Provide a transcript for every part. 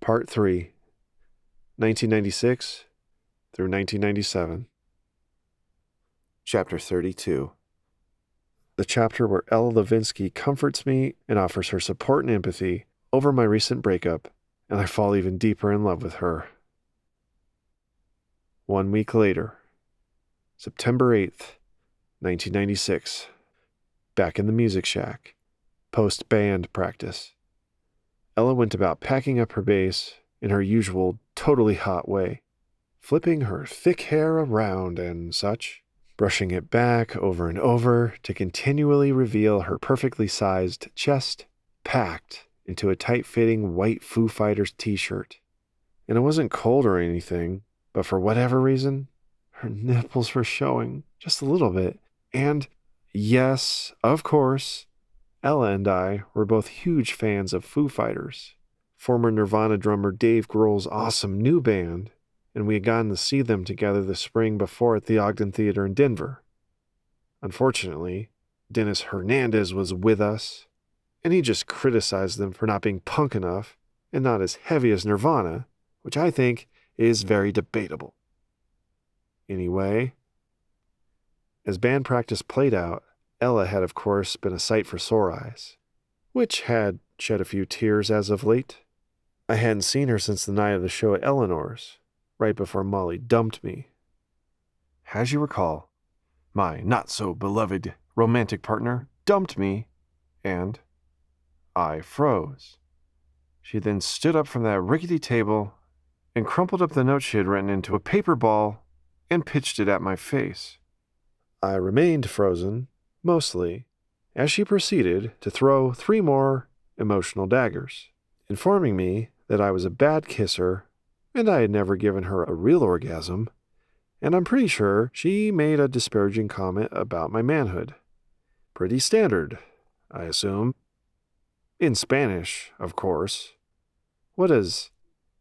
Part 3, 1996 through 1997. Chapter 32. The chapter where Ella Levinsky comforts me and offers her support and empathy over my recent breakup, and I fall even deeper in love with her. 1 week later, September 8th, 1996. Back in the music shack, post-band practice. Ella went about packing up her bass in her usual totally hot way, flipping her thick hair around and such, brushing it back over and over to continually reveal her perfectly sized chest, packed into a tight-fitting white Foo Fighters t-shirt. And it wasn't cold or anything, but for whatever reason, her nipples were showing just a little bit. And, yes, of course, Ella and I were both huge fans of Foo Fighters, former Nirvana drummer Dave Grohl's awesome new band, and we had gotten to see them together the spring before at the Ogden Theater in Denver. Unfortunately, Dennis Hernandez was with us, and he just criticized them for not being punk enough and not as heavy as Nirvana, which I think is very debatable. Anyway, as band practice played out, Ella had, of course, been a sight for sore eyes, which had shed a few tears as of late. I hadn't seen her since the night of the show at Eleanor's, right before Molly dumped me. As you recall, my not-so-beloved romantic partner dumped me, and I froze. She then stood up from that rickety table and crumpled up the note she had written into a paper ball and pitched it at my face. I remained frozen, mostly, as she proceeded to throw 3 more emotional daggers, informing me that I was a bad kisser and I had never given her a real orgasm, and I'm pretty sure she made a disparaging comment about my manhood. Pretty standard, I assume. In Spanish, of course. What does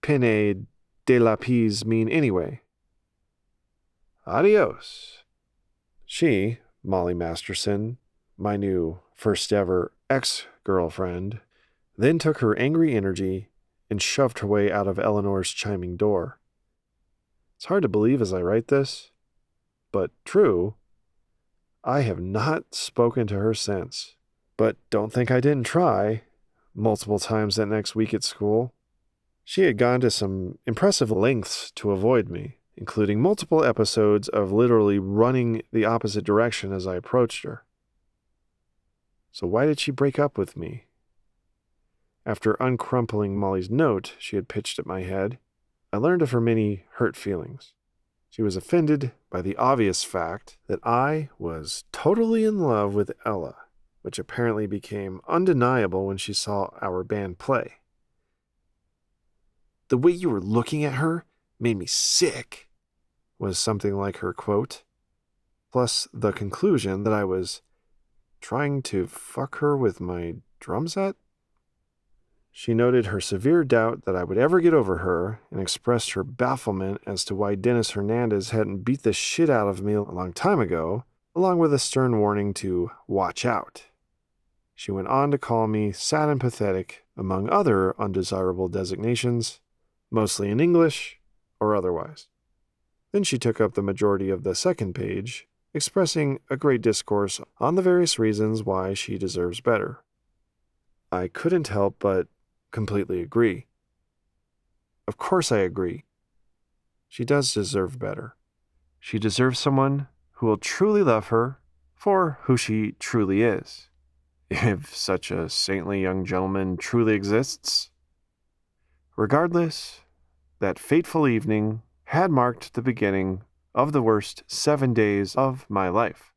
pene de lápiz mean anyway? Adios. She, Molly Masterson, my new first-ever ex-girlfriend, then took her angry energy and shoved her way out of Eleanor's chiming door. It's hard to believe as I write this, but true. I have not spoken to her since, but don't think I didn't try multiple times that next week at school. She had gone to some impressive lengths to avoid me, including multiple episodes of literally running the opposite direction as I approached her. So why did she break up with me? After uncrumpling Molly's note she had pitched at my head, I learned of her many hurt feelings. She was offended by the obvious fact that I was totally in love with Ella, which apparently became undeniable when she saw our band play. "The way you were looking at her made me sick," was something like her quote, plus the conclusion that I was trying to fuck her with my drum set. She noted her severe doubt that I would ever get over her and expressed her bafflement as to why Dennis Hernandez hadn't beat the shit out of me a long time ago, along with a stern warning to watch out. She went on to call me sad and pathetic, among other undesirable designations, mostly in English or otherwise. Then she took up the majority of the second page, expressing a great discourse on the various reasons why she deserves better. I couldn't help but completely agree. Of course I agree. She does deserve better. She deserves someone who will truly love her for who she truly is, if such a saintly young gentleman truly exists. Regardless, that fateful evening had marked the beginning of the worst 7 days of my life,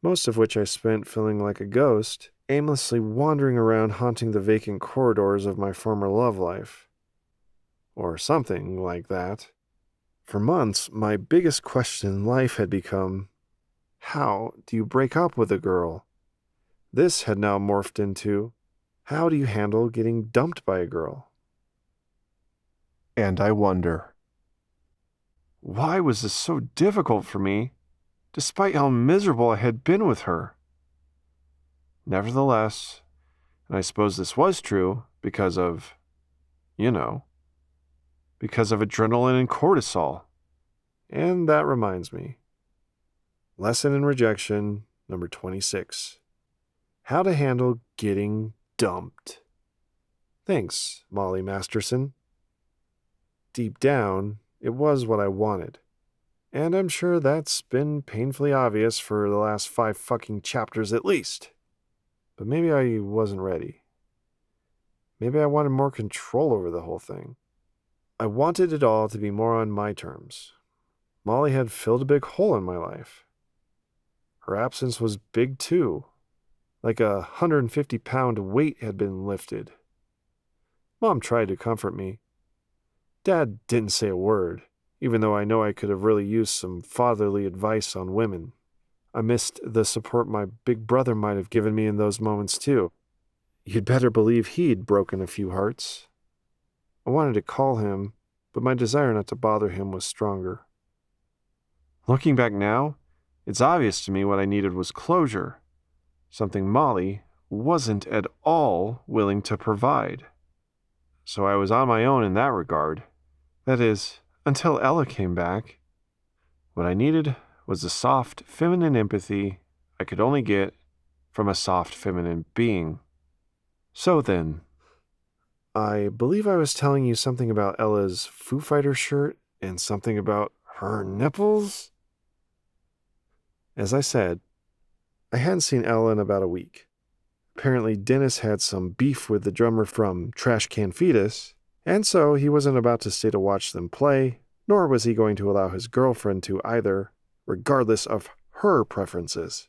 most of which I spent feeling like a ghost, aimlessly wandering around haunting the vacant corridors of my former love life. Or something like that. For months, my biggest question in life had become, how do you break up with a girl? This had now morphed into, how do you handle getting dumped by a girl? And I wonder, why was this so difficult for me, despite how miserable I had been with her? Nevertheless, and I suppose this was true because of, because of adrenaline and cortisol. And that reminds me. Lesson in Rejection, number 26. How to handle getting dumped. Thanks, Molly Masterson. Deep down, it was what I wanted. And I'm sure that's been painfully obvious for the last 5 fucking chapters at least. But maybe I wasn't ready. Maybe I wanted more control over the whole thing. I wanted it all to be more on my terms. Molly had filled a big hole in my life. Her absence was big too. Like a 150-pound weight had been lifted. Mom tried to comfort me. Dad didn't say a word, even though I know I could have really used some fatherly advice on women. I missed the support my big brother might have given me in those moments too. You'd better believe he'd broken a few hearts. I wanted to call him, but my desire not to bother him was stronger. Looking back now, it's obvious to me what I needed was closure, something Molly wasn't at all willing to provide. So I was on my own in that regard. That is, until Ella came back. What I needed was the soft, feminine empathy I could only get from a soft, feminine being. So then, I believe I was telling you something about Ella's Foo Fighters shirt and something about her nipples? As I said, I hadn't seen Ella in about a week. Apparently, Dennis had some beef with the drummer from Trash Can Fetus, and so he wasn't about to stay to watch them play, nor was he going to allow his girlfriend to either, regardless of her preferences.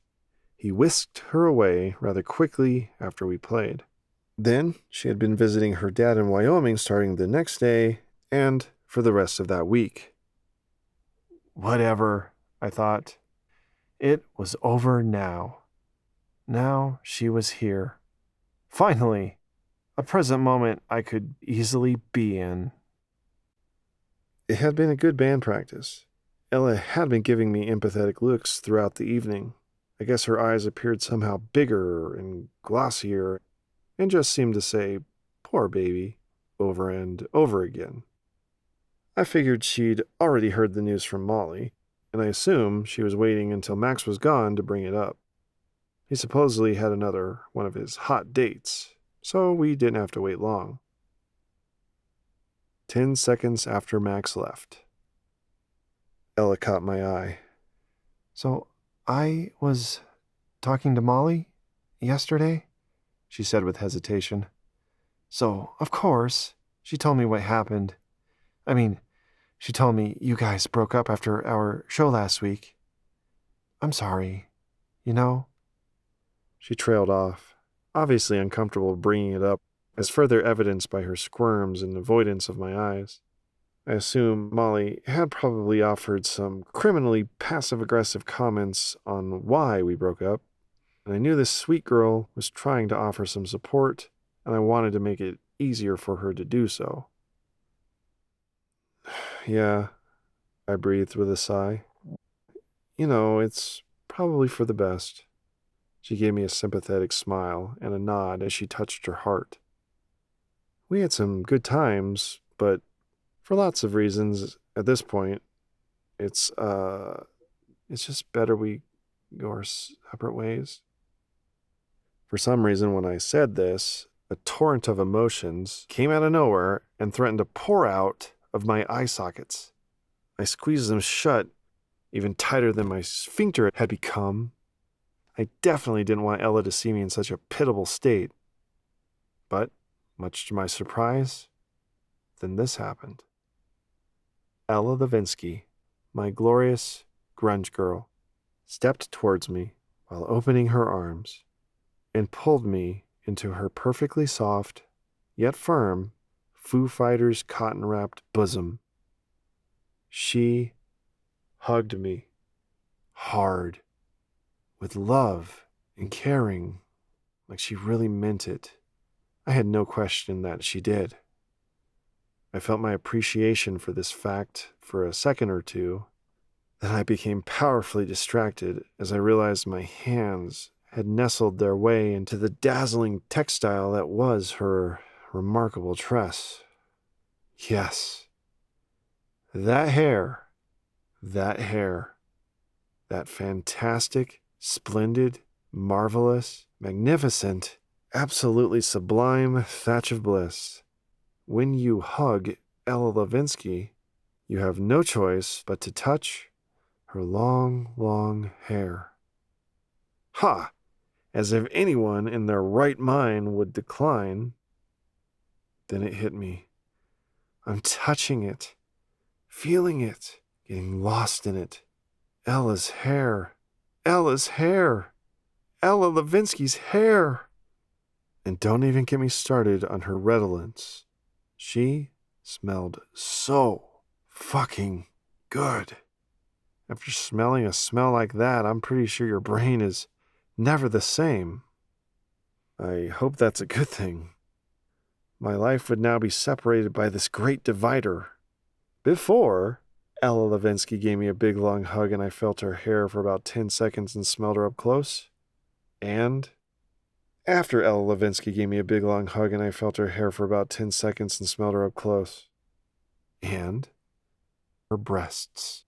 He whisked her away rather quickly after we played. Then, she had been visiting her dad in Wyoming starting the next day, and for the rest of that week. Whatever, I thought. It was over now. Now she was here. Finally, a present moment I could easily be in. It had been a good band practice. Ella had been giving me empathetic looks throughout the evening. I guess her eyes appeared somehow bigger and glossier, and just seemed to say, "Poor baby," over and over again. I figured she'd already heard the news from Molly, and I assume she was waiting until Max was gone to bring it up. He supposedly had another one of his hot dates, so we didn't have to wait long. 10 seconds after Max left, Ella caught my eye. "So, I was talking to Molly yesterday?" she said with hesitation. "So, of course, she told me what happened. I mean, she told me you guys broke up after our show last week. I'm sorry, you know?" She trailed off, obviously uncomfortable bringing it up, as further evidenced by her squirms and avoidance of my eyes. I assume Molly had probably offered some criminally passive-aggressive comments on why we broke up, and I knew this sweet girl was trying to offer some support, and I wanted to make it easier for her to do so. "Yeah," I breathed with a sigh. "You know, it's probably for the best." She gave me a sympathetic smile and a nod as she touched her heart. "We had some good times, but for lots of reasons, at this point, it's just better we go our separate ways." For some reason, when I said this, a torrent of emotions came out of nowhere and threatened to pour out of my eye sockets. I squeezed them shut, even tighter than my sphincter had become. I definitely didn't want Ella to see me in such a pitiable state. But, much to my surprise, then this happened. Ella Levinsky, my glorious grunge girl, stepped towards me while opening her arms and pulled me into her perfectly soft, yet firm, Foo Fighters cotton-wrapped bosom. She hugged me hard, with love and caring, like she really meant it. I had no question that she did. I felt my appreciation for this fact for a second or two. Then I became powerfully distracted as I realized my hands had nestled their way into the dazzling textile that was her remarkable tress. Yes, That hair, that hair, that fantastic, splendid, marvelous, magnificent, absolutely sublime thatch of bliss. When you hug Ella Levinsky, you have no choice but to touch her long, long hair. Ha! As if anyone in their right mind would decline. Then it hit me. I'm touching it, feeling it, getting lost in it. Ella's hair. Ella's hair. Ella Levinsky's hair. And don't even get me started on her redolence. She smelled so fucking good. After smelling a smell like that, I'm pretty sure your brain is never the same. I hope that's a good thing. My life would now be separated by this great divider. Before, Ella Levinsky gave me a big long hug and I felt her hair for about 10 seconds and smelled her up close. And after Ella Levinsky gave me a big long hug and I felt her hair for about 10 seconds and smelled her up close. And her breasts.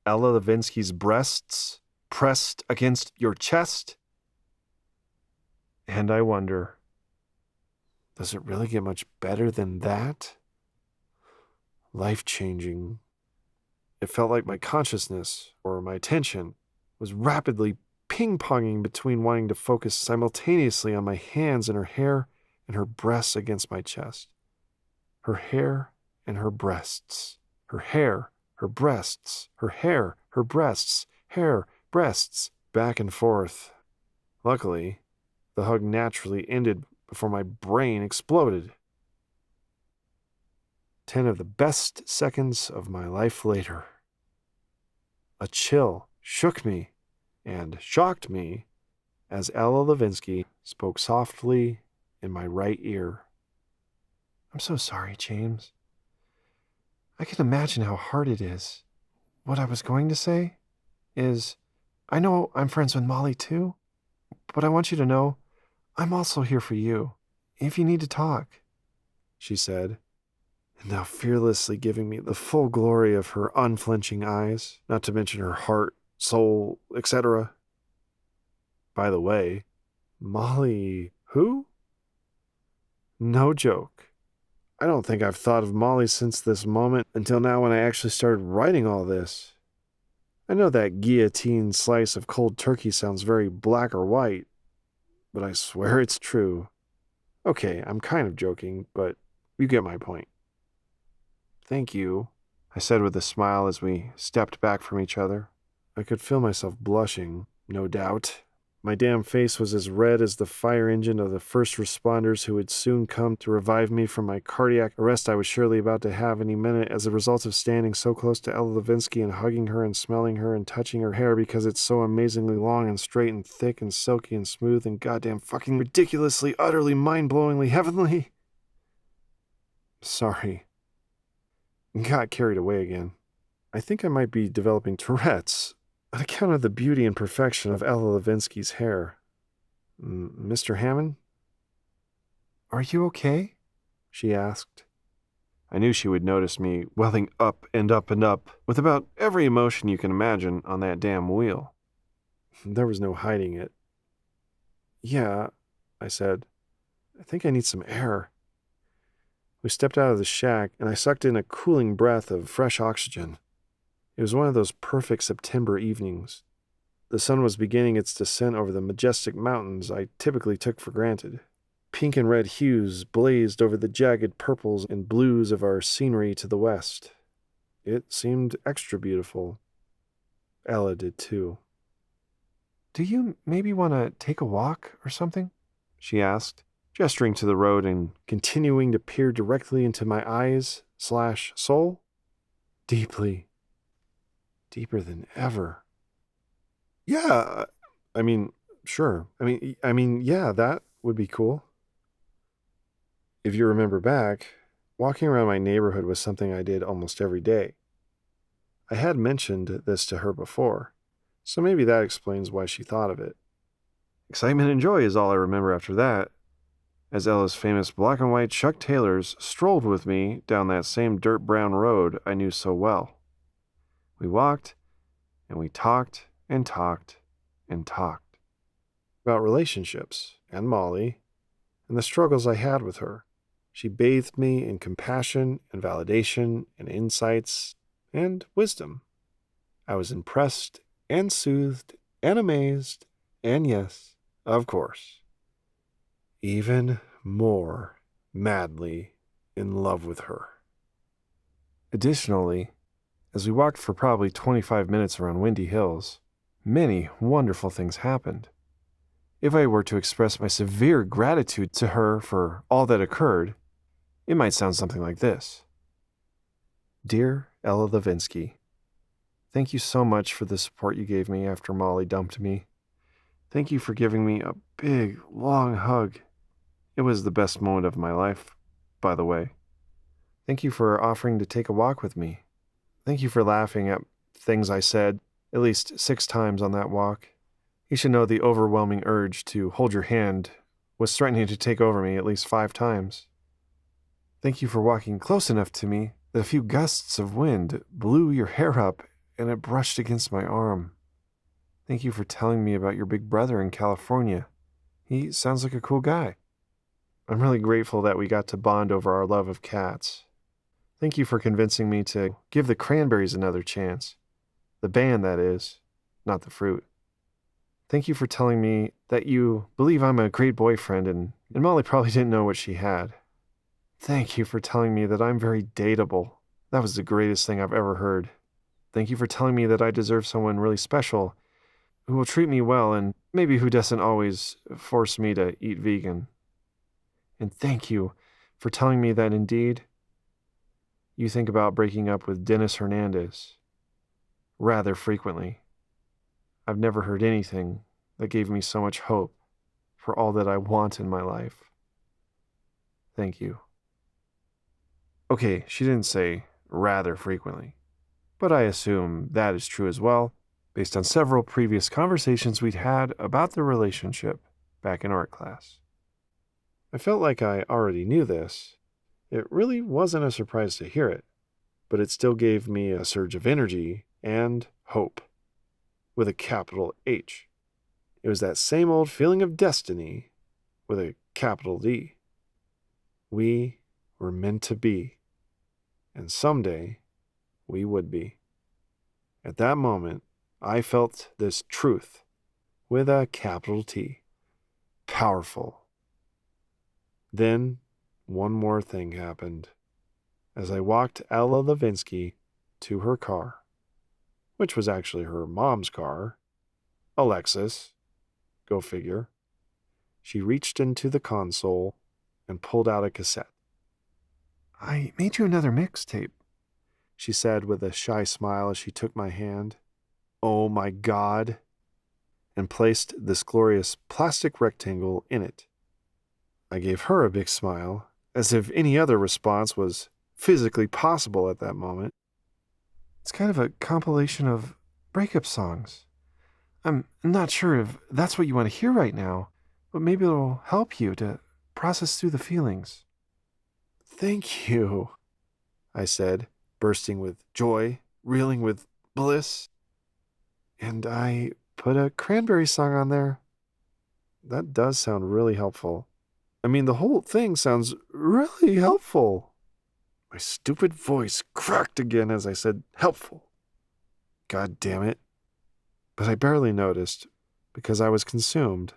Ella Levinsky's breasts pressed against your chest. And I wonder, does it really get much better than that? Life-changing. It felt like my consciousness, or my attention, was rapidly ping-ponging between wanting to focus simultaneously on my hands and her hair and her breasts against my chest. Her hair and her breasts. Her hair, her breasts, her hair, her breasts, hair, breasts, back and forth. Luckily, the hug naturally ended before my brain exploded. 10 of the best seconds of my life later. A chill shook me and shocked me as Ella Levinsky spoke softly in my right ear. I'm so sorry, James. I can imagine how hard it is. What I was going to say is, I know I'm friends with Molly too, but I want you to know I'm also here for you, if you need to talk, she said, and now fearlessly giving me the full glory of her unflinching eyes, not to mention her heart, soul, etc. By the way, Molly who? No joke. I don't think I've thought of Molly since this moment until now when I actually started writing all this. I know that guillotine slice of cold turkey sounds very black or white, but I swear it's true. Okay, I'm kind of joking, but you get my point. Thank you, I said with a smile as we stepped back from each other. I could feel myself blushing, no doubt. My damn face was as red as the fire engine of the first responders who would soon come to revive me from my cardiac arrest I was surely about to have any minute as a result of standing so close to Ella Levinsky and hugging her and smelling her and touching her hair because it's so amazingly long and straight and thick and silky and smooth and goddamn fucking ridiculously, utterly, mind-blowingly heavenly. Sorry. Got carried away again. I think I might be developing Tourette's on account of the beauty and perfection of Ella Levinsky's hair. Mr. Hammond? Are you okay? She asked. I knew she would notice me welling up and up and up with about every emotion you can imagine on that damn wheel. There was no hiding it. Yeah, I said. I think I need some air. We stepped out of the shack, and I sucked in a cooling breath of fresh oxygen. It was one of those perfect September evenings. The sun was beginning its descent over the majestic mountains I typically took for granted. Pink and red hues blazed over the jagged purples and blues of our scenery to the west. It seemed extra beautiful. Ella did too. Do you maybe want to take a walk or something? She asked, gesturing to the road and continuing to peer directly into my eyes/soul. Deeply. Deeper than ever. Yeah, sure. Yeah, that would be cool. If you remember back, walking around my neighborhood was something I did almost every day. I had mentioned this to her before, so maybe that explains why she thought of it. Excitement and joy is all I remember after that. as Ella's famous black and white Chuck Taylors strolled with me down that same dirt brown road I knew so well. We walked, and we talked and talked and talked about relationships and Molly and the struggles I had with her. She bathed me in compassion and validation and insights and wisdom. I was impressed and soothed and amazed and, yes, of course, even more madly in love with her. Additionally, as we walked for probably 25 minutes around Windy Hills, many wonderful things happened. If I were to express my severe gratitude to her for all that occurred, it might sound something like this. Dear Ella Levinsky, thank you so much for the support you gave me after Molly dumped me. Thank you for giving me a big, long hug. It was the best moment of my life, by the way. Thank you for offering to take a walk with me. Thank you for laughing at things I said at least 6 times on that walk. You should know the overwhelming urge to hold your hand was threatening to take over me at least 5 times. Thank you for walking close enough to me that a few gusts of wind blew your hair up and it brushed against my arm. Thank you for telling me about your big brother in California. He sounds like a cool guy. I'm really grateful that we got to bond over our love of cats. Thank you for convincing me to give the Cranberries another chance. The band, that is, not the fruit. Thank you for telling me that you believe I'm a great boyfriend and Molly probably didn't know what she had. Thank you for telling me that I'm very dateable. That was the greatest thing I've ever heard. Thank you for telling me that I deserve someone really special who will treat me well and maybe who doesn't always force me to eat vegan. And thank you for telling me that indeed you think about breaking up with Dennis Hernandez rather frequently. I've never heard anything that gave me so much hope for all that I want in my life. Thank you. Okay, she didn't say rather frequently, but I assume that is true as well, based on several previous conversations we'd had about the relationship back in art class. I felt like I already knew this. It really wasn't a surprise to hear it, but it still gave me a surge of energy and hope, with a capital H. It was that same old feeling of destiny with a capital D. We were meant to be, and someday we would be. At that moment, I felt this truth with a capital T. Powerful. Then, one more thing happened. As I walked Ella Levinsky to her car, which was actually her mom's car, a Lexus, go figure, she reached into the console and pulled out a cassette. I made you another mixtape, she said with a shy smile as she took my hand. Oh my God, and placed this glorious plastic rectangle in it. I gave her a big smile, as if any other response was physically possible at that moment. It's kind of a compilation of breakup songs. I'm not sure if that's what you want to hear right now, but maybe it'll help you to process through the feelings. Thank you, I said, bursting with joy, reeling with bliss. And I put a Cranberry song on there. That does sound really helpful. I mean, the whole thing sounds really helpful. My stupid voice cracked again as I said helpful. God damn it. But I barely noticed because I was consumed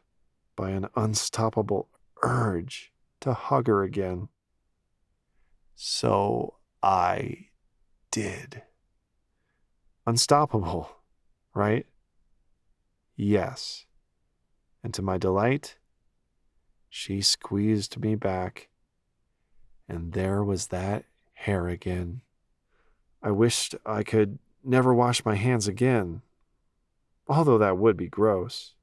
by an unstoppable urge to hug her again. So I did. Unstoppable, right? Yes. And to my delight, she squeezed me back, and there was that hair again. I wished I could never wash my hands again, although that would be gross.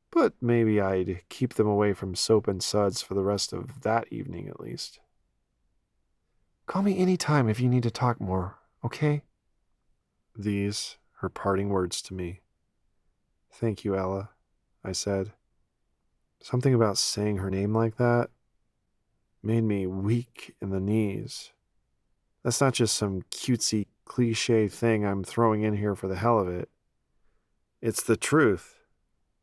But maybe I'd keep them away from soap and suds for the rest of that evening at least. Call me any time if you need to talk more, okay? These, her parting words to me. Thank you, Ella, I said. Something about saying her name like that made me weak in the knees. That's not just some cutesy cliche thing I'm throwing in here for the hell of it. It's the truth.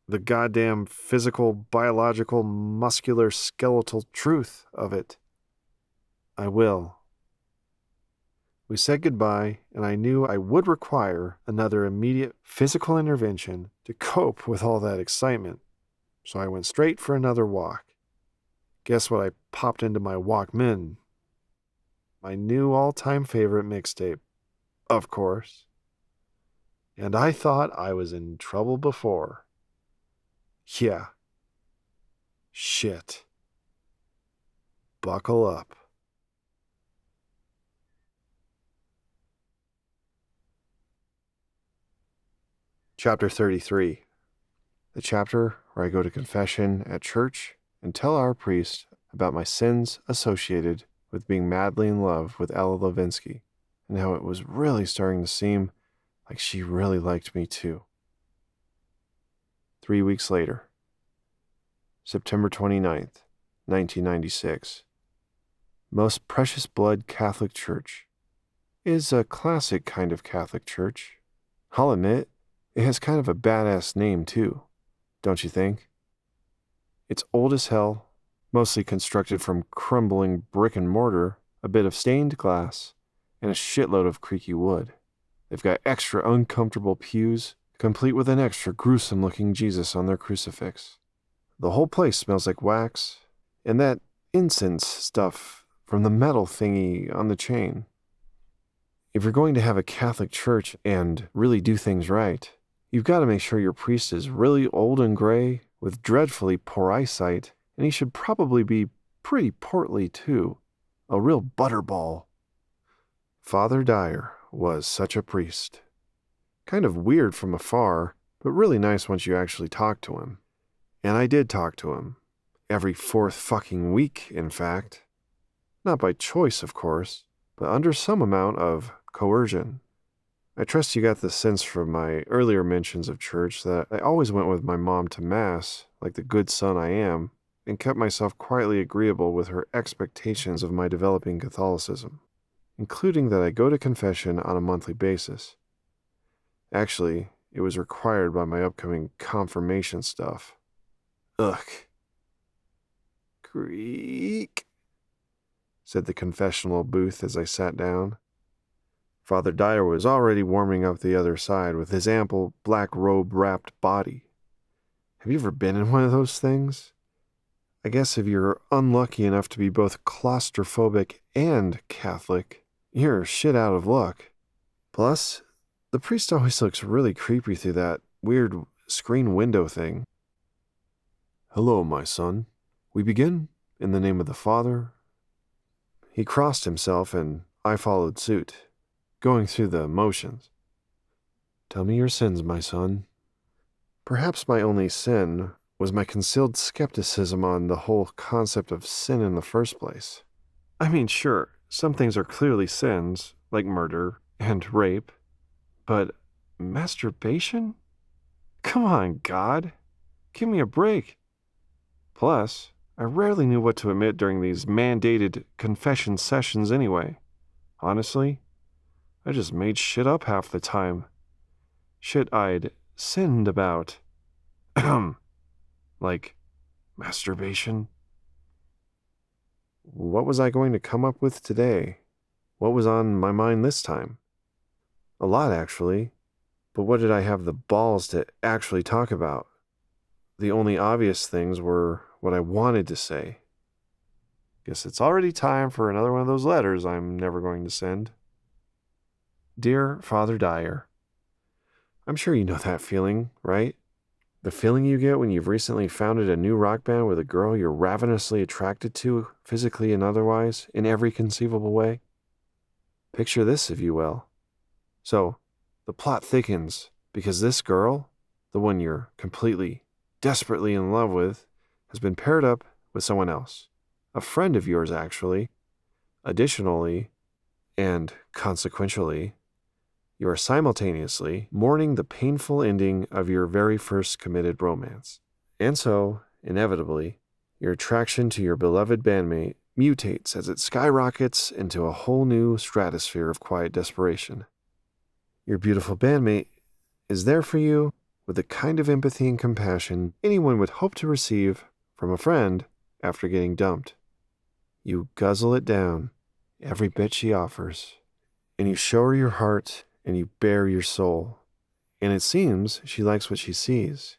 The goddamn physical, biological, muscular, skeletal truth of it. I will. We said goodbye, and I knew I would require another immediate physical intervention to cope with all that excitement. So I went straight for another walk. Guess what I popped into my Walkman? My new all-time favorite mixtape, of course. And I thought I was in trouble before. Yeah. Shit. Buckle up. Chapter 33. The chapter where I go to confession at church and tell our priest about my sins associated with being madly in love with Ella Levinsky and how it was really starting to seem like she really liked me too. 3 weeks later. September 29th, 1996. Most Precious Blood Catholic Church is a classic kind of Catholic church. I'll admit, it has kind of a badass name too, don't you think? It's old as hell, mostly constructed from crumbling brick and mortar, a bit of stained glass, and a shitload of creaky wood. They've got extra uncomfortable pews, complete with an extra gruesome-looking Jesus on their crucifix. The whole place smells like wax, and that incense stuff from the metal thingy on the chain. If you're going to have a Catholic church and really do things right, you've got to make sure your priest is really old and gray with dreadfully poor eyesight, and he should probably be pretty portly too. A real butterball. Father Dyer was such a priest. Kind of weird from afar, but really nice once you actually talk to him. And I did talk to him. Every fourth fucking week, in fact. Not by choice, of course, but under some amount of coercion. I trust you got the sense from my earlier mentions of church that I always went with my mom to Mass, like the good son I am, and kept myself quietly agreeable with her expectations of my developing Catholicism, including that I go to confession on a monthly basis. Actually, it was required by my upcoming confirmation stuff. Ugh. Creak, said the confessional booth as I sat down. Father Dyer was already warming up the other side with his ample black robe-wrapped body. Have you ever been in one of those things? I guess if you're unlucky enough to be both claustrophobic and Catholic, you're shit out of luck. Plus, the priest always looks really creepy through that weird screen window thing. Hello, my son. We begin in the name of the Father. He crossed himself and I followed suit, going through the motions. Tell me your sins, my son. Perhaps my only sin was my concealed skepticism on the whole concept of sin in the first place. I mean, sure, some things are clearly sins, like murder and rape, but masturbation? Come on, God. Give me a break. Plus, I rarely knew what to admit during these mandated confession sessions anyway. Honestly, I just made shit up half the time. Shit I'd sinned about. Like masturbation. What was I going to come up with today? What was on my mind this time? A lot, actually. But what did I have the balls to actually talk about? The only obvious things were what I wanted to say. Guess it's already time for another one of those letters I'm never going to send. Dear Father Dyer, I'm sure you know that feeling, right? The feeling you get when you've recently founded a new rock band with a girl you're ravenously attracted to, physically and otherwise, in every conceivable way. Picture this, if you will. So, the plot thickens because this girl, the one you're completely, desperately in love with, has been paired up with someone else. A friend of yours, actually. Additionally, and consequentially, you are simultaneously mourning the painful ending of your very first committed romance. And so, inevitably, your attraction to your beloved bandmate mutates as it skyrockets into a whole new stratosphere of quiet desperation. Your beautiful bandmate is there for you with the kind of empathy and compassion anyone would hope to receive from a friend after getting dumped. You guzzle it down, every bit she offers, and you show her your heart and you bare your soul. And it seems she likes what she sees.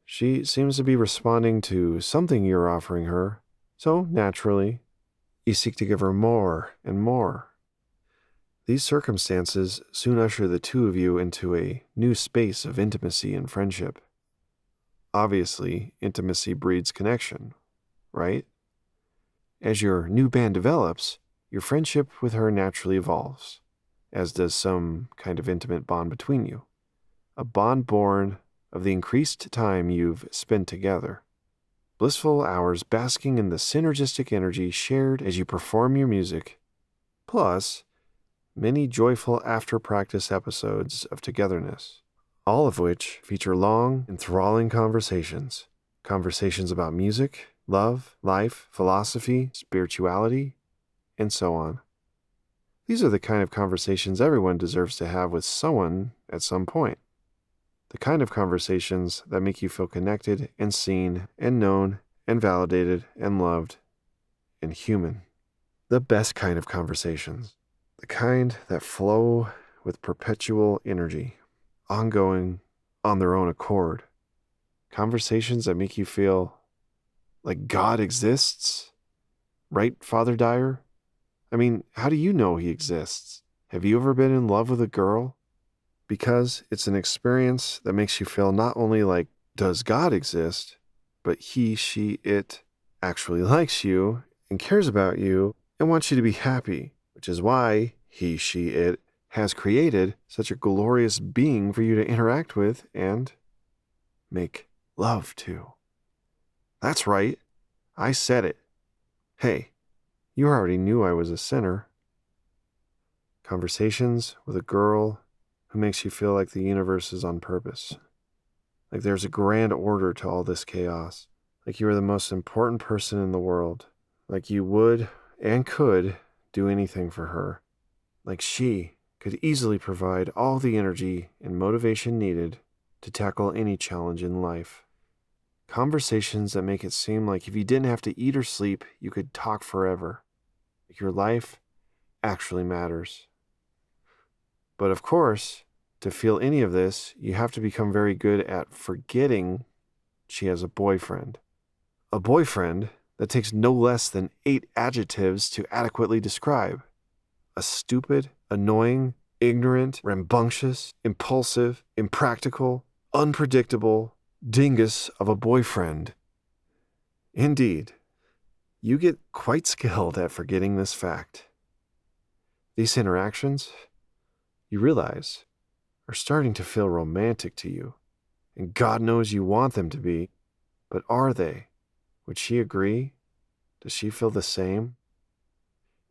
She seems to be responding to something you're offering her, so naturally, you seek to give her more and more. These circumstances soon usher the two of you into a new space of intimacy and friendship. Obviously, intimacy breeds connection, right? As your new band develops, your friendship with her naturally evolves, as does some kind of intimate bond between you. A bond born of the increased time you've spent together. Blissful hours basking in the synergistic energy shared as you perform your music, plus many joyful after-practice episodes of togetherness, all of which feature long, enthralling conversations. Conversations about music, love, life, philosophy, spirituality, and so on. These are the kind of conversations everyone deserves to have with someone at some point. The kind of conversations that make you feel connected and seen and known and validated and loved and human. The best kind of conversations. The kind that flow with perpetual energy, ongoing, on their own accord. Conversations that make you feel like God exists? Right, Father Dyer? I mean, how do you know he exists? Have you ever been in love with a girl? Because it's an experience that makes you feel not only like, does God exist, but he, she, it actually likes you and cares about you and wants you to be happy, which is why he, she, it has created such a glorious being for you to interact with and make love to. That's right. I said it. Hey, you already knew I was a sinner. Conversations with a girl who makes you feel like the universe is on purpose. Like there's a grand order to all this chaos. Like you are the most important person in the world. Like you would and could do anything for her. Like she could easily provide all the energy and motivation needed to tackle any challenge in life. Conversations that make it seem like if you didn't have to eat or sleep, you could talk forever. Like your life actually matters. But of course, to feel any of this, you have to become very good at forgetting she has a boyfriend. A boyfriend that takes no less than 8 adjectives to adequately describe. A stupid, annoying, ignorant, rambunctious, impulsive, impractical, unpredictable dingus of a boyfriend. Indeed, you get quite skilled at forgetting this fact. These interactions, you realize, are starting to feel romantic to you, and God knows you want them to be, but are they? Would she agree? Does she feel the same?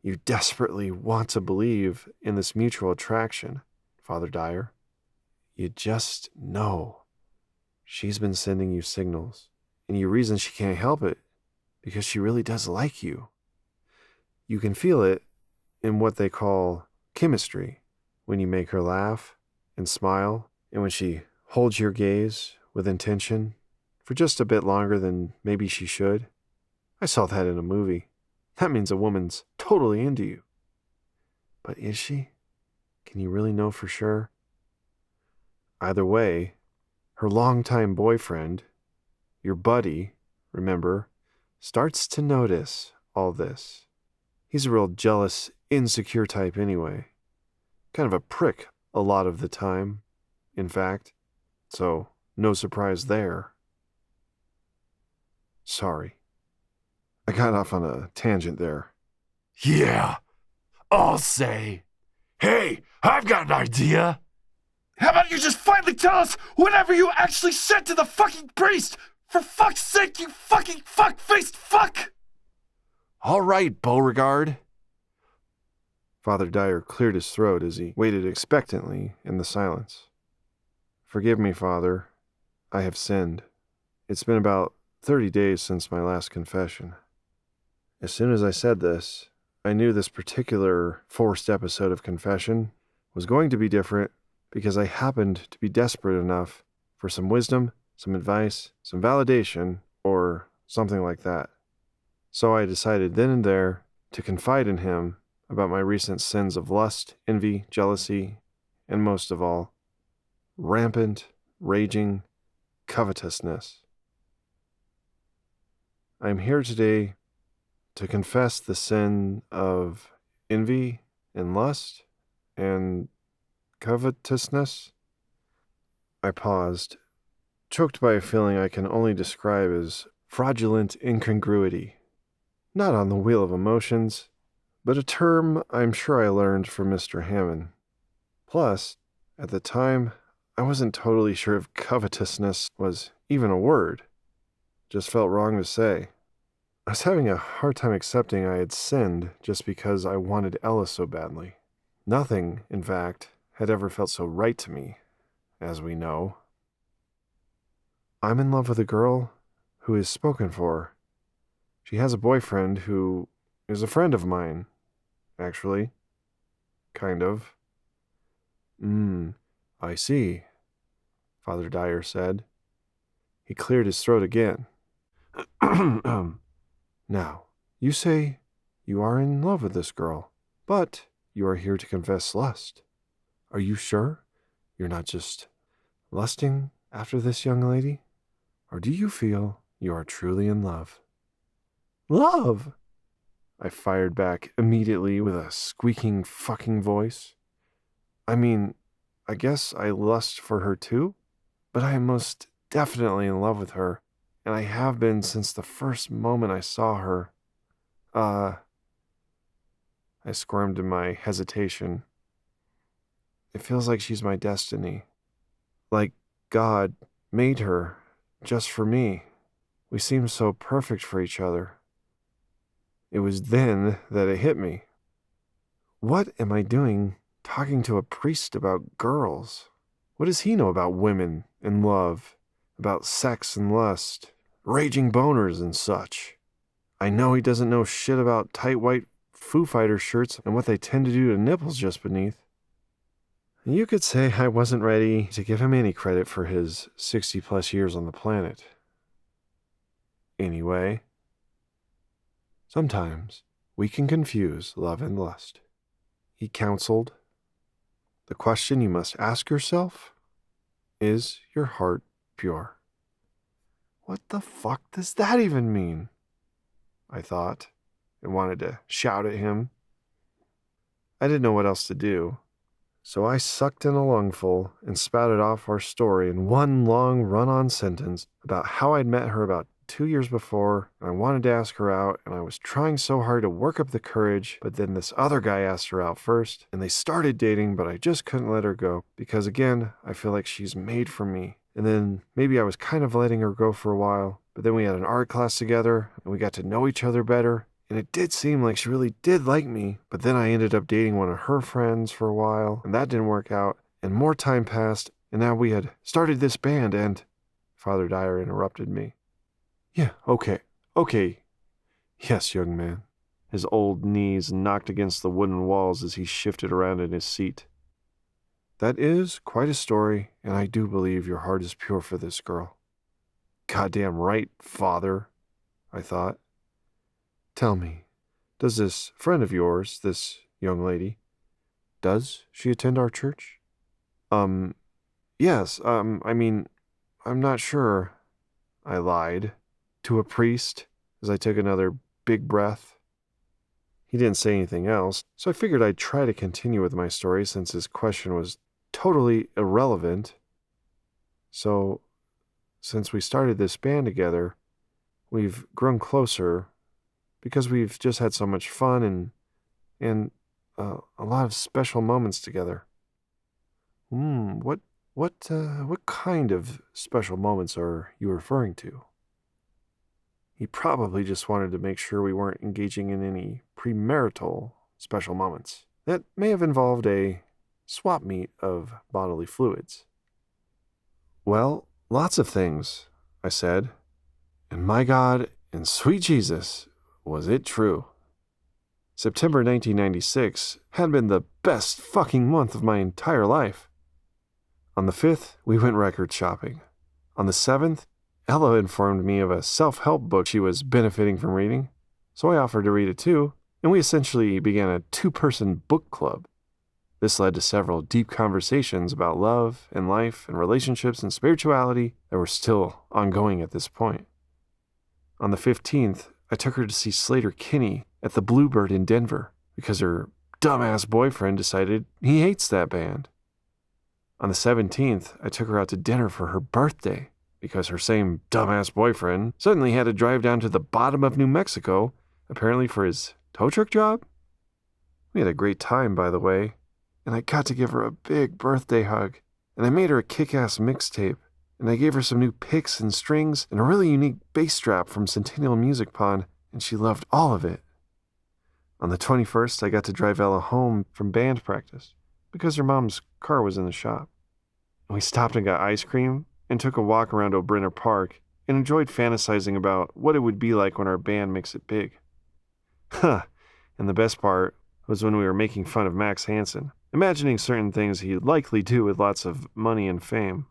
You desperately want to believe in this mutual attraction, Father Dyer. You just know. She's been sending you signals, and you reason she can't help it because she really does like you. You can feel it in what they call chemistry, when you make her laugh and smile, and when she holds your gaze with intention for just a bit longer than maybe she should. I saw that in a movie. That means a woman's totally into you. But is she? Can you really know for sure? Either way, her longtime boyfriend, your buddy, remember, starts to notice all this. He's a real jealous, insecure type anyway. Kind of a prick a lot of the time, in fact. So, no surprise there. Sorry. I got off on a tangent there. Yeah, I'll say. Hey, I've got an idea. How about you just finally tell us whatever you actually said to the fucking priest? For fuck's sake, you fucking fuck-faced fuck! All right, Beauregard. Father Dyer cleared his throat as he waited expectantly in the silence. Forgive me, Father. I have sinned. It's been about 30 days since my last confession. As soon as I said this, I knew this particular forced episode of confession was going to be different because I happened to be desperate enough for some wisdom, some advice, some validation, or something like that. So I decided then and there to confide in him about my recent sins of lust, envy, jealousy, and most of all, rampant, raging covetousness. I am here today to confess the sin of envy and lust and covetousness. I paused, choked by a feeling I can only describe as fraudulent incongruity. Not on the wheel of emotions, but a term I'm sure I learned from Mr. Hammond. Plus, at the time, I wasn't totally sure if covetousness was even a word. Just felt wrong to say. I was having a hard time accepting I had sinned just because I wanted Ella so badly. Nothing, in fact, had ever felt so right to me, as we know. I'm in love with a girl who is spoken for. She has a boyfriend who is a friend of mine, actually. Kind of. I see, Father Dyer said. He cleared his throat again. Now, you say you are in love with this girl, but you are here to confess lust. Are you sure you're not just lusting after this young lady? Or do you feel you are truly in love? Love! I fired back immediately with a squeaking fucking voice. I mean, I guess I lust for her too, but I am most definitely in love with her, and I have been since the first moment I saw her. I squirmed in my hesitation. It feels like she's my destiny. Like God made her just for me. We seem so perfect for each other. It was then that it hit me. What am I doing talking to a priest about girls? What does he know about women and love, about sex and lust, raging boners and such? I know he doesn't know shit about tight white Foo Fighter shirts and what they tend to do to nipples just beneath. You could say I wasn't ready to give him any credit for his 60-plus years on the planet. Anyway, sometimes we can confuse love and lust. He counseled. The question you must ask yourself, is your heart pure? What the fuck does that even mean? I thought, and wanted to shout at him. I didn't know what else to do, so I sucked in a lungful and spouted off our story in one long run-on sentence about how I'd met her about 2 years before, and I wanted to ask her out, and I was trying so hard to work up the courage, but then this other guy asked her out first, and they started dating, but I just couldn't let her go, because again, I feel like she's made for me. And then maybe I was kind of letting her go for a while, but then we had an art class together, and we got to know each other better, and it did seem like she really did like me, but then I ended up dating one of her friends for a while, and that didn't work out, and more time passed, and now we had started this band, and... Father Dyer interrupted me. Yeah, okay. Yes, young man. His old knees knocked against the wooden walls as he shifted around in his seat. That is quite a story, and I do believe your heart is pure for this girl. Goddamn right, Father, I thought. Tell me, does this friend of yours, this young lady, does she attend our church? Yes, I mean, I'm not sure, I lied to a priest as I took another big breath. He didn't say anything else, so I figured I'd try to continue with my story since his question was totally irrelevant. So, since we started this band together, we've grown closer because we've just had so much fun and a lot of special moments together. What kind of special moments are you referring to? He probably just wanted to make sure we weren't engaging in any premarital special moments that may have involved a swap meet of bodily fluids. Well, lots of things, I said. And my God and sweet Jesus, was it true? September 1996 had been the best fucking month of my entire life. On the 5th, we went record shopping. On the 7th, Ella informed me of a self-help book she was benefiting from reading, so I offered to read it too, and we essentially began a 2-person book club. This led to several deep conversations about love and life and relationships and spirituality that were still ongoing at this point. On the 15th, I took her to see Slater-Kinney at the Bluebird in Denver because her dumbass boyfriend decided he hates that band. On the 17th, I took her out to dinner for her birthday because her same dumbass boyfriend suddenly had to drive down to the bottom of New Mexico, apparently for his tow truck job. We had a great time, by the way, and I got to give her a big birthday hug, and I made her a kick-ass mixtape, and I gave her some new picks and strings and a really unique bass strap from Centennial Music Pond, and she loved all of it. On the 21st, I got to drive Ella home from band practice because her mom's car was in the shop. We stopped and got ice cream and took a walk around O'Brenner Park and enjoyed fantasizing about what it would be like when our band makes it big. Huh, and the best part was when we were making fun of Max Hansen, imagining certain things he'd likely do with lots of money and fame.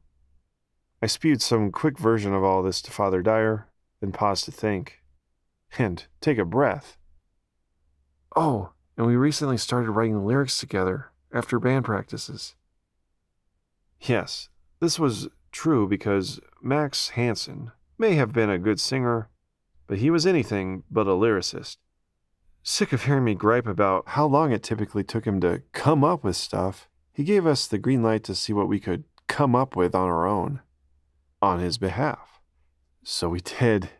I spewed some quick version of all this to Father Dyer, then paused to think. And take a breath. Oh, and we recently started writing lyrics together after band practices. Yes, this was true because Max Hansen may have been a good singer, but he was anything but a lyricist. Sick of hearing me gripe about how long it typically took him to come up with stuff, he gave us the green light to see what we could come up with on our own, on his behalf. So we did.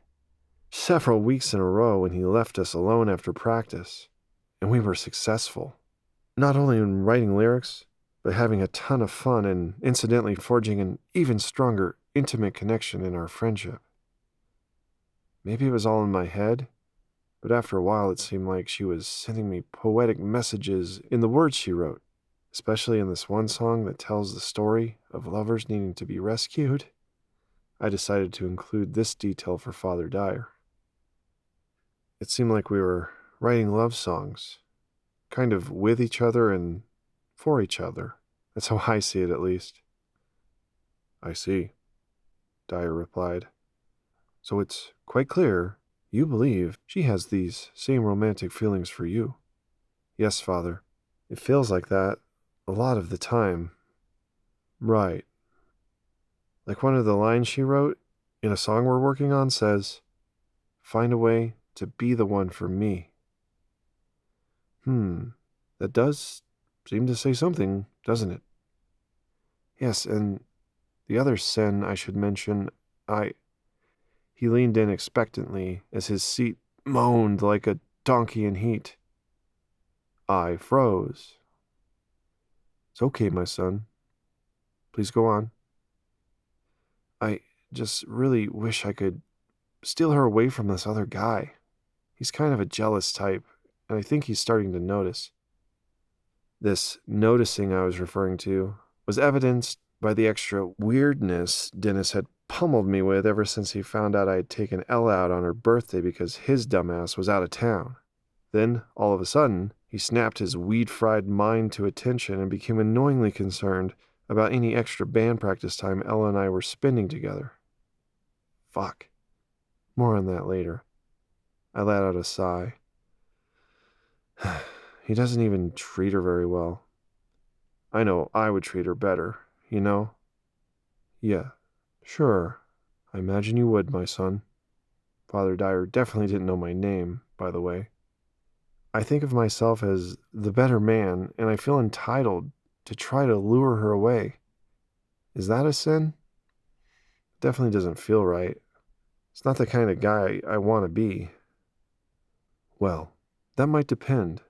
Several weeks in a row when he left us alone after practice, and we were successful. Not only in writing lyrics, but having a ton of fun and incidentally forging an even stronger, intimate connection in our friendship. Maybe it was all in my head, but after a while it seemed like she was sending me poetic messages in the words she wrote, especially in this one song that tells the story of lovers needing to be rescued. I decided to include this detail for Father Dyer. It seemed like we were writing love songs, kind of with each other and for each other. That's how I see it, at least. I see, Dyer replied. So it's quite clear you believe she has these same romantic feelings for you. Yes, Father. It feels like that a lot of the time. Right. Like one of the lines she wrote in a song we're working on says, "Find a way to be the one for me." That does seem to say something, doesn't it? Yes, and the other sin I should mention, He leaned in expectantly as his seat moaned like a donkey in heat. I froze. It's okay, my son. Please go on. I just really wish I could steal her away from this other guy. He's kind of a jealous type, and I think he's starting to notice. This noticing I was referring to was evidenced by the extra weirdness Dennis had pummeled me with ever since he found out I had taken Ella out on her birthday because his dumbass was out of town. Then, all of a sudden, he snapped his weed-fried mind to attention and became annoyingly concerned about any extra band practice time Ella and I were spending together. Fuck. More on that later. I let out a sigh. He doesn't even treat her very well. I know I would treat her better, you know? Yeah, sure. I imagine you would, my son. Father Dyer definitely didn't know my name, by the way. I think of myself as the better man, and I feel entitled to try to lure her away. Is that a sin? It definitely doesn't feel right. It's not the kind of guy I want to be. Well, that might depend.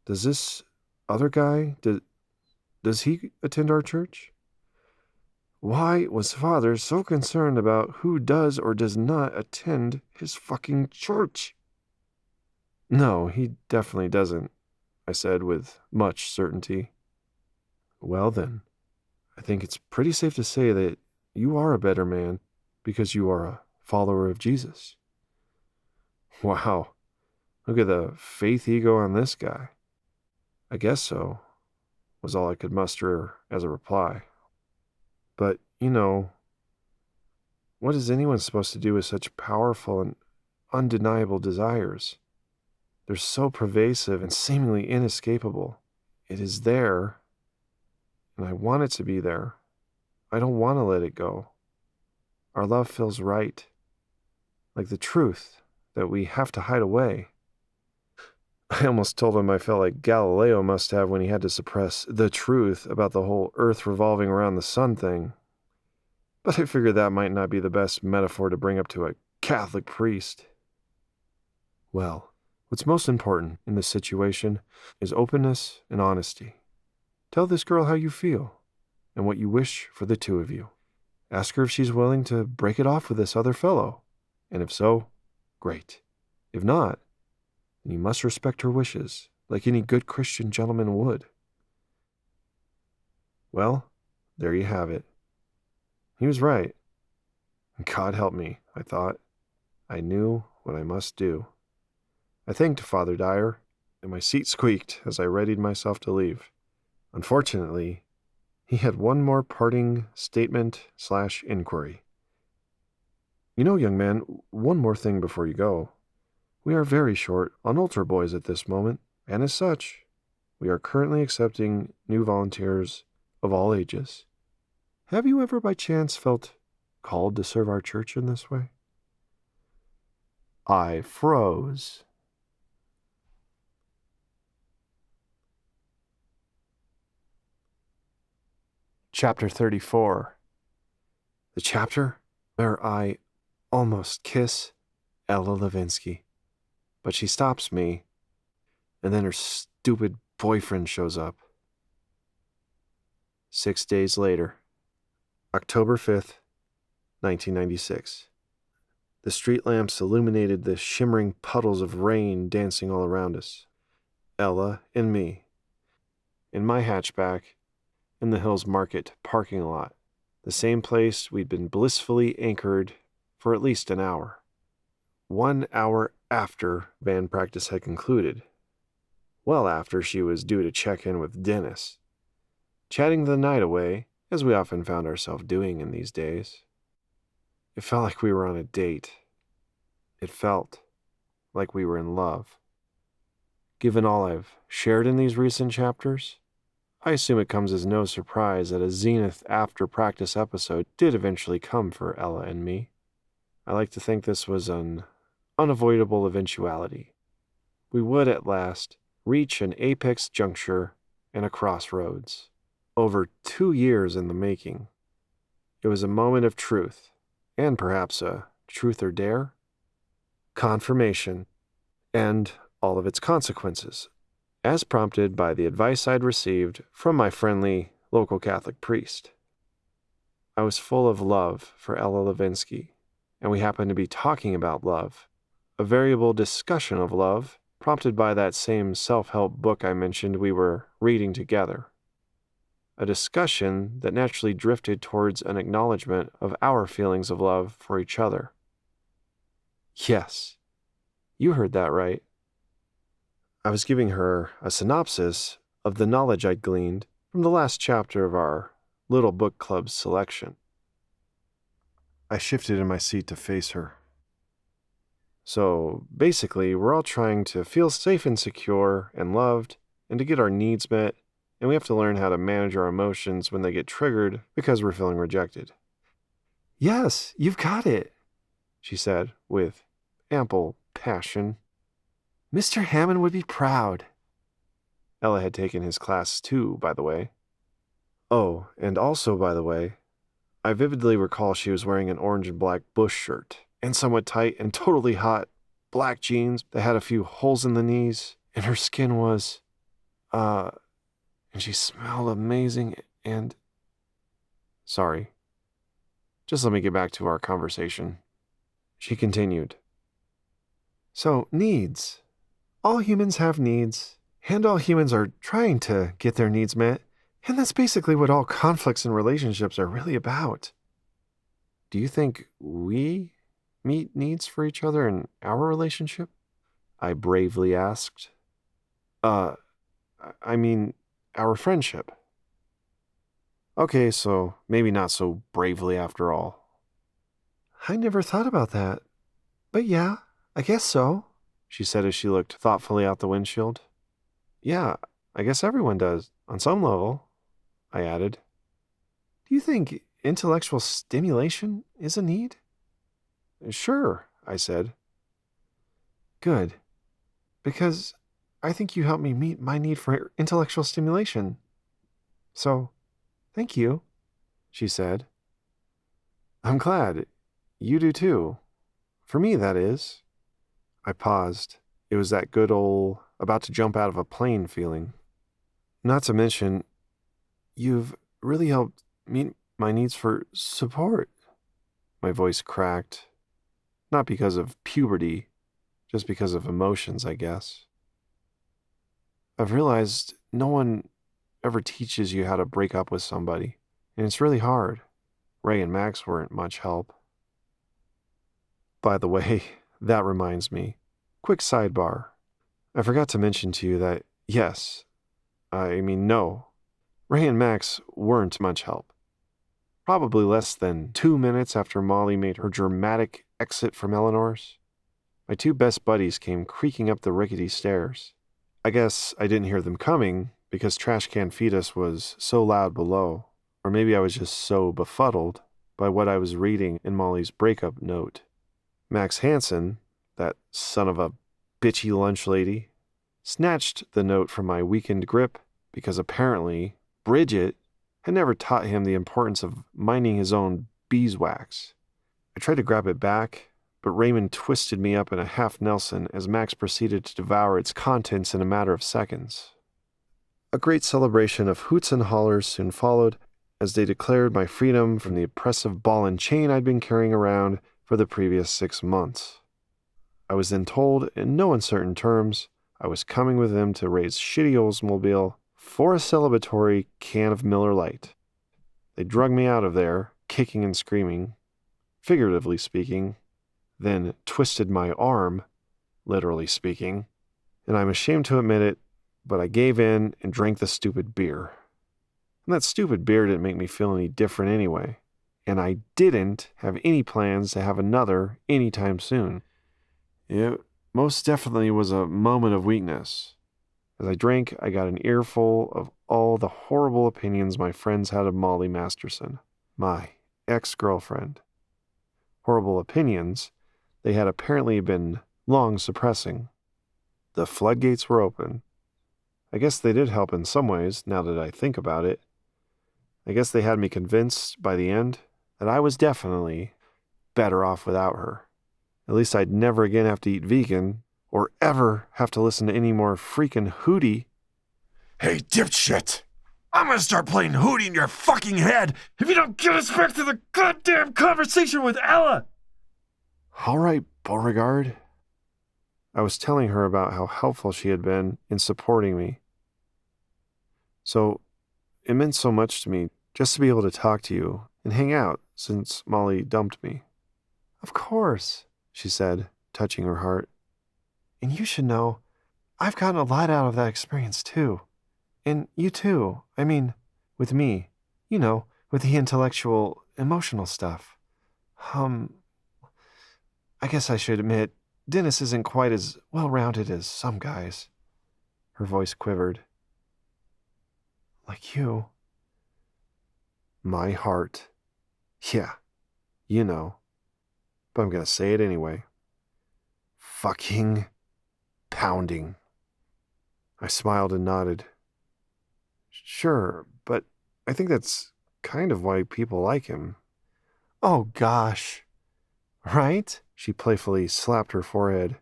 Does this other guy, does he attend our church? Why was Father so concerned about who does or does not attend his fucking church? No, he definitely doesn't, I said with much certainty. Well then, I think it's pretty safe to say that you are a better man because you are a follower of Jesus. Wow, Look at the faith ego on this guy. I guess so, was all I could muster as a reply. But, what is anyone supposed to do with such powerful and undeniable desires? They're so pervasive and seemingly inescapable. It is there, and I want it to be there. I don't want to let it go. Our love feels right, like the truth that we have to hide away. I almost told him I felt like Galileo must have when he had to suppress the truth about the whole Earth revolving around the sun thing. But I figured that might not be the best metaphor to bring up to a Catholic priest. Well, what's most important in this situation is openness and honesty. Tell this girl how you feel and what you wish for the two of you. Ask her if she's willing to break it off with this other fellow, and if so, great. If not, then you must respect her wishes, like any good Christian gentleman would. Well, there you have it. He was right. God help me, I thought. I knew what I must do. I thanked Father Dyer, and my seat squeaked as I readied myself to leave. Unfortunately, he had one more parting statement/inquiry. Young man, one more thing before you go. We are very short on altar boys at this moment, and as such, we are currently accepting new volunteers of all ages. Have you ever by chance felt called to serve our church in this way? I froze. Chapter 34. The chapter where I almost kiss Ella Levinsky. But she stops me, and then her stupid boyfriend shows up. 6 days later, October 5th, 1996. The street lamps illuminated the shimmering puddles of rain dancing all around us. Ella and me. In my hatchback, in the Hills Market parking lot, the same place we'd been blissfully anchored for at least an hour. 1 hour after band practice had concluded, well after she was due to check in with Dennis, chatting the night away, as we often found ourselves doing in these days. It felt like we were on a date. It felt like we were in love. Given all I've shared in these recent chapters, I assume it comes as no surprise that a Zenith after practice episode did eventually come for Ella and me. I like to think this was an unavoidable eventuality. We would at last reach an apex juncture and a crossroads. Over 2 years in the making. It was a moment of truth, and perhaps a truth or dare, confirmation, and all of its consequences, as prompted by the advice I'd received from my friendly local Catholic priest. I was full of love for Ella Levinsky, and we happened to be talking about love, a variable discussion of love, prompted by that same self-help book I mentioned we were reading together. A discussion that naturally drifted towards an acknowledgement of our feelings of love for each other. Yes, you heard that right. I was giving her a synopsis of the knowledge I'd gleaned from the last chapter of our little book club's selection. I shifted in my seat to face her. So basically, we're all trying to feel safe and secure and loved and to get our needs met, and we have to learn how to manage our emotions when they get triggered because we're feeling rejected. Yes, you've got it, she said with ample passion. Mr. Hammond would be proud. Ella had taken his class too, by the way. Oh, and also, by the way, I vividly recall she was wearing an orange and black bush shirt and somewhat tight and totally hot black jeans that had a few holes in the knees, and her skin was, and she smelled amazing and... Sorry. Just let me get back to our conversation. She continued. So, needs. All humans have needs, and all humans are trying to get their needs met, and that's basically what all conflicts and relationships are really about. Do you think we meet needs for each other in our relationship? I bravely asked. Uh, I mean, our friendship. Okay, so maybe not so bravely after all. I never thought about that. But yeah, I guess so, she said as she looked thoughtfully out the windshield. Yeah, I guess everyone does, on some level, I added. Do you think intellectual stimulation is a need? Sure, I said. Good, because I think you helped me meet my need for intellectual stimulation. So, thank you, she said. I'm glad. You do too. For me, that is. I paused. It was that good old about to jump out of a plane feeling. Not to mention, you've really helped meet my needs for support. My voice cracked. Not because of puberty, just because of emotions, I guess. I've realized no one ever teaches you how to break up with somebody, and it's really hard. Ray and Max weren't much help. By the way, that reminds me. Quick sidebar. I forgot to mention to you that, yes, no, Ray and Max weren't much help. Probably less than 2 minutes after Molly made her dramatic exit from Eleanor's, my two best buddies came creaking up the rickety stairs. I guess I didn't hear them coming because Trash Can Fetus was so loud below, or maybe I was just so befuddled by what I was reading in Molly's breakup note. Max Hansen, that son of a bitchy lunch lady, snatched the note from my weakened grip because apparently Bridget had never taught him the importance of minding his own beeswax. I tried to grab it back, but Raymond twisted me up in a half Nelson as Max proceeded to devour its contents in a matter of seconds. A great celebration of hoots and hollers soon followed as they declared my freedom from the oppressive ball and chain I'd been carrying around for the previous 6 months. I was then told, in no uncertain terms, I was coming with them to Ray's shitty Oldsmobile for a celebratory can of Miller Lite. They drug me out of there, kicking and screaming, figuratively speaking, then twisted my arm, literally speaking, and I'm ashamed to admit it, but I gave in and drank the stupid beer. And that stupid beer didn't make me feel any different anyway, and I didn't have any plans to have another anytime soon. It most definitely was a moment of weakness. As I drank, I got an earful of all the horrible opinions my friends had of Molly Masterson, my ex-girlfriend. Horrible opinions they had apparently been long suppressing. The floodgates were open. I guess they did help in some ways, now that I think about it. I guess they had me convinced by the end that I was definitely better off without her. At least I'd never again have to eat vegan, or ever have to listen to any more freaking Hootie. Hey, dipshit! I'm gonna start playing Hootie in your fucking head if you don't get us back to the goddamn conversation with Ella! All right, Beauregard. I was telling her about how helpful she had been in supporting me. So, it meant so much to me just to be able to talk to you and hang out since Molly dumped me. Of course, she said, touching her heart. And you should know, I've gotten a lot out of that experience too. And you too, with me, with the intellectual, emotional stuff. I guess I should admit, Dennis isn't quite as well-rounded as some guys. Her voice quivered. Like you. My heart. Yeah, but I'm gonna say it anyway. Fucking pounding. I smiled and nodded. Sure, but I think that's kind of why people like him. Oh gosh. Right? She playfully slapped her forehead.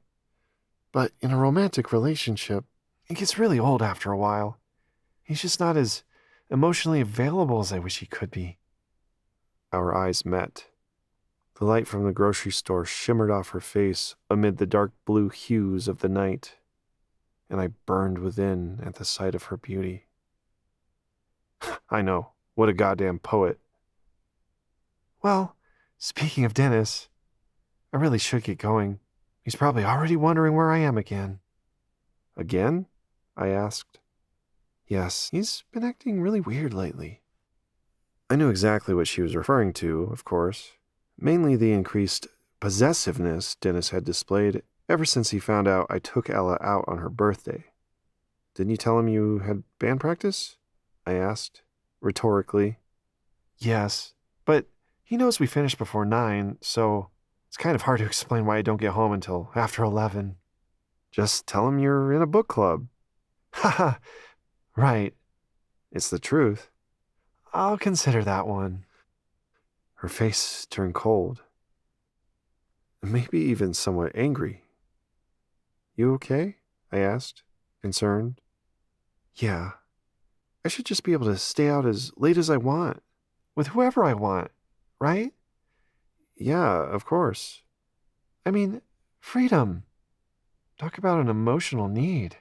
But in a romantic relationship, it gets really old after a while. He's just not as emotionally available as I wish he could be. Our eyes met. The light from the grocery store shimmered off her face amid the dark blue hues of the night, and I burned within at the sight of her beauty. I know, what a goddamn poet. Well, speaking of Dennis, I really should get going. He's probably already wondering where I am again. Again? I asked. Yes, he's been acting really weird lately. I knew exactly what she was referring to, of course. Mainly the increased possessiveness Dennis had displayed ever since he found out I took Ella out on her birthday. Didn't you tell him you had band practice? I asked, rhetorically. Yes, but he knows we finish before 9, so it's kind of hard to explain why I don't get home until after 11. Just tell him you're in a book club. Haha, right. It's the truth. I'll consider that one. Her face turned cold. Maybe even somewhat angry. You okay? I asked, concerned. Yeah. I should just be able to stay out as late as I want, with whoever I want, right? Yeah, of course. I mean, freedom. Talk about an emotional need.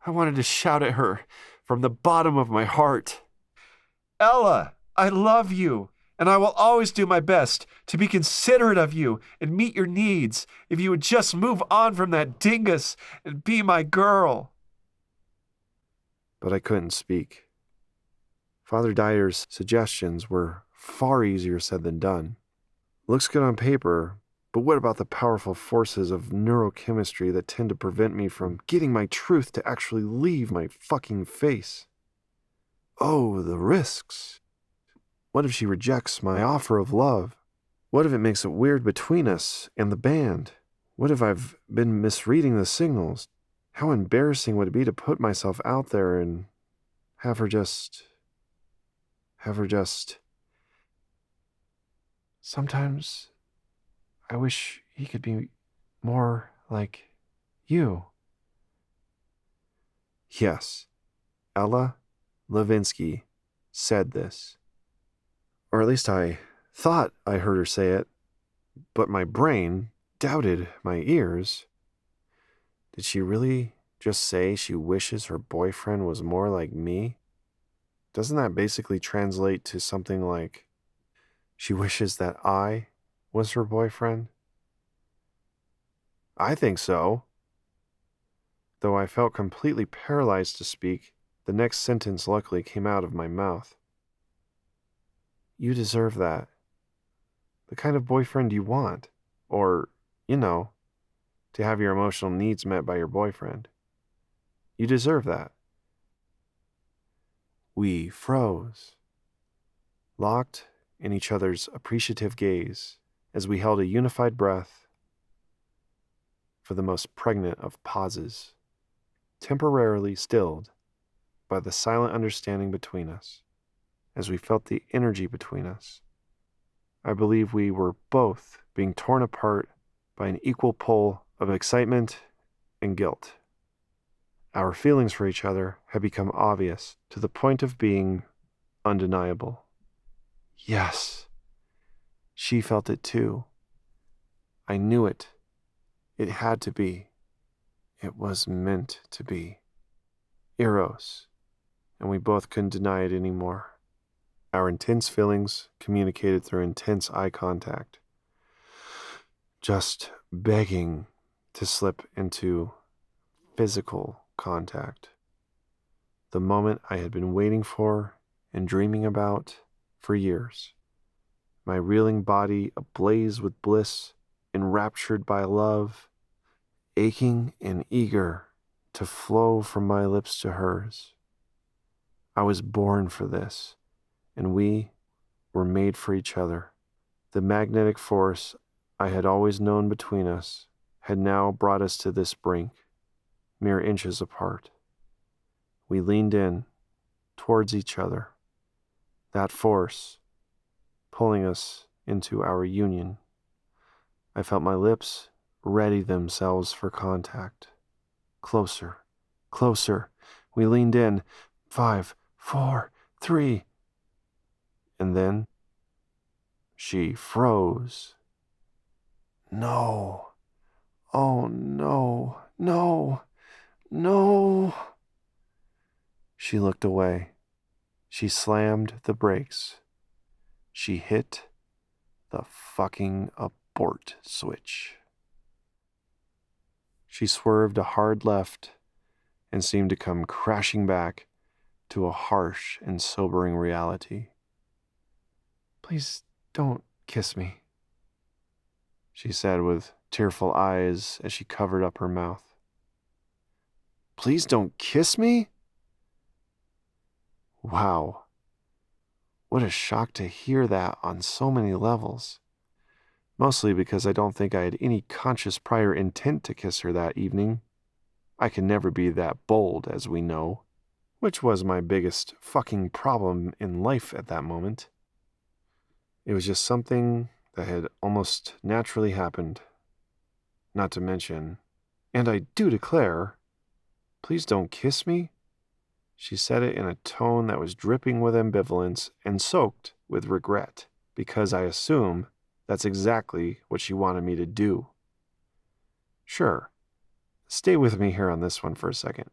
I wanted to shout at her from the bottom of my heart. Ella, I love you, and I will always do my best to be considerate of you and meet your needs if you would just move on from that dingus and be my girl. But I couldn't speak. Father Dyer's suggestions were far easier said than done. Looks good on paper, but what about the powerful forces of neurochemistry that tend to prevent me from getting my truth to actually leave my fucking face? Oh, the risks. What if she rejects my offer of love? What if it makes it weird between us and the band? What if I've been misreading the signals? How embarrassing would it be to put myself out there and have her just... Sometimes I wish he could be more like you. Yes, Ella Levinsky said this. Or at least I thought I heard her say it, but my brain doubted my ears. Did she really just say she wishes her boyfriend was more like me? Doesn't that basically translate to something like, she wishes that I was her boyfriend? I think so. Though I felt completely paralyzed to speak, the next sentence luckily came out of my mouth. You deserve that. The kind of boyfriend you want. Or, to have your emotional needs met by your boyfriend. You deserve that. We froze, locked in each other's appreciative gaze as we held a unified breath for the most pregnant of pauses, temporarily stilled by the silent understanding between us, as we felt the energy between us. I believe we were both being torn apart by an equal pull of excitement and guilt. Our feelings for each other had become obvious to the point of being undeniable. Yes, she felt it too. I knew it. It had to be. It was meant to be. Eros, and we both couldn't deny it anymore. Our intense feelings communicated through intense eye contact, just begging to slip into physical contact. The moment I had been waiting for and dreaming about for years. My reeling body ablaze with bliss, enraptured by love, aching and eager to flow from my lips to hers. I was born for this, and we were made for each other. The magnetic force I had always known between us had now brought us to this brink, mere inches apart. We leaned in towards each other, that force pulling us into our union. I felt my lips ready themselves for contact. Closer, closer. We leaned in. 5, 4, 3. And then she froze. No. Oh, no, no, no. She looked away. She slammed the brakes. She hit the fucking abort switch. She swerved a hard left and seemed to come crashing back to a harsh and sobering reality. "Please don't kiss me," she said with tearful eyes as she covered up her mouth. "Please don't kiss me?" Wow. What a shock to hear that on so many levels. Mostly because I don't think I had any conscious prior intent to kiss her that evening. I can never be that bold, as we know, which was my biggest fucking problem in life at that moment. It was just something that had almost naturally happened. Not to mention, and I do declare, please don't kiss me. She said it in a tone that was dripping with ambivalence and soaked with regret, because I assume that's exactly what she wanted me to do. Sure, stay with me here on this one for a second.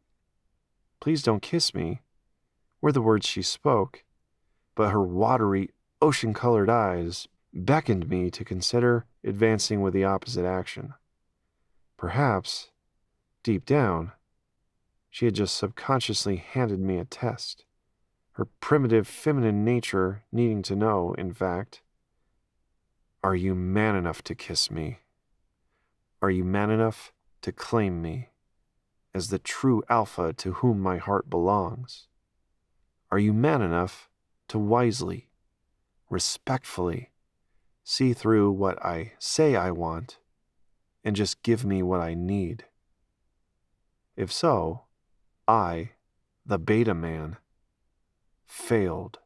Please don't kiss me were the words she spoke, but her watery, ocean-colored eyes beckoned me to consider advancing with the opposite action. Perhaps, deep down, she had just subconsciously handed me a test, her primitive feminine nature needing to know, in fact, are you man enough to kiss me? Are you man enough to claim me as the true alpha to whom my heart belongs? Are you man enough to wisely, respectfully see through what I say I want and just give me what I need? If so, I, the beta man, failed.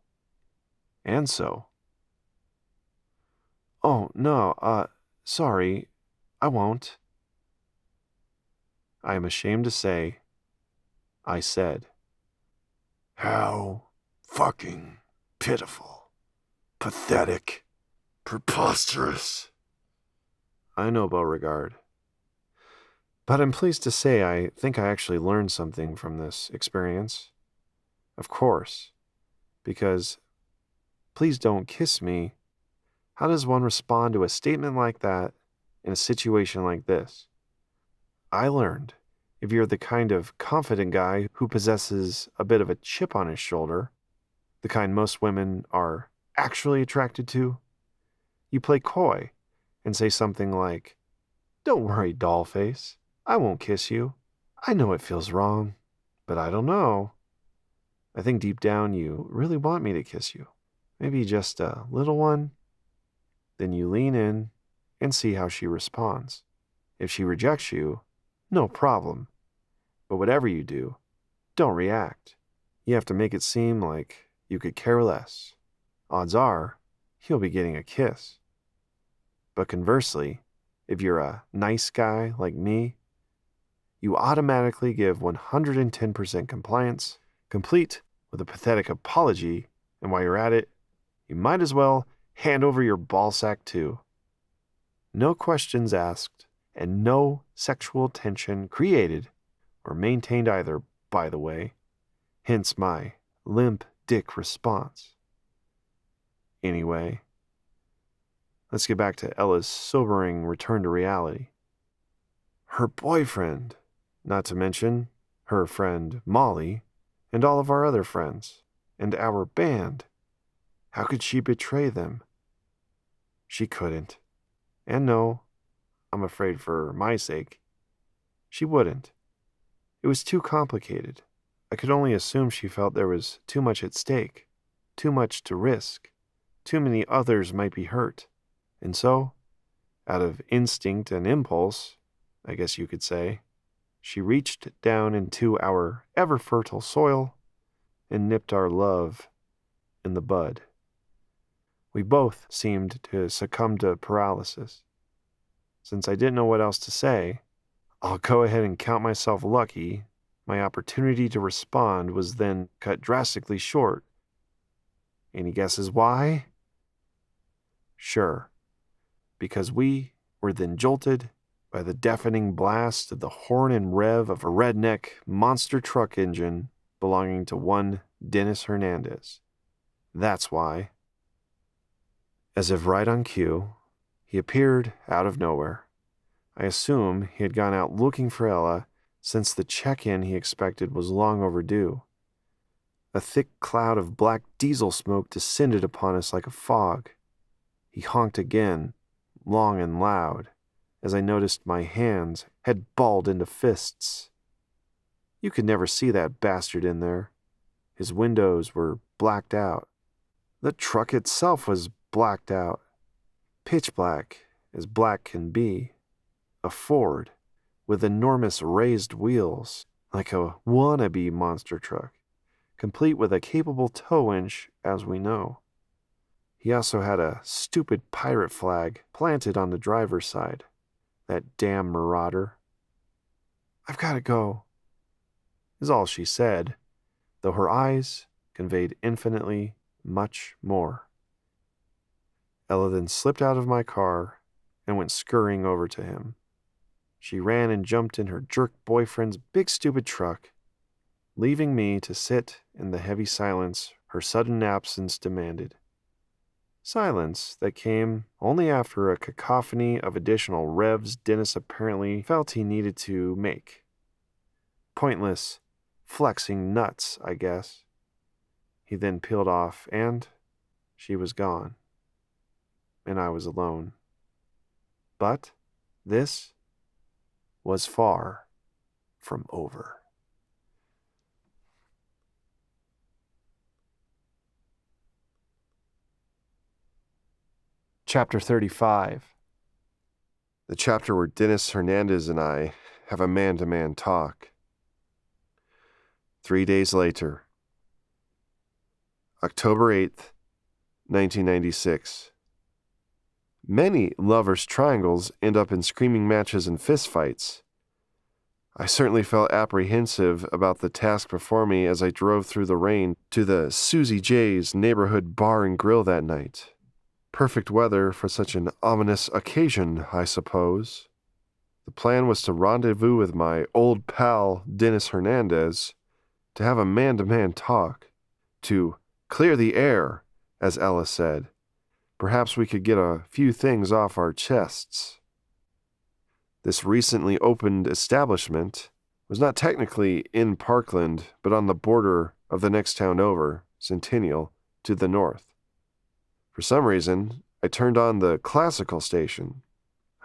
And so. "Oh, no, sorry, I won't." I am ashamed to say, I said. How fucking pitiful, pathetic, preposterous. I know, Beauregard. But I'm pleased to say I think I actually learned something from this experience. Of course, because please don't kiss me. How does one respond to a statement like that in a situation like this? I learned if you're the kind of confident guy who possesses a bit of a chip on his shoulder, the kind most women are actually attracted to, you play coy and say something like, "Don't worry, dollface. I won't kiss you. I know it feels wrong, but I don't know. I think deep down you really want me to kiss you. Maybe just a little one." Then you lean in and see how she responds. If she rejects you, no problem. But whatever you do, don't react. You have to make it seem like you could care less. Odds are, you'll be getting a kiss. But conversely, if you're a nice guy like me, you automatically give 110% compliance, complete with a pathetic apology, and while you're at it, you might as well hand over your ballsack too. No questions asked, and no sexual tension created or maintained either, by the way, hence my limp dick response. Anyway, let's get back to Ella's sobering return to reality. Her boyfriend, not to mention her friend Molly, and all of our other friends, and our band. How could she betray them? She couldn't. And no, I'm afraid for my sake, she wouldn't. It was too complicated. I could only assume she felt there was too much at stake, too much to risk, too many others might be hurt. And so, out of instinct and impulse, I guess you could say, she reached down into our ever-fertile soil and nipped our love in the bud. We both seemed to succumb to paralysis. Since I didn't know what else to say, I'll go ahead and count myself lucky. My opportunity to respond was then cut drastically short. Any guesses why? Sure, because we were then jolted by the deafening blast of the horn and rev of a redneck monster truck engine belonging to one Dennis Hernandez. That's why. As if right on cue, he appeared out of nowhere. I assume he had gone out looking for Ella since the check-in he expected was long overdue. A thick cloud of black diesel smoke descended upon us like a fog. He honked again, long and loud, as I noticed my hands had balled into fists. You could never see that bastard in there. His windows were blacked out. The truck itself was blacked out. Pitch black, as black can be. A Ford, with enormous raised wheels, like a wannabe monster truck, complete with a capable tow winch, as we know. He also had a stupid pirate flag planted on the driver's side. That damn marauder. "I've got to go," is all she said, though her eyes conveyed infinitely much more. Ella then slipped out of my car and went scurrying over to him. She ran and jumped in her jerk boyfriend's big stupid truck, leaving me to sit in the heavy silence her sudden absence demanded. Silence that came only after a cacophony of additional revs Dennis apparently felt he needed to make. Pointless, flexing nuts, I guess. He then peeled off, and she was gone. And I was alone. But this was far from over. Chapter 35. The chapter where Dennis Hernandez and I have a man-to-man talk. 3 days later. October 8th, 1996. Many lovers' triangles end up in screaming matches and fistfights. I certainly felt apprehensive about the task before me as I drove through the rain to the Susie J's neighborhood bar and grill that night. Perfect weather for such an ominous occasion, I suppose. The plan was to rendezvous with my old pal, Dennis Hernandez, to have a man-to-man talk, to clear the air, as Ella said. Perhaps we could get a few things off our chests. This recently opened establishment was not technically in Parkland, but on the border of the next town over, Centennial, to the north. For some reason, I turned on the classical station.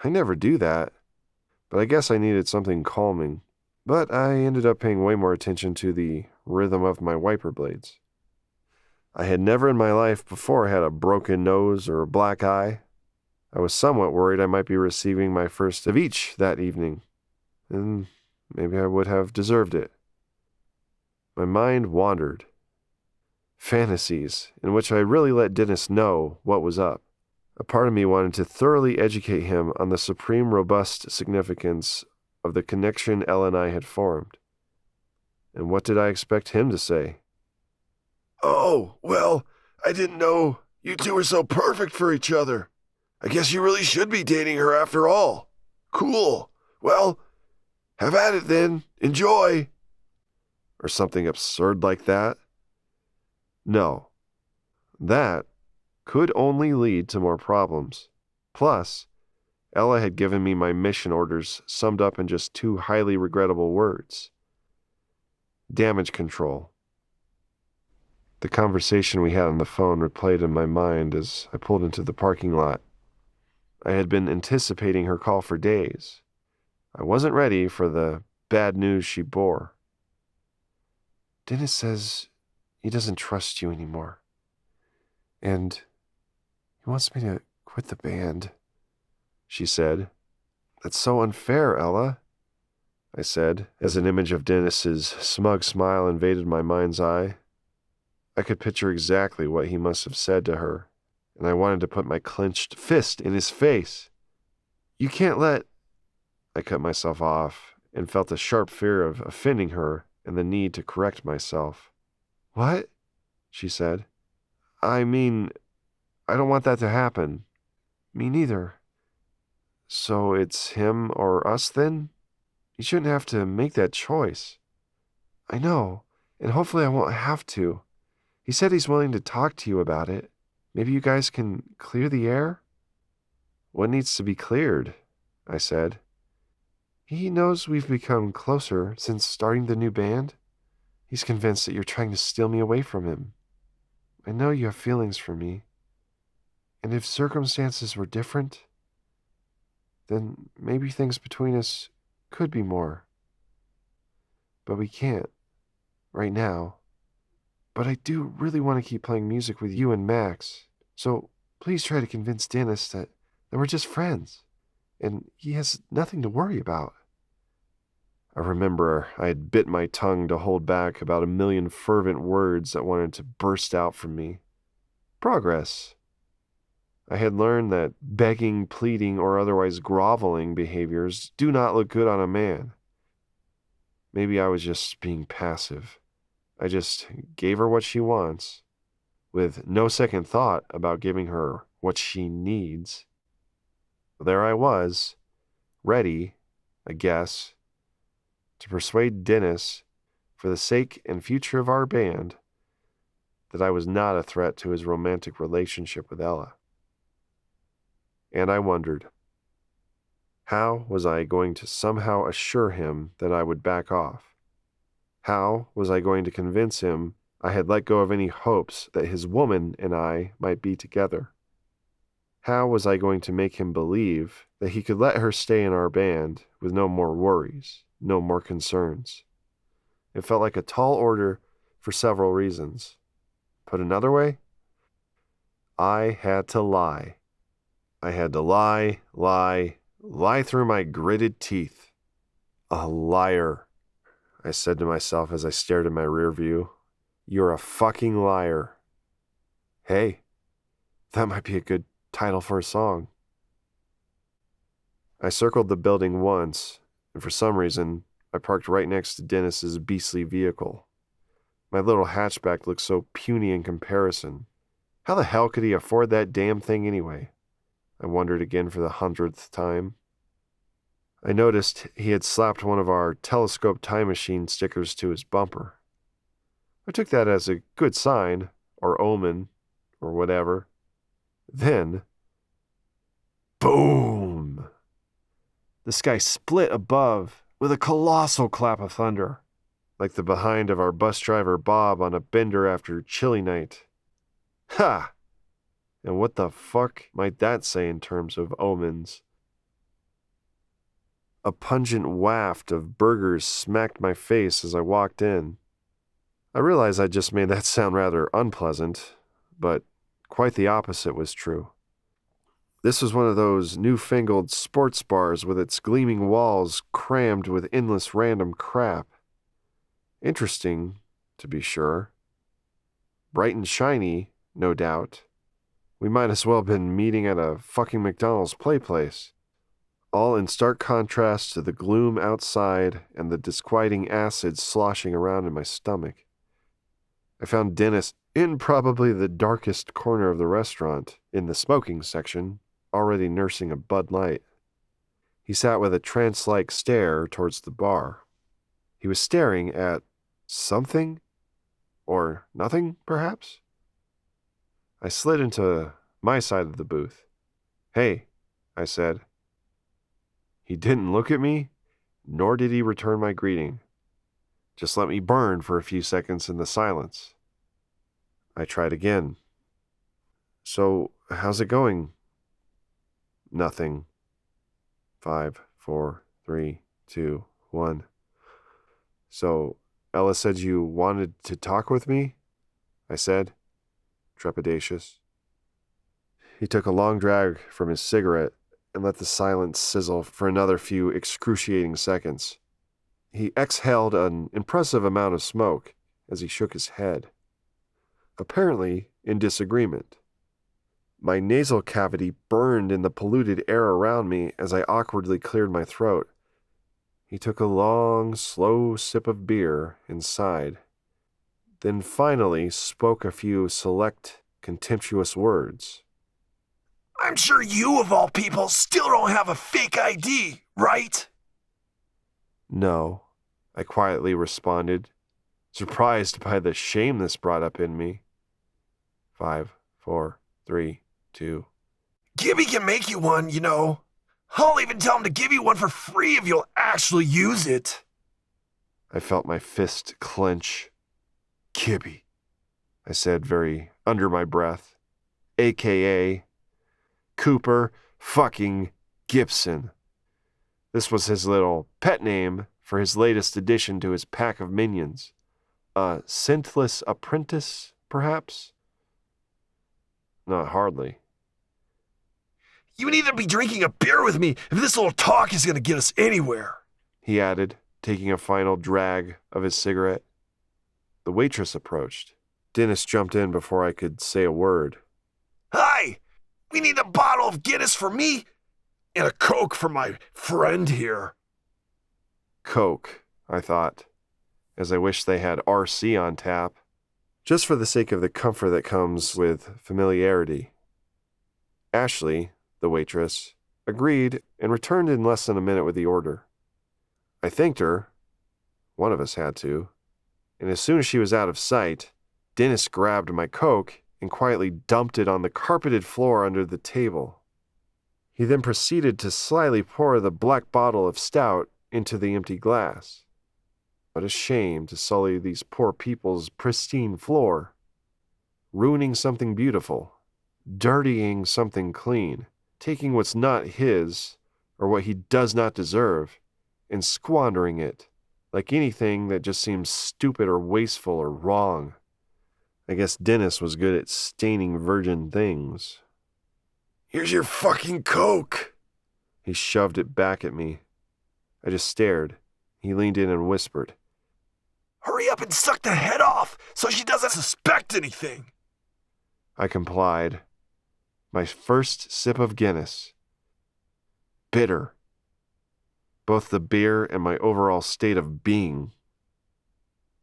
I never do that, but I guess I needed something calming. But I ended up paying way more attention to the rhythm of my wiper blades. I had never in my life before had a broken nose or a black eye. I was somewhat worried I might be receiving my first of each that evening, and maybe I would have deserved it. My mind wandered. Fantasies in which I really let Dennis know what was up. A part of me wanted to thoroughly educate him on the supreme robust significance of the connection Ella and I had formed. And what did I expect him to say? "Oh, well, I didn't know you two were so perfect for each other. I guess you really should be dating her after all. Cool. Well, have at it then. Enjoy." Or something absurd like that. No. That could only lead to more problems. Plus, Ella had given me my mission orders summed up in just 2 highly regrettable words. Damage control. The conversation we had on the phone replayed in my mind as I pulled into the parking lot. I had been anticipating her call for days. I wasn't ready for the bad news she bore. "Dennis says he doesn't trust you anymore. And he wants me to quit the band," she said. "That's so unfair, Ella," I said, as an image of Dennis's smug smile invaded my mind's eye. I could picture exactly what he must have said to her, and I wanted to put my clenched fist in his face. "You can't let—" I cut myself off and felt a sharp fear of offending her and the need to correct myself. "What?" she said. "I mean, I don't want that to happen." "Me neither." "So it's him or us then? You shouldn't have to make that choice." "I know, and hopefully I won't have to. He said he's willing to talk to you about it. Maybe you guys can clear the air?" "What needs to be cleared?" I said. He knows we've become closer since starting the new band. He's convinced that you're trying to steal me away from him. I know you have feelings for me. And if circumstances were different, then maybe things between us could be more. But we can't, right now. But I do really want to keep playing music with you and Max. So please try to convince Dennis that we're just friends, and he has nothing to worry about. I remember I had bit my tongue to hold back about a million fervent words that wanted to burst out from me. Progress. I had learned that begging, pleading, or otherwise groveling behaviors do not look good on a man. Maybe I was just being passive. I just gave her what she wants, with no second thought about giving her what she needs. There I was, ready, I guess, to persuade Dennis, for the sake and future of our band, that I was not a threat to his romantic relationship with Ella. And I wondered, how was I going to somehow assure him that I would back off? How was I going to convince him I had let go of any hopes that his woman and I might be together? How was I going to make him believe that he could let her stay in our band with no more worries, no more concerns? It felt like a tall order for several reasons. Put another way, I had to lie. I had to lie through my gritted teeth. A liar, I said to myself as I stared in my rear view. You're a fucking liar. Hey, that might be a good title for a song. I circled the building once, and for some reason, I parked right next to Dennis's beastly vehicle. My little hatchback looked so puny in comparison. How the hell could he afford that damn thing anyway? I wondered again for the 100th time. I noticed he had slapped one of our telescope time machine stickers to his bumper. I took that as a good sign, or omen, or whatever. Then, boom! The sky split above with a colossal clap of thunder, like the behind of our bus driver Bob on a bender after chilly night. Ha! And what the fuck might that say in terms of omens? A pungent waft of burgers smacked my face as I walked in. I realized I just made that sound rather unpleasant, but quite the opposite was true. This was one of those newfangled sports bars with its gleaming walls crammed with endless random crap. Interesting, to be sure. Bright and shiny, no doubt. We might as well have been meeting at a fucking McDonald's play place. All in stark contrast to the gloom outside and the disquieting acid sloshing around in my stomach. I found Dennis in probably the darkest corner of the restaurant, in the smoking section, already nursing a Bud Light. He sat with a trance-like stare towards the bar. He was staring at something? Or nothing, perhaps? I slid into my side of the booth. Hey, I said. He didn't look at me, nor did he return my greeting. Just let me burn for a few seconds in the silence. I tried again. So, how's it going? Nothing. 5, 4, 3, 2, 1. So, Ella said you wanted to talk with me? I said, trepidatious. He took a long drag from his cigarette and let the silence sizzle for another few excruciating seconds. He exhaled an impressive amount of smoke as he shook his head, apparently in disagreement. My nasal cavity burned in the polluted air around me as I awkwardly cleared my throat. He took a long, slow sip of beer and sighed, then finally spoke a few select, contemptuous words. I'm sure you, of all people, still don't have a fake ID, right? No, I quietly responded, surprised by the shame this brought up in me. 5, 4, 3, 2. Gibby can make you one, you know. I'll even tell him to give you one for free if you'll actually use it. I felt my fist clench. Kibby, I said very under my breath, a.k.a. Cooper fucking Gibson. This was his little pet name for his latest addition to his pack of minions. A scentless apprentice, perhaps? Not hardly. You need to be drinking a beer with me if this little talk is going to get us anywhere, he added, taking a final drag of his cigarette. The waitress approached. Dennis jumped in before I could say a word. Hi! We need a bottle of Guinness for me and a Coke for my friend here. Coke, I thought, as I wished they had RC on tap, just for the sake of the comfort that comes with familiarity. Ashley, the waitress, agreed and returned in less than a minute with the order. I thanked her. One of us had to. And as soon as she was out of sight, Dennis grabbed my Coke and quietly dumped it on the carpeted floor under the table. He then proceeded to slyly pour the black bottle of stout into the empty glass. What a shame to sully these poor people's pristine floor. Ruining something beautiful. Dirtying something clean. Taking what's not his, or what he does not deserve, and squandering it, like anything that just seems stupid or wasteful or wrong. I guess Dennis was good at staining virgin things. Here's your fucking Coke. He shoved it back at me. I just stared. He leaned in and whispered, Hurry up and suck the head off so she doesn't suspect anything. I complied. My first sip of Guinness. Bitter. Both the beer and my overall state of being.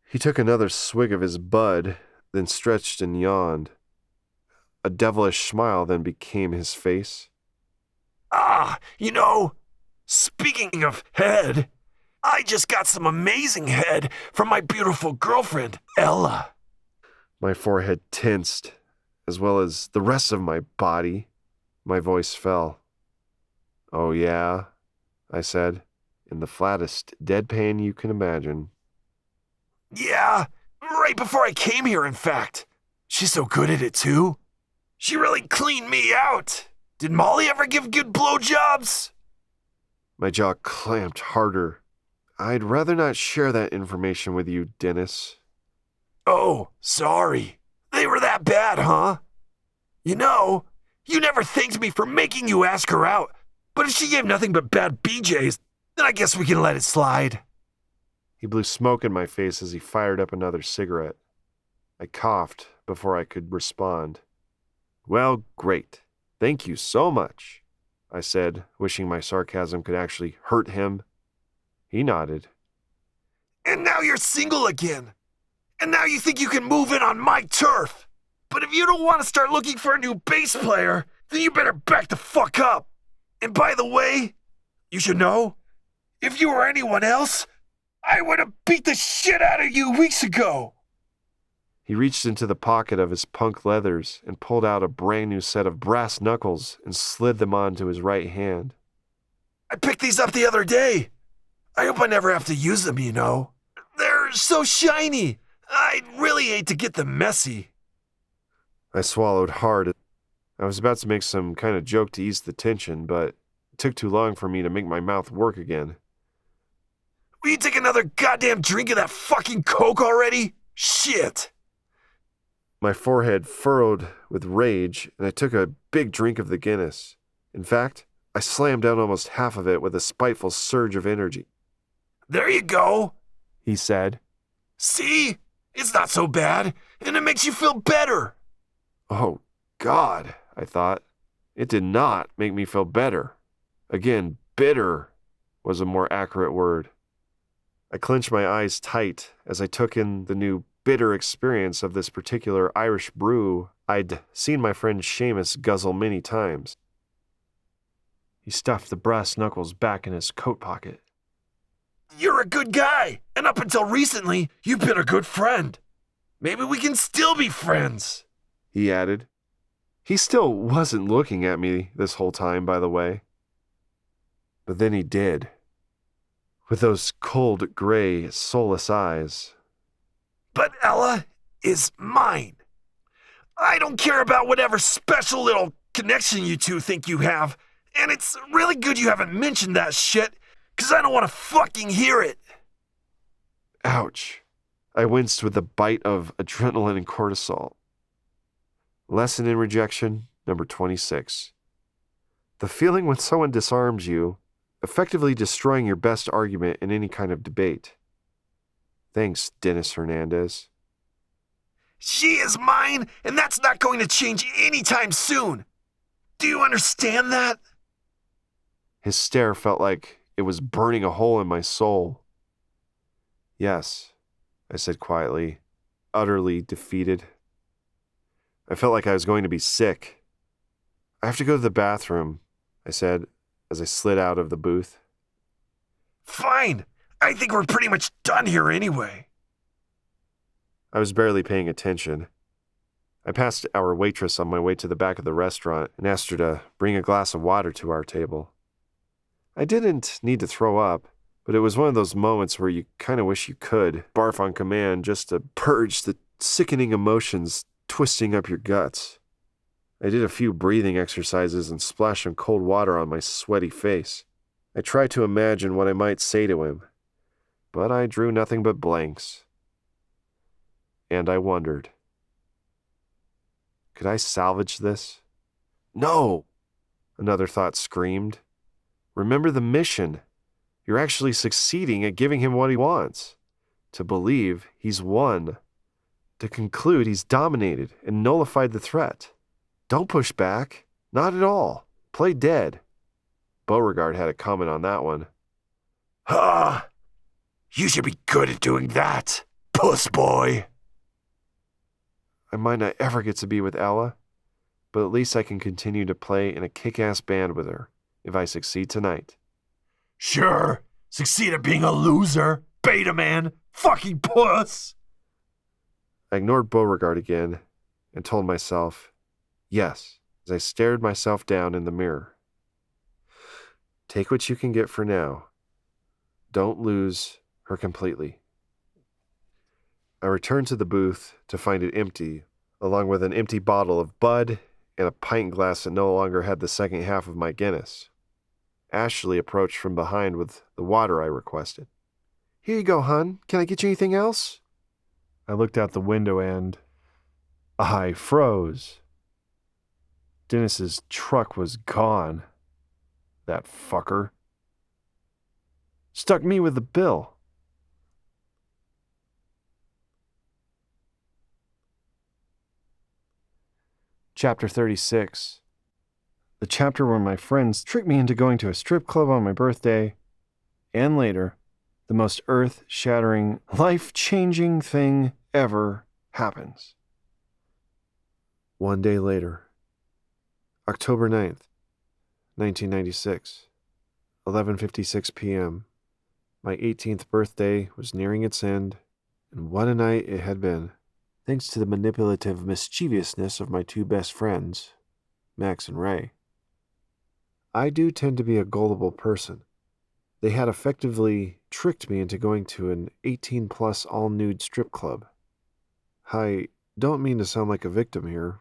He took another swig of his bud, then stretched and yawned. A devilish smile then became his face. Speaking of head, I just got some amazing head from my beautiful girlfriend, Ella. My forehead tensed, as well as the rest of my body. My voice fell. Oh yeah, I said, in the flattest deadpan you can imagine. Yeah, right before I came here, in fact. She's so good at it, too. She really cleaned me out. Did Molly ever give good blowjobs? My jaw clamped harder. I'd rather not share that information with you, Dennis. Oh, sorry. They were that bad, huh? You never thanked me for making you ask her out. But if she gave nothing but bad BJs, then I guess we can let it slide. He blew smoke in my face as he fired up another cigarette. I coughed before I could respond. Well, great. Thank you so much, I said, wishing my sarcasm could actually hurt him. He nodded. And now you're single again. And now you think you can move in on my turf. But if you don't want to start looking for a new bass player, then you better back the fuck up. And by the way, you should know, if you were anyone else, I would have beat the shit out of you weeks ago. He reached into the pocket of his punk leathers and pulled out a brand new set of brass knuckles and slid them onto his right hand. I picked these up the other day. I hope I never have to use them, you know. They're so shiny. I'd really hate to get them messy. I swallowed hard. I was about to make some kind of joke to ease the tension, but it took too long for me to make my mouth work again. Will you take another goddamn drink of that fucking Coke already? Shit. My forehead furrowed with rage, and I took a big drink of the Guinness. In fact, I slammed down almost half of it with a spiteful surge of energy. There you go, he said. See? It's not so bad, and it makes you feel better. Oh, God, I thought. It did not make me feel better. Again, bitter was a more accurate word. I clenched my eyes tight as I took in the new bitter experience of this particular Irish brew I'd seen my friend Seamus guzzle many times. He stuffed the brass knuckles back in his coat pocket. You're a good guy, and up until recently, you've been a good friend. Maybe we can still be friends, he added. He still wasn't looking at me this whole time, by the way. But then he did. With those cold, gray, soulless eyes. But Ella is mine. I don't care about whatever special little connection you two think you have. And it's really good you haven't mentioned that shit, because I don't want to fucking hear it. Ouch. I winced with the bite of adrenaline and cortisol. Lesson in Rejection, number 26. The feeling when someone disarms you, effectively destroying your best argument in any kind of debate. Thanks, Dennis Hernandez. She is mine, and that's not going to change anytime soon. Do you understand that? His stare felt like it was burning a hole in my soul. Yes, I said quietly, utterly defeated. I felt like I was going to be sick. I have to go to the bathroom, I said as I slid out of the booth. Fine. I think we're pretty much done here anyway. I was barely paying attention. I passed our waitress on my way to the back of the restaurant and asked her to bring a glass of water to our table. I didn't need to throw up, but it was one of those moments where you kind of wish you could barf on command just to purge the sickening emotions twisting up your guts. I did a few breathing exercises and splashed some cold water on my sweaty face. I tried to imagine what I might say to him, but I drew nothing but blanks. And I wondered, could I salvage this? No! Another thought screamed. Remember the mission. You're actually succeeding at giving him what he wants. To believe he's won. To conclude he's dominated and nullified the threat. Don't push back. Not at all. Play dead. Beauregard had a comment on that one. Ah, you should be good at doing that, puss boy. I might not ever get to be with Ella, but at least I can continue to play in a kick-ass band with her if I succeed tonight. Sure, succeed at being a loser, beta man, fucking puss. I ignored Beauregard again and told myself, yes, as I stared myself down in the mirror. Take what you can get for now. Don't lose her completely. I returned to the booth to find it empty, along with an empty bottle of Bud and a pint glass that no longer had the second half of my Guinness. Ashley approached from behind with the water I requested. Here you go, hon. Can I get you anything else? I looked out the window and I froze. Dennis's truck was gone. That fucker. Stuck me with the bill. Chapter 36. The chapter where my friends tricked me into going to a strip club on my birthday, and later, the most earth-shattering, life-changing thing ever happens. One day later, October 9th, 1996, 11:56 p.m. My 18th birthday was nearing its end, and what a night it had been. Thanks to the manipulative mischievousness of my two best friends, Max and Ray. I do tend to be a gullible person. They had effectively tricked me into going to an 18-plus all-nude strip club. I don't mean to sound like a victim here.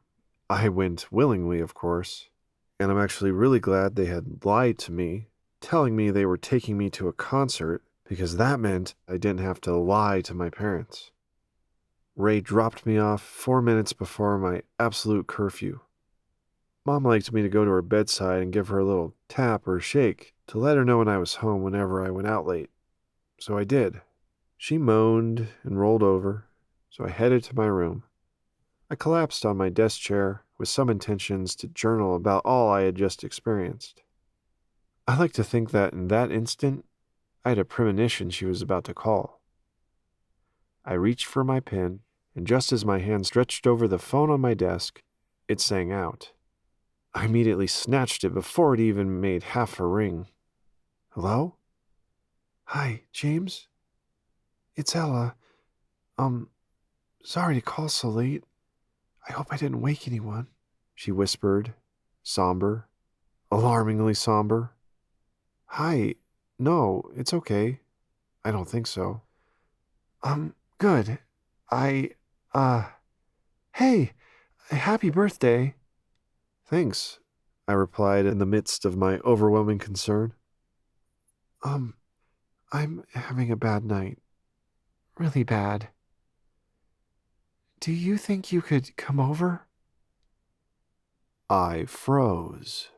I went willingly, of course, and I'm actually really glad they had lied to me, telling me they were taking me to a concert, because that meant I didn't have to lie to my parents. Ray dropped me off 4 minutes before my absolute curfew. Mom liked me to go to her bedside and give her a little tap or shake to let her know when I was home whenever I went out late. So I did. She moaned and rolled over, so I headed to my room. I collapsed on my desk chair with some intentions to journal about all I had just experienced. I like to think that in that instant, I had a premonition she was about to call. I reached for my pen, and just as my hand stretched over the phone on my desk, it sang out. I immediately snatched it before it even made half a ring. Hello? Hi, James? It's Ella. Sorry to call so late. I hope I didn't wake anyone, she whispered, somber, alarmingly somber. Hi. No, it's okay. I don't think so. Good. I, uh, hey, happy birthday. Thanks, I replied in the midst of my overwhelming concern. Um, I'm having a bad night. Really bad. Do you think you could come over? I froze.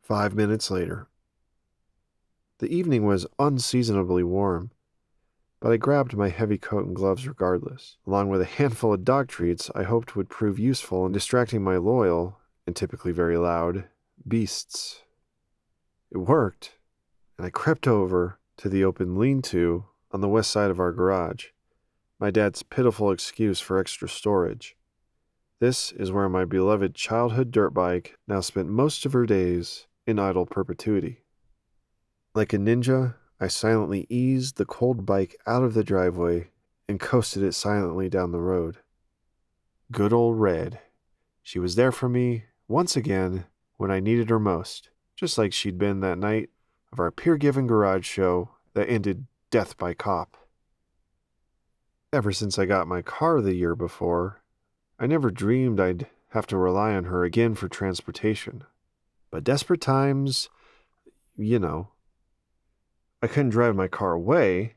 5 minutes later. The evening was unseasonably warm, but I grabbed my heavy coat and gloves regardless, along with a handful of dog treats I hoped would prove useful in distracting my loyal, and typically very loud, beasts. It worked, and I crept over to the open lean-to on the west side of our garage, my dad's pitiful excuse for extra storage. This is where my beloved childhood dirt bike now spent most of her days in idle perpetuity. Like a ninja, I silently eased the cold bike out of the driveway and coasted it silently down the road. Good old Red. She was there for me, once again, when I needed her most, just like she'd been that night of our peer-given garage show that ended death by cop. Ever since I got my car the year before, I never dreamed I'd have to rely on her again for transportation. But desperate times, you know. I couldn't drive my car away,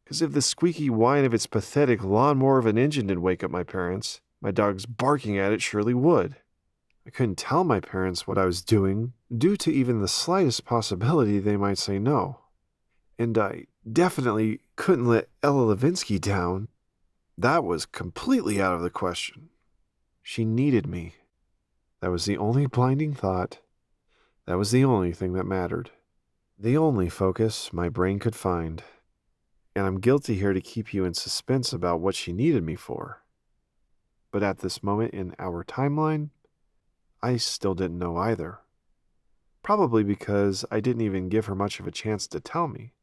because if the squeaky whine of its pathetic lawnmower of an engine didn't wake up my parents, my dogs barking at it surely would. I couldn't tell my parents what I was doing, due to even the slightest possibility they might say no. And I definitely couldn't let Ella Levinsky down. That was completely out of the question. She needed me. That was the only blinding thought. That was the only thing that mattered. The only focus my brain could find. And I'm guilty here to keep you in suspense about what she needed me for. But at this moment in our timeline, I still didn't know either. Probably because I didn't even give her much of a chance to tell me.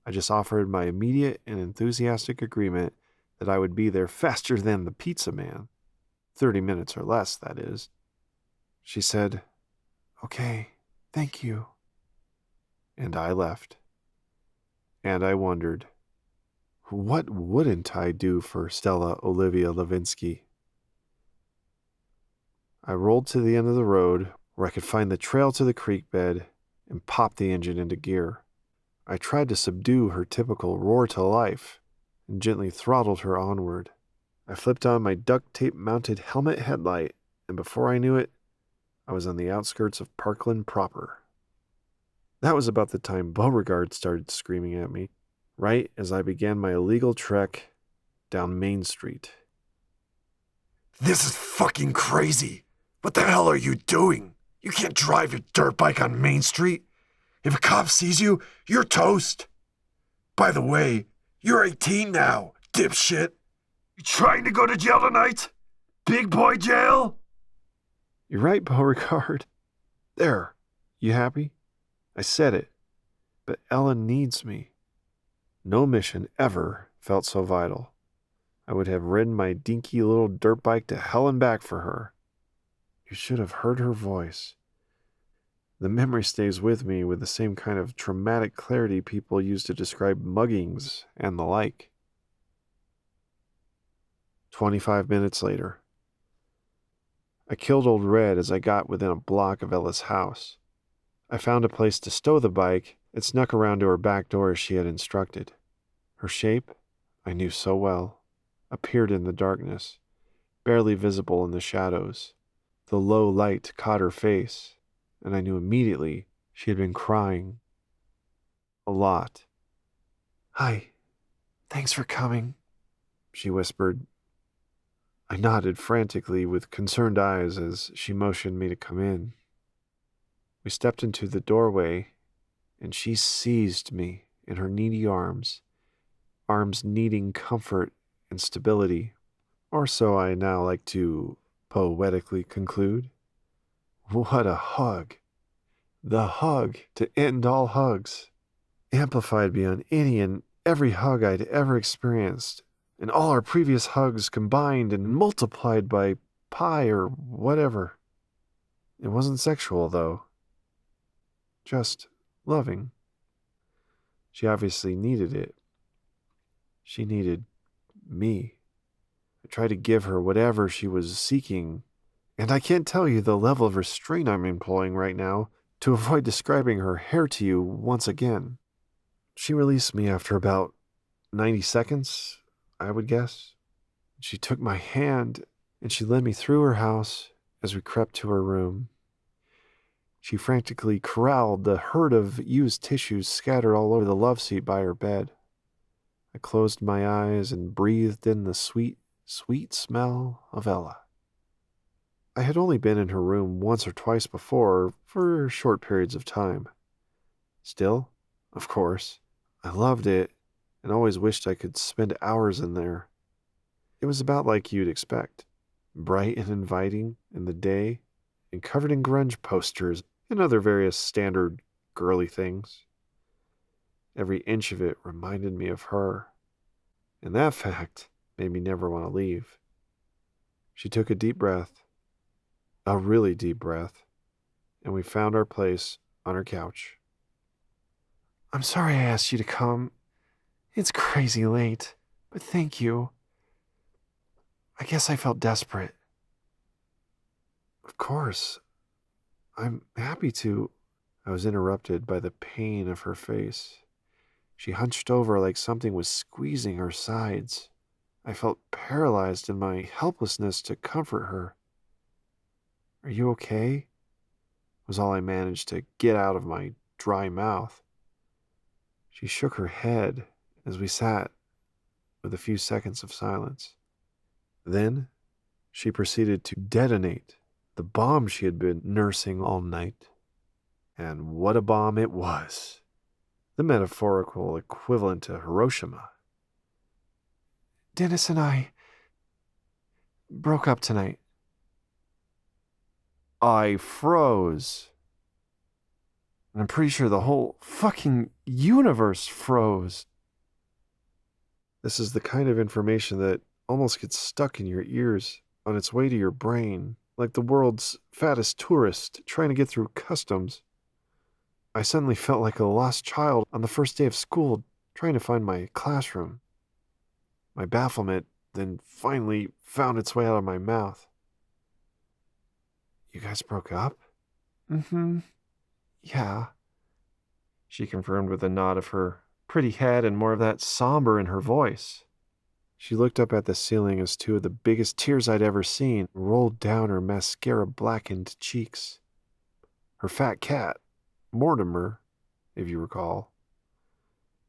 I just offered my immediate and enthusiastic agreement that I would be there faster than the pizza man. 30 minutes or less, that is. She said, "Okay, thank you." And I left. And I wondered, what wouldn't I do for Stella Olivia Levinsky? I rolled to the end of the road where I could find the trail to the creek bed and popped the engine into gear. I tried to subdue her typical roar to life and gently throttled her onward. I flipped on my duct tape mounted helmet headlight, and before I knew it, I was on the outskirts of Parkland proper. That was about the time Beauregard started screaming at me, right as I began my illegal trek down Main Street. This is fucking crazy. What the hell are you doing? You can't drive your dirt bike on Main Street. If a cop sees you, you're toast. By the way, you're 18 now, dipshit. You trying to go to jail tonight? Big boy jail? You're right, Beauregard. There. You happy? I said it. But Ellen needs me. No mission ever felt so vital. I would have ridden my dinky little dirt bike to hell and back for her. You should have heard her voice. The memory stays with me with the same kind of traumatic clarity people use to describe muggings and the like. 25 minutes later. I killed Old Red as I got within a block of Ella's house. I found a place to stow the bike and snuck around to her back door as she had instructed. Her shape, I knew so well, appeared in the darkness, barely visible in the shadows. The low light caught her face, and I knew immediately she had been crying. A lot. "Hi, thanks for coming," she whispered. I nodded frantically with concerned eyes as she motioned me to come in. We stepped into the doorway, and she seized me in her needy arms needing comfort and stability, or so I now like to poetically conclude. What a hug! The hug to end all hugs, amplified beyond any and every hug I'd ever experienced, and all our previous hugs combined and multiplied by pi or whatever. It wasn't sexual, though. just loving. She obviously needed it. She needed me. I tried to give her whatever she was seeking, and I can't tell you the level of restraint I'm employing right now to avoid describing her hair to you once again. She released me after about 90 seconds, I would guess. She took my hand and she led me through her house as we crept to her room. She frantically corralled the herd of used tissues scattered all over the love seat by her bed. I closed my eyes and breathed in the sweet, sweet smell of Ella. I had only been in her room once or twice before for short periods of time. Still, of course, I loved it and always wished I could spend hours in there. It was about like you'd expect, bright and inviting in the day and covered in grunge posters and other various standard girly things. Every inch of it reminded me of her, and that fact made me never want to leave. She took a deep breath, a really deep breath, and we found our place on her couch. I'm sorry I asked you to come. It's crazy late, but thank you. I guess I felt desperate. Of course. I'm happy to. I was interrupted by the pain of her face. She hunched over like something was squeezing her sides. I felt paralyzed in my helplessness to comfort her. Are you okay? Was all I managed to get out of my dry mouth. She shook her head as we sat with a few seconds of silence. Then she proceeded to detonate the bomb she had been nursing all night. And what a bomb it was. The metaphorical equivalent to Hiroshima. Dennis and I broke up tonight. I froze. And I'm pretty sure the whole fucking universe froze. This is the kind of information that almost gets stuck in your ears on its way to your brain, like the world's fattest tourist trying to get through customs. I suddenly felt like a lost child on the first day of school trying to find my classroom. My bafflement then finally found its way out of my mouth. You guys broke up? Mm-hmm. Yeah. She confirmed with a nod of her pretty head and more of that somber in her voice. She looked up at the ceiling as two of the biggest tears I'd ever seen rolled down her mascara-blackened cheeks. Her fat cat, Mortimer, if you recall,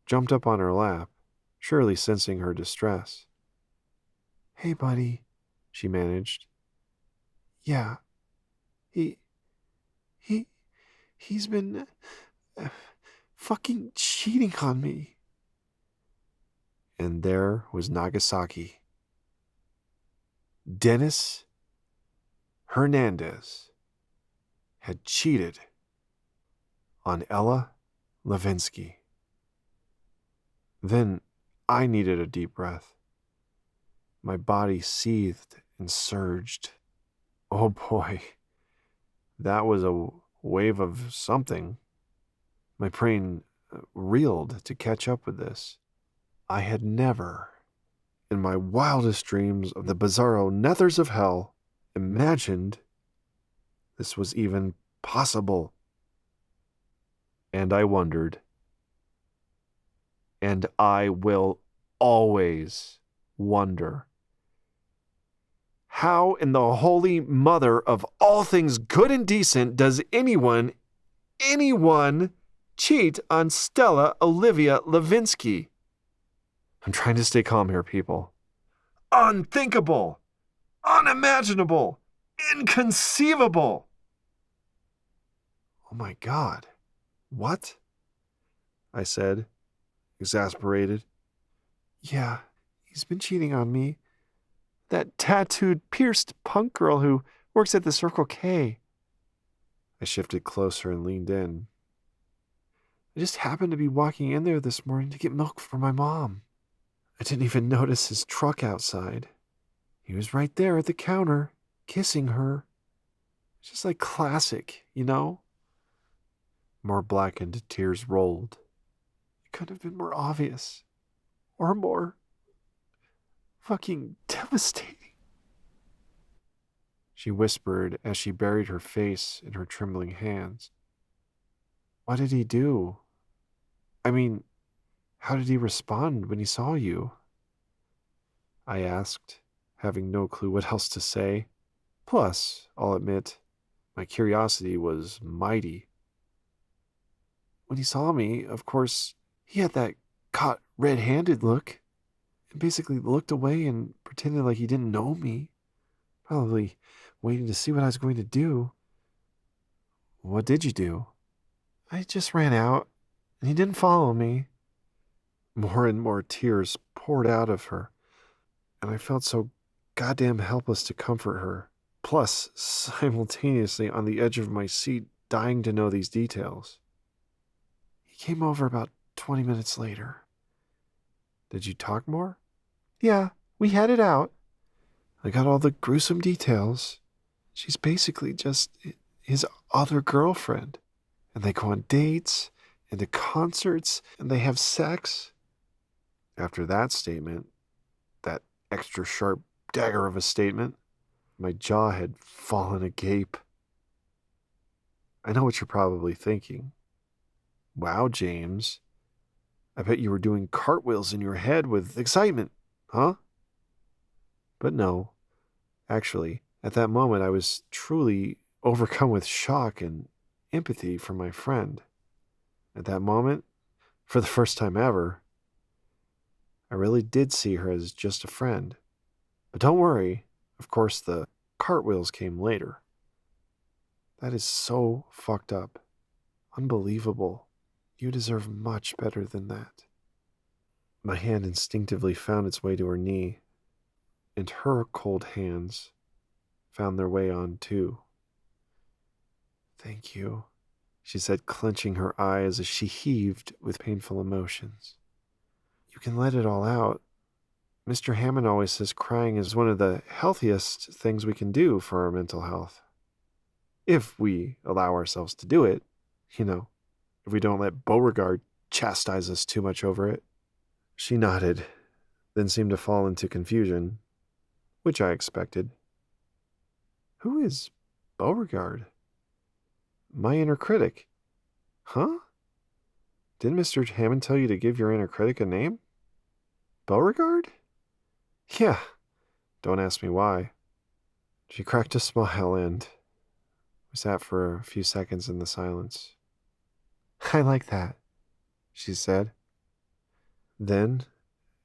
jumped up on her lap, surely sensing her distress. Hey, buddy, she managed. Yeah, he's been fucking cheating on me. And there was Nagasaki. Dennis Hernandez had cheated on Ella Levinsky. Then I needed a deep breath. My body seethed and surged. Oh boy, that was a wave of something. My brain reeled to catch up with this. I had never, in my wildest dreams of the bizarro nethers of hell, imagined this was even possible. And I wondered, and I will always wonder, how in the holy mother of all things good and decent does anyone cheat on Stella Olivia Levinsky? I'm trying to stay calm here, people. Unthinkable, unimaginable, inconceivable. Oh my God. What? I said, exasperated. Yeah, he's been cheating on me. That tattooed, pierced punk girl who works at the Circle K. I shifted closer and leaned in. I just happened to be walking in there this morning to get milk for my mom. I didn't even notice his truck outside. He was right there at the counter, kissing her. Just like classic, you know? More blackened tears rolled. It could have been more obvious. Or more fucking devastating. She whispered as she buried her face in her trembling hands. What did he do? I mean, how did he respond when he saw you? I asked, having no clue what else to say. Plus, I'll admit, my curiosity was mighty. When he saw me, of course, he had that caught red-handed look and basically looked away and pretended like he didn't know me, probably waiting to see what I was going to do. What did you do? I just ran out, and he didn't follow me. More and more tears poured out of her, and I felt so goddamn helpless to comfort her, plus simultaneously on the edge of my seat dying to know these details. He came over about 20 minutes later. Did you talk more? Yeah, we had it out. I got all the gruesome details. She's basically just his other girlfriend. And they go on dates, and to concerts, and they have sex. After that statement, that extra sharp dagger of a statement, my jaw had fallen agape. I know what you're probably thinking. Wow, James. I bet you were doing cartwheels in your head with excitement, huh? But no. Actually, at that moment, I was truly overcome with shock and empathy for my friend. At that moment, for the first time ever, I really did see her as just a friend. But don't worry, of course the cartwheels came later. That is so fucked up. Unbelievable. You deserve much better than that. My hand instinctively found its way to her knee, and her cold hands found their way on too. Thank you, she said, clenching her eyes as she heaved with painful emotions. You can let it all out. Mr. Hammond always says crying is one of the healthiest things we can do for our mental health. If we allow ourselves to do it, if we don't let Beauregard chastise us too much over it. She nodded, then seemed to fall into confusion, which I expected. Who is Beauregard? My inner critic. Huh? Didn't Mr. Hammond tell you to give your inner critic a name? Beauregard? Yeah. Don't ask me why. She cracked a smile and we sat for a few seconds in the silence. I like that, she said. Then,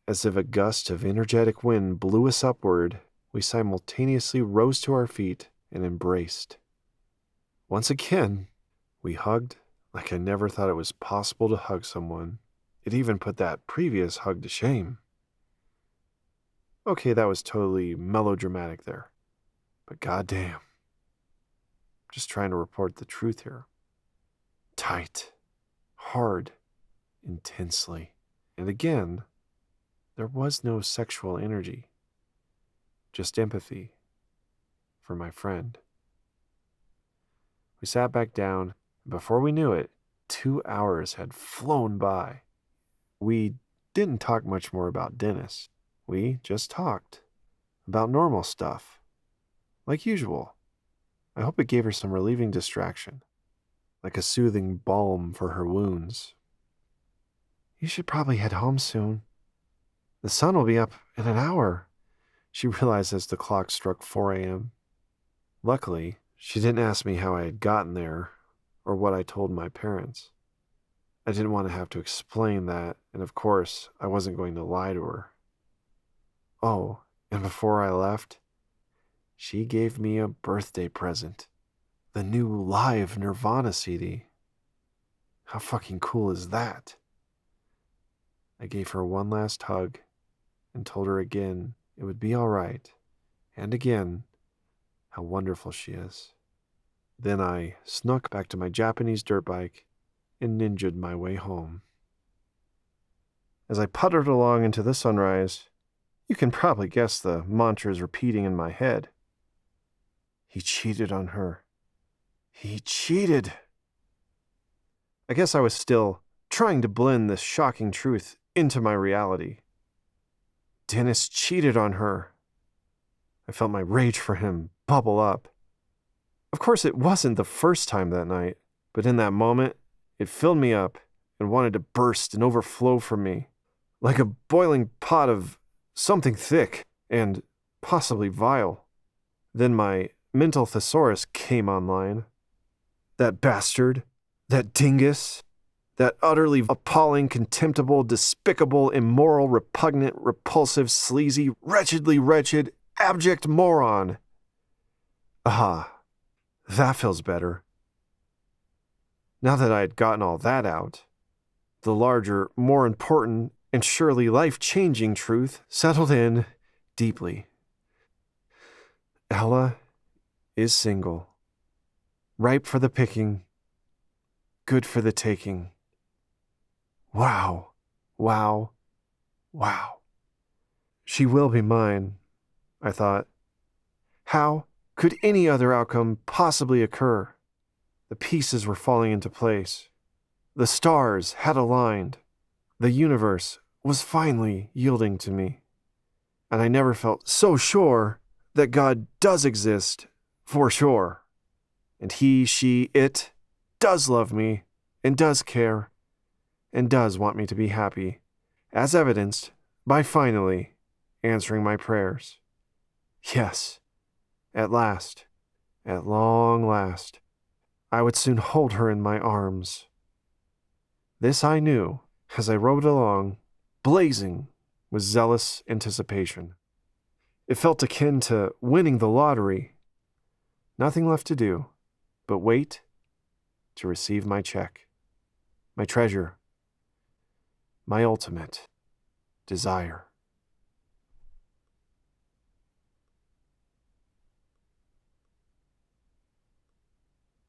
as if a gust of energetic wind blew us upward, we simultaneously rose to our feet and embraced. Once again, we hugged like I never thought it was possible to hug someone. It even put that previous hug to shame. Okay, that was totally melodramatic there. But goddamn. Just trying to report the truth here. Tight. Hard. Intensely. And again, there was no sexual energy. Just empathy. For my friend. We sat back down, and before we knew it, 2 hours had flown by. We didn't talk much more about Dennis. We just talked. About normal stuff. Like usual. I hope it gave her some relieving distraction. Like a soothing balm for her wounds. You should probably head home soon. The sun will be up in an hour, she realized as the clock struck 4 a.m. Luckily, she didn't ask me how I had gotten there or what I told my parents. I didn't want to have to explain that, and of course, I wasn't going to lie to her. Oh, and before I left, she gave me a birthday present. The new live Nirvana CD. How fucking cool is that? I gave her one last hug and told her again it would be all right, and again how wonderful she is. Then I snuck back to my Japanese dirt bike and ninja'd my way home. As I puttered along into the sunrise, you can probably guess the mantras repeating in my head. He cheated on her. He cheated. I guess I was still trying to blend this shocking truth into my reality. Dennis cheated on her. I felt my rage for him bubble up. Of course, it wasn't the first time that night, but in that moment, it filled me up and wanted to burst and overflow from me, like a boiling pot of something thick and possibly vile. Then my mental thesaurus came online. That bastard, that dingus, that utterly appalling, contemptible, despicable, immoral, repugnant, repulsive, sleazy, wretchedly wretched, abject moron. Aha, that feels better. Now that I had gotten all that out, the larger, more important, and surely life-changing truth settled in deeply. Ella is single, ripe for the picking, good for the taking. Wow, wow, wow. She will be mine, I thought. How could any other outcome possibly occur? The pieces were falling into place. The stars had aligned. The universe was finally yielding to me. And I never felt so sure that God does exist, for sure. And he, she, it does love me, and does care, and does want me to be happy, as evidenced by finally answering my prayers. Yes, at last, at long last, I would soon hold her in my arms. This I knew as I rode along, blazing with zealous anticipation. It felt akin to winning the lottery. Nothing left to do but wait to receive my check, my treasure, my ultimate desire.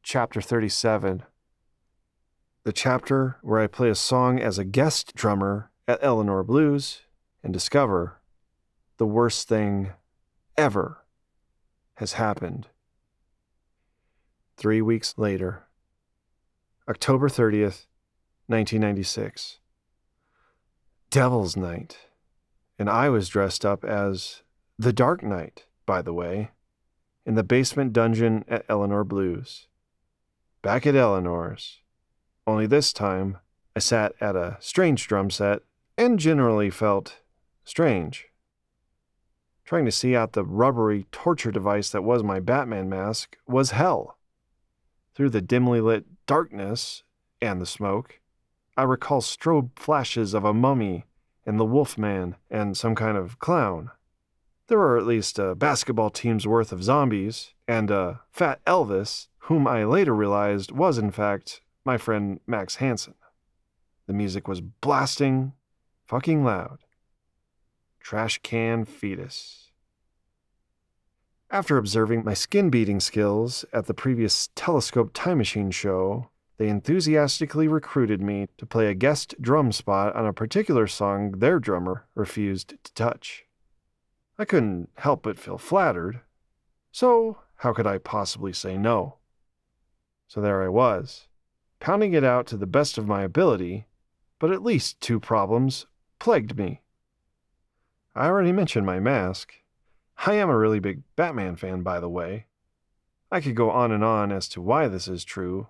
Chapter 37. The chapter where I play a song as a guest drummer at Eleanor Blues and discover the worst thing ever has happened. 3 weeks later, October 30th, 1996. Devil's Night, and I was dressed up as the Dark Knight, by the way, in the basement dungeon at Eleanor Blues. Back at Eleanor's, only this time I sat at a strange drum set and generally felt strange. Trying to see out the rubbery torture device that was my Batman mask was hell. Through the dimly lit darkness and the smoke, I recall strobe flashes of a mummy and the Wolfman and some kind of clown. There were at least a basketball team's worth of zombies and a fat Elvis, whom I later realized was in fact my friend Max Hansen. The music was blasting, fucking loud. Trash can fetus. After observing my skin-beating skills at the previous Telescope Time Machine show, they enthusiastically recruited me to play a guest drum spot on a particular song their drummer refused to touch. I couldn't help but feel flattered, so how could I possibly say no? So there I was, pounding it out to the best of my ability, but at least 2 problems plagued me. I already mentioned my mask. I am a really big Batman fan, by the way. I could go on and on as to why this is true,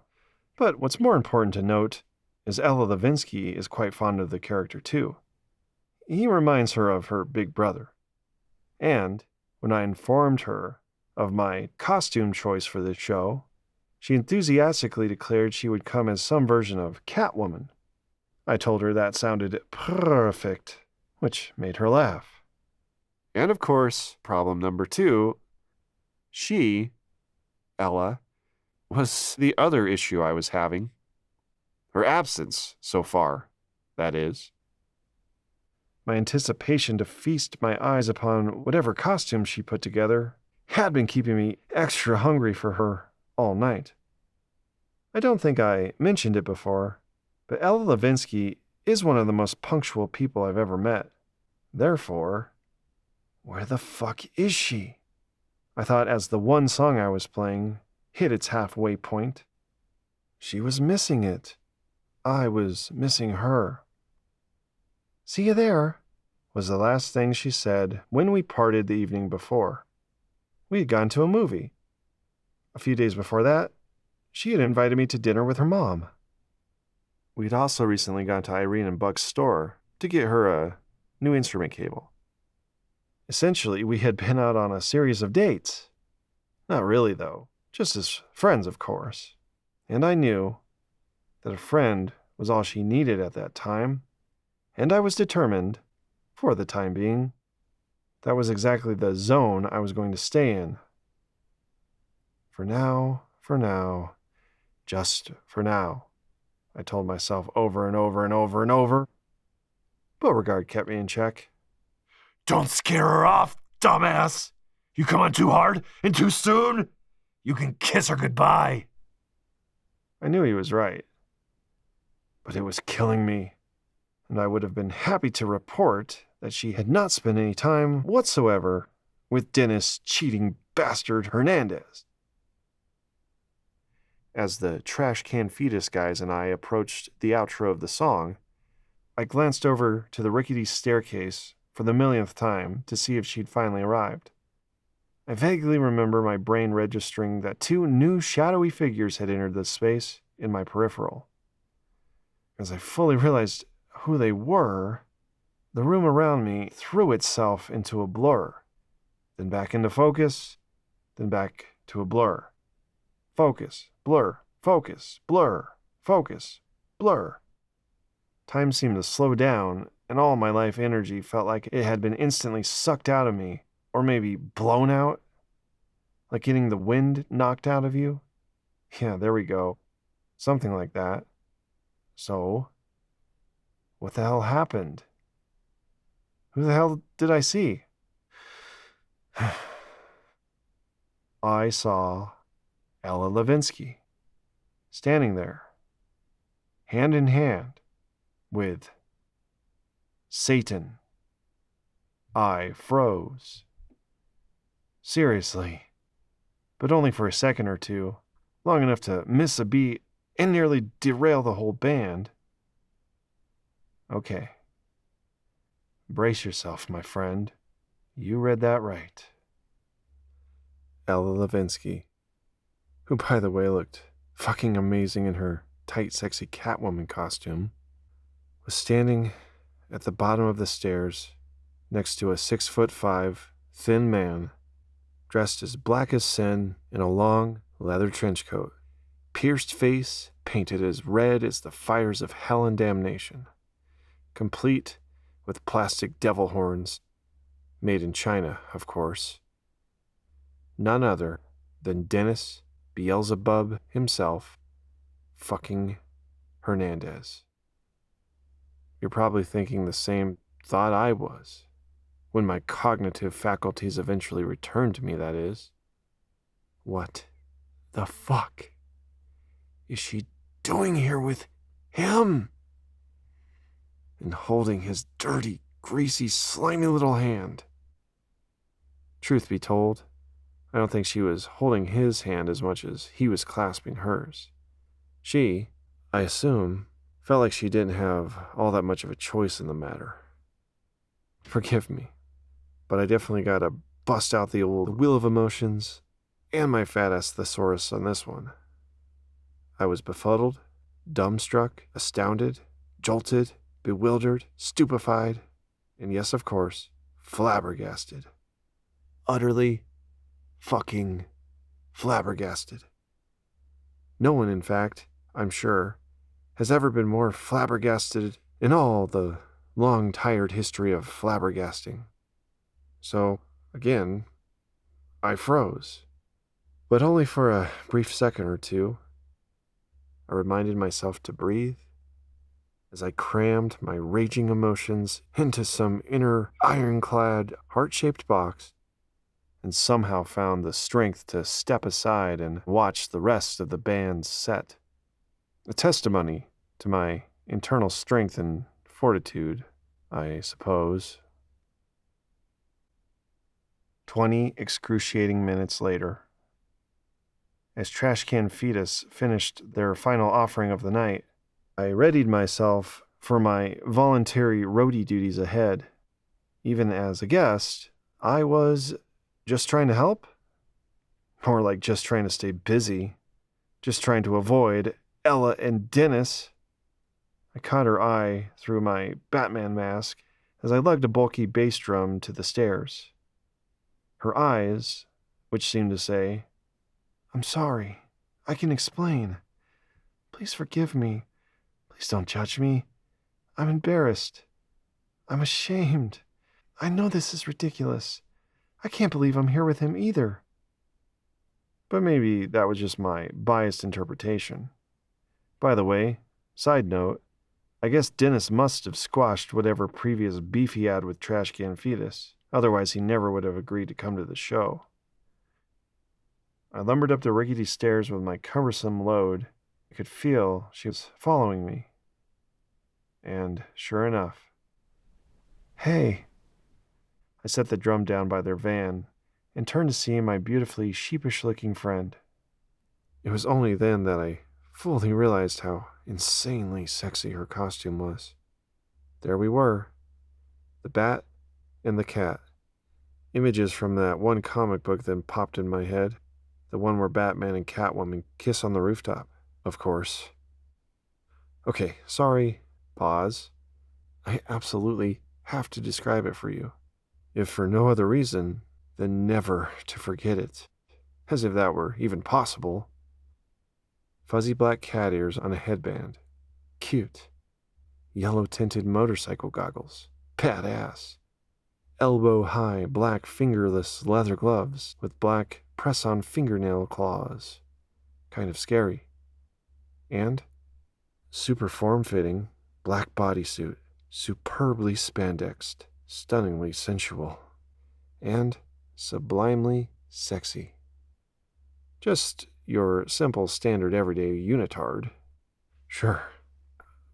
but what's more important to note is Ella Levinsky is quite fond of the character too. He reminds her of her big brother. And when I informed her of my costume choice for this show, she enthusiastically declared she would come as some version of Catwoman. I told her that sounded perfect, which made her laugh. And of course, problem number 2, she, Ella, was the other issue I was having. Her absence, so far, that is. My anticipation to feast my eyes upon whatever costume she put together had been keeping me extra hungry for her all night. I don't think I mentioned it before, but Ella Levinsky is one of the most punctual people I've ever met. Therefore, where the fuck is she? I thought as the one song I was playing hit its halfway point. She was missing it. I was missing her. "See you there," was the last thing she said when we parted the evening before. We had gone to a movie. A few days before that, she had invited me to dinner with her mom. We'd also recently gone to Irene and Buck's store to get her a new instrument cable. Essentially, we had been out on a series of dates. Not really, though, just as friends, of course. And I knew that a friend was all she needed at that time, and I was determined, for the time being, that was exactly the zone I was going to stay in. For now, just for now, I told myself over and over and over and over. Beauregard kept me in check. Don't scare her off, dumbass! You come on too hard and too soon, you can kiss her goodbye. I knew he was right, but it was killing me, and I would have been happy to report that she had not spent any time whatsoever with Dennis cheating bastard Hernandez. As the trash can fetus guys and I approached the outro of the song, I glanced over to the rickety staircase for the millionth time to see if she'd finally arrived. I vaguely remember my brain registering that 2 new shadowy figures had entered the space in my peripheral. As I fully realized who they were, the room around me threw itself into a blur, then back into focus, then back to a blur. Focus, blur, focus, blur, focus, blur. Time seemed to slow down, and all my life energy felt like it had been instantly sucked out of me, or maybe blown out, like getting the wind knocked out of you. Yeah, there we go. Something like that. So, what the hell happened? Who the hell did I see? I saw Ella Levinsky, standing there, hand in hand, with Satan. I froze. Seriously, but only for a second or two, long enough to miss a beat and nearly derail the whole band. Okay. Brace yourself, my friend. You read that right. Ella Levinsky, who, by the way, looked fucking amazing in her tight, sexy Catwoman costume, was standing at the bottom of the stairs next to a 6'5" thin man dressed as black as sin in a long leather trench coat, pierced face painted as red as the fires of hell and damnation, complete with plastic devil horns, made in China, of course. None other than Dennis Beelzebub himself, fucking Hernandez. You're probably thinking the same thought I was, when my cognitive faculties eventually returned to me, that is. What the fuck is she doing here with him? And holding his dirty, greasy, slimy little hand. Truth be told, I don't think she was holding his hand as much as he was clasping hers. She, I assume, felt like she didn't have all that much of a choice in the matter. Forgive me, but I definitely gotta bust out the old wheel of emotions and my fat-ass thesaurus on this one. I was befuddled, dumbstruck, astounded, jolted, bewildered, stupefied, and yes, of course, flabbergasted. Utterly fucking flabbergasted. No one, in fact, I'm sure, has ever been more flabbergasted in all the long, tired history of flabbergasting. So, again, I froze. But only for a brief second or two. I reminded myself to breathe as I crammed my raging emotions into some inner ironclad, heart-shaped box and somehow found the strength to step aside and watch the rest of the band's set. A testimony to my internal strength and fortitude, I suppose. 20 excruciating minutes later, as Trash Can Fetus finished their final offering of the night, I readied myself for my voluntary roadie duties ahead. Even as a guest, I was just trying to help. More like just trying to stay busy. Just trying to avoid Ella and Dennis. I caught her eye through my Batman mask as I lugged a bulky bass drum to the stairs. Her eyes, which seemed to say, "I'm sorry. I can explain. Please forgive me. Please don't judge me. I'm embarrassed. I'm ashamed. I know this is ridiculous. I can't believe I'm here with him either." But maybe that was just my biased interpretation. By the way, side note, I guess Dennis must have squashed whatever previous beef he had with Trash Can Fetus. Otherwise, he never would have agreed to come to the show. I lumbered up the rickety stairs with my cumbersome load. I could feel she was following me. And sure enough. "Hey." I set the drum down by their van and turned to see my beautifully sheepish-looking friend. It was only then that I fully realized how insanely sexy her costume was. There we were, the bat and the cat. Images from that one comic book then popped in my head, the one where Batman and Catwoman kiss on the rooftop, of course. Okay, sorry, pause. I absolutely have to describe it for you. If for no other reason than never to forget it. As if that were even possible. Fuzzy black cat ears on a headband. Cute. Yellow-tinted motorcycle goggles. Badass. Elbow-high black fingerless leather gloves with black press-on fingernail claws. Kind of scary. And super form-fitting black bodysuit. Superbly spandexed. Stunningly sensual. And sublimely sexy. Just your simple standard everyday unitard. Sure.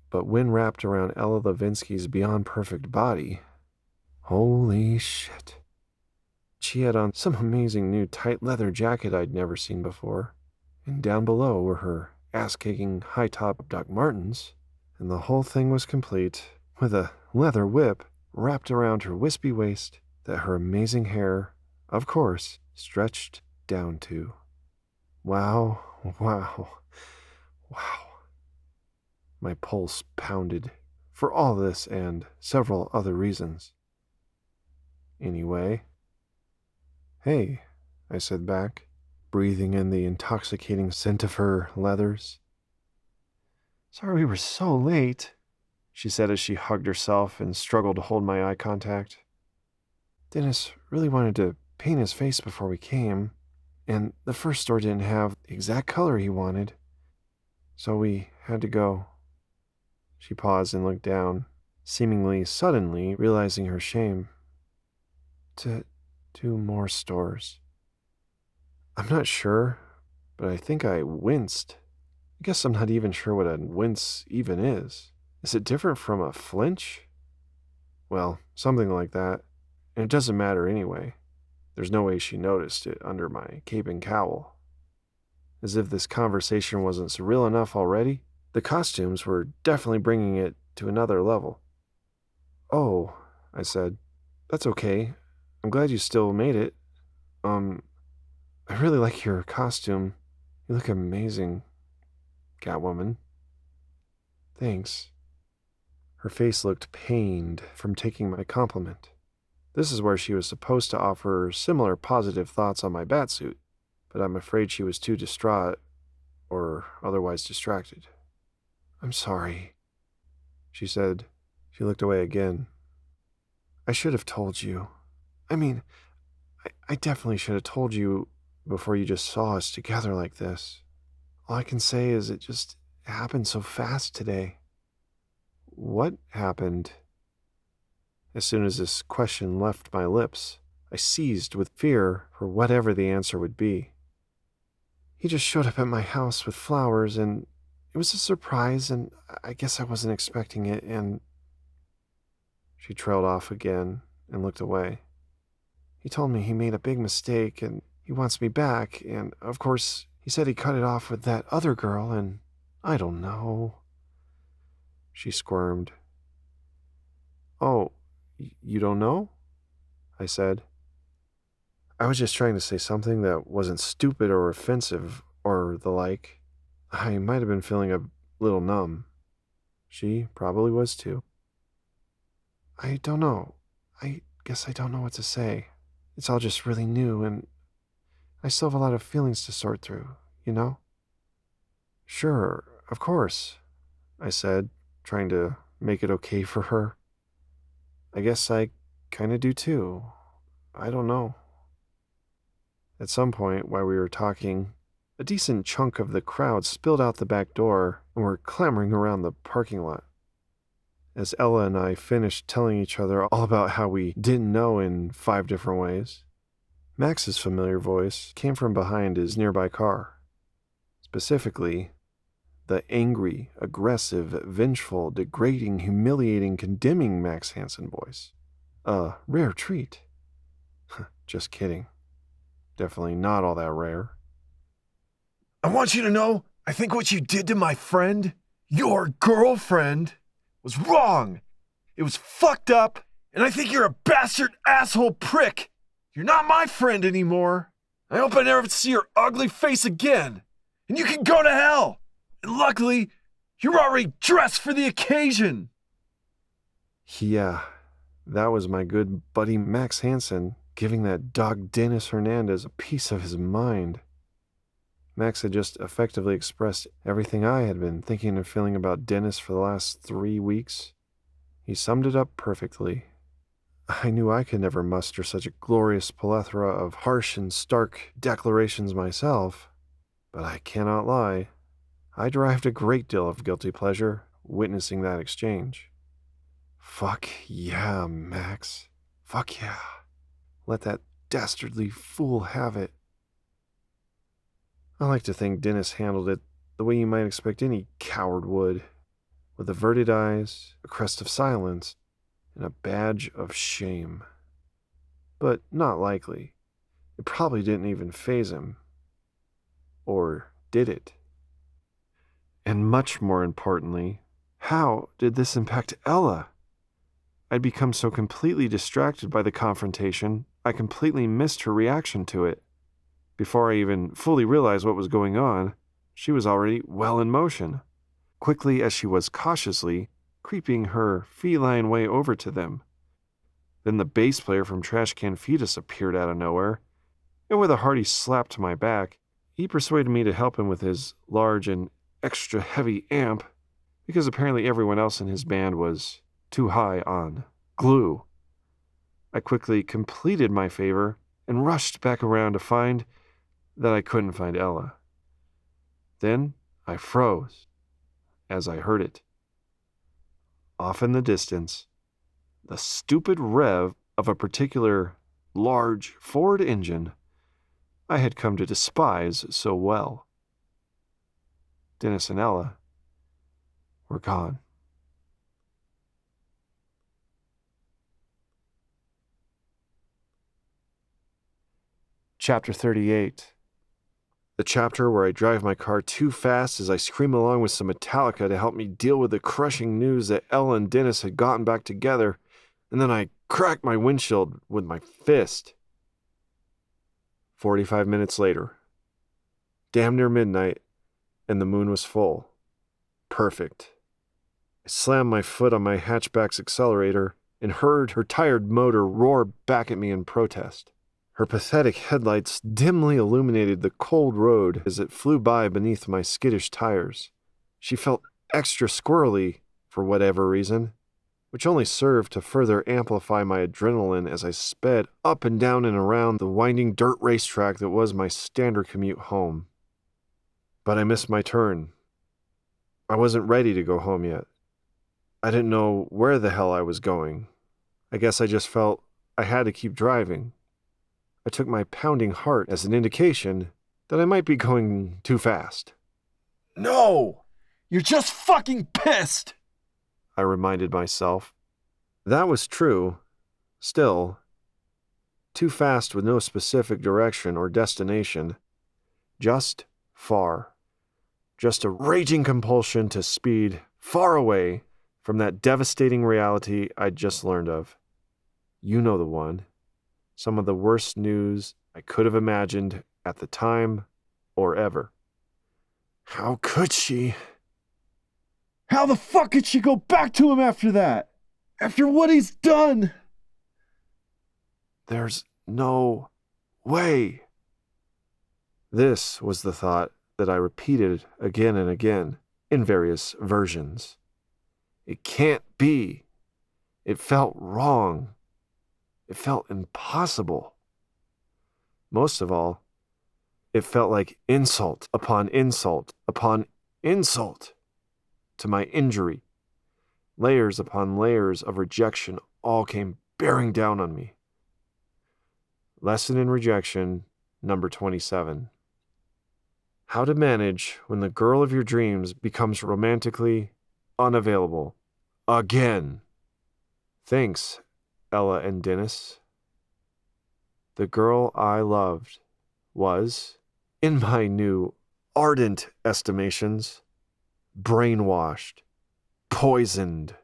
But when wrapped around Ella Levinsky's beyond perfect body, holy shit. She had on some amazing new tight leather jacket I'd never seen before, and down below were her ass-kicking high-top Doc Martens, and the whole thing was complete with a leather whip wrapped around her wispy waist that her amazing hair, of course, stretched down to. Wow, wow, wow. My pulse pounded for all this and several other reasons. Anyway. "Hey," I said back, breathing in the intoxicating scent of her leathers. "Sorry we were so late," she said as she hugged herself and struggled to hold my eye contact. "Dennis really wanted to paint his face before we came, and the first store didn't have the exact color he wanted, so we had to go." She paused and looked down, seemingly suddenly realizing her shame. "To 2 more stores." I'm not sure, but I think I winced. I guess I'm not even sure what a wince even is. Is it different from a flinch? Well, something like that. And it doesn't matter anyway. There's no way she noticed it under my cape and cowl. As if this conversation wasn't surreal enough already, the costumes were definitely bringing it to another level. "Oh," I said, "that's okay. I'm glad you still made it. I really like your costume. You look amazing, Catwoman." "Thanks." Her face looked pained from taking my compliment. This is where she was supposed to offer similar positive thoughts on my batsuit, but I'm afraid she was too distraught or otherwise distracted. "I'm sorry," she said. She looked away again. "I should have told you. I mean, I definitely should have told you before you just saw us together like this. All I can say is it just happened so fast today." "What happened?" As soon as this question left my lips, I seized with fear for whatever the answer would be. "He just showed up at my house with flowers, and it was a surprise, and I guess I wasn't expecting it, and..." She trailed off again and looked away. "He told me he made a big mistake, and he wants me back, and, of course, he said he cut it off with that other girl, and I don't know." She squirmed. Oh, you don't know? I said. I was just trying to say something that wasn't stupid or offensive or the like. I might have been feeling a little numb. She probably was too. I don't know. I guess I don't know what to say. It's all just really new, and I still have a lot of feelings to sort through, you know? Sure, of course, I said, trying to make it okay for her. I guess I kinda do too. I don't know. At some point, while we were talking, a decent chunk of the crowd spilled out the back door and were clamoring around the parking lot. As Ella and I finished telling each other all about how we didn't know in 5 different ways, Max's familiar voice came from behind his nearby car. Specifically, the angry, aggressive, vengeful, degrading, humiliating, condemning Max Hansen voice. A rare treat. Just kidding. Definitely not all that rare. I want you to know, I think what you did to my friend, your girlfriend, was wrong. It was fucked up, and I think you're a bastard asshole prick. You're not my friend anymore. I hope I never see your ugly face again. And you can go to hell. And luckily, you're already dressed for the occasion. Yeah, that was my good buddy Max Hansen giving that dog Dennis Hernandez a piece of his mind. Max had just effectively expressed everything I had been thinking and feeling about Dennis for the last 3 weeks. He summed it up perfectly. I knew I could never muster such a glorious plethora of harsh and stark declarations myself, but I cannot lie. I derived a great deal of guilty pleasure witnessing that exchange. Fuck yeah, Max. Fuck yeah. Let that dastardly fool have it. I like to think Dennis handled it the way you might expect any coward would, with averted eyes, a crest of silence, and a badge of shame. But not likely. It probably didn't even faze him. Or did it? And much more importantly, how did this impact Ella? I'd become so completely distracted by the confrontation, I completely missed her reaction to it. Before I even fully realized what was going on, she was already well in motion, quickly as she was cautiously creeping her feline way over to them. Then the bass player from Trash Can Fetus appeared out of nowhere, and with a hearty slap to my back, he persuaded me to help him with his large and extra heavy amp, because apparently everyone else in his band was too high on glue. I quickly completed my favor and rushed back around to find that I couldn't find Ella. Then I froze as I heard it. Off in the distance, the stupid rev of a particular large Ford engine I had come to despise so well. Dennis and Ella were gone. Chapter 38. The chapter where I drive my car too fast as I scream along with some Metallica to help me deal with the crushing news that Ella and Dennis had gotten back together, and then I crack my windshield with my fist. 45 minutes later. Damn near midnight, and the moon was full. Perfect. I slammed my foot on my hatchback's accelerator and heard her tired motor roar back at me in protest. Her pathetic headlights dimly illuminated the cold road as it flew by beneath my skittish tires. She felt extra squirrely, for whatever reason, which only served to further amplify my adrenaline as I sped up and down and around the winding dirt racetrack that was my standard commute home. But I missed my turn. I wasn't ready to go home yet. I didn't know where the hell I was going. I guess I just felt I had to keep driving. I took my pounding heart as an indication that I might be going too fast. No! You're just fucking pissed! I reminded myself. That was true. Still, too fast with no specific direction or destination. Just far. Just a raging compulsion to speed far away from that devastating reality I'd just learned of. You know the one. Some of the worst news I could have imagined at the time or ever. How could she? How the fuck could she go back to him after that? After what he's done? There's no way. This was the thought that I repeated again and again in various versions. It can't be. It felt wrong. It felt impossible. Most of all, it felt like insult upon insult upon insult to my injury. Layers upon layers of rejection all came bearing down on me. Lesson in Rejection, number 27. How to manage when the girl of your dreams becomes romantically unavailable. Again. Thanks, Ella and Dennis. The girl I loved was, in my new ardent estimations, brainwashed, poisoned,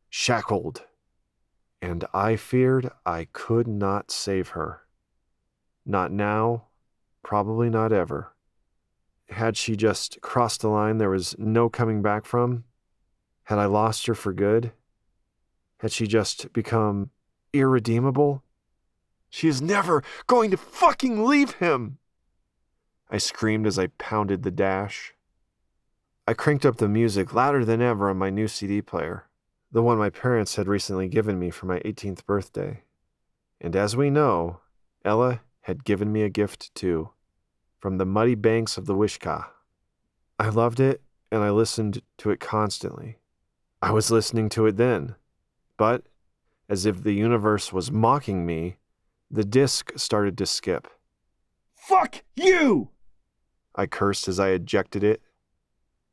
shackled, and I feared I could not save her. Not now, probably not ever. Had she just crossed the line there was no coming back from? Had I lost her for good? Had she just become irredeemable? She is never going to fucking leave him! I screamed as I pounded the dash. I cranked up the music louder than ever on my new CD player, the one my parents had recently given me for my 18th birthday. And as we know, Ella had given me a gift too, from the muddy banks of the Wishkah. I loved it, and I listened to it constantly. I was listening to it then, but, as if the universe was mocking me, the disc started to skip. Fuck you! I cursed as I ejected it.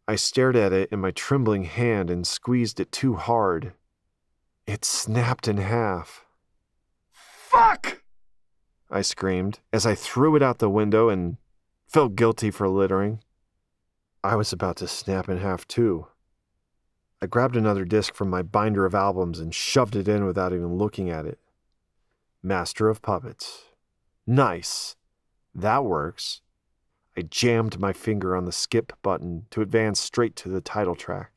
I stared at it in my trembling hand and squeezed it too hard. It snapped in half. Fuck! I screamed as I threw it out the window and felt guilty for littering. I was about to snap in half too. I grabbed another disc from my binder of albums and shoved it in without even looking at it. Master of Puppets. Nice. That works. I jammed my finger on the skip button to advance straight to the title track.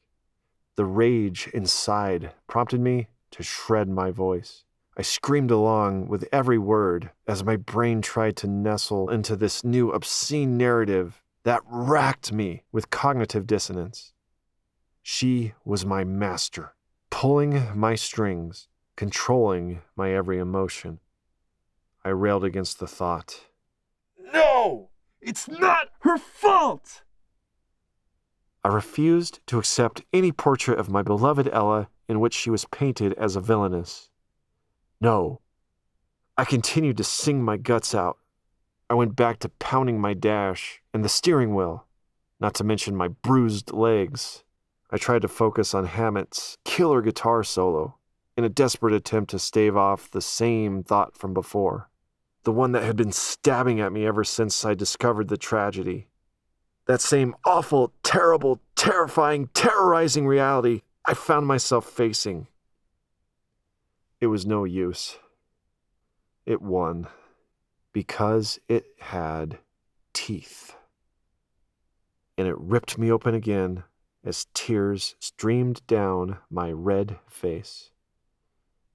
The rage inside prompted me to shred my voice. I screamed along with every word as my brain tried to nestle into this new obscene narrative that racked me with cognitive dissonance. She was my master, pulling my strings, controlling my every emotion. I railed against the thought. No! It's not her fault! I refused to accept any portrait of my beloved Ella in which she was painted as a villainess. No. I continued to sing my guts out. I went back to pounding my dash and the steering wheel, not to mention my bruised legs. I tried to focus on Hammett's killer guitar solo in a desperate attempt to stave off the same thought from before, the one that had been stabbing at me ever since I discovered the tragedy. That same awful, terrible, terrifying, terrorizing reality I found myself facing. It was no use. It won, because it had teeth. And it ripped me open again as tears streamed down my red face.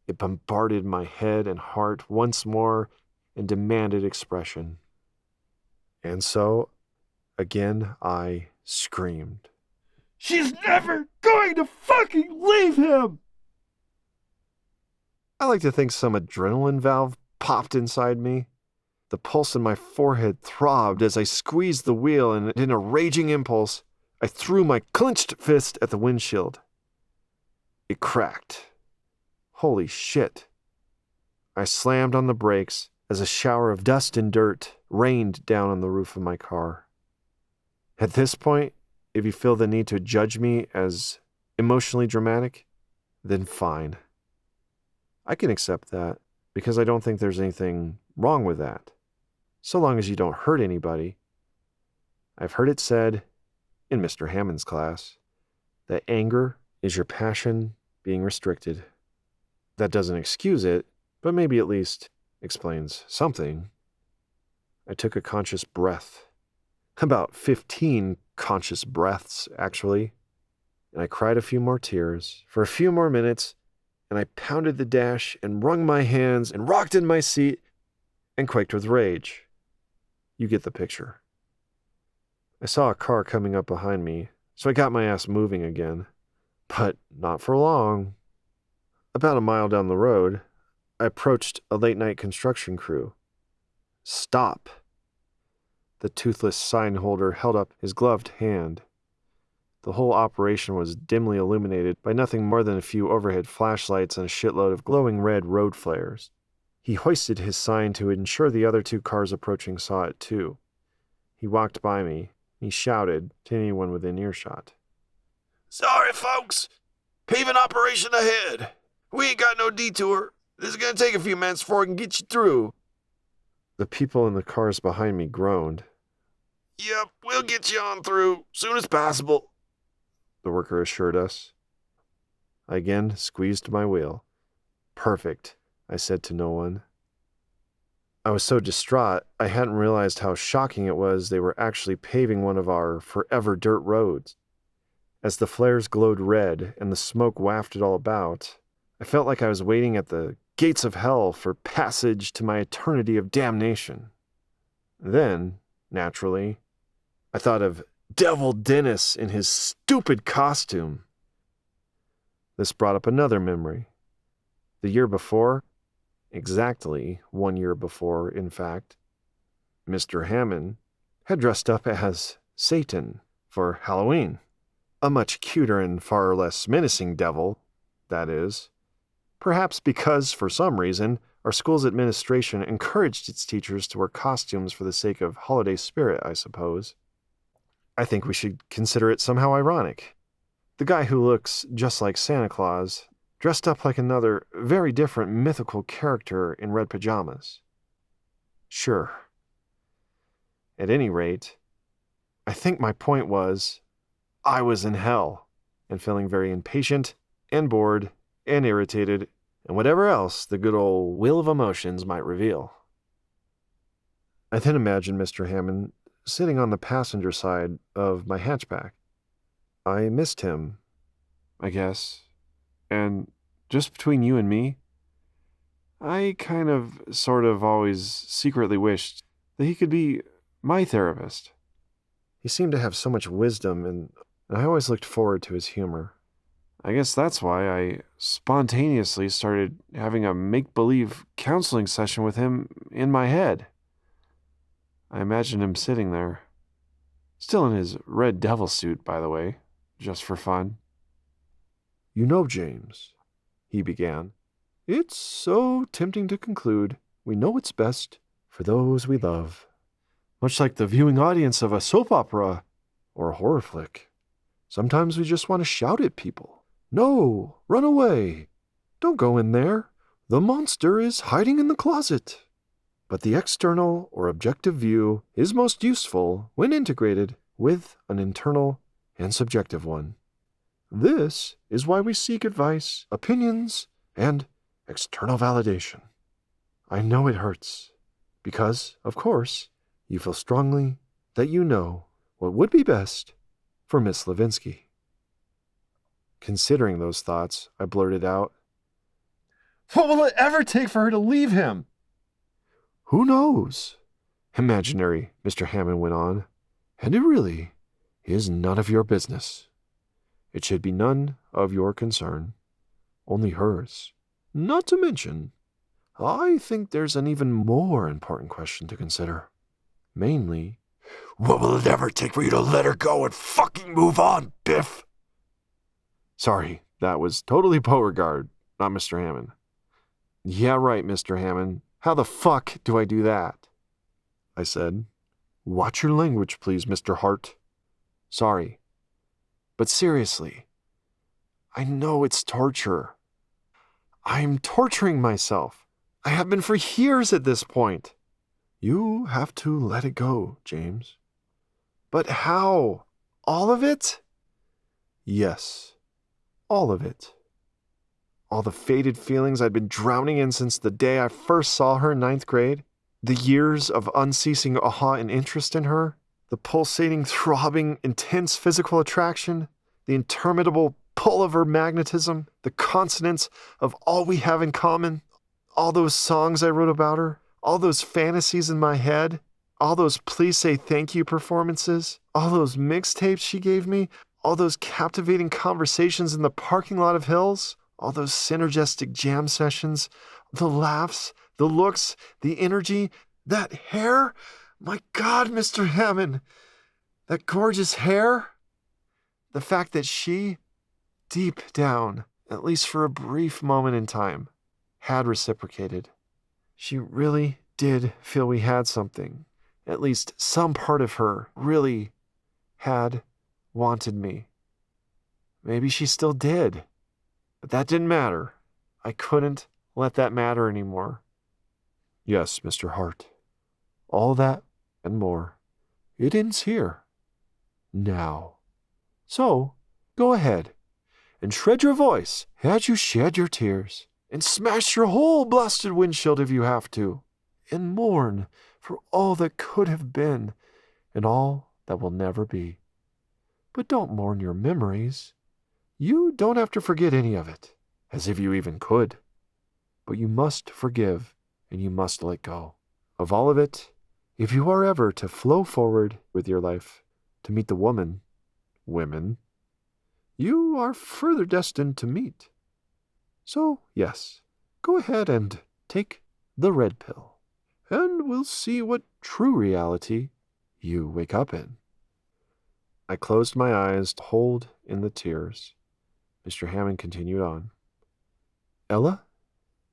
It bombarded my head and heart once more and demanded expression. And so, again, I screamed. She's never going to fucking leave him! I like to think some adrenaline valve popped inside me. The pulse in my forehead throbbed as I squeezed the wheel, and in a raging impulse, I threw my clenched fist at the windshield. It cracked. Holy shit. I slammed on the brakes as a shower of dust and dirt rained down on the roof of my car. At this point, if you feel the need to judge me as emotionally dramatic, then fine. I can accept that because I don't think there's anything wrong with that, so long as you don't hurt anybody. I've heard it said, in Mr. Hammond's class, that anger is your passion being restricted. That doesn't excuse it, but maybe at least explains something. I took a conscious breath. About 15 conscious breaths, actually. And I cried a few more tears for a few more minutes, and I pounded the dash and wrung my hands and rocked in my seat and quaked with rage. You get the picture. I saw a car coming up behind me, so I got my ass moving again. But not for long. About a mile down the road, I approached a late-night construction crew. Stop! The toothless sign holder held up his gloved hand. The whole operation was dimly illuminated by nothing more than a few overhead flashlights and a shitload of glowing red road flares. He hoisted his sign to ensure the other 2 cars approaching saw it too. He walked by me. He shouted to anyone within earshot. Sorry, folks. Paving operation ahead. We ain't got no detour. This is gonna take a few minutes before we can get you through. The people in the cars behind me groaned. Yep, we'll get you on through soon as possible, the worker assured us. I again squeezed my wheel. Perfect, I said to no one. I was so distraught, I hadn't realized how shocking it was they were actually paving one of our forever dirt roads. As the flares glowed red and the smoke wafted all about, I felt like I was waiting at the gates of hell for passage to my eternity of damnation. Then, naturally, I thought of Devil Dennis in his stupid costume. This brought up another memory. The year before, exactly 1 year before, in fact, Mr. Hammond had dressed up as Satan for Halloween. A much cuter and far less menacing devil, that is. Perhaps because, for some reason, our school's administration encouraged its teachers to wear costumes for the sake of holiday spirit, I suppose. I think we should consider it somehow ironic. The guy who looks just like Santa Claus, dressed up like another very different mythical character in red pajamas. Sure. At any rate, I think my point was, I was in hell, and feeling very impatient, and bored, and irritated, and whatever else the good old wheel of emotions might reveal. I then imagined Mr. Hammond sitting on the passenger side of my hatchback. I missed him, I guess, and just between you and me, I sort of always secretly wished that he could be my therapist. He seemed to have so much wisdom, and I always looked forward to his humor. I guess that's why I spontaneously started having a make-believe counseling session with him in my head. I imagined him sitting there, still in his red devil suit, by the way, just for fun. You know, James, he began, it's so tempting to conclude we know what's best for those we love. Much like the viewing audience of a soap opera or a horror flick. Sometimes we just want to shout at people. No, run away. Don't go in there. The monster is hiding in the closet. But the external or objective view is most useful when integrated with an internal and subjective one. This is why we seek advice, opinions, and external validation. I know it hurts, because, of course, you feel strongly that you know what would be best for Miss Levinsky. Considering those thoughts, I blurted out, What will it ever take for her to leave him? Who knows? Imaginary, Mr. Hammond went on, and it really is none of your business. It should be none of your concern, only hers. Not to mention, I think there's an even more important question to consider. Mainly, what will it ever take for you to let her go and fucking move on, Biff? Sorry, that was totally Beauregard, not Mr. Hammond. Yeah, right, Mr. Hammond. How the fuck do I do that? I said. Watch your language, please, Mr. Hart. Sorry. But seriously, I know it's torture. I'm torturing myself. I have been for years at this point. You have to let it go, James. But how? All of it? Yes, all of it. all the faded feelings I'd been drowning in since the day I first saw her in ninth grade, the years of unceasing awe and interest in her, the pulsating, throbbing, intense physical attraction, the interminable pull of her magnetism, the consonance of all we have in common, all those songs I wrote about her, all those fantasies in my head, all those please say thank you performances, all those mixtapes she gave me, all those captivating conversations in the parking lot of Hills, all those synergistic jam sessions, the laughs, the looks, the energy, that hair. My God, Mr. Hammond, that gorgeous hair. The fact that she, deep down, at least for a brief moment in time, had reciprocated. She really did feel we had something. At least some part of her really had wanted me. Maybe she still did, but that didn't matter. I couldn't let that matter anymore. Yes, Mr. Hart, all that and more. It ends here. Now. So, go ahead and shred your voice as you shed your tears, and smash your whole blasted windshield if you have to, and mourn for all that could have been and all that will never be. But don't mourn your memories. You don't have to forget any of it, as if you even could. But you must forgive, and you must let go of all of it if you are ever to flow forward with your life to meet the women you are further destined to meet. So, yes, go ahead and take the red pill, and we'll see what true reality you wake up in. I closed my eyes to hold in the tears. Mr. Hammond continued on. Ella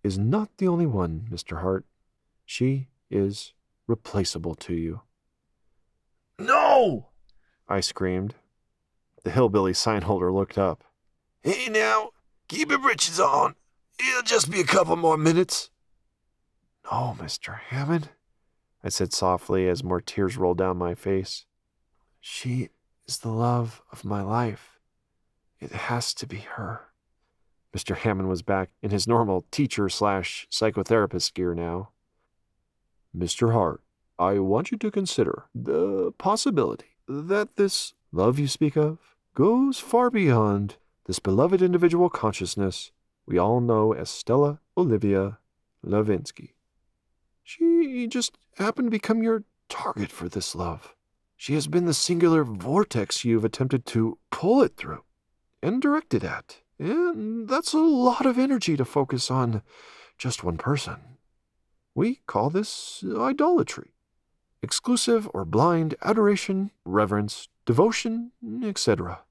is not the only one, Mr. Hart. She is replaceable to you. No! I screamed. The hillbilly signholder looked up. Hey now, keep your britches on. It'll just be a couple more minutes. No, Mr. Hammond, I said softly as more tears rolled down my face. She is the love of my life. It has to be her. Mr. Hammond was back in his normal teacher/psychotherapist gear now. Mr. Hart, I want you to consider the possibility that this love you speak of goes far beyond this beloved individual consciousness we all know as Stella Olivia Levinsky. She just happened to become your target for this love. She has been the singular vortex you've attempted to pull it through and direct it at. And that's a lot of energy to focus on just one person. We call this idolatry. Exclusive or blind adoration, reverence, devotion, etc.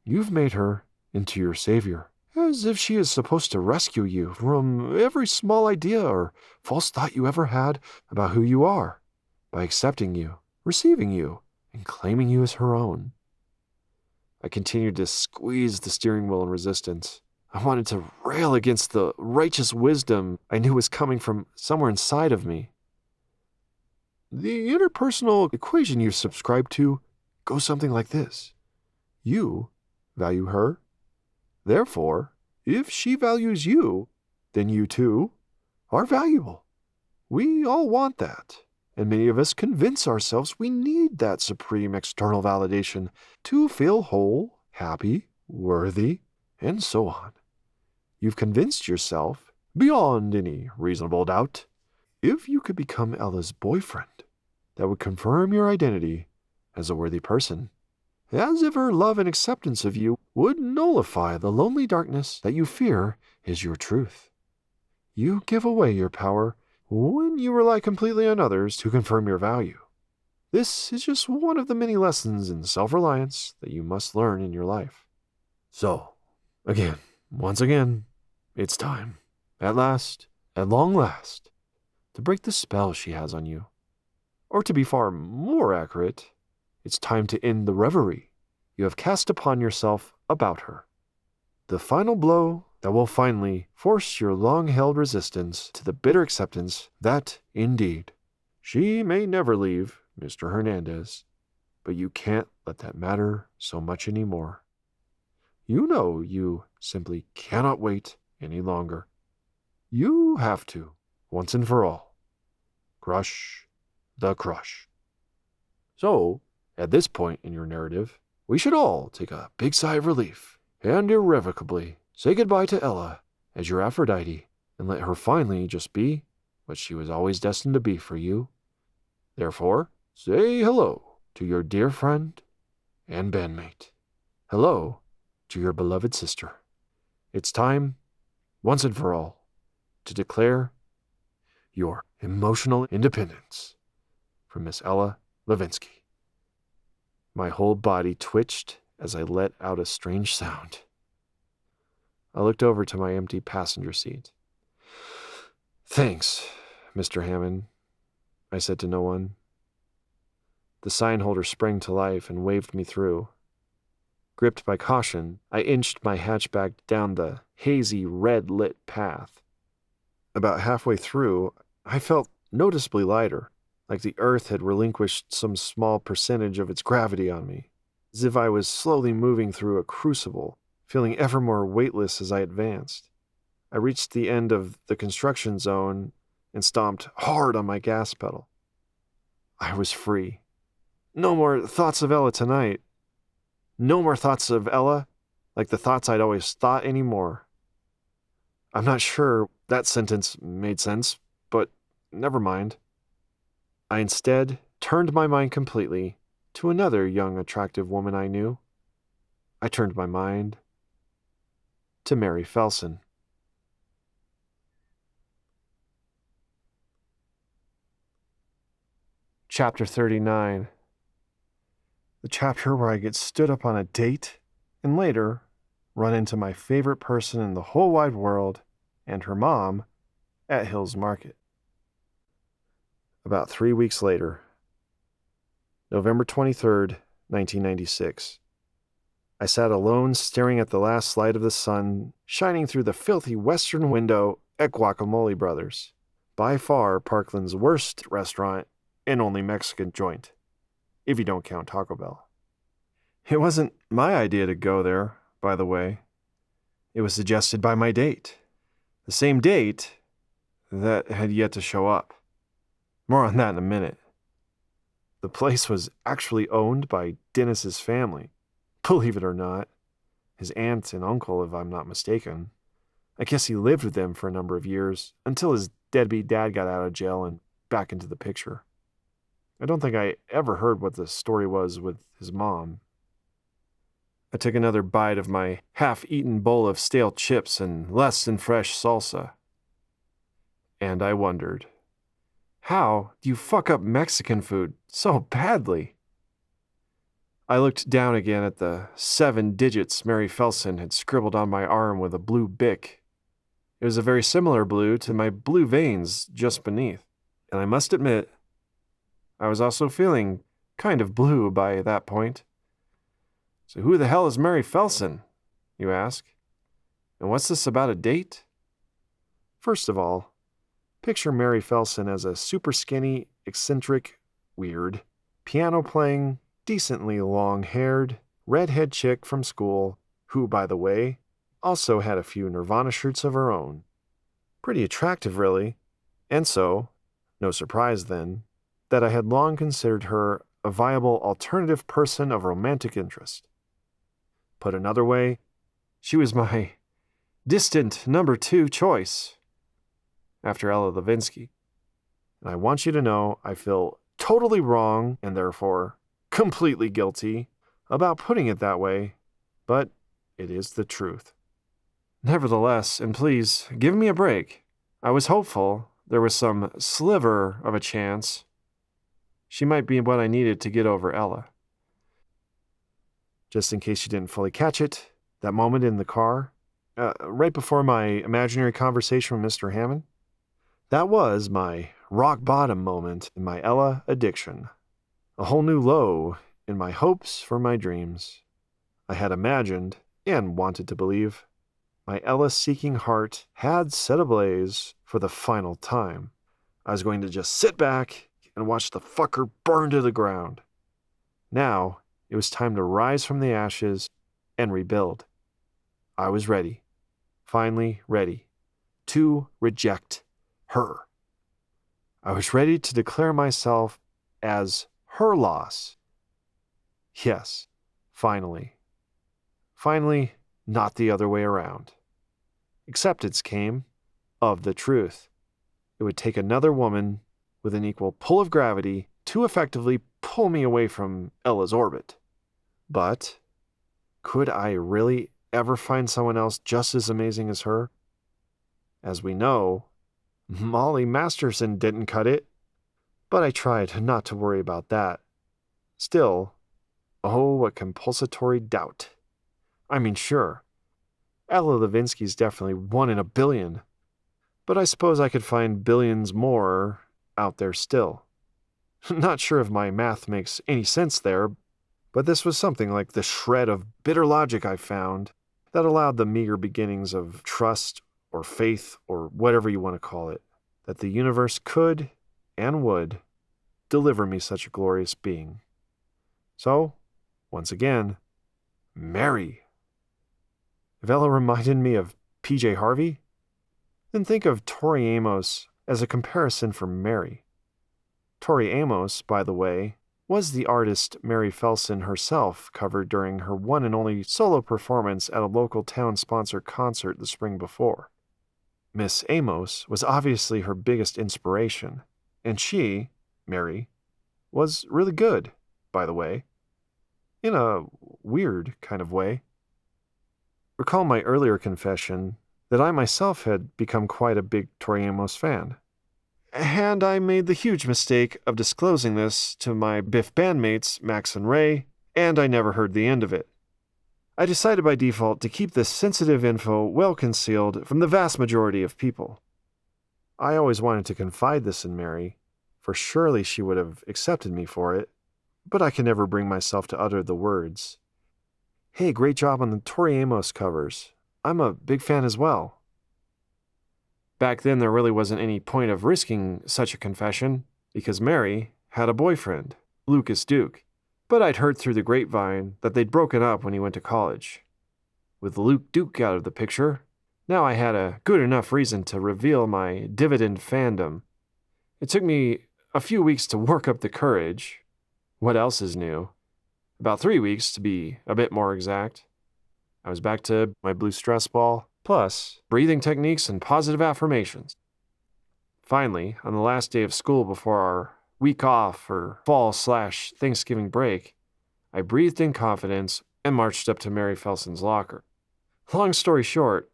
You've made her into your savior, as if she is supposed to rescue you from every small idea or false thought you ever had about who you are, by accepting you, receiving you, and claiming you as her own. I continued to squeeze the steering wheel in resistance. I wanted to rail against the righteous wisdom I knew was coming from somewhere inside of me. The interpersonal equation you subscribe to goes something like this. You value her. Therefore, if she values you, then you too are valuable. We all want that, and many of us convince ourselves we need that supreme external validation to feel whole, happy, worthy, and so on. You've convinced yourself, beyond any reasonable doubt, if you could become Ella's boyfriend, that would confirm your identity as a worthy person, as if her love and acceptance of you would nullify the lonely darkness that you fear is your truth. You give away your power when you rely completely on others to confirm your value. This is just one of the many lessons in self-reliance that you must learn in your life. So, once again, it's time, at last, at long last, to break the spell she has on you. Or to be far more accurate, it's time to end the reverie you have cast upon yourself about her. The final blow that will finally force your long-held resistance to the bitter acceptance that, indeed, she may never leave Mr. Hernandez, but you can't let that matter so much anymore. You know you simply cannot wait any longer. You have to, once and for all, crush the crush. So, at this point in your narrative, we should all take a big sigh of relief and irrevocably say goodbye to Ella as your Aphrodite and let her finally just be what she was always destined to be for you. Therefore, say hello to your dear friend and bandmate. Hello to your beloved sister. It's time, once and for all, to declare your emotional independence from Miss Ella Levinsky. My whole body twitched as I let out a strange sound. I looked over to my empty passenger seat. Thanks, Mr. Hammond, I said to no one. The sign holder sprang to life and waved me through. Gripped by caution, I inched my hatchback down the hazy, red-lit path. About halfway through, I felt noticeably lighter, like the earth had relinquished some small percentage of its gravity on me, as if I was slowly moving through a crucible, feeling ever more weightless as I advanced. I reached the end of the construction zone and stomped hard on my gas pedal. I was free. No more thoughts of Ella tonight. No more thoughts of Ella, like the thoughts I'd always thought anymore. I'm not sure that sentence made sense, but never mind. I instead turned my mind completely to another young, attractive woman I knew. I turned my mind to Mary Felsen. Chapter 39. The chapter where I get stood up on a date and later run into my favorite person in the whole wide world and her mom at Hills Market. About 3 weeks later, November 23rd, 1996. I sat alone staring at the last light of the sun shining through the filthy western window at Guacamole Brothers, by far Parkland's worst restaurant and only Mexican joint, if you don't count Taco Bell. It wasn't my idea to go there, by the way. It was suggested by my date. The same date that had yet to show up. More on that in a minute. The place was actually owned by Dennis's family. Believe it or not. His aunt and uncle, if I'm not mistaken. I guess he lived with them for a number of years, until his deadbeat dad got out of jail and back into the picture. I don't think I ever heard what the story was with his mom. I took another bite of my half-eaten bowl of stale chips and less than fresh salsa. And I wondered, how do you fuck up Mexican food so badly? I looked down again at the 7 digits Mary Felsen had scribbled on my arm with a blue Bic. It was a very similar blue to my blue veins just beneath, and I must admit, I was also feeling kind of blue by that point. So who the hell is Mary Felsen, you ask? And what's this about a date? First of all, picture Mary Felsen as a super skinny, eccentric, weird, piano-playing, decently long-haired, redhead chick from school who, by the way, also had a few Nirvana shirts of her own. Pretty attractive, really. And so, no surprise then, that I had long considered her a viable alternative person of romantic interest. Put another way, she was my distant number 2 choice after Ella Levinsky. And I want you to know I feel totally wrong and therefore completely guilty about putting it that way, but it is the truth. Nevertheless, and please give me a break, I was hopeful there was some sliver of a chance she might be what I needed to get over Ella. Just in case you didn't fully catch it, that moment in the car, right before my imaginary conversation with Mr. Hammond, that was my rock bottom moment in my Ella addiction. A whole new low in my hopes for my dreams. I had imagined, and wanted to believe, my Ella-seeking heart had set ablaze for the final time. I was going to just sit back and watch the fucker burn to the ground. Now, it was time to rise from the ashes and rebuild. I was ready. finally ready to reject her. I was ready to declare myself as her loss. Yes, finally. Finally, not the other way around. Acceptance came of the truth. It would take another woman with an equal pull of gravity to effectively pull me away from Ella's orbit. But could I really ever find someone else just as amazing as her? As we know, Molly Masterson didn't cut it, but I tried not to worry about that. Still, oh, what compulsory doubt. I mean, sure, Ella Levinsky's definitely 1 in a billion, but I suppose I could find billions more out there still. Not sure if my math makes any sense there, but this was something like the shred of bitter logic I found that allowed the meager beginnings of trust or faith or whatever you want to call it, that the universe could and would deliver me such a glorious being. So, once again, Mary. If Ella reminded me of PJ Harvey, then think of Tori Amos as a comparison for Mary. Tori Amos, by the way, was the artist Mary Felsen herself covered during her one and only solo performance at a local town-sponsored concert the spring before. Miss Amos was obviously her biggest inspiration, and she, Mary, was really good, by the way. In a weird kind of way. Recall my earlier confession that I myself had become quite a big Tori Amos fan. And I made the huge mistake of disclosing this to my Biff bandmates, Max and Ray, and I never heard the end of it. I decided by default to keep this sensitive info well concealed from the vast majority of people. I always wanted to confide this in Mary, for surely she would have accepted me for it, but I could never bring myself to utter the words. Hey, great job on the Tori Amos covers. I'm a big fan as well. Back then, there really wasn't any point of risking such a confession, because Mary had a boyfriend, Lucas Duke, but I'd heard through the grapevine that they'd broken up when he went to college. With Luke Duke out of the picture, now I had a good enough reason to reveal my dividend fandom. It took me a few weeks to work up the courage. What else is new? About 3 weeks, to be a bit more exact. I was back to my blue stress ball, plus breathing techniques and positive affirmations. Finally, on the last day of school before our week off for fall/Thanksgiving break, I breathed in confidence and marched up to Mary Felsen's locker. Long story short,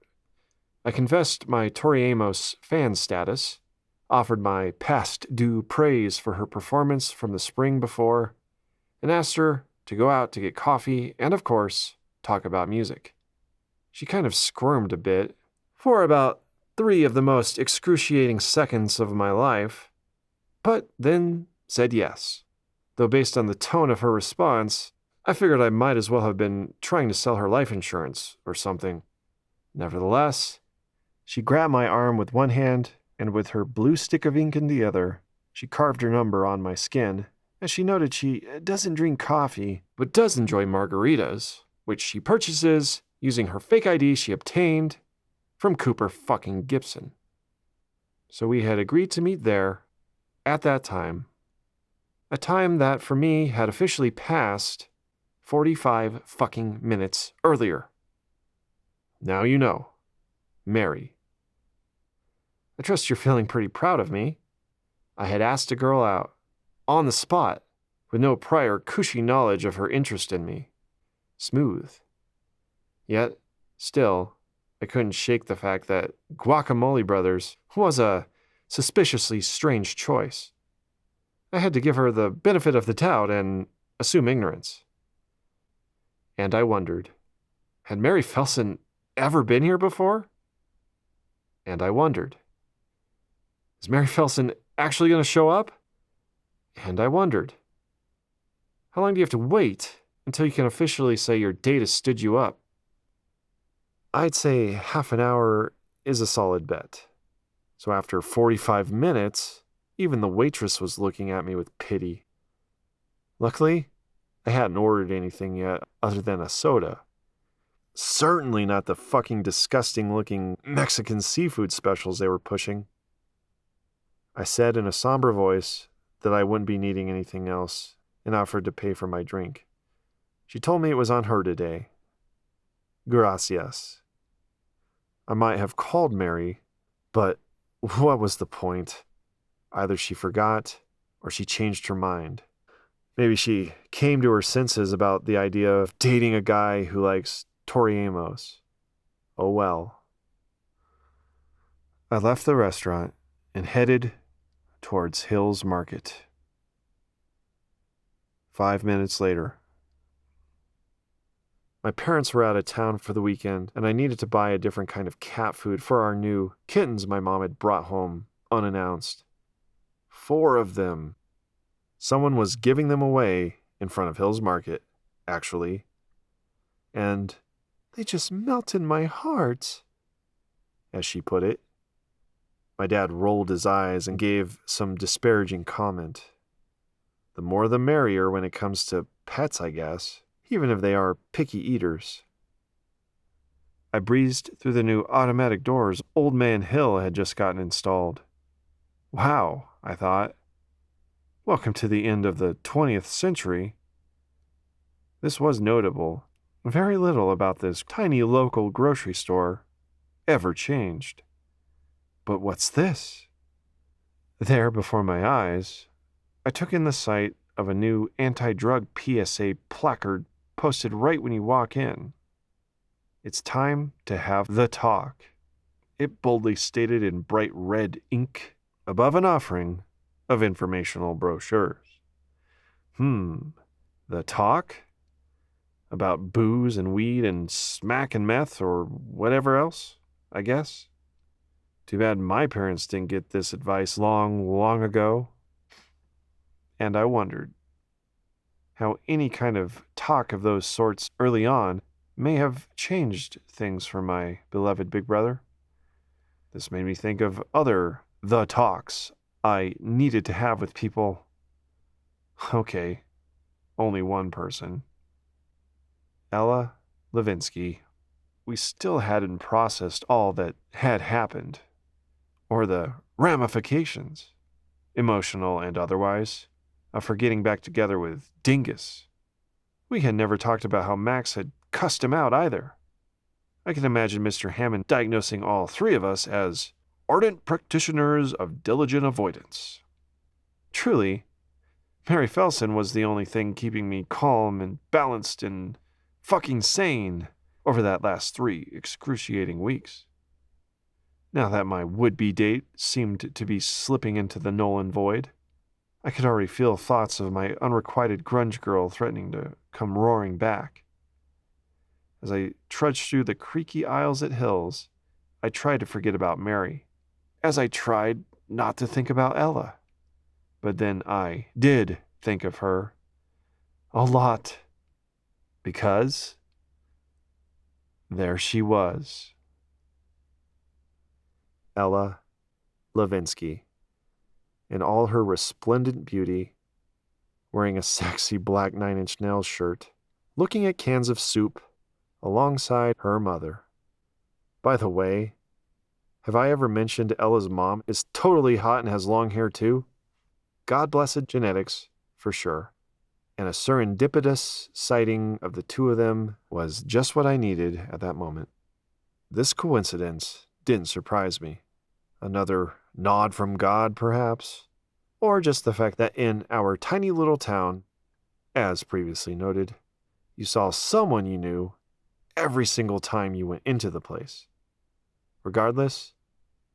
I confessed my Tori Amos fan status, offered my past due praise for her performance from the spring before, and asked her to go out to get coffee and, of course, talk about music. She kind of squirmed a bit for about 3 of the most excruciating seconds of my life, but then said yes. Though based on the tone of her response, I figured I might as well have been trying to sell her life insurance or something. Nevertheless, she grabbed my arm with one hand, and with her blue stick of ink in the other, she carved her number on my skin, as she noted she doesn't drink coffee, but does enjoy margaritas, which she purchases using her fake ID she obtained from Cooper fucking Gibson. So we had agreed to meet there, at that time, a time that for me had officially passed 45 fucking minutes earlier. Now you know, Mary. I trust you're feeling pretty proud of me. I had asked a girl out, on the spot, with no prior cushy knowledge of her interest in me. Smooth. Yet, still, I couldn't shake the fact that Guacamole Brothers was a suspiciously strange choice. I had to give her the benefit of the doubt and assume ignorance. And I wondered, had Mary Felsen ever been here before? And I wondered, is Mary Felsen actually going to show up? And I wondered, how long do you have to wait until you can officially say your date has stood you up? I'd say half an hour is a solid bet. So after 45 minutes, even the waitress was looking at me with pity. Luckily, I hadn't ordered anything yet other than a soda. Certainly not the fucking disgusting-looking Mexican seafood specials they were pushing. I said in a somber voice that I wouldn't be needing anything else and offered to pay for my drink. She told me it was on her today. Gracias. I might have called Mary, but what was the point? Either she forgot or she changed her mind. Maybe she came to her senses about the idea of dating a guy who likes Tori Amos. Oh well. I left the restaurant and headed towards Hills Market. 5 minutes later. My parents were out of town for the weekend, and I needed to buy a different kind of cat food for our new kittens my mom had brought home unannounced. 4 of them. Someone was giving them away in front of Hills Market, actually. And they just melted my heart, as she put it. My dad rolled his eyes and gave some disparaging comment. The more the merrier when it comes to pets, I guess, even if they are picky eaters. I breezed through the new automatic doors Old Man Hill had just gotten installed. Wow, I thought. Welcome to the end of the 20th century. This was notable. Very little about this tiny local grocery store ever changed. But what's this? There before my eyes, I took in the sight of a new anti-drug PSA placard posted right when you walk in. It's time to have the talk. It boldly stated in bright red ink above an offering of informational brochures. The talk? About booze and weed and smack and meth or whatever else, I guess. Too bad my parents didn't get this advice long ago. And I wondered how any kind of talk of those sorts early on may have changed things for my beloved big brother. This made me think of other the talks I needed to have with people. Okay, only one person. Ella Levinsky. We still hadn't processed all that had happened, or the ramifications, emotional and otherwise, of her getting back together with Dingus. We had never talked about how Max had cussed him out either. I can imagine Mr. Hammond diagnosing all 3 of us as ardent practitioners of diligent avoidance. Truly, Mary Felsen was the only thing keeping me calm and balanced and fucking sane over that last 3 excruciating weeks. Now that my would-be date seemed to be slipping into the Nolan void, I could already feel thoughts of my unrequited grunge girl threatening to come roaring back. As I trudged through the creaky aisles at Hills, I tried to forget about Mary, as I tried not to think about Ella. But then I did think of her. A lot. Because there she was. Ella Levinsky, in all her resplendent beauty, wearing a sexy black 9-inch nail shirt, looking at cans of soup alongside her mother. By the way, have I ever mentioned Ella's mom is totally hot and has long hair too? God blessed genetics, for sure. And a serendipitous sighting of the 2 of them was just what I needed at that moment. This coincidence didn't surprise me. Another nod from God, perhaps? Or just the fact that in our tiny little town, as previously noted, you saw someone you knew every single time you went into the place. Regardless,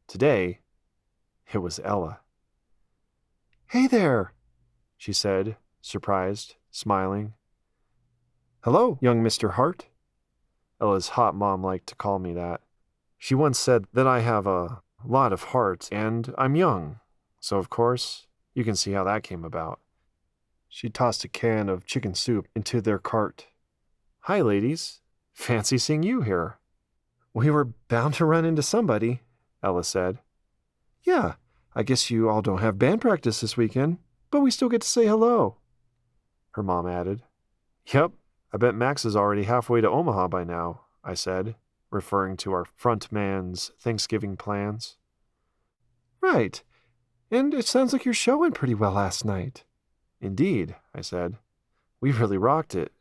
today, it was Ella. "Hey there," she said, surprised, smiling. "Hello, young Mr. Hart." Ella's hot mom liked to call me that. She once said that I have a lot of heart and I'm young, so of course, you can see how that came about. She tossed a can of chicken soup into their cart. "Hi, ladies. Fancy seeing you here." "We were bound to run into somebody," Ella said. "Yeah, I guess you all don't have band practice this weekend, but we still get to say hello," her mom added. "Yep, I bet Max is already halfway to Omaha by now," I said, referring to our front man's Thanksgiving plans. Right, and it sounds like your show went pretty well last night. Indeed, I said. We really rocked it.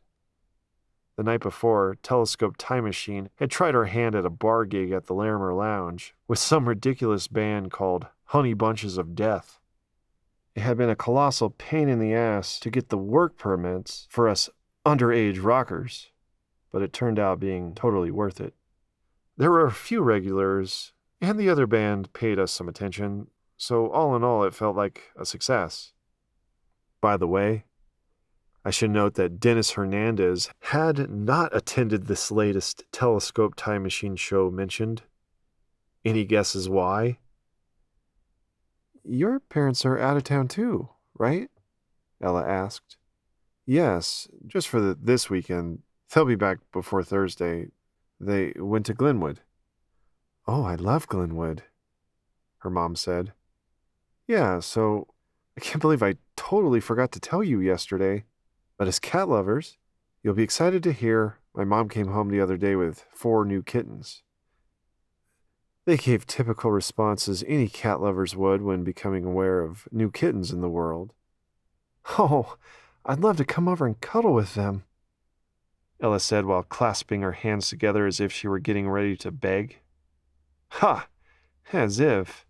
The night before, Telescope Time Machine had tried her hand at a bar gig at the Larimer Lounge with some ridiculous band called Honey Bunches of Death. It had been a colossal pain in the ass to get the work permits for us underage rockers, but it turned out being totally worth it. There were a few regulars, and the other band paid us some attention, so all in all it felt like a success. By the way, I should note that Dennis Hernandez had not attended this latest Telescope Time Machine show mentioned. Any guesses why? Your parents are out of town too, right? Ella asked. Yes, just for this weekend. They'll be back before Thursday. They went to Glenwood. Oh, I love Glenwood, her mom said. Yeah, so I can't believe I totally forgot to tell you yesterday. But as cat lovers, you'll be excited to hear my mom came home the other day with 4 new kittens. They gave typical responses any cat lovers would when becoming aware of new kittens in the world. Oh, I'd love to come over and cuddle with them, Ella said while clasping her hands together as if she were getting ready to beg. Ha! As if.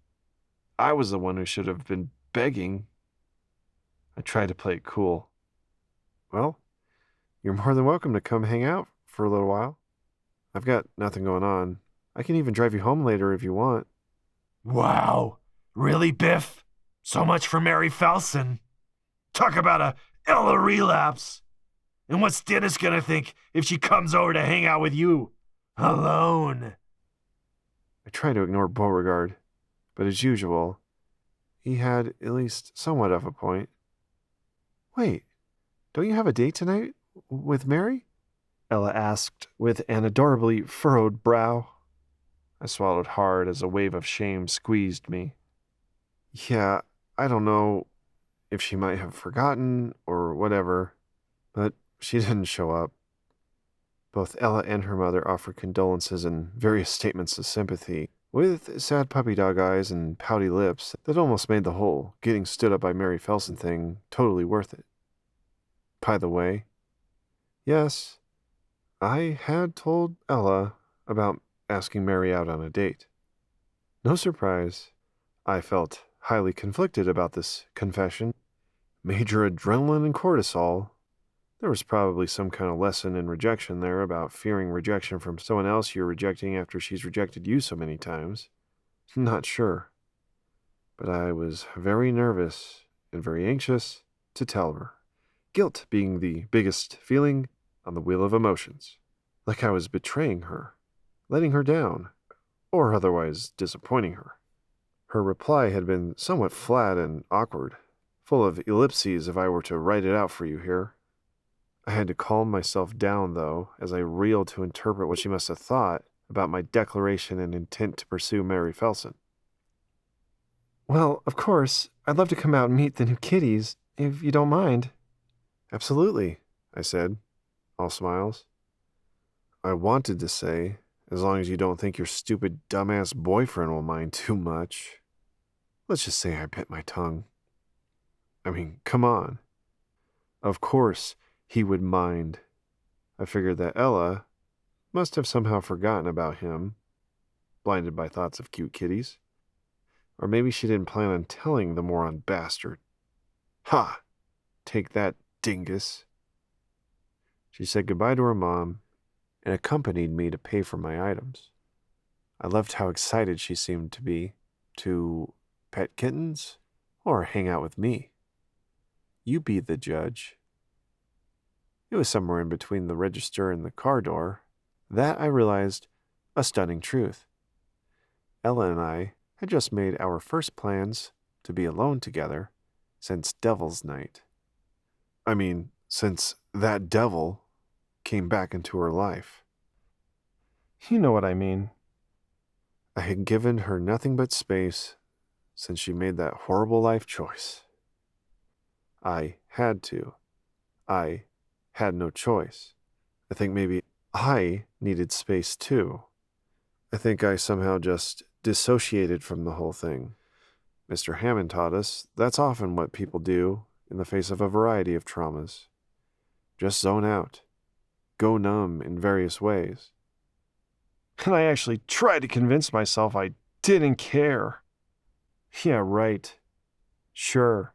I was the one who should have been begging. I tried to play it cool. Well, you're more than welcome to come hang out for a little while. I've got nothing going on. I can even drive you home later if you want. Wow. Really, Biff? So much for Mary Felsen. Talk about a Ella relapse. And what's Dennis gonna think if she comes over to hang out with you? Alone. I tried to ignore Beauregard, but as usual, he had at least somewhat of a point. Wait, don't you have a date tonight with Mary? Ella asked with an adorably furrowed brow. I swallowed hard as a wave of shame squeezed me. Yeah, I don't know if she might have forgotten or whatever, but she didn't show up. Both Ella and her mother offered condolences and various statements of sympathy, with sad puppy dog eyes and pouty lips that almost made the whole getting stood up by Mary Felsen thing totally worth it. By the way, yes, I had told Ella about asking Mary out on a date. No surprise, I felt highly conflicted about this confession. Major adrenaline and cortisol. There was probably some kind of lesson in rejection there about fearing rejection from someone else you're rejecting after she's rejected you so many times. Not sure. But I was very nervous and very anxious to tell her. Guilt being the biggest feeling on the wheel of emotions. Like I was betraying her, letting her down, or otherwise disappointing her. Her reply had been somewhat flat and awkward, full of ellipses if I were to write it out for you here. I had to calm myself down, though, as I reeled to interpret what she must have thought about my declaration and intent to pursue Mary Felsen. Well, of course, I'd love to come out and meet the new kitties, if you don't mind. Absolutely, I said, all smiles. I wanted to say, as long as you don't think your stupid, dumbass boyfriend will mind too much. Let's just say I bit my tongue. I mean, come on. Of course, he would mind. I figured that Ella must have somehow forgotten about him, blinded by thoughts of cute kitties. Or maybe she didn't plan on telling the moron bastard. Ha! Take that, dingus. She said goodbye to her mom and accompanied me to pay for my items. I loved how excited she seemed to be to pet kittens or hang out with me. You be the judge. It was somewhere in between the register and the car door that I realized a stunning truth. Ella and I had just made our first plans to be alone together since Devil's Night. I mean, since that devil came back into her life. You know what I mean. I had given her nothing but space since she made that horrible life choice. I had to. I had no choice. I think maybe I needed space too. I think I somehow just dissociated from the whole thing. Mr. Hammond taught us that's often what people do in the face of a variety of traumas. Just zone out, go numb in various ways. And I actually tried to convince myself I didn't care. Yeah, right. Sure.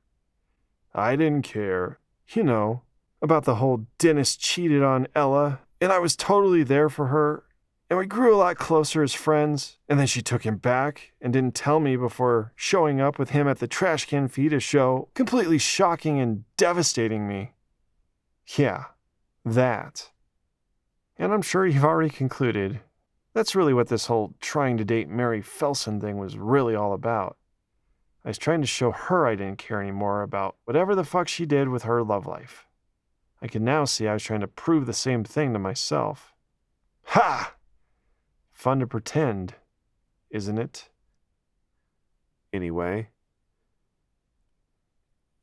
I didn't care, about the whole Dennis cheated on Ella, and I was totally there for her, and we grew a lot closer as friends, and then she took him back and didn't tell me before showing up with him at the Trash Can Fetus show, completely shocking and devastating me. Yeah, that. And I'm sure you've already concluded that's really what this whole trying to date Mary Felsen thing was really all about. I was trying to show her I didn't care anymore about whatever the fuck she did with her love life. I can now see I was trying to prove the same thing to myself. Ha! Fun to pretend, isn't it? Anyway,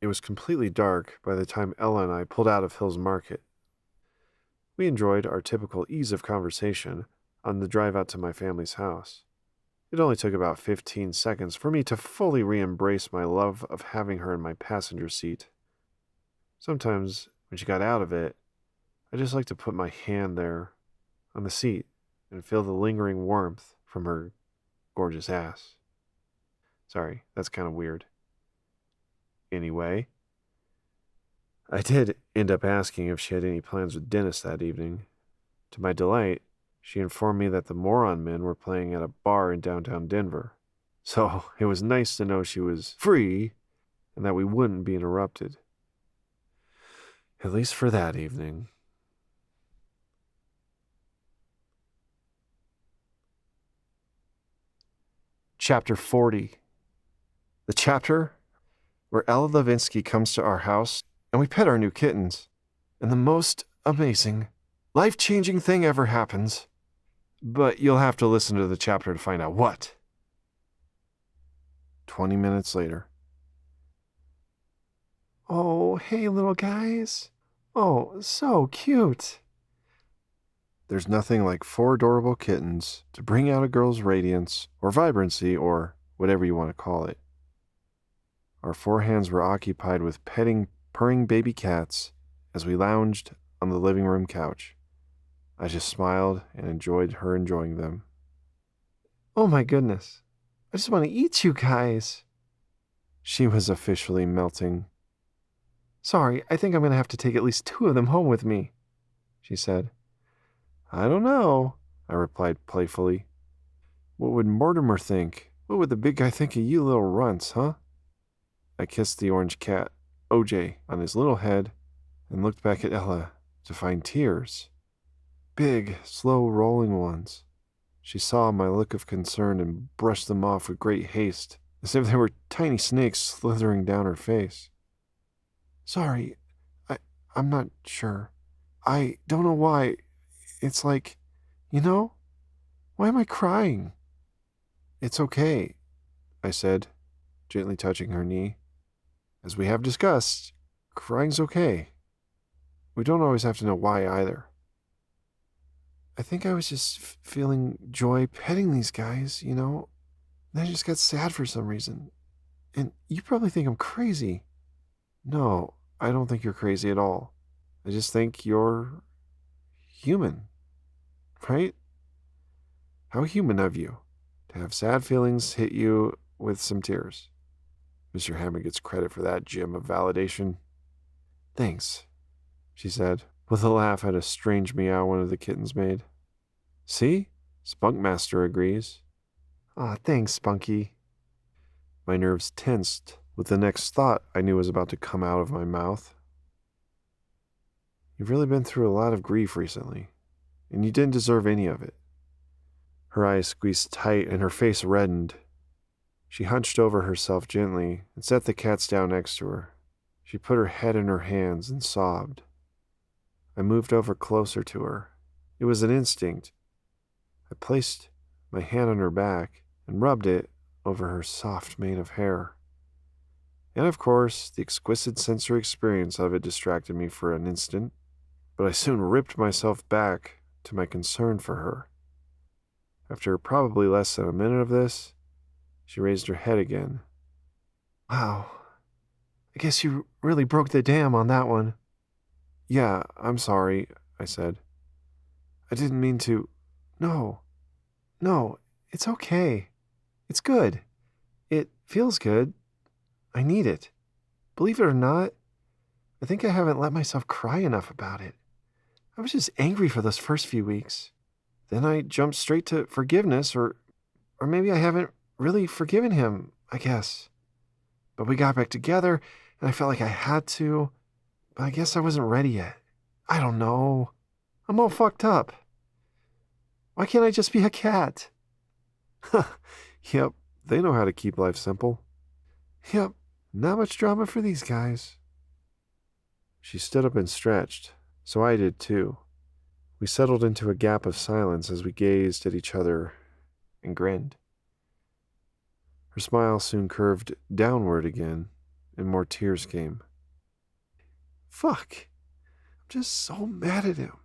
it was completely dark by the time Ella and I pulled out of Hill's Market. We enjoyed our typical ease of conversation on the drive out to my family's house. It only took about 15 seconds for me to fully re-embrace my love of having her in my passenger seat. Sometimes, when she got out of it, I just like to put my hand there on the seat and feel the lingering warmth from her gorgeous ass. Sorry, that's kind of weird. Anyway, I did end up asking if she had any plans with Dennis that evening. To my delight, she informed me that the Moron Men were playing at a bar in downtown Denver. So it was nice to know she was free and that we wouldn't be interrupted. At least for that evening. Chapter 40. The chapter where Ella Levinsky comes to our house and we pet our new kittens. And the most amazing, life-changing thing ever happens. But you'll have to listen to the chapter to find out what. 20 minutes later. Oh, hey, little guys. Oh, so cute. There's nothing like 4 adorable kittens to bring out a girl's radiance or vibrancy or whatever you want to call it. Our 4 hands were occupied with petting, purring baby cats as we lounged on the living room couch. I just smiled and enjoyed her enjoying them. Oh my goodness, I just want to eat you guys. She was officially melting. Sorry, I think I'm going to have to take at least 2 of them home with me, she said. I don't know, I replied playfully. What would Mortimer think? What would the big guy think of you little runts, huh? I kissed the orange cat, OJ, on his little head and looked back at Ella to find tears. Big, slow rolling ones. She saw my look of concern and brushed them off with great haste, as if they were tiny snakes slithering down her face. Sorry, I'm not sure. I don't know why. It's like, why am I crying? It's okay, I said, gently touching her knee. As we have discussed, crying's okay. We don't always have to know why either. I think I was just feeling joy petting these guys, Then I just got sad for some reason. And you probably think I'm crazy. No, I don't think you're crazy at all. I just think you're human, right? How human of you to have sad feelings hit you with some tears. Mr. Hammond gets credit for that gem of validation. Thanks, she said, with a laugh at a strange meow one of the kittens made. See? Spunkmaster agrees. Aw, thanks, Spunky. My nerves tensed with the next thought I knew was about to come out of my mouth. You've really been through a lot of grief recently, and you didn't deserve any of it. Her eyes squeezed tight and her face reddened. She hunched over herself gently and set the cats down next to her. She put her head in her hands and sobbed. I moved over closer to her. It was an instinct. I placed my hand on her back and rubbed it over her soft mane of hair. And of course, the exquisite sensory experience of it distracted me for an instant, but I soon ripped myself back to my concern for her. After probably less than a minute of this, she raised her head again. Wow, I guess you really broke the dam on that one. Yeah, I'm sorry, I said. I didn't mean to. No, it's okay. It's good. It feels good. I need it. Believe it or not, I think I haven't let myself cry enough about it. I was just angry for those first few weeks. Then I jumped straight to forgiveness, or maybe I haven't really forgiven him, I guess. But we got back together, and I felt like I had to, but I guess I wasn't ready yet. I don't know. I'm all fucked up. Why can't I just be a cat? Yep, they know how to keep life simple. Yep, not much drama for these guys. She stood up and stretched, so I did too. We settled into a gap of silence as we gazed at each other and grinned. Her smile soon curved downward again, and more tears came. Fuck. I'm just so mad at him.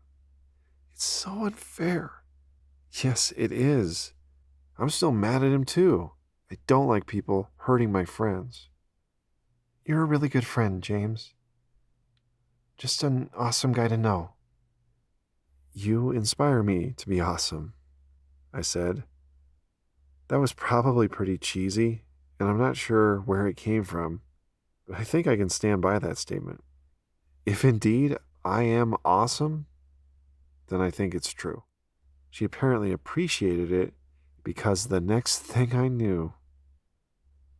It's so unfair. Yes, it is. I'm still mad at him too. I don't like people hurting my friends. You're a really good friend, James. Just an awesome guy to know. You inspire me to be awesome, I said. That was probably pretty cheesy, and I'm not sure where it came from, but I think I can stand by that statement. If indeed I am awesome, then I think it's true. She apparently appreciated it because the next thing I knew,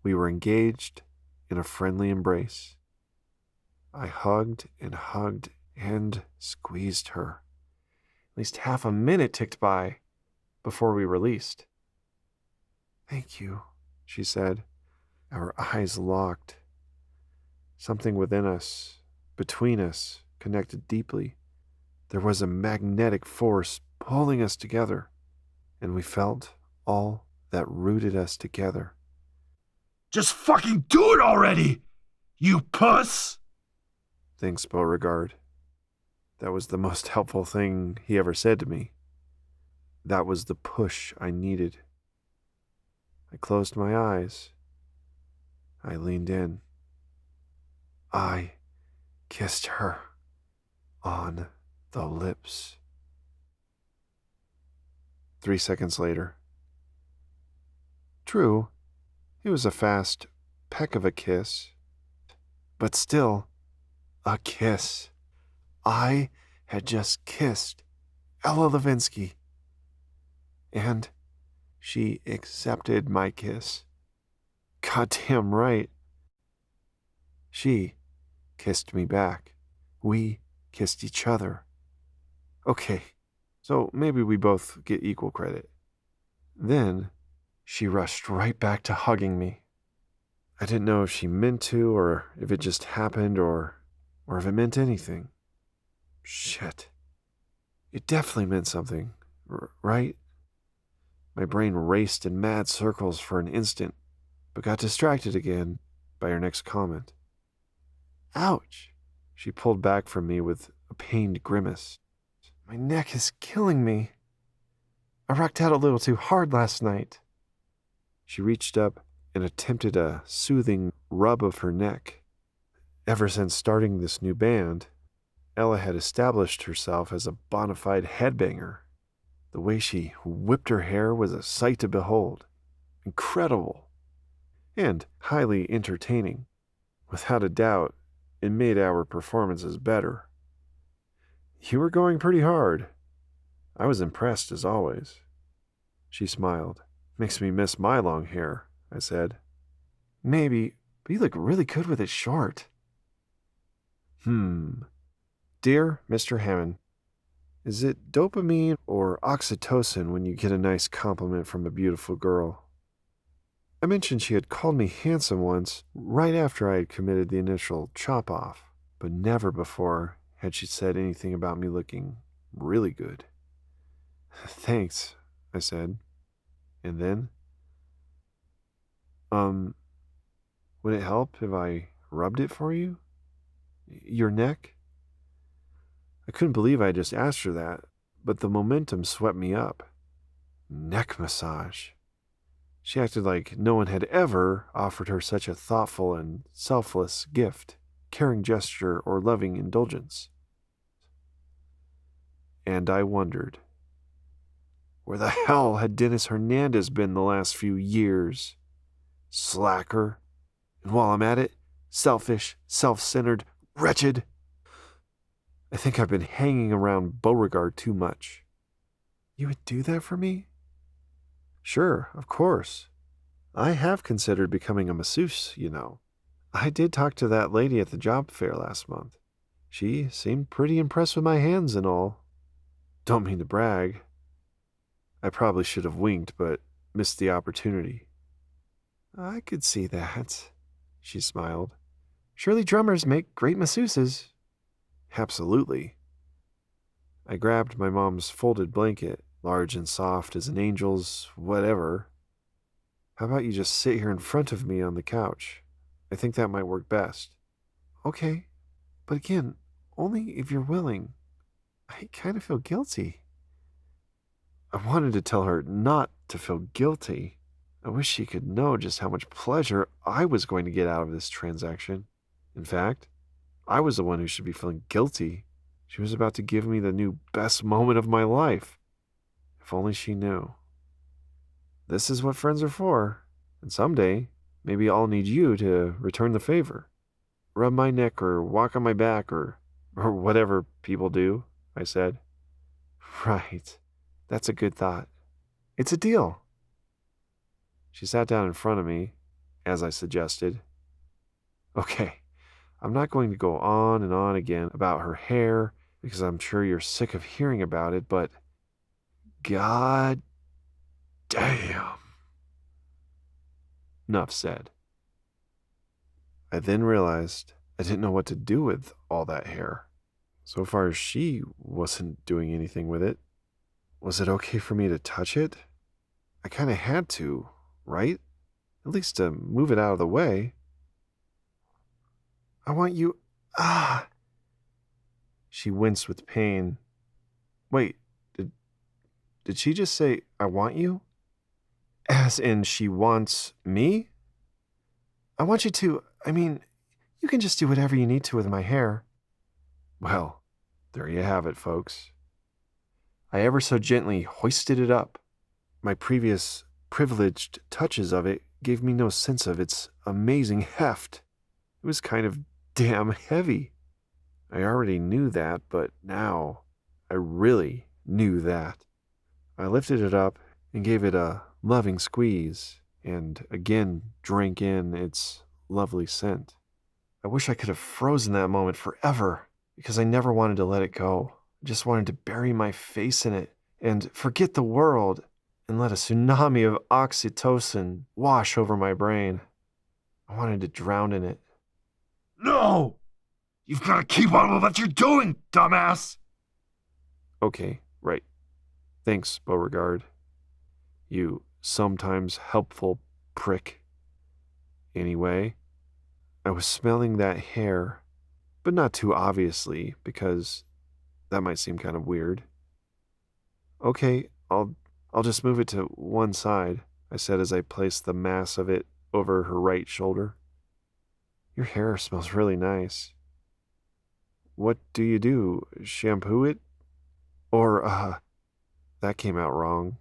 we were engaged in a friendly embrace. I hugged and squeezed her. At least half a minute ticked by before we released. Thank you, she said. Our eyes locked. Something within us, between us, connected deeply. There was a magnetic force pulling us together, and we felt all that rooted us together. Just fucking do it already, you puss! Thanks, Beauregard. That was the most helpful thing he ever said to me. That was the push I needed. I closed my eyes. I leaned in. I kissed her on the lips. 3 seconds later. True, it was a fast peck of a kiss, but still a kiss. I had just kissed Ella Levinsky, and she accepted my kiss. Goddamn right. She kissed me back. We kissed each other. Okay, so maybe we both get equal credit. Then she rushed right back to hugging me. I didn't know if she meant to, or if it just happened, or if it meant anything. Shit. It definitely meant something, right? My brain raced in mad circles for an instant, but got distracted again by her next comment. Ouch! She pulled back from me with a pained grimace. My neck is killing me. I rocked out a little too hard last night. She reached up and attempted a soothing rub of her neck. Ever since starting this new band, Ella had established herself as a bona fide headbanger. The way she whipped her hair was a sight to behold. Incredible. And highly entertaining. Without a doubt, it made our performances better. You were going pretty hard. I was impressed as always. She smiled. Makes me miss my long hair, I said. Maybe, but you look really good with it short. Dear Mr. Hammond, is it dopamine or oxytocin when you get a nice compliment from a beautiful girl? I mentioned she had called me handsome once, right after I had committed the initial chop-off, but never before had she said anything about me looking really good. Thanks, I said. And then? Would it help if I rubbed it for you? Your neck? I couldn't believe I just asked her that, but the momentum swept me up. Neck massage. She acted like no one had ever offered her such a thoughtful and selfless gift, caring gesture, or loving indulgence. And I wondered, where the hell had Dennis Hernandez been the last few years? Slacker. And while I'm at it, selfish, self-centered, wretched. I think I've been hanging around Beauregard too much. You would do that for me? Sure, of course. I have considered becoming a masseuse, you know. I did talk to that lady at the job fair last month. She seemed pretty impressed with my hands and all. Don't mean to brag. I probably should have winked, but missed the opportunity. I could see that, she smiled. Surely drummers make great masseuses. Absolutely. I grabbed my mom's folded blanket, large and soft as an angel's whatever. How about you just sit here in front of me on the couch? I think that might work best. Okay, but again, only if you're willing. I kind of feel guilty. I wanted to tell her not to feel guilty. I wish she could know just how much pleasure I was going to get out of this transaction. In fact, I was the one who should be feeling guilty. She was about to give me the new best moment of my life. If only she knew. This is what friends are for, and someday, maybe I'll need you to return the favor. Rub my neck or walk on my back or whatever people do, I said. Right. That's a good thought. It's a deal. She sat down in front of me, as I suggested. Okay, I'm not going to go on and on again about her hair, because I'm sure you're sick of hearing about it, but God damn. Enough said. I then realized I didn't know what to do with all that hair. So far as she wasn't doing anything with it, was it okay for me to touch it? I kind of had to, right? At least to move it out of the way. I want you... She winced with pain. Wait, did she just say, I want you? As in she wants me? I want you to... you can just do whatever you need to with my hair. Well, there you have it, folks. I ever so gently hoisted it up. My previous privileged touches of it gave me no sense of its amazing heft. It was kind of damn heavy. I already knew that, but now I really knew that. I lifted it up and gave it a loving squeeze, and again drank in its lovely scent. I wish I could have frozen that moment forever, because I never wanted to let it go. I just wanted to bury my face in it and forget the world and let a tsunami of oxytocin wash over my brain. I wanted to drown in it. No! You've got to keep on with what you're doing, dumbass! Okay, right. Thanks, Beauregard. You sometimes helpful prick. Anyway, I was smelling that hair, but not too obviously, because that might seem kind of weird. Okay, I'll just move it to one side, I said as I placed the mass of it over her right shoulder. Your hair smells really nice. What do you do? Shampoo it? Or, that came out wrong.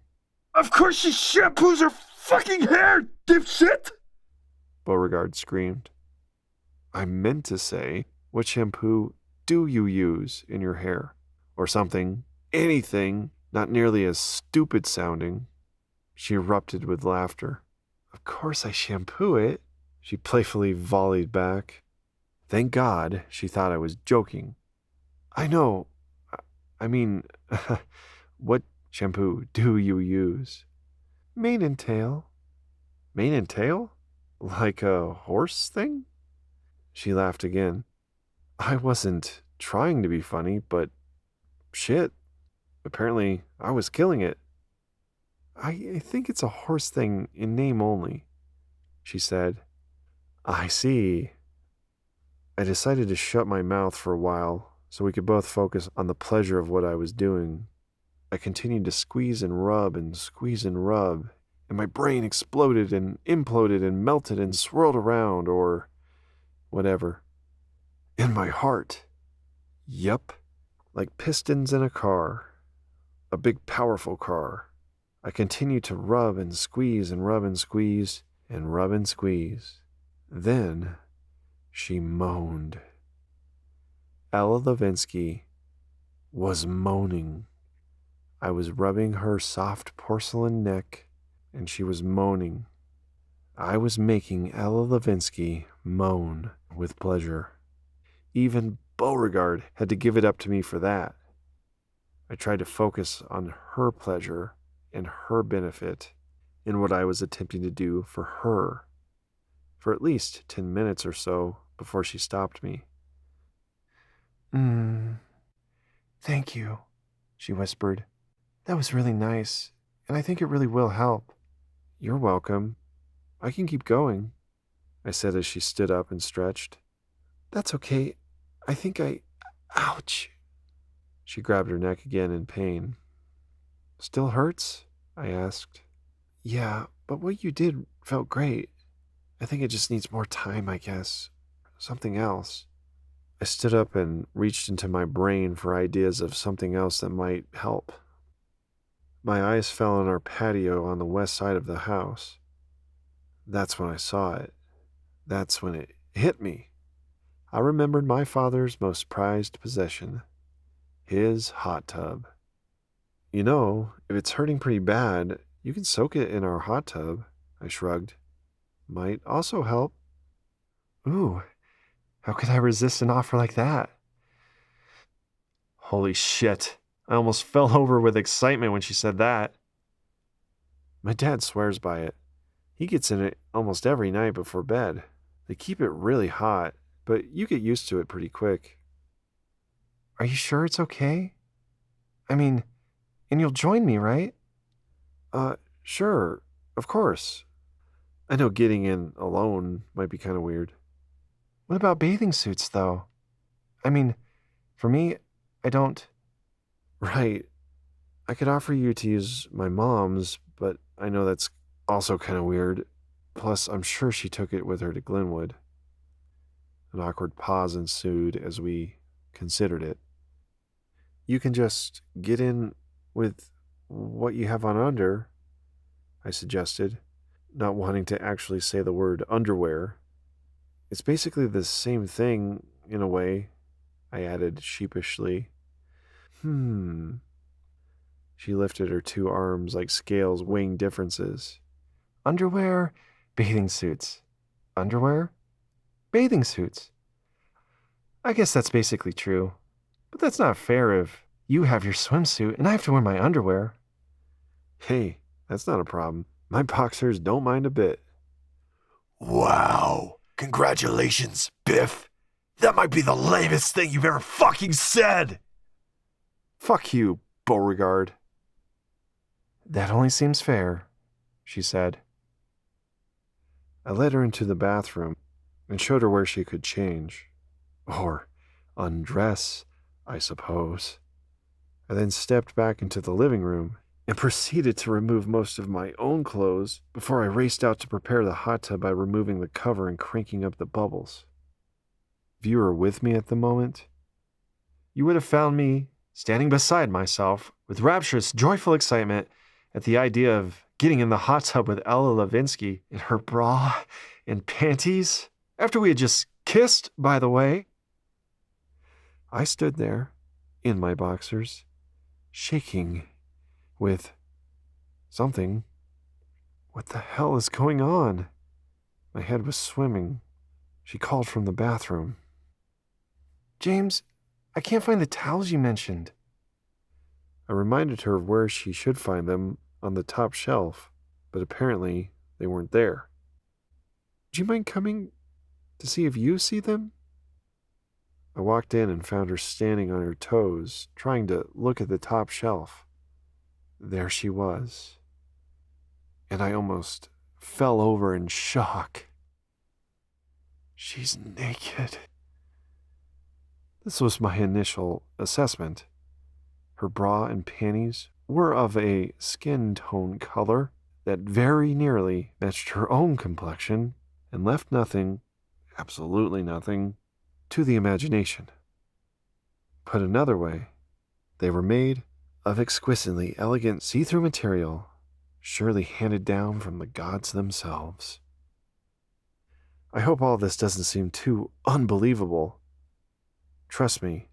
Of course she shampoos her fucking hair, dipshit! Beauregard screamed. I meant to say, what shampoo do you use in your hair? Or something, anything, not nearly as stupid sounding. She erupted with laughter. Of course I shampoo it, she playfully volleyed back. Thank God she thought I was joking. I know. What shampoo do you use? Mane and tail. Mane and tail? Like a horse thing? She laughed again. I wasn't trying to be funny, but shit. Apparently, I was killing it. I think it's a horse thing in name only, she said. I see. I decided to shut my mouth for a while so we could both focus on the pleasure of what I was doing. I continued to squeeze and rub and squeeze and rub, and my brain exploded and imploded and melted and swirled around, or whatever. And my heart. Yup, like pistons in a car. A big, powerful car. I continued to rub and squeeze and rub and squeeze and rub and squeeze. Then she moaned. Ella Levinsky was moaning. I was rubbing her soft porcelain neck, and she was moaning. I was making Ella Levinsky moan with pleasure. Even Beauregard had to give it up to me for that. I tried to focus on her pleasure and her benefit in what I was attempting to do for her for at least 10 minutes or so before she stopped me. Thank you, she whispered. That was really nice, and I think it really will help. You're welcome. I can keep going, I said as she stood up and stretched. That's okay. I think Ouch. She grabbed her neck again in pain. Still hurts? I asked. Yeah, but what you did felt great. I think it just needs more time, I guess. Something else. I stood up and reached into my brain for ideas of something else that might help. My eyes fell on our patio on the west side of the house. That's when I saw it. That's when it hit me. I remembered my father's most prized possession, his hot tub. You know, if it's hurting pretty bad, you can soak it in our hot tub, I shrugged. Might also help. Ooh, how could I resist an offer like that? Holy shit, I almost fell over with excitement when she said that. My dad swears by it. He gets in it almost every night before bed. They keep it really hot, but you get used to it pretty quick. Are you sure it's okay? I mean, and you'll join me, right? Sure, of course. I know getting in alone might be kind of weird. What about bathing suits, though? I mean, for me, I don't... Right. I could offer you to use my mom's, but I know that's also kind of weird. Plus, I'm sure she took it with her to Glenwood. An awkward pause ensued as we considered it. You can just get in with what you have on under, I suggested, not wanting to actually say the word underwear. It's basically the same thing, in a way, I added sheepishly. She lifted her two arms like scales weighing differences. Underwear, bathing suits. Underwear, bathing suits. I guess that's basically true. But that's not fair if you have your swimsuit and I have to wear my underwear. Hey, that's not a problem. My boxers don't mind a bit. Wow. Congratulations, Biff. That might be the lamest thing you've ever fucking said. Fuck you, Beauregard. That only seems fair, she said. I led her into the bathroom and showed her where she could change. Or undress, I suppose. I then stepped back into the living room and proceeded to remove most of my own clothes before I raced out to prepare the hot tub by removing the cover and cranking up the bubbles. If you were with me at the moment, you would have found me standing beside myself with rapturous, joyful excitement at the idea of getting in the hot tub with Ella Levinsky in her bra and panties after we had just kissed, by the way. I stood there in my boxers, shaking with something. What the hell is going on? My head was swimming. She called from the bathroom. James, I can't find the towels you mentioned. I reminded her of where she should find them on the top shelf, but apparently they weren't there. Do you mind coming to see if you see them? I walked in and found her standing on her toes, trying to look at the top shelf. There she was. And I almost fell over in shock. She's naked. This was my initial assessment. Her bra and panties were of a skin tone color that very nearly matched her own complexion and left nothing, absolutely nothing, to the imagination. Put another way, they were made of exquisitely elegant see-through material, surely handed down from the gods themselves. I hope all this doesn't seem too unbelievable. Trust me,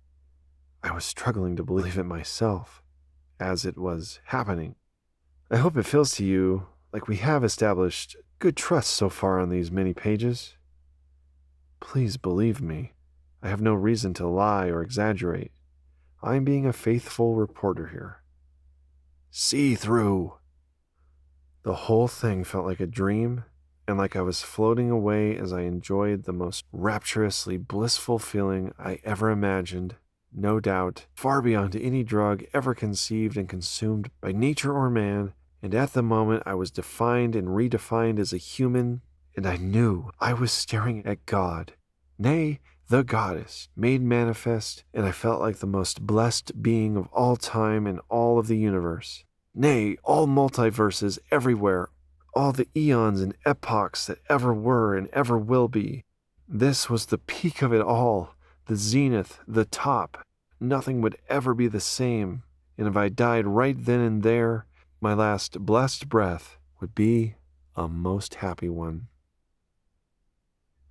I was struggling to believe it myself as it was happening. I hope it feels to you like we have established good trust so far on these many pages. Please believe me, I have no reason to lie or exaggerate. I'm being a faithful reporter here. See through. The whole thing felt like a dream, and like I was floating away as I enjoyed the most rapturously blissful feeling I ever imagined, no doubt, far beyond any drug ever conceived and consumed by nature or man, and at the moment I was defined and redefined as a human, and I knew I was staring at God, nay, the goddess, made manifest, and I felt like the most blessed being of all time and all of the universe. Nay, all multiverses everywhere, all the eons and epochs that ever were and ever will be. This was the peak of it all, the zenith, the top. Nothing would ever be the same, and if I died right then and there, my last blessed breath would be a most happy one.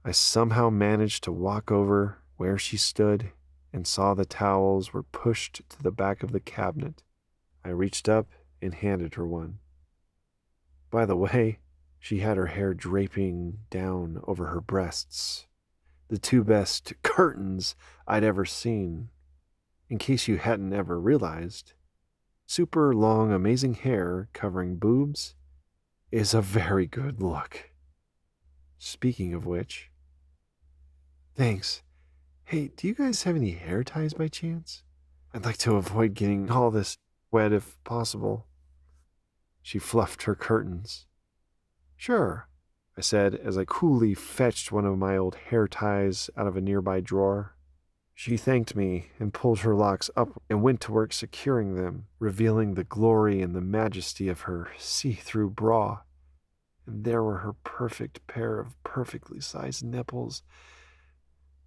I somehow managed to walk over where she stood and saw the towels were pushed to the back of the cabinet. I reached up and handed her one. By the way, she had her hair draping down over her breasts. The two best curtains I'd ever seen. In case you hadn't ever realized, super long, amazing hair covering boobs is a very good look. Speaking of which, thanks. Hey, do you guys have any hair ties by chance? I'd like to avoid getting all this wet if possible. She fluffed her curtains. Sure, I said as I coolly fetched one of my old hair ties out of a nearby drawer. She thanked me and pulled her locks up and went to work securing them, revealing the glory and the majesty of her see-through bra. And there were her perfect pair of perfectly sized nipples.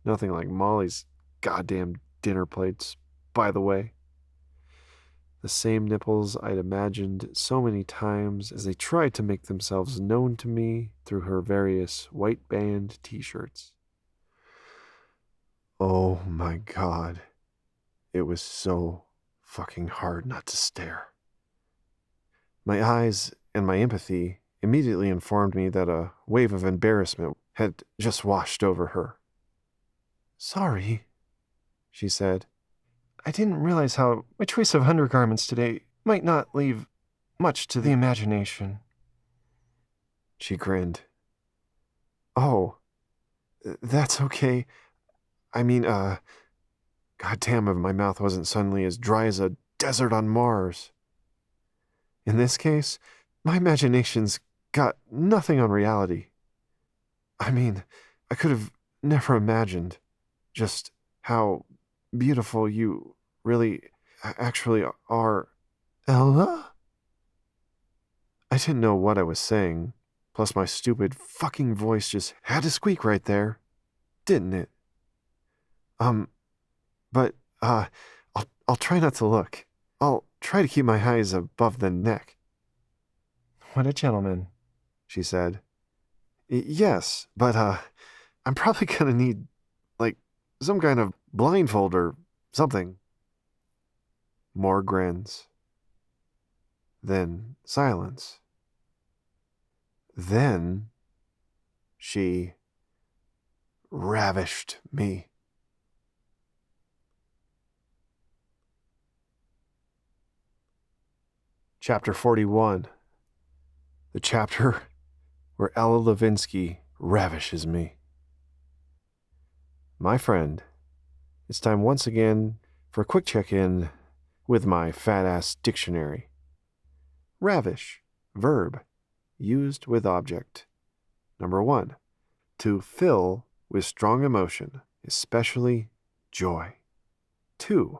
Nothing like Molly's goddamn dinner plates, by the way. The same nipples I'd imagined so many times as they tried to make themselves known to me through her various white band t-shirts. Oh my God. It was so fucking hard not to stare. My eyes and my empathy immediately informed me that a wave of embarrassment had just washed over her. Sorry, she said. I didn't realize how my choice of undergarments today might not leave much to the imagination. She grinned. Oh, that's okay. I mean, goddamn if my mouth wasn't suddenly as dry as a desert on Mars. In this case, my imagination's got nothing on reality. I mean, I could have never imagined just how beautiful you really actually are. Ella? I didn't know what I was saying, plus my stupid fucking voice just had to squeak right there, didn't it? But I'll try not to look. I'll try to keep my eyes above the neck. What a gentleman, she said. Yes, but I'm probably gonna need, like, some kind of blindfold or something. More grins. Then silence. Then she ravished me. Chapter 41. The chapter where Ella Levinsky ravishes me. My friend, it's time once again for a quick check-in with my fat-ass dictionary. Ravish, verb, used with object. Number 1, to fill with strong emotion, especially joy. 2,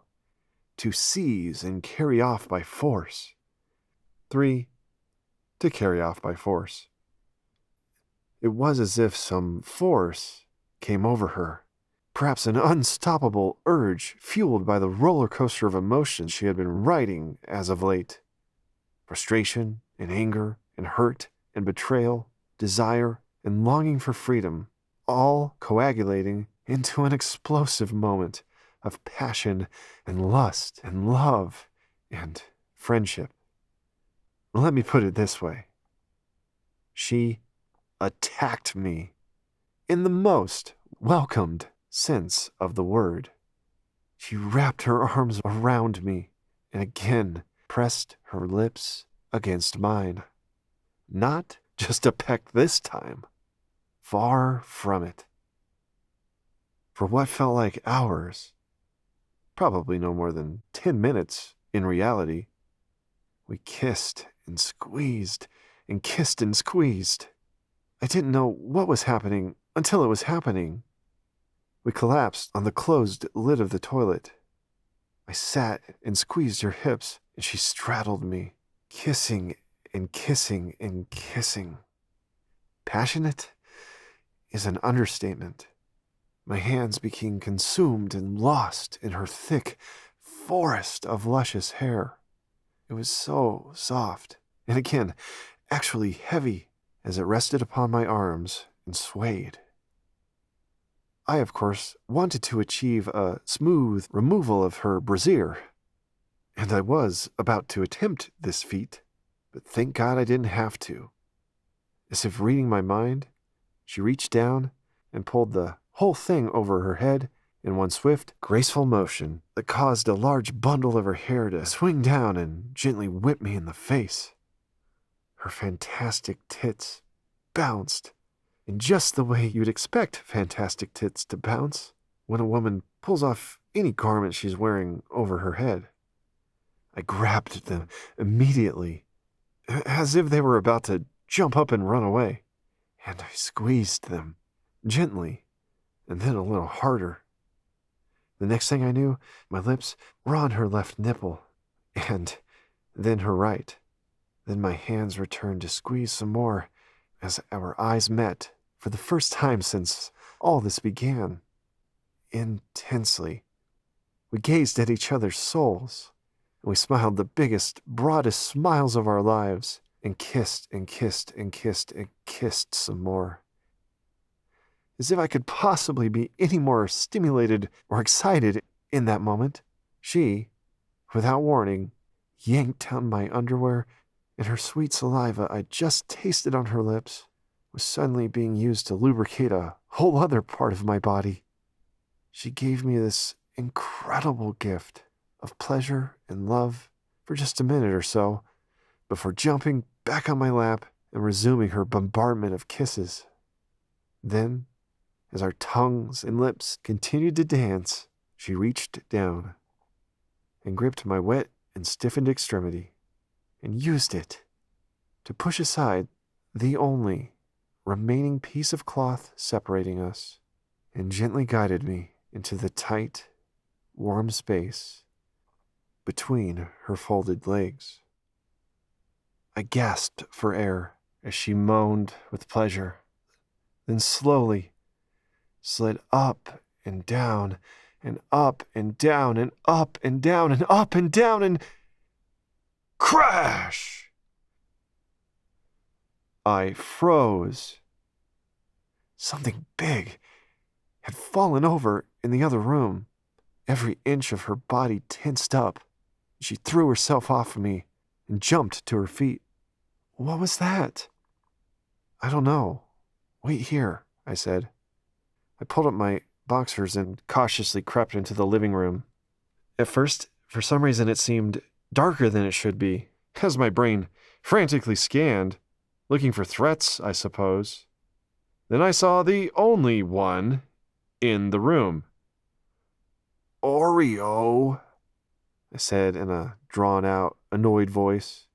to seize and carry off by force. 3. To carry off by force. It was as if some force came over her, perhaps an unstoppable urge fueled by the roller coaster of emotions she had been riding as of late. Frustration and anger and hurt and betrayal, desire and longing for freedom, all coagulating into an explosive moment of passion and lust and love and friendship. Let me put it this way. She attacked me in the most welcomed sense of the word. She wrapped her arms around me and again pressed her lips against mine. Not just a peck this time. Far from it. For what felt like hours, probably no more than 10 minutes in reality, we kissed and squeezed and kissed and squeezed. I didn't know what was happening until it was happening. We collapsed on the closed lid of the toilet. I sat and squeezed her hips, and she straddled me, kissing and kissing and kissing. Passionate is an understatement. My hands became consumed and lost in her thick forest of luscious hair. It was so soft, and again, actually heavy, as it rested upon my arms and swayed. I, of course, wanted to achieve a smooth removal of her brassiere, and I was about to attempt this feat, but thank God I didn't have to. As if reading my mind, she reached down and pulled the whole thing over her head in one swift, graceful motion that caused a large bundle of her hair to swing down and gently whip me in the face. Her fantastic tits bounced in just the way you'd expect fantastic tits to bounce when a woman pulls off any garment she's wearing over her head. I grabbed them immediately, as if they were about to jump up and run away, and I squeezed them gently and then a little harder. The next thing I knew, my lips were on her left nipple, and then her right. Then my hands returned to squeeze some more as our eyes met for the first time since all this began. Intensely. We gazed at each other's souls, and we smiled the biggest, broadest smiles of our lives, and kissed and kissed and kissed and kissed some more. As if I could possibly be any more stimulated or excited in that moment, she, without warning, yanked down my underwear, and her sweet saliva I'd just tasted on her lips was suddenly being used to lubricate a whole other part of my body. She gave me this incredible gift of pleasure and love for just a minute or so, before jumping back on my lap and resuming her bombardment of kisses. Then, as our tongues and lips continued to dance, she reached down and gripped my wet and stiffened extremity and used it to push aside the only remaining piece of cloth separating us and gently guided me into the tight, warm space between her folded legs. I gasped for air as she moaned with pleasure, then slowly slid up and down and up and down and up and down and up and down and crash! I froze. Something big had fallen over in the other room. Every inch of her body tensed up. She threw herself off of me and jumped to her feet. What was that? I don't know. Wait here, I said. I pulled up my boxers and cautiously crept into the living room. At first, for some reason, it seemed darker than it should be, as my brain frantically scanned, looking for threats, I suppose. Then I saw the only one in the room. Oreo, I said in a drawn-out, annoyed voice.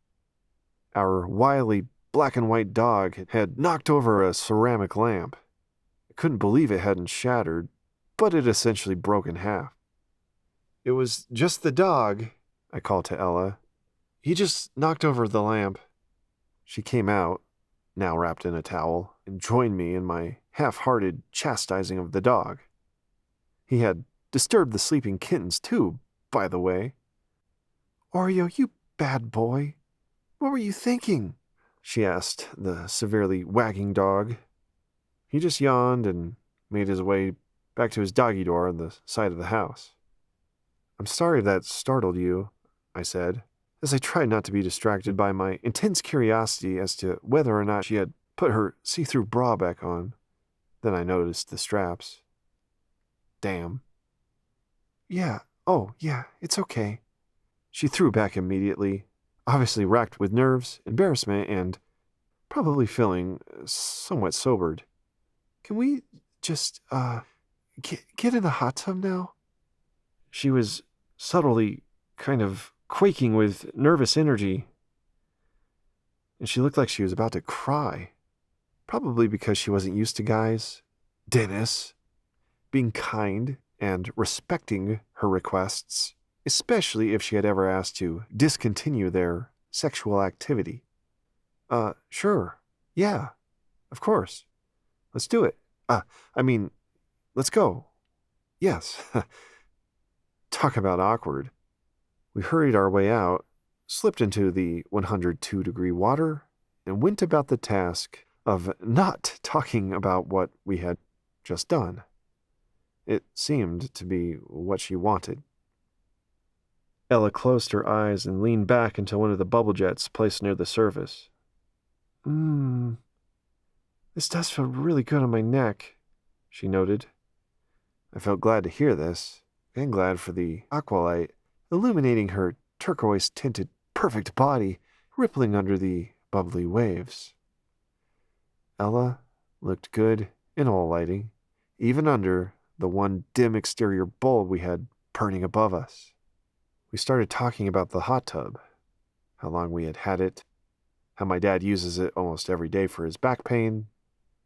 Our wily black and white dog had knocked over a ceramic lamp. I couldn't believe it hadn't shattered, but it essentially broke in half. It was just the dog, I called to Ella. He just knocked over the lamp. She came out, now wrapped in a towel, and joined me in my half-hearted chastising of the dog. He had disturbed the sleeping kittens too, by the way. Oreo, you bad boy. What were you thinking? She asked the severely wagging dog. He just yawned and made his way back to his doggy door on the side of the house. I'm sorry if that startled you, I said, as I tried not to be distracted by my intense curiosity as to whether or not she had put her see-through bra back on. Then I noticed the straps. Damn. Yeah, it's okay. She threw back immediately, obviously racked with nerves, embarrassment, and probably feeling somewhat sobered. Can we just, get in the hot tub now? She was subtly kind of quaking with nervous energy, and she looked like she was about to cry, probably because she wasn't used to guys, Dennis, being kind and respecting her requests, especially if she had ever asked to discontinue their sexual activity. Sure. Yeah, of course. Let's do it. Let's go. Yes. Talk about awkward. We hurried our way out, slipped into the 102-degree water, and went about the task of not talking about what we had just done. It seemed to be what she wanted. Ella closed her eyes and leaned back until one of the bubble jets placed near the surface. This does feel really good on my neck, she noted. I felt glad to hear this, and glad for the aqualight illuminating her turquoise-tinted perfect body rippling under the bubbly waves. Ella looked good in all lighting, even under the one dim exterior bulb we had burning above us. We started talking about the hot tub, how long we had had it, how my dad uses it almost every day for his back pain,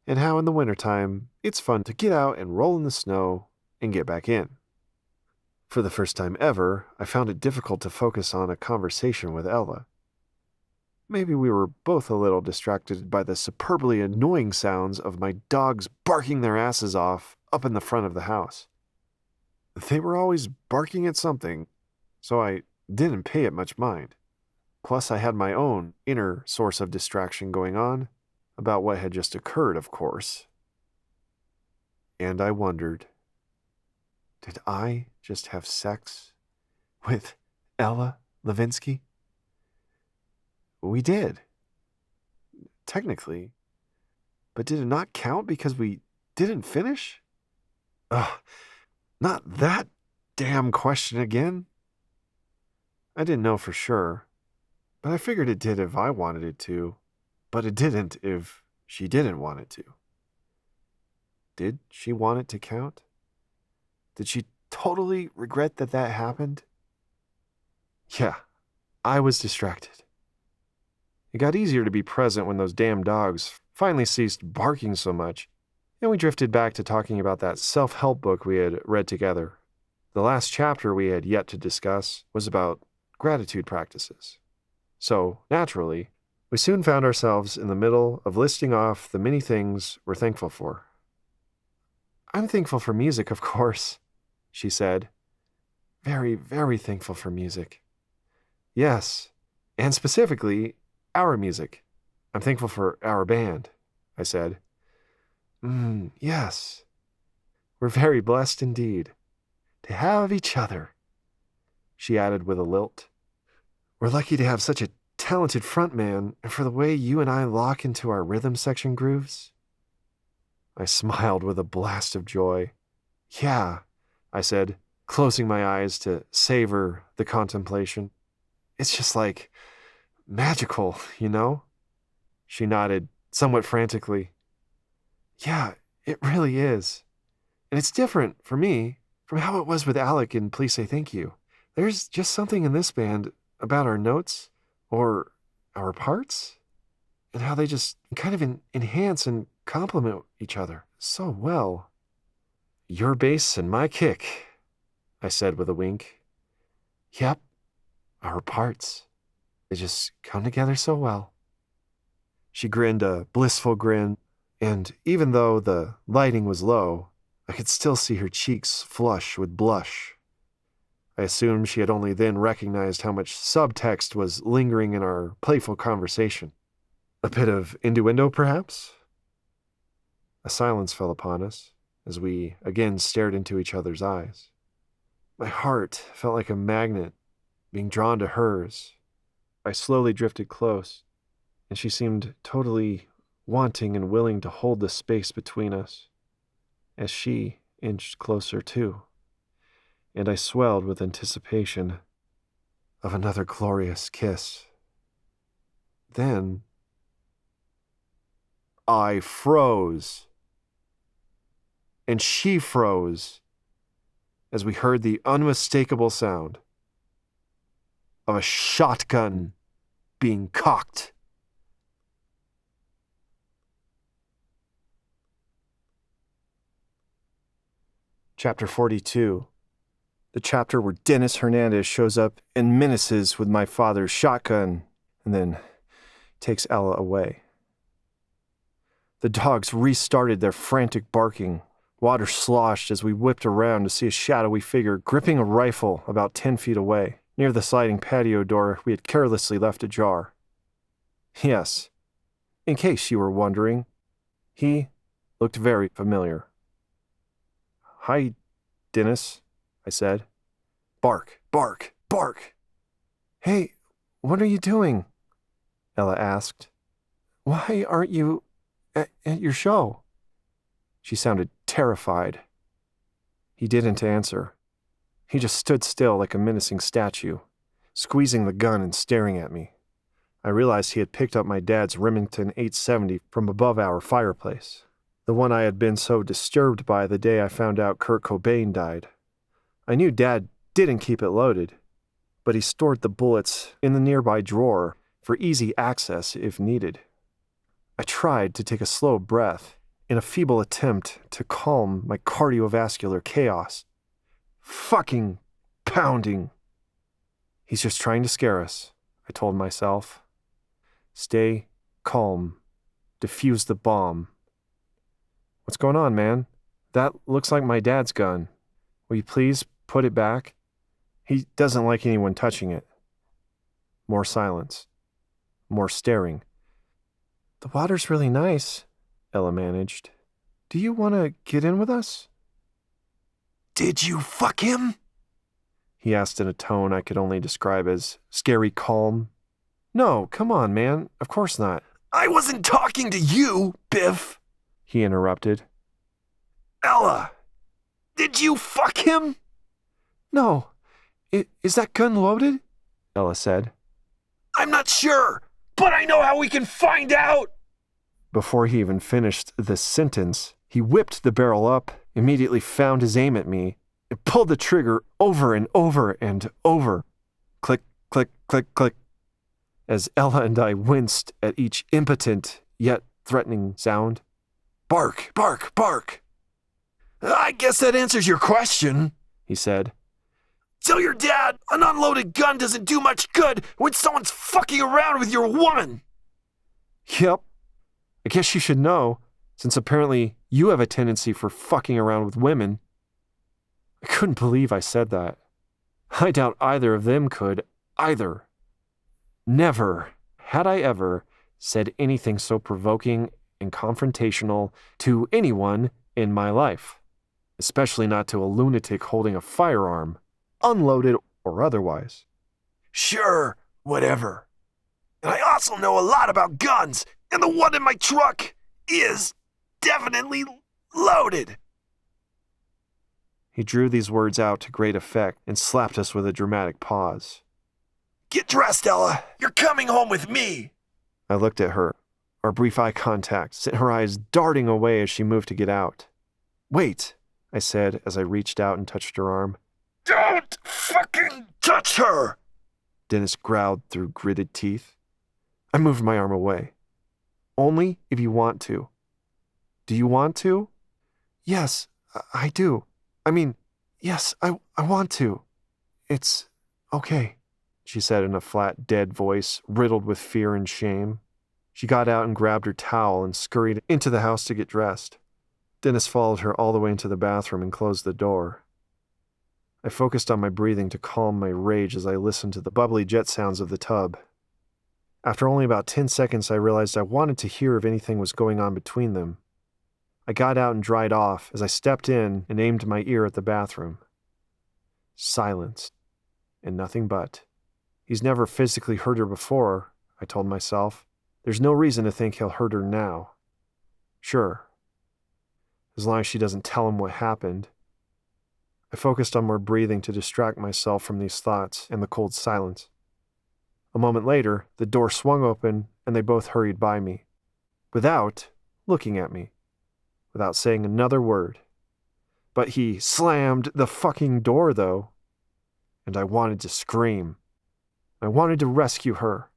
and how in the wintertime it's fun to get out and roll in the snow and get back in. For the first time ever, I found it difficult to focus on a conversation with Ella. Maybe we were both a little distracted by the superbly annoying sounds of my dogs barking their asses off up in the front of the house. They were always barking at something, so I didn't pay it much mind. Plus, I had my own inner source of distraction going on, about what had just occurred, of course. And I wondered, did I just have sex with Ella Levinsky? We did. Technically. But did it not count because we didn't finish? Ugh, not that damn question again. I didn't know for sure, but I figured it did if I wanted it to, but it didn't if she didn't want it to. Did she want it to count? Did she totally regret that happened? Yeah, I was distracted. It got easier to be present when those damn dogs finally ceased barking so much, and we drifted back to talking about that self-help book we had read together. The last chapter we had yet to discuss was about gratitude practices. So, naturally, we soon found ourselves in the middle of listing off the many things we're thankful for. I'm thankful for music, of course, she said. Very, very thankful for music. Yes, and specifically, our music. I'm thankful for our band, I said. Yes. We're very blessed indeed to have each other, she added with a lilt. We're lucky to have such a talented frontman, and for the way you and I lock into our rhythm section grooves. I smiled with a blast of joy. Yeah, I said, closing my eyes to savor the contemplation. It's just like magical, you know? She nodded, somewhat frantically. Yeah, it really is. And it's different, for me, from how it was with Alec in Please Say Thank You. There's just something in this band about our notes, or our parts, and how they just kind of enhance and complement each other so well. Your bass and my kick, I said with a wink, Yep, our parts. They just come together so well. She grinned a blissful grin, and even though the lighting was low, I could still see her cheeks flush with blush. I assumed she had only then recognized how much subtext was lingering in our playful conversation. A bit of innuendo, perhaps? A silence fell upon us as we again stared into each other's eyes. My heart felt like a magnet being drawn to hers. I slowly drifted close, and she seemed totally wanting and willing to hold the space between us, as she inched closer too, and I swelled with anticipation of another glorious kiss. Then I froze, and she froze as we heard the unmistakable sound of a shotgun being cocked. Chapter 42. The chapter where Dennis Hernandez shows up and menaces with my father's shotgun and then takes Ella away. The dogs restarted their frantic barking. Water sloshed as we whipped around to see a shadowy figure gripping a rifle about 10 feet away, near the sliding patio door we had carelessly left ajar. Yes, in case you were wondering, he looked very familiar. "Hi, Dennis," I said. "Bark, bark, bark." "Hey, what are you doing?" Ella asked. "Why aren't you at your show?" She sounded terrified. He didn't answer. He just stood still like a menacing statue, squeezing the gun and staring at me. I realized he had picked up my dad's Remington 870 from above our fireplace, the one I had been so disturbed by the day I found out Kurt Cobain died. I knew Dad didn't keep it loaded, but he stored the bullets in the nearby drawer for easy access if needed. I tried to take a slow breath in a feeble attempt to calm my cardiovascular chaos. Fucking pounding. He's just trying to scare us, I told myself. Stay calm. Defuse the bomb. What's going on, man? That looks like my dad's gun. Will you please put it back? He doesn't like anyone touching it. More silence. More staring. "The water's really nice," Ella managed. "Do you want to get in with us?" Did you fuck him? He asked in a tone I could only describe as scary calm. "No, come on, man. Of course not." I wasn't talking to you, Biff. He interrupted. Ella, did you fuck him? "No. Is that gun loaded?" Ella said. I'm not sure, but I know how we can find out. Before he even finished the sentence, he whipped the barrel up, immediately found his aim at me, and pulled the trigger over and over and over. Click, click, click, click. As Ella and I winced at each impotent yet threatening sound. Bark, bark, bark. I guess that answers your question, he said. Tell your dad an unloaded gun doesn't do much good when someone's fucking around with your woman. Yep. I guess you should know, since apparently you have a tendency for fucking around with women. I couldn't believe I said that. I doubt either of them could, either. Never had I ever said anything so provoking and confrontational to anyone in my life, especially not to a lunatic holding a firearm, unloaded or otherwise. Sure, whatever. And I also know a lot about guns, and the one in my truck is definitely loaded. He drew these words out to great effect and slapped us with a dramatic pause. Get dressed, Ella. You're coming home with me. I looked at her. Our brief eye contact sent her eyes darting away as she moved to get out. Wait, I said as I reached out and touched her arm. Don't fucking touch her! Dennis growled through gritted teeth. I moved my arm away. Only if you want to. Do you want to? Yes, I do. I mean, yes, I want to. It's Okay, she said in a flat, dead voice, riddled with fear and shame. She got out and grabbed her towel and scurried into the house to get dressed. Dennis followed her all the way into the bathroom and closed the door. I focused on my breathing to calm my rage as I listened to the bubbly jet sounds of the tub. After only about 10 seconds, I realized I wanted to hear if anything was going on between them. I got out and dried off as I stepped in and aimed my ear at the bathroom. Silence, and nothing but. He's never physically hurt her before, I told myself. There's no reason to think he'll hurt her now. Sure, as long as she doesn't tell him what happened. I focused on more breathing to distract myself from these thoughts and the cold silence. A moment later, the door swung open and they both hurried by me, without looking at me, without saying another word. But he slammed the fucking door, though, and I wanted to scream. I wanted to rescue her.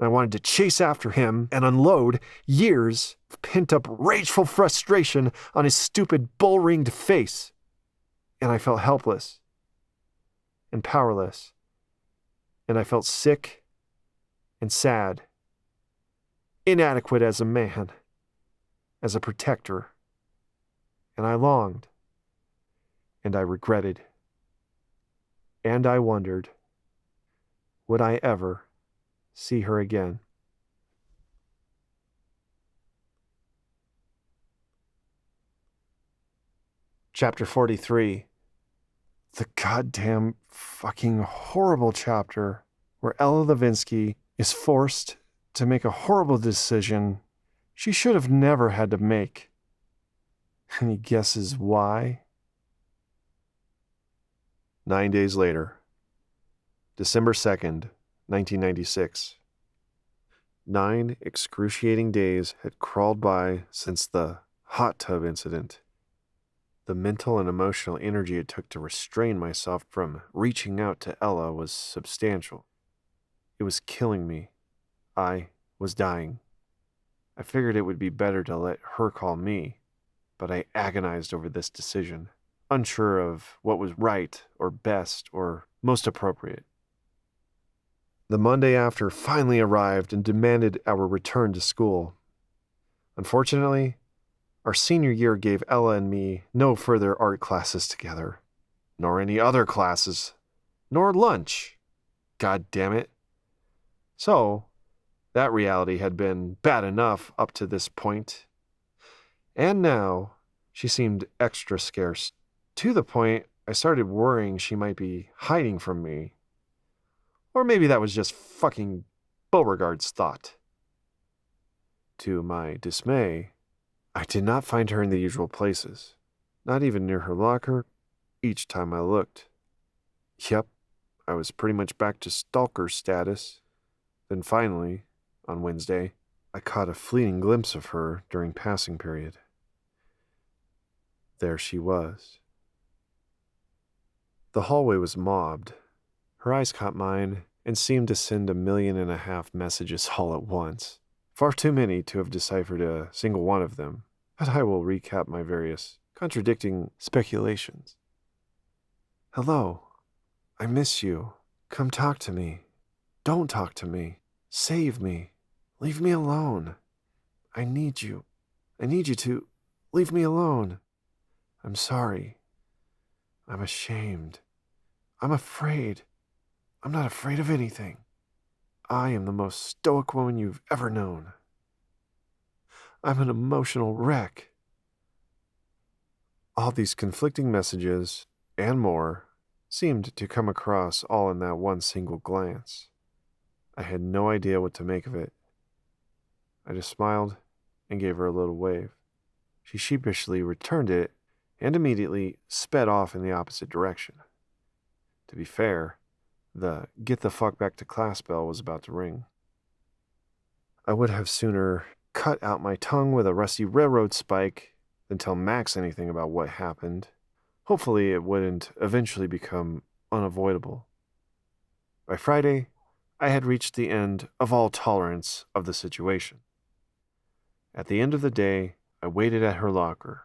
I wanted to chase after him and unload years of pent-up rageful frustration on his stupid bull-ringed face. And I felt helpless and powerless. And I felt sick and sad, inadequate as a man, as a protector. And I longed, and I regretted, and I wondered, would I ever see her again? Chapter 43. The goddamn fucking horrible chapter where Ella Levinsky is forced to make a horrible decision she should have never had to make. Any guesses why? 9 days later. December 2nd, 1996. 9 excruciating days had crawled by since the hot tub incident. The mental and emotional energy it took to restrain myself from reaching out to Ella was substantial. It was killing me. I was dying. I figured it would be better to let her call me, but I agonized over this decision, unsure of what was right or best or most appropriate. The Monday after finally arrived and demanded our return to school. Unfortunately, our senior year gave Ella and me no further art classes together, nor any other classes, nor lunch. God damn it. So, that reality had been bad enough up to this point. And now, she seemed extra scarce, to the point I started worrying she might be hiding from me. Or maybe that was just fucking Beauregard's thought. To my dismay, I did not find her in the usual places, not even near her locker, each time I looked. Yep, I was pretty much back to stalker status. Then finally, on Wednesday, I caught a fleeting glimpse of her during passing period. There she was. The hallway was mobbed. Her eyes caught mine and seemed to send 1.5 million messages all at once. Far too many to have deciphered a single one of them, but I will recap my various contradicting speculations. Hello. I miss you. Come talk to me. Don't talk to me. Save me. Leave me alone. I need you. I need you to leave me alone. I'm sorry. I'm ashamed. I'm afraid. I'm not afraid of anything. I am the most stoic woman you've ever known. I'm an emotional wreck. All these conflicting messages, and more, seemed to come across all in that one single glance. I had no idea what to make of it. I just smiled and gave her a little wave. She sheepishly returned it and immediately sped off in the opposite direction. To be fair, the get the fuck back to class bell was about to ring. I would have sooner cut out my tongue with a rusty railroad spike than tell Max anything about what happened. Hopefully it wouldn't eventually become unavoidable. By Friday, I had reached the end of all tolerance of the situation. At the end of the day, I waited at her locker.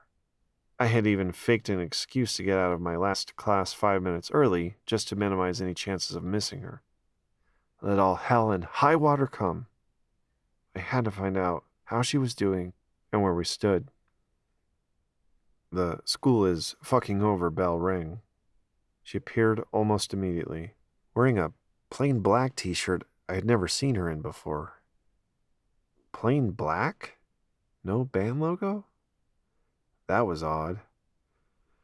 I had even faked an excuse to get out of my last class 5 minutes early just to minimize any chances of missing her. Let all hell and high water come. I had to find out how she was doing and where we stood. The school is fucking over bell rang. She appeared almost immediately, wearing a plain black t-shirt I had never seen her in before. Plain black? No band logo? That was odd.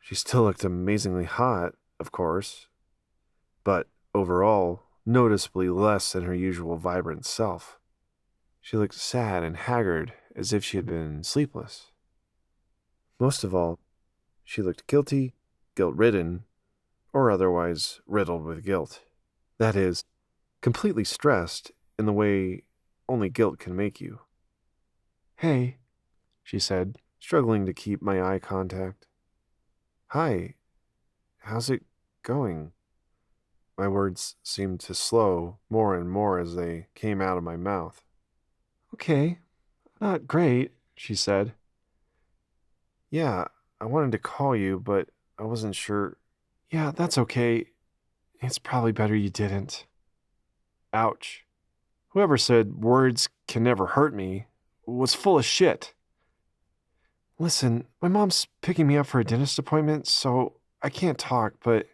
She still looked amazingly hot, of course, but overall, noticeably less than her usual vibrant self. She looked sad and haggard, as if she had been sleepless. Most of all, she looked guilty, guilt-ridden, or otherwise riddled with guilt. That is, completely stressed in the way only guilt can make you. "Hey," she said, struggling to keep my eye contact. "Hi, how's it going?" My words seemed to slow more and more as they came out of my mouth. "Okay, not great," she said. "Yeah, I wanted to call you, but I wasn't sure." "Yeah, that's okay. It's probably better you didn't." Ouch. Whoever said words can never hurt me was full of shit. "Listen, my mom's picking me up for a dentist appointment, so I can't talk, but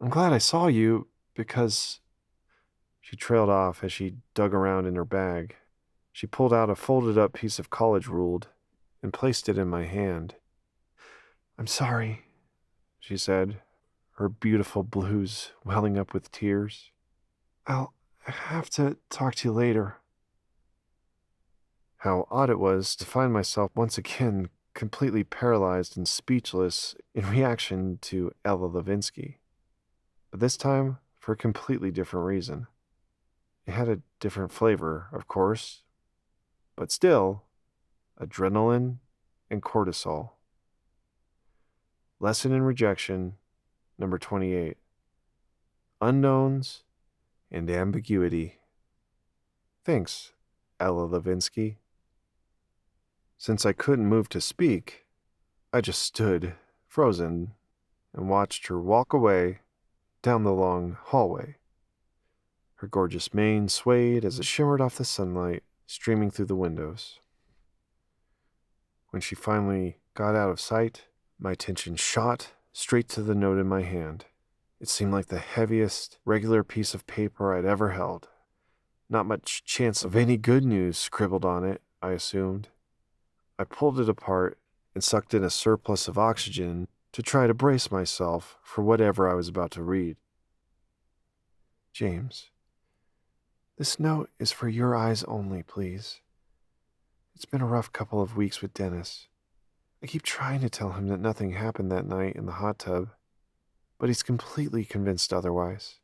I'm glad I saw you because..." She trailed off as she dug around in her bag. She pulled out a folded up piece of college ruled and placed it in my hand. "I'm sorry," she said, her beautiful blues welling up with tears. "I'll have to talk to you later." How odd it was to find myself once again completely paralyzed and speechless in reaction to Ella Levinsky. But this time for a completely different reason. It had a different flavor, of course, but still, adrenaline and cortisol. Lesson in Rejection, number 28. Unknowns and ambiguity. Thanks, Ella Levinsky. Since I couldn't move to speak, I just stood, frozen, and watched her walk away down the long hallway. Her gorgeous mane swayed as it shimmered off the sunlight streaming through the windows. When she finally got out of sight, my attention shot straight to the note in my hand. It seemed like the heaviest regular piece of paper I'd ever held. Not much chance of any good news scribbled on it, I assumed. I pulled it apart and sucked in a surplus of oxygen to try to brace myself for whatever I was about to read. "James, this note is for your eyes only, please. It's been a rough couple of weeks with Dennis. I keep trying to tell him that nothing happened that night in the hot tub, but he's completely convinced otherwise.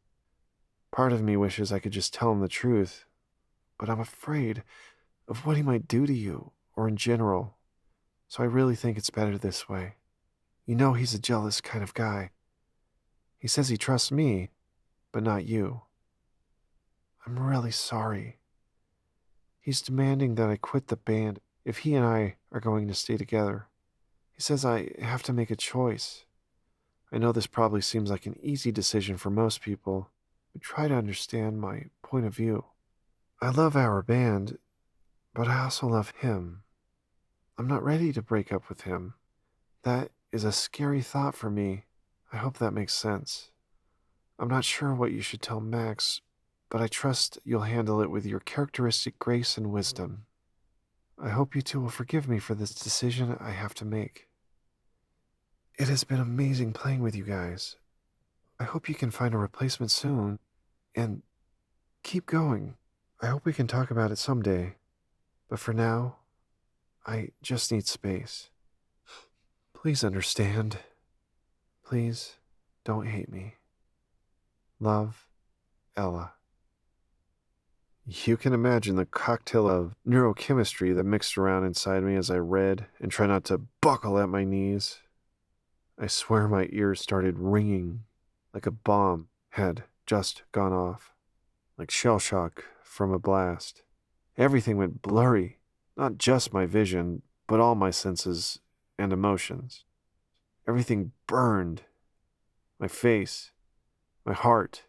Part of me wishes I could just tell him the truth, but I'm afraid of what he might do to you, or in general, so I really think it's better this way. You know he's a jealous kind of guy. He says he trusts me, but not you. I'm really sorry. He's demanding that I quit the band if he and I are going to stay together. He says I have to make a choice. I know this probably seems like an easy decision for most people, but try to understand my point of view. I love our band, but I also love him. I'm not ready to break up with him. That is a scary thought for me. I hope that makes sense. I'm not sure what you should tell Max, but I trust you'll handle it with your characteristic grace and wisdom. I hope you two will forgive me for this decision I have to make. It has been amazing playing with you guys. I hope you can find a replacement soon, and keep going. I hope we can talk about it someday, but for now, I just need space. Please understand. Please don't hate me. Love, Ella." You can imagine the cocktail of neurochemistry that mixed around inside me as I read and tried not to buckle at my knees. I swear my ears started ringing like a bomb had just gone off, like shell shock from a blast. Everything went blurry, not just my vision, but all my senses and emotions. Everything burned. My face, my heart,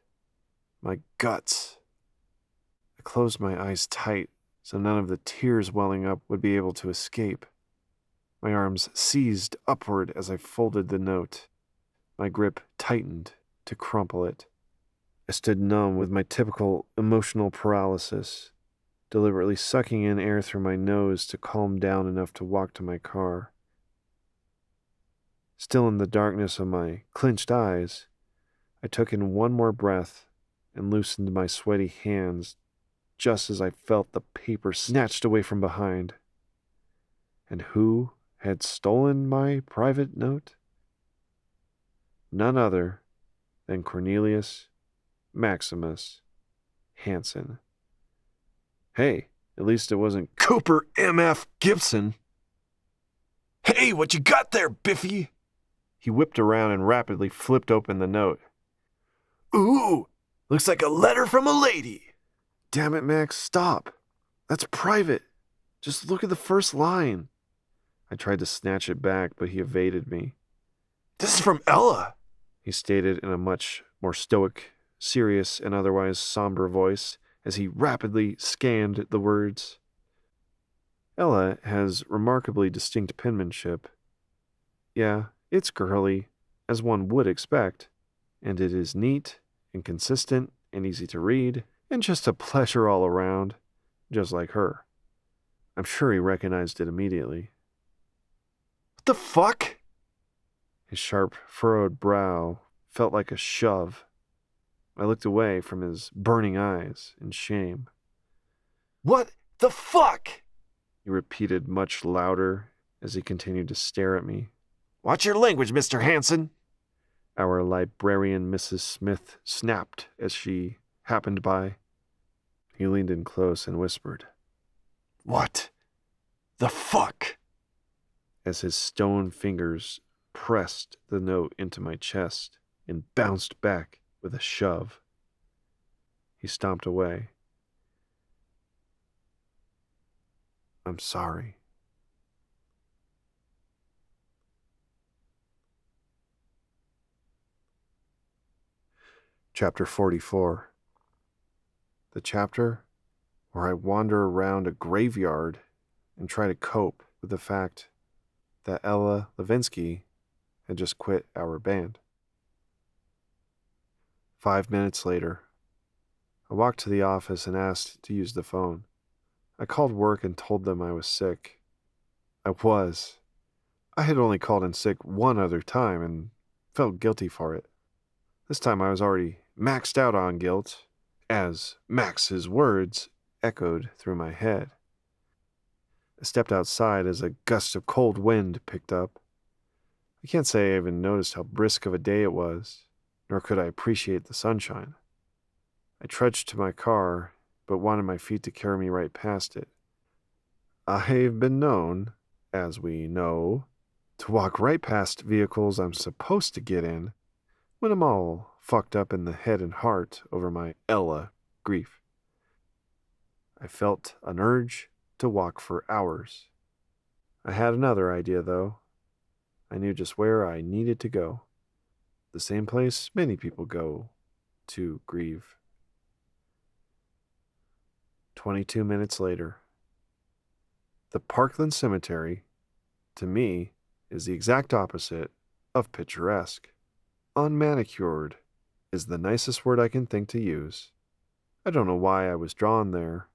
my guts. I closed my eyes tight so none of the tears welling up would be able to escape. My arms seized upward as I folded the note. My grip tightened to crumple it. I stood numb with my typical emotional paralysis, deliberately sucking in air through my nose to calm down enough to walk to my car. Still in the darkness of my clenched eyes, I took in one more breath and loosened my sweaty hands just as I felt the paper snatched away from behind. And who had stolen my private note? None other than Cornelius Maximus Hansen. Hey, at least it wasn't Cooper M.F. Gibson. Hey, what you got there, Biffy? He whipped around and rapidly flipped open the note. Ooh, looks like a letter from a lady. Damn it, Max, stop. That's private. Just look at the first line. I tried to snatch it back, but he evaded me. This is from Ella, he stated in a much more stoic, serious, and otherwise somber voice as he rapidly scanned the words. Ella has remarkably distinct penmanship. Yeah, it's girly, as one would expect, and it is neat and consistent and easy to read, and just a pleasure all around, just like her. I'm sure he recognized it immediately. What the fuck? His sharp, furrowed brow felt like a shove. I looked away from his burning eyes in shame. What the fuck? He repeated much louder as he continued to stare at me. Watch your language, Mr. Hansen. Our librarian Mrs. Smith snapped as she happened by. He leaned in close and whispered, What the fuck? As his stone fingers pressed the note into my chest and bounced back with a shove. He stomped away. I'm sorry. Chapter 44. The chapter where I wander around a graveyard and try to cope with the fact that Ella Levinsky had just quit our band. 5 minutes later, I walked to the office and asked to use the phone. I called work and told them I was sick. I was. I had only called in sick one other time and felt guilty for it. This time I was already maxed out on guilt, as Max's words echoed through my head. I stepped outside as a gust of cold wind picked up. I can't say I even noticed how brisk of a day it was, nor could I appreciate the sunshine. I trudged to my car, but wanted my feet to carry me right past it. I've been known, as we know, to walk right past vehicles I'm supposed to get in when I'm all fucked up in the head and heart over my Ella grief. I felt an urge to walk for hours. I had another idea, though. I knew just where I needed to go. The same place many people go to grieve. 22 minutes later. The Parkland Cemetery, to me, is the exact opposite of picturesque. Unmanicured is the nicest word I can think to use. I don't know why I was drawn there,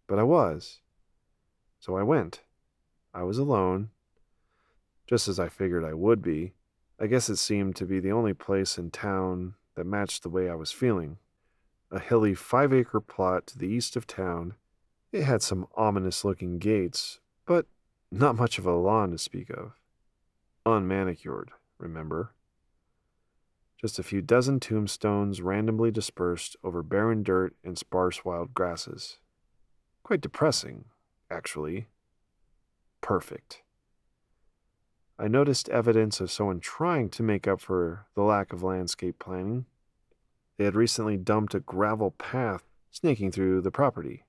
but I was. So I went. I was alone, just as I figured I would be. I guess it seemed to be the only place in town that matched the way I was feeling. A hilly 5-acre plot to the east of town. It had some ominous-looking gates, but not much of a lawn to speak of. Unmanicured, remember? Just a few dozen tombstones randomly dispersed over barren dirt and sparse wild grasses. Quite depressing, actually. Perfect. I noticed evidence of someone trying to make up for the lack of landscape planning. They had recently dumped a gravel path snaking through the property.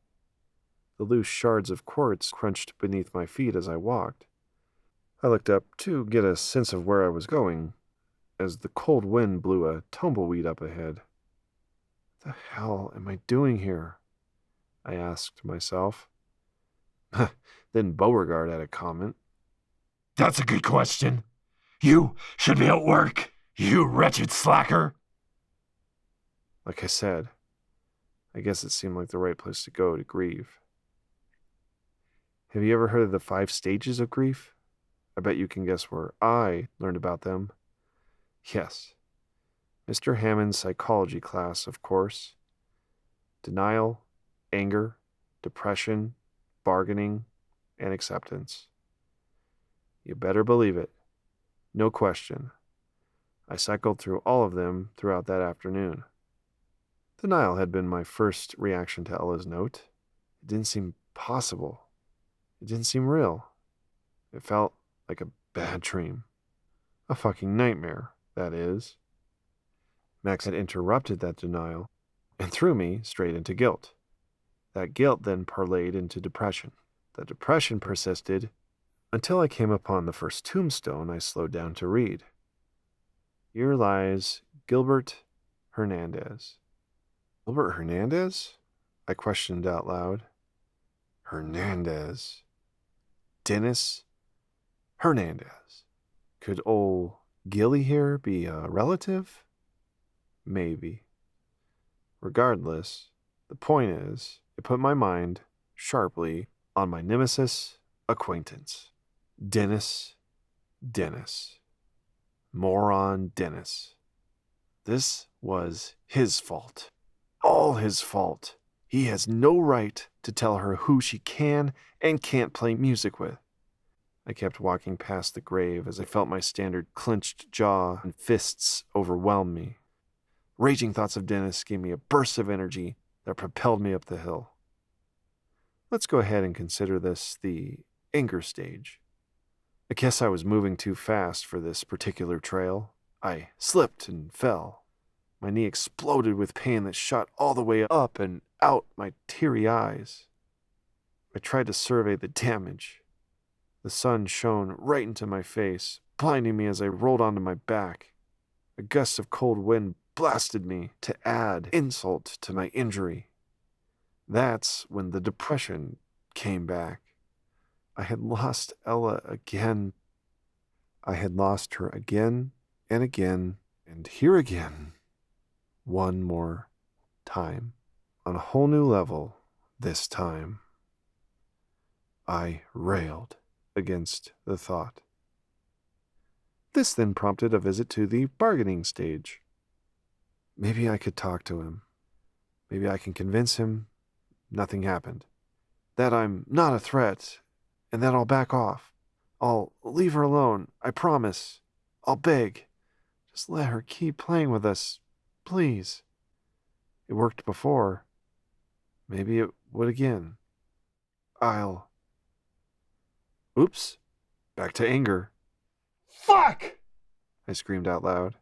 The loose shards of quartz crunched beneath my feet as I walked. I looked up to get a sense of where I was going as the cold wind blew a tumbleweed up ahead. What the hell am I doing here? I asked myself. Then Beauregard had a comment. That's a good question. You should be at work, you wretched slacker. Like I said, I guess it seemed like the right place to go to grieve. Have you ever heard of the 5 stages of grief? I bet you can guess where I learned about them. Yes, Mr. Hammond's psychology class, of course. Denial, anger, depression, bargaining, and acceptance. You better believe it. No question. I cycled through all of them throughout that afternoon. Denial had been my first reaction to Ella's note. It didn't seem possible. It didn't seem real. It felt like a bad dream. A fucking nightmare, that is. Max had interrupted that denial and threw me straight into guilt. That guilt then parlayed into depression. The depression persisted until I came upon the first tombstone I slowed down to read. Here lies Gilbert Hernandez. Gilbert Hernandez? I questioned out loud. Hernandez. Dennis Hernandez. Could old Gilly here be a relative? Maybe. Regardless, the point is, it put my mind sharply on my nemesis acquaintance. Dennis. Moron Dennis. This was his fault. All his fault. He has no right to tell her who she can and can't play music with. I kept walking past the grave as I felt my standard clenched jaw and fists overwhelm me. Raging thoughts of Dennis gave me a burst of energy that propelled me up the hill. Let's go ahead and consider this the anger stage. I guess I was moving too fast for this particular trail. I slipped and fell. My knee exploded with pain that shot all the way up and out my teary eyes. I tried to survey the damage. The sun shone right into my face, blinding me as I rolled onto my back. A gust of cold wind blasted me to add insult to my injury. That's when the depression came back. I had lost Ella again. I had lost her again and again, and here again. One more time. On a whole new level this time. I railed against the thought. This then prompted a visit to the bargaining stage. Maybe I could talk to him. Maybe I can convince him nothing happened. That I'm not a threat, and that I'll back off. I'll leave her alone, I promise. I'll beg. Just let her keep playing with us, please. It worked before. Maybe it would again. Oops. Back to anger. Fuck! I screamed out loud.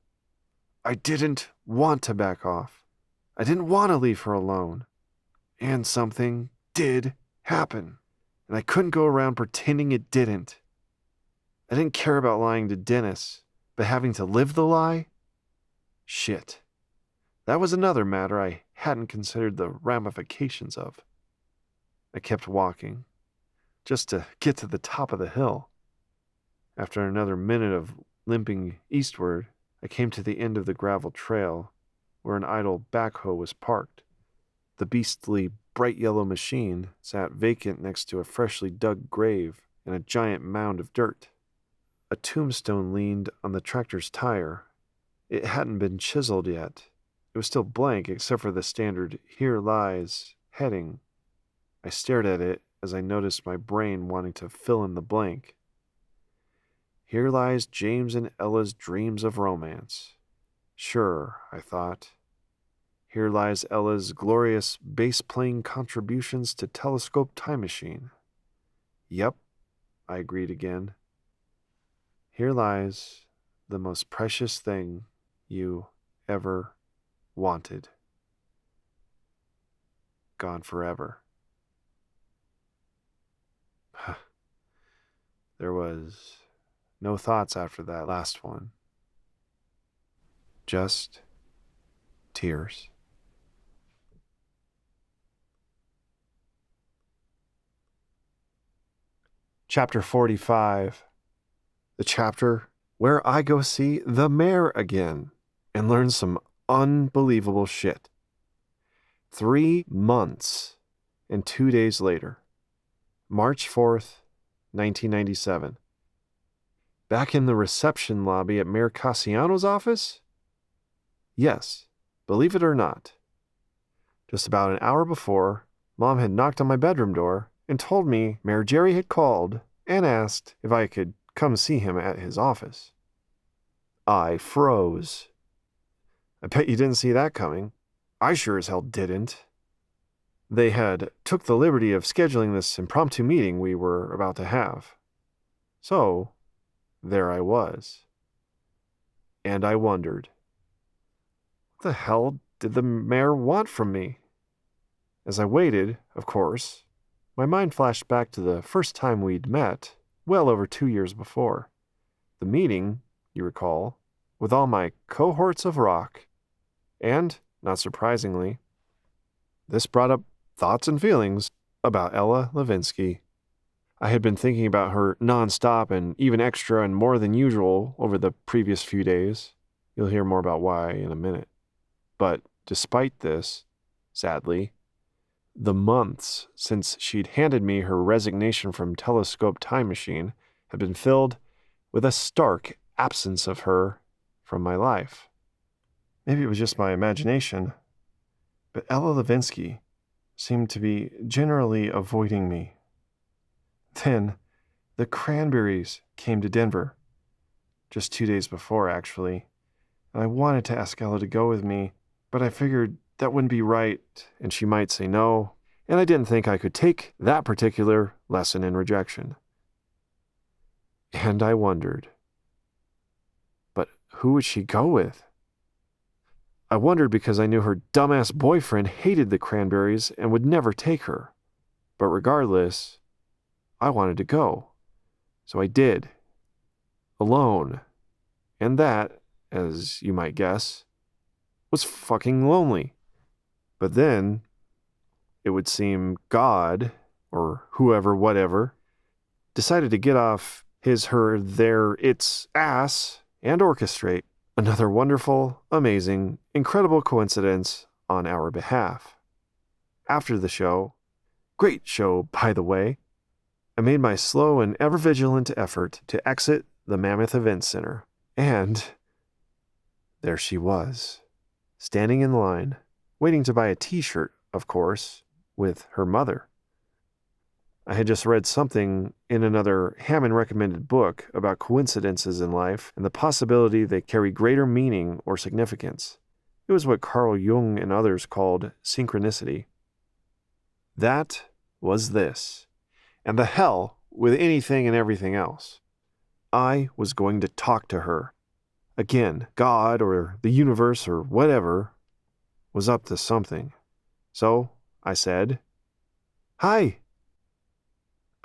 I didn't want to back off. I didn't want to leave her alone. And something did happen. And I couldn't go around pretending it didn't. I didn't care about lying to Dennis, but having to live the lie? Shit. That was another matter I hadn't considered the ramifications of. I kept walking, just to get to the top of the hill. After another minute of limping eastward, I came to the end of the gravel trail, where an idle backhoe was parked. The beastly bright yellow machine sat vacant next to a freshly dug grave and a giant mound of dirt. A tombstone leaned on the tractor's tire. It hadn't been chiseled yet. It was still blank except for the standard "Here Lies" heading. I stared at it as I noticed my brain wanting to fill in the blank. Here lies James and Ella's dreams of romance. Sure, I thought. Here lies Ella's glorious bass-playing contributions to Telescope Time Machine. Yep, I agreed again. Here lies the most precious thing you ever wanted. Gone forever. There was No thoughts after that last one. Just tears. Chapter 45. The chapter where I go see the mayor again and learn some unbelievable shit. 3 months and 2 days later. March 4th, 1997. Back in the reception lobby at Mayor Cassiano's office? Yes, believe it or not. Just about an hour before, Mom had knocked on my bedroom door and told me Mayor Jerry had called and asked if I could come see him at his office. I froze. I bet you didn't see that coming. I sure as hell didn't. They had took the liberty of scheduling this impromptu meeting we were about to have. So, there I was. And I wondered, what the hell did the mayor want from me? As I waited, of course, my mind flashed back to the first time we'd met, well over 2 years before. The meeting, you recall, with all my cohorts of rock. And, not surprisingly, this brought up thoughts and feelings about Ella Levinsky. I had been thinking about her nonstop and even extra and more than usual over the previous few days. You'll hear more about why in a minute. But despite this, sadly, the months since she'd handed me her resignation from Telescope Time Machine had been filled with a stark absence of her from my life. Maybe it was just my imagination, but Ella Levinsky seemed to be generally avoiding me. Then, the Cranberries came to Denver, just 2 days before, actually, and I wanted to ask Ella to go with me, but I figured that wouldn't be right, and she might say no, and I didn't think I could take that particular lesson in rejection. And I wondered, but who would she go with? I wondered because I knew her dumbass boyfriend hated the Cranberries and would never take her. But regardless, I wanted to go. So I did. Alone. And that, as you might guess, was fucking lonely. But then, it would seem God, or whoever, whatever, decided to get off his, her, their, its ass and orchestrate another wonderful, amazing, incredible coincidence on our behalf. After the show, great show, by the way, I made my slow and ever-vigilant effort to exit the Mammoth Event Center, and there she was, standing in line, waiting to buy a t-shirt, of course, with her mother. I had just read something in another Hammond-recommended book about coincidences in life and the possibility they carry greater meaning or significance. It was what Carl Jung and others called synchronicity. That was this, and the hell with anything and everything else. I was going to talk to her. Again, God or the universe or whatever was up to something. So I said, "Hi."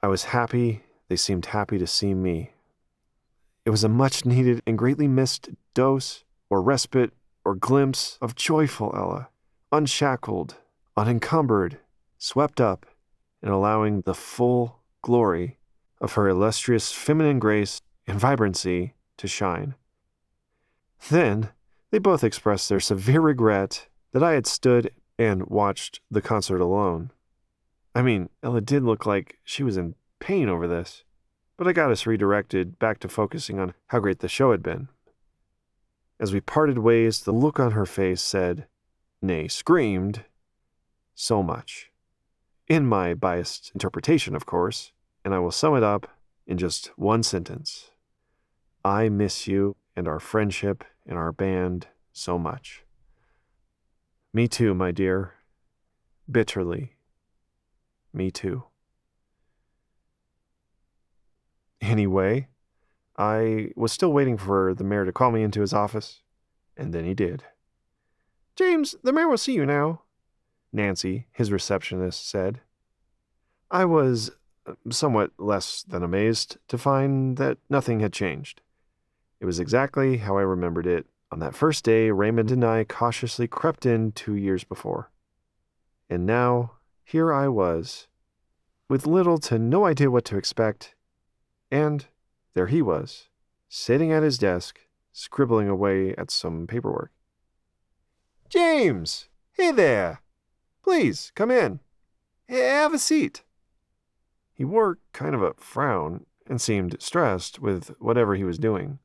I was happy they seemed happy to see me. It was a much-needed and greatly missed dose or respite or glimpse of joyful Ella, unshackled, unencumbered, swept up, and allowing the full glory of her illustrious feminine grace and vibrancy to shine. Then they both expressed their severe regret that I had stood and watched the concert alone. I mean, Ella did look like she was in pain over this, but I got us redirected back to focusing on how great the show had been. As we parted ways, the look on her face said, nay, screamed, so much. In my biased interpretation, of course, and I will sum it up in just one sentence. I miss you and our friendship and our band so much. Me too, my dear. Bitterly. Me too. Anyway, I was still waiting for the mayor to call me into his office, and then he did. "James, the mayor will see you now," Nancy, his receptionist, said. I was somewhat less than amazed to find that nothing had changed. It was exactly how I remembered it on that first day Raymond and I cautiously crept in 2 years before. And now, here I was, with little to no idea what to expect, and there he was, sitting at his desk, scribbling away at some paperwork. "James! Hey there! Please, come in. Have a seat." He wore kind of a frown and seemed stressed with whatever he was doing.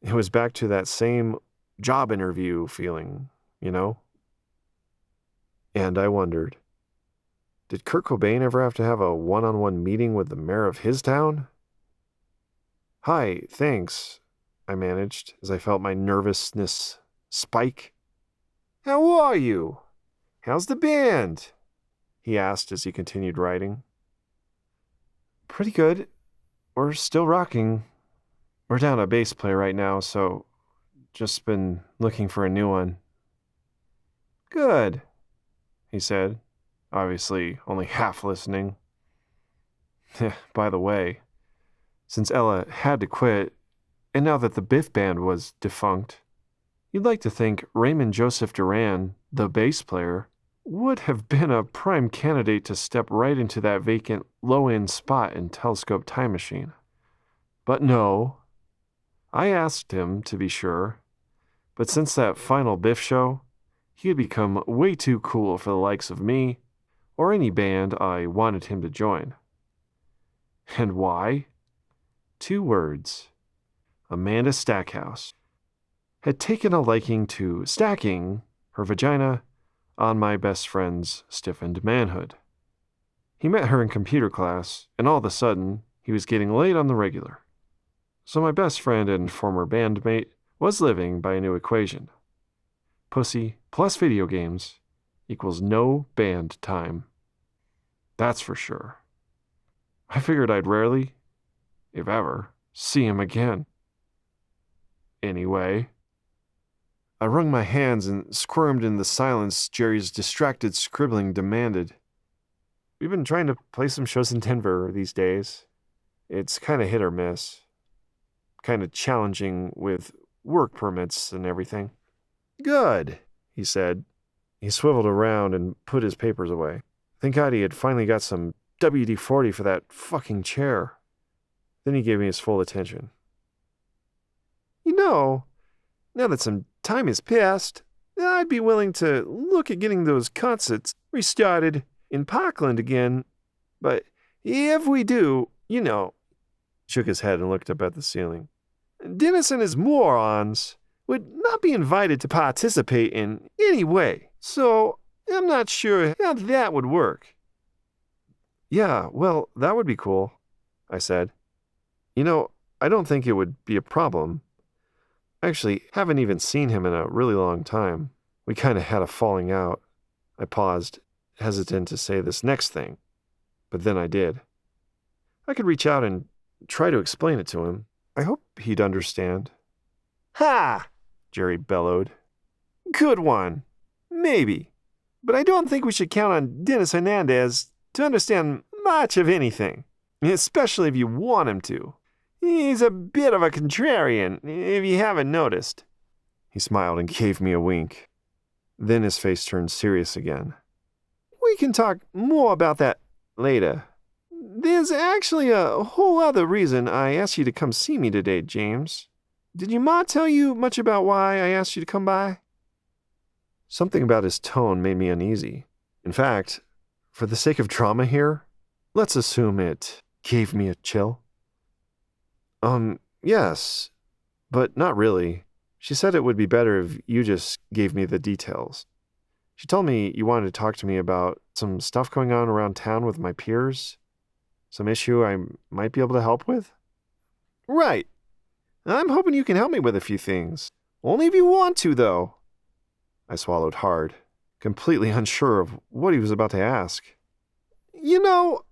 It was back to that same job interview feeling, you know? And I wondered, did Kurt Cobain ever have to have a one-on-one meeting with the mayor of his town? "Hi, thanks," I managed as I felt my nervousness spike. "How are you? How's the band?" he asked as he continued writing. "Pretty good. We're still rocking. We're down a bass player right now, so just been looking for a new one." "Good," he said, obviously only half listening. By the way, since Ella had to quit, and now that the Biff band was defunct, you'd like to think Raymond Joseph Duran, the bass player, would have been a prime candidate to step right into that vacant low-end spot in Telescope Time Machine. But no. I asked him, to be sure, but since that final Biff show, he had become way too cool for the likes of me or any band I wanted him to join. And why? 2 words. Amanda Stackhouse had taken a liking to stacking her vagina on my best friend's stiffened manhood. He met her in computer class, and all of a sudden, he was getting laid on the regular. So my best friend and former bandmate was living by a new equation. Pussy plus video games equals no band time. That's for sure. I figured I'd rarely, if ever, see him again. Anyway, I wrung my hands and squirmed in the silence Jerry's distracted scribbling demanded. "We've been trying to play some shows in Denver these days. It's kind of hit or miss. Kind of challenging with work permits and everything." "Good," he said. He swiveled around and put his papers away. Thank God he had finally got some WD-40 for that fucking chair. Then he gave me his full attention. "You know, now that some time has passed, I'd be willing to look at getting those concerts restarted in Parkland again. But if we do, you know," shook his head and looked up at the ceiling, "Dennis and his morons would not be invited to participate in any way. So I'm not sure how that would work." "Yeah, well, that would be cool," I said. "You know, I don't think it would be a problem. I actually haven't even seen him in a really long time. We kind of had a falling out." I paused, hesitant to say this next thing, but then I did. I could reach out and try to explain it to him. I hope he'd understand. "Ha!" Jerry bellowed. "Good one. Maybe. But I don't think we should count on Dennis Hernandez to understand much of anything, especially if you want him to. He's a bit of a contrarian, if you haven't noticed." He smiled and gave me a wink. Then his face turned serious again. "We can talk more about that later. There's actually a whole other reason I asked you to come see me today, James. Did your ma tell you much about why I asked you to come by?" Something about his tone made me uneasy. In fact, for the sake of drama here, let's assume it gave me a chill. Yes, but not really. She said it would be better if you just gave me the details. She told me you wanted to talk to me about some stuff going on around town with my peers, some issue I might be able to help with." "Right. I'm hoping you can help me with a few things. Only if you want to, though." I swallowed hard, completely unsure of what he was about to ask. "You know,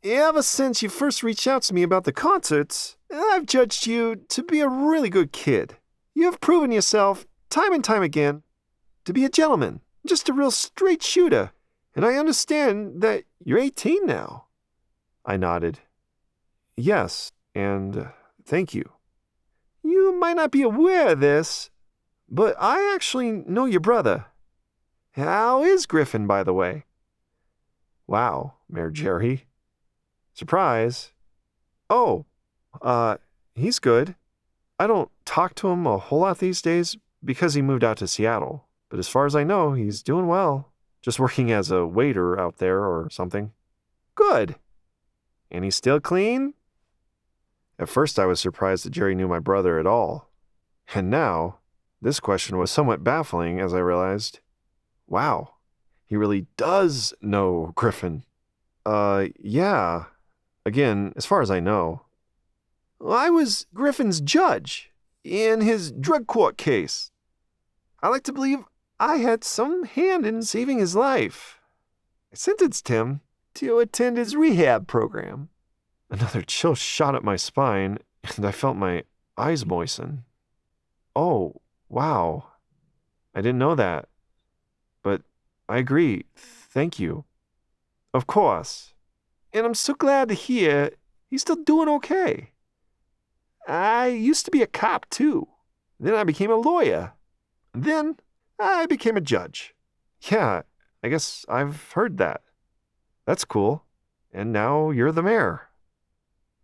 ever since you first reached out to me about the concerts, I've judged you to be a really good kid. You have proven yourself, time and time again, to be a gentleman, just a real straight shooter, and I understand that you're 18 now. I nodded. Yes, and thank you. You might not be aware of this, but I actually know your brother. How is Griffin, by the way? Wow, Mayor Jerry. Surprise. Oh, he's good. I don't talk to him a whole lot these days because he moved out to Seattle. But as far as I know, he's doing well. Just working as a waiter out there or something. Good. And he's still clean? At first I was surprised that Jerry knew my brother at all. And now, this question was somewhat baffling as I realized, wow, he really does know Griffin. Yeah. Again, as far as I know. I was Griffin's judge in his drug court case. I like to believe I had some hand in saving his life. I sentenced him to attend his rehab program. Another chill shot up my spine, and I felt my eyes moisten. Oh, wow. I didn't know that. But I agree. Thank you. Of course. And I'm so glad to hear he's still doing okay. I used to be a cop, too. Then I became a lawyer. Then I became a judge. Yeah, I guess I've heard that. That's cool. And now you're the mayor.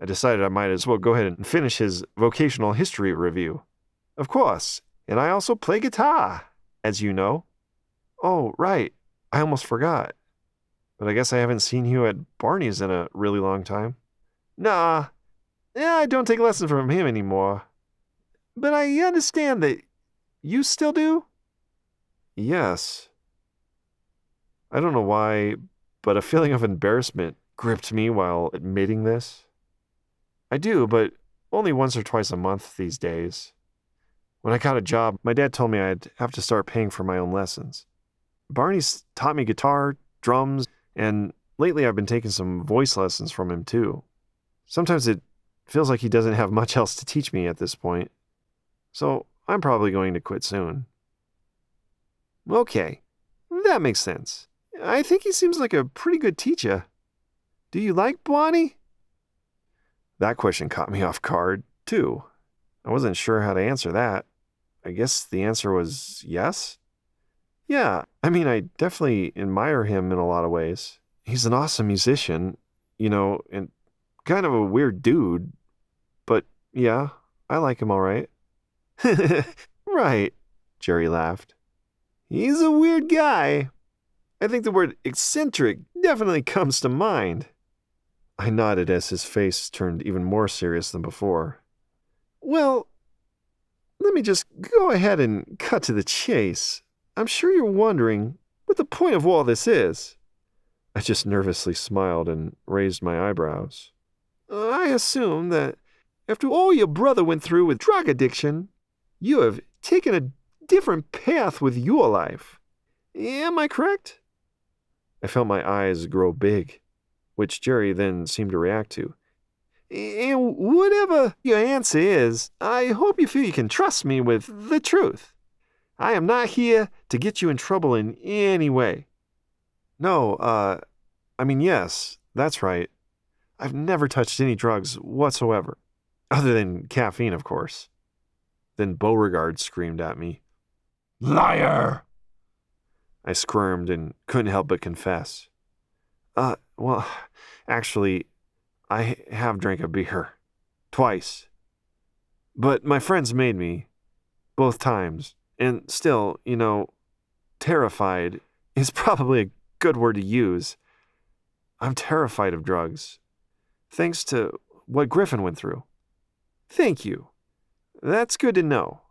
I decided I might as well go ahead and finish his vocational history review. Of course. And I also play guitar, as you know. Oh, right. I almost forgot. But I guess I haven't seen you at Barney's in a really long time. Nah. Yeah, I don't take lessons from him anymore. But I understand that you still do? Yes. I don't know why, but a feeling of embarrassment gripped me while admitting this. I do, but only once or twice a month these days. When I got a job, my dad told me I'd have to start paying for my own lessons. Barney's taught me guitar, drums, and lately I've been taking some voice lessons from him too. Sometimes it feels like he doesn't have much else to teach me at this point. So I'm probably going to quit soon. Okay, that makes sense. I think he seems like a pretty good teacher. Do you like Barney? That question caught me off guard, too. I wasn't sure how to answer that. I guess the answer was yes? Yeah, I mean, I definitely admire him in a lot of ways. He's an awesome musician, and kind of a weird dude. But yeah, I like him all right. Right, Jerry laughed. He's a weird guy. I think the word eccentric definitely comes to mind. I nodded as his face turned even more serious than before. Well, let me just go ahead and cut to the chase. I'm sure you're wondering what the point of all this is. I just nervously smiled and raised my eyebrows. I assume that after all your brother went through with drug addiction, you have taken a different path with your life. Am I correct? I felt my eyes grow big, which Jerry then seemed to react to. And whatever your answer is, I hope you feel you can trust me with the truth. I am not here to get you in trouble in any way. No, yes, that's right. I've never touched any drugs whatsoever. Other than caffeine, of course. Then Beauregard screamed at me. Liar! I squirmed and couldn't help but confess. Well, actually, I have drank a beer. Twice. But my friends made me. Both times. And still, terrified is probably a good word to use. I'm terrified of drugs. Thanks to what Griffin went through. Thank you. That's good to know.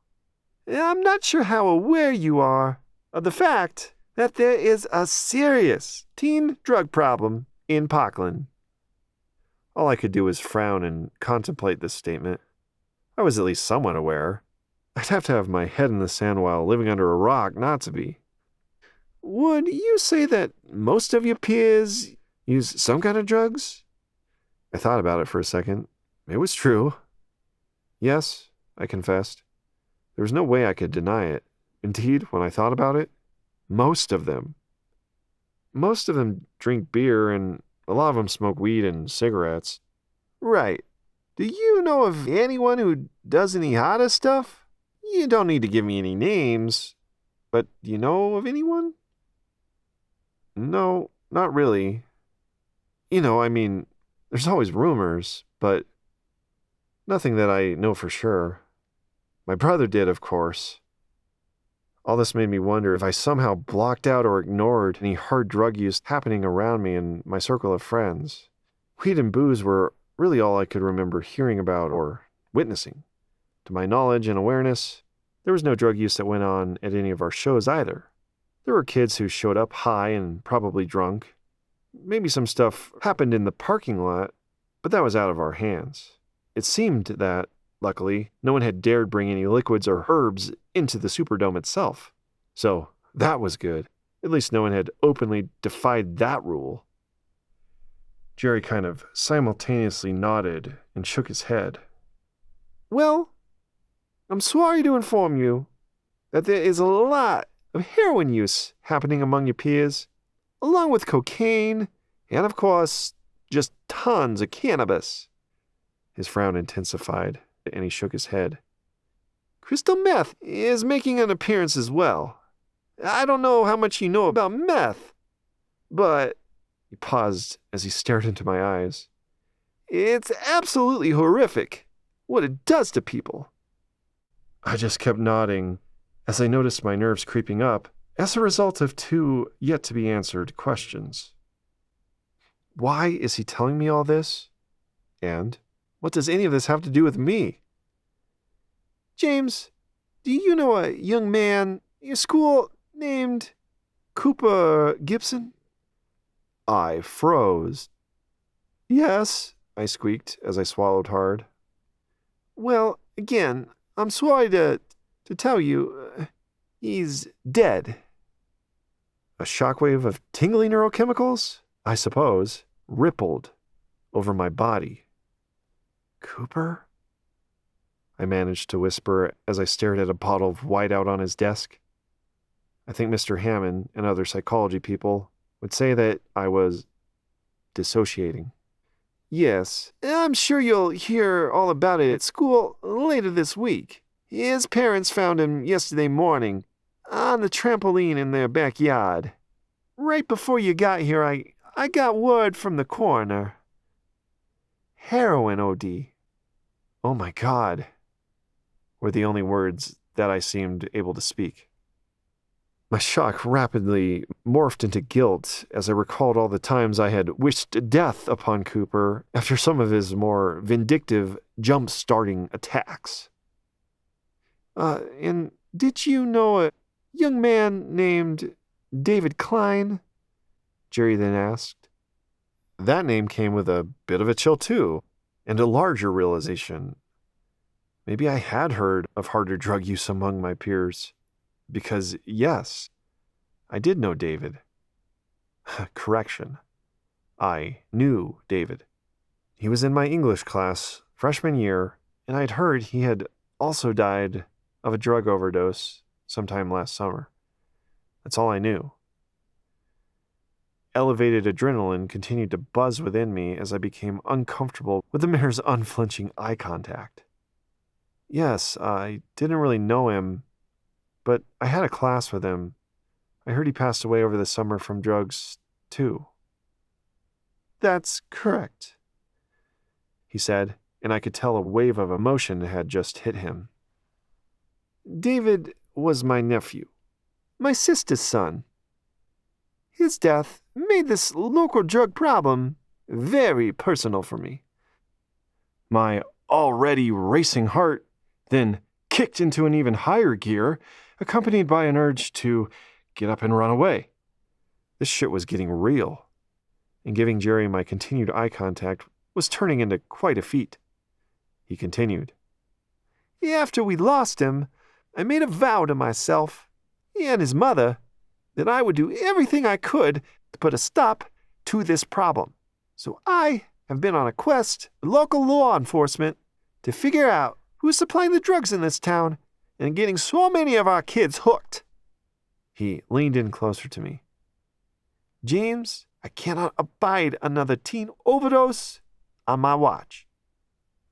I'm not sure how aware you are of the fact that there is a serious teen drug problem in Parkland. All I could do was frown and contemplate this statement. I was at least somewhat aware. I'd have to have my head in the sand while living under a rock not to be. Would you say that most of your peers use some kind of drugs? I thought about it for a second. It was true. Yes, I confessed. There was no way I could deny it. Indeed, when I thought about it, most of them drink beer and A lot of them smoke weed and cigarettes. Right. Do you know of anyone who does any hotter stuff? You don't need to give me any names, but do you know of anyone? No, not really. There's always rumors, but nothing that I know for sure. My brother did, of course. All this made me wonder if I somehow blocked out or ignored any hard drug use happening around me in my circle of friends. Weed and booze were really all I could remember hearing about or witnessing. To my knowledge and awareness, there was no drug use that went on at any of our shows either. There were kids who showed up high and probably drunk. Maybe some stuff happened in the parking lot, but that was out of our hands. It seemed that, luckily, no one had dared bring any liquids or herbs into the Superdome itself. So that was good. At least no one had openly defied that rule. Jerry kind of simultaneously nodded and shook his head. Well, I'm sorry to inform you that there is a lot of heroin use happening among your peers, along with cocaine and, of course, just tons of cannabis. His frown intensified, and he shook his head. Crystal meth is making an appearance as well. I don't know how much you know about meth, but... He paused as he stared into my eyes. It's absolutely horrific what it does to people. I just kept nodding as I noticed my nerves creeping up as a result of 2 yet-to-be-answered questions. Why is he telling me all this? And what does any of this have to do with me? James, do you know a young man in your school named Cooper Gibson? I froze. Yes, I squeaked as I swallowed hard. Well, again, I'm sorry to tell you, he's dead. A shockwave of tingling neurochemicals, I suppose, rippled over my body. Cooper? I managed to whisper as I stared at a bottle of whiteout on his desk. I think Mr. Hammond and other psychology people would say that I was dissociating. Yes, I'm sure you'll hear all about it at school later this week. His parents found him yesterday morning on the trampoline in their backyard. Right before you got here, I got word from the coroner. Heroin OD. Oh my God, were the only words that I seemed able to speak. My shock rapidly morphed into guilt as I recalled all the times I had wished death upon Cooper after some of his more vindictive, jump-starting attacks. And did you know a young man named David Klein? Jerry then asked. That name came with a bit of a chill too, and a larger realization. Maybe I had heard of harder drug use among my peers. Because, yes, I did know David. Correction. I knew David. He was in my English class freshman year, and I'd heard he had also died of a drug overdose sometime last summer. That's all I knew. Elevated adrenaline continued to buzz within me as I became uncomfortable with the mayor's unflinching eye contact. Yes, I didn't really know him, but I had a class with him. I heard he passed away over the summer from drugs, too. That's correct, he said, and I could tell a wave of emotion had just hit him. David was my nephew, my sister's son. His death made this local drug problem very personal for me. My already racing heart then kicked into an even higher gear, accompanied by an urge to get up and run away. This shit was getting real, and giving Jerry my continued eye contact was turning into quite a feat. He continued. After we lost him, I made a vow to myself and his mother that I would do everything I could to put a stop to this problem. So I have been on a quest with local law enforcement to figure out who's supplying the drugs in this town and getting so many of our kids hooked. He leaned in closer to me. James, I cannot abide another teen overdose on my watch.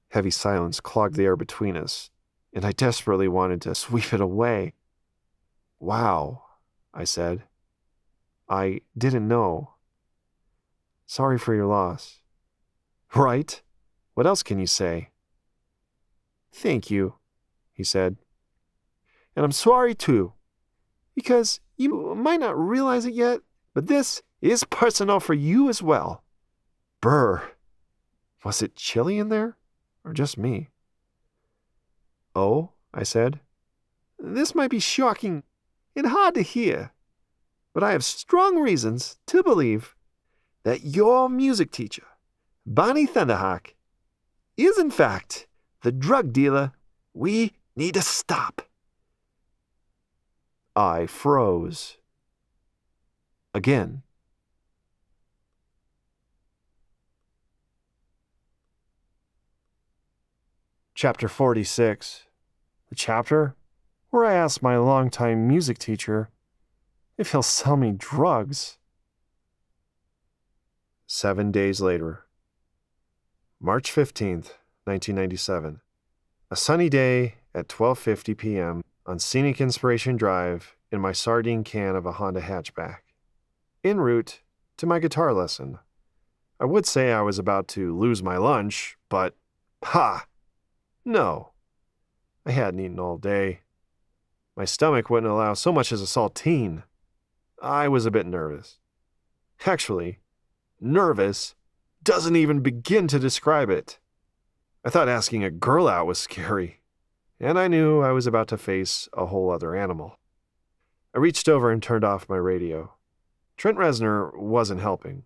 Heavy silence clogged the air between us, and I desperately wanted to sweep it away. Wow, I said. I didn't know. Sorry for your loss. Right? What else can you say? Thank you, he said. And I'm sorry too, because you might not realize it yet, but this is personal for you as well. Brr. Was it chilly in there, or just me? Oh, I said. This might be shocking and hard to hear, but I have strong reasons to believe that your music teacher, Bonnie Thunderhawk, is in fact the drug dealer we need to stop. I froze. Again. Chapter 46. The chapter where I ask my longtime music teacher if he'll sell me drugs. 7 days later. March 15th, 1997. A sunny day at 12:50 p.m. on Scenic Inspiration Drive in my sardine can of a Honda hatchback. En route to my guitar lesson. I would say I was about to lose my lunch, but no. I hadn't eaten all day. My stomach wouldn't allow so much as a saltine. I was a bit nervous. Actually, nervous doesn't even begin to describe it. I thought asking a girl out was scary, and I knew I was about to face a whole other animal. I reached over and turned off my radio. Trent Reznor wasn't helping.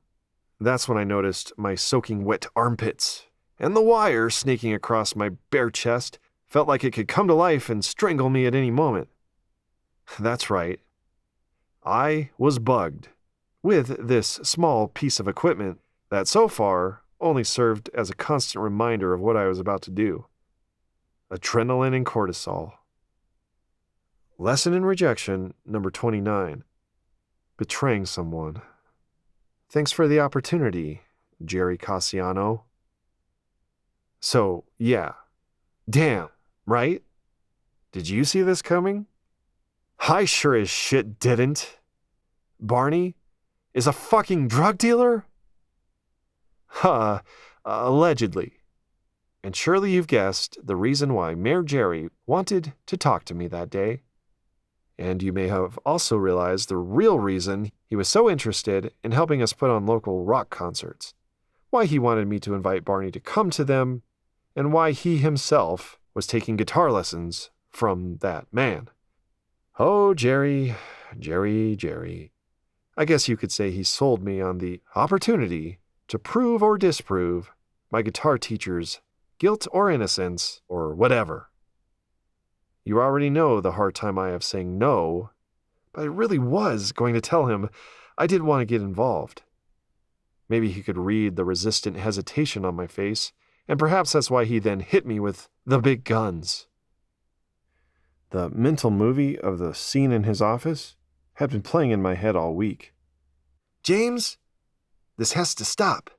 That's when I noticed my soaking wet armpits, and the wire snaking across my bare chest felt like it could come to life and strangle me at any moment. That's right. I was bugged with this small piece of equipment that so far only served as a constant reminder of what I was about to do. Adrenaline and cortisol. Lesson in Rejection, number 29. Betraying someone. Thanks for the opportunity, Jerry Cassiano. So, yeah. Damn, right? Did you see this coming? I sure as shit didn't. Barney is a fucking drug dealer? Allegedly. And surely you've guessed the reason why Mayor Jerry wanted to talk to me that day. And you may have also realized the real reason he was so interested in helping us put on local rock concerts, why he wanted me to invite Barney to come to them, and why he himself was taking guitar lessons from that man. Oh, Jerry. I guess you could say he sold me on the opportunity to prove or disprove my guitar teacher's guilt or innocence or whatever. You already know the hard time I have saying no, but I really was going to tell him I didn't want to get involved. Maybe he could read the resistant hesitation on my face, and perhaps that's why he then hit me with the big guns. The mental movie of the scene in his office had been playing in my head all week. James, this has to stop,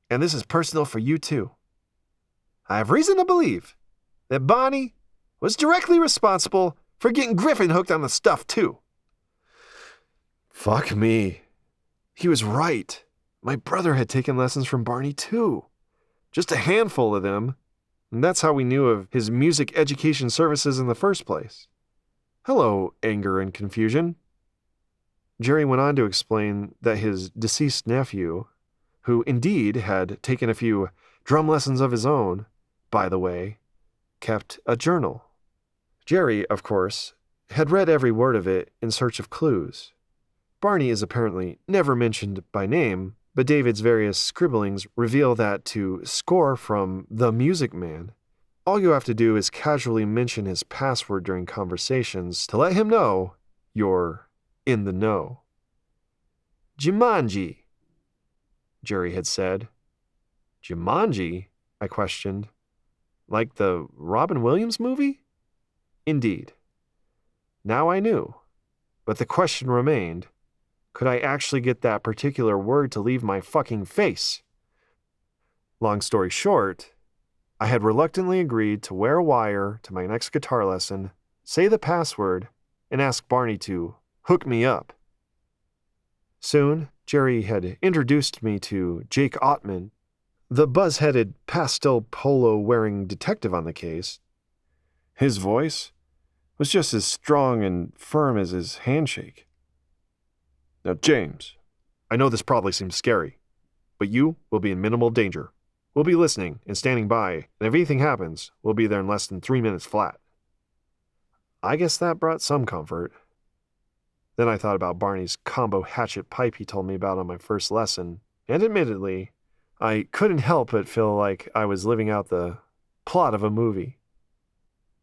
and this is personal for you too. I have reason to believe that Bonnie was directly responsible for getting Griffin hooked on the stuff too. Fuck me. He was right. My brother had taken lessons from Barney too. Just a handful of them, and that's how we knew of his music education services in the first place. Hello, anger and confusion. Jerry went on to explain that his deceased nephew, who indeed had taken a few drum lessons of his own, by the way, kept a journal. Jerry, of course, had read every word of it in search of clues. Barney is apparently never mentioned by name, but David's various scribblings reveal that to score from the Music Man, all you have to do is casually mention his password during conversations to let him know you're in the know. Jumanji, Jerry had said. Jumanji? I questioned. Like the Robin Williams movie? Indeed. Now I knew, but the question remained, Could I actually get that particular word to leave my fucking face? Long story short, I had reluctantly agreed to wear a wire to my next guitar lesson, say the password, and ask Barney to hook me up. Soon, Jerry had introduced me to Jake Ottman, the buzz-headed pastel polo-wearing detective on the case. His voice was just as strong and firm as his handshake. Now, James, I know this probably seems scary, but you will be in minimal danger. We'll be listening and standing by, and if anything happens, we'll be there in less than 3 minutes flat. I guess that brought some comfort. Then I thought about Barney's combo hatchet pipe he told me about on my first lesson, and admittedly, I couldn't help but feel like I was living out the plot of a movie.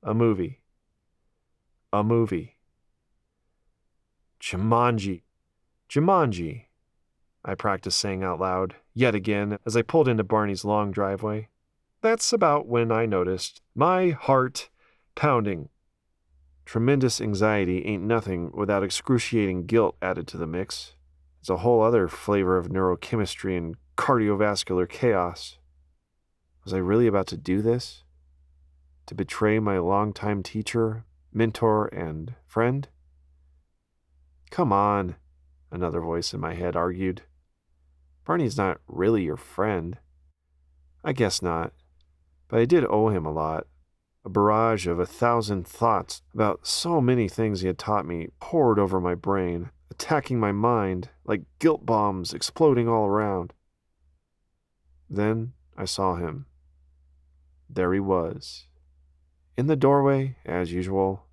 A movie. A movie. Jumanji. Jumanji, I practiced saying out loud, yet again, as I pulled into Barney's long driveway. That's about when I noticed my heart pounding. Tremendous anxiety ain't nothing without excruciating guilt added to the mix. It's a whole other flavor of neurochemistry and cardiovascular chaos. Was I really about to do this? To betray my longtime teacher, mentor, and friend? Come on, another voice in my head argued. Barney's not really your friend. I guess not, but I did owe him a lot. A barrage of 1,000 thoughts about so many things he had taught me poured over my brain, attacking my mind like guilt bombs exploding all around. Then I saw him. There he was. In the doorway, as usual.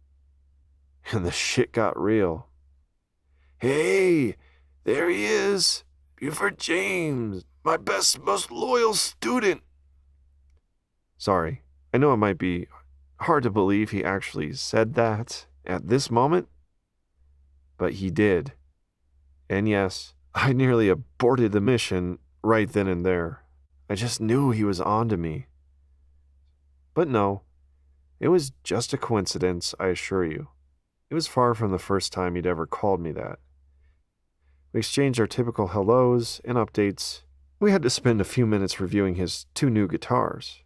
And the shit got real. Hey, there he is. Buford James, my best, most loyal student. Sorry, I know it might be hard to believe he actually said that at this moment, but he did. And yes, I nearly aborted the mission right then and there. I just knew he was onto me. But no, it was just a coincidence, I assure you. It was far from the first time he'd ever called me that. We exchanged our typical hellos and updates. We had to spend a few minutes reviewing his 2 new guitars.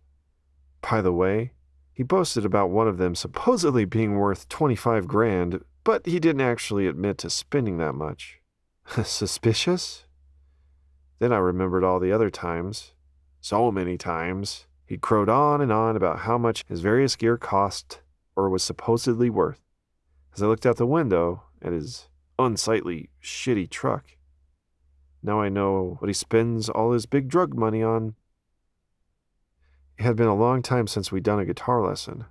By the way, he boasted about one of them supposedly being worth 25 grand, but he didn't actually admit to spending that much. Suspicious? Then I remembered all the other times, so many times, he crowed on and on about how much his various gear cost or was supposedly worth. As I looked out the window at his unsightly, shitty truck, now I know what he spends all his big drug money on. It had been a long time since we'd done a guitar lesson.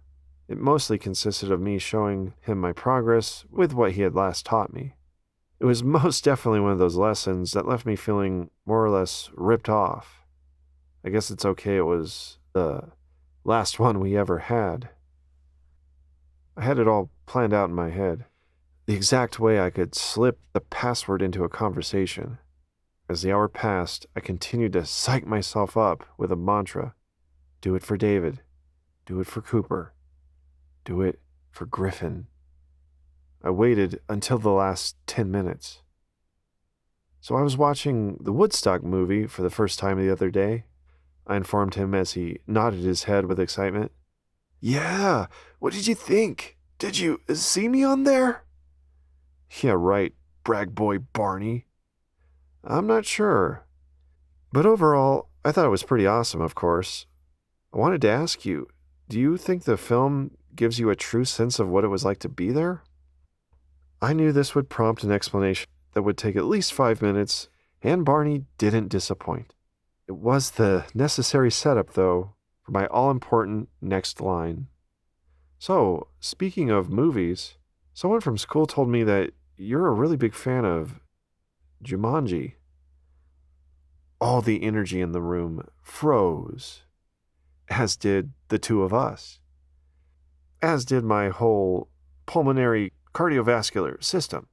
It mostly consisted of me showing him my progress with what he had last taught me. It was most definitely one of those lessons that left me feeling more or less ripped off. I guess it's okay it was the last one we ever had. I had it all planned out in my head, the exact way I could slip the password into a conversation. As the hour passed, I continued to psych myself up with a mantra. Do it for David. Do it for Cooper. Do it for Griffin. I waited until the last 10 minutes. So I was watching the Woodstock movie for the first time the other day. I informed him as he nodded his head with excitement. Yeah, what did you think? Did you see me on there? Yeah, right, brag boy Barney. I'm not sure. But overall, I thought it was pretty awesome, of course. I wanted to ask you, do you think the film gives you a true sense of what it was like to be there? I knew this would prompt an explanation that would take at least 5 minutes, and Barney didn't disappoint. It was the necessary setup, though, for my all-important next line. So, speaking of movies, someone from school told me that you're a really big fan of Jumanji. All the energy in the room froze, as did the two of us, as did my whole pulmonary cardiovascular system.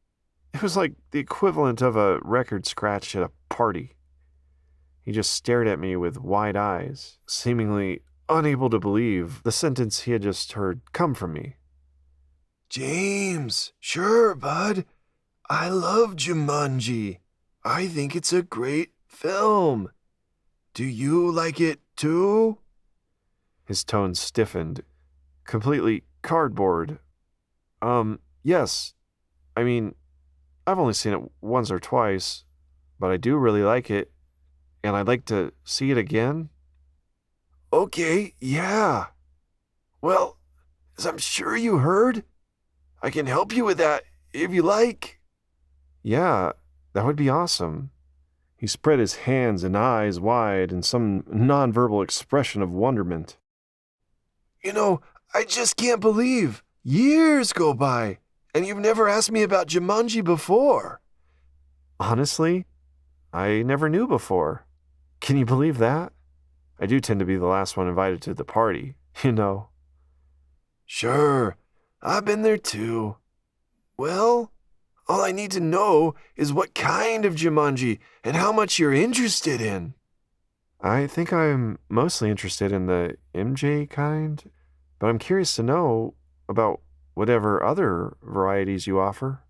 It was like the equivalent of a record scratch at a party. He just stared at me with wide eyes, seemingly unable to believe the sentence he had just heard come from me. James, sure, bud. I love Jumanji. I think it's a great film. Do you like it too? His tone stiffened, completely cardboard. Yes. I mean, I've only seen it once or twice, but I do really like it, and I'd like to see it again. Okay, yeah. Well, as I'm sure you heard, I can help you with that if you like. Yeah, that would be awesome. He spread his hands and eyes wide in some nonverbal expression of wonderment. You know, I just can't believe years go by, and you've never asked me about Jumanji before. Honestly, I never knew before. Can you believe that? I do tend to be the last one invited to the party, you know. Sure, I've been there too. Well, all I need to know is what kind of Jumanji and how much you're interested in. I think I'm mostly interested in the MJ kind, but I'm curious to know about whatever other varieties you offer.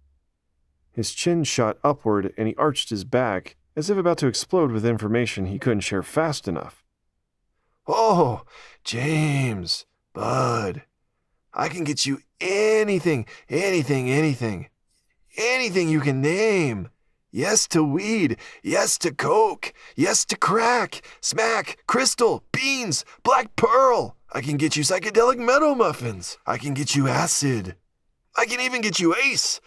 His chin shot upward and he arched his back as if about to explode with information he couldn't share fast enough. Oh, James, bud, I can get you anything you can name. Yes to weed, yes to coke, yes to crack, smack, crystal, beans, black pearl. I can get you psychedelic meadow muffins. I can get you acid. I can even get you ace,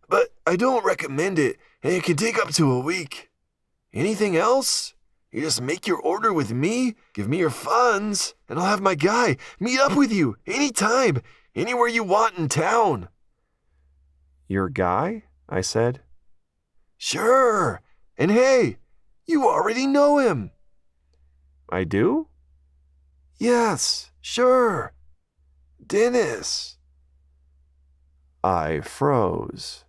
but I don't recommend it, and it can take up to a week. Anything else? You just make your order with me, give me your funds, and I'll have my guy meet up with you anytime, anywhere you want in town. Your guy? I said. Sure. And hey, you already know him. I do? Yes, sure. Dennis. I froze.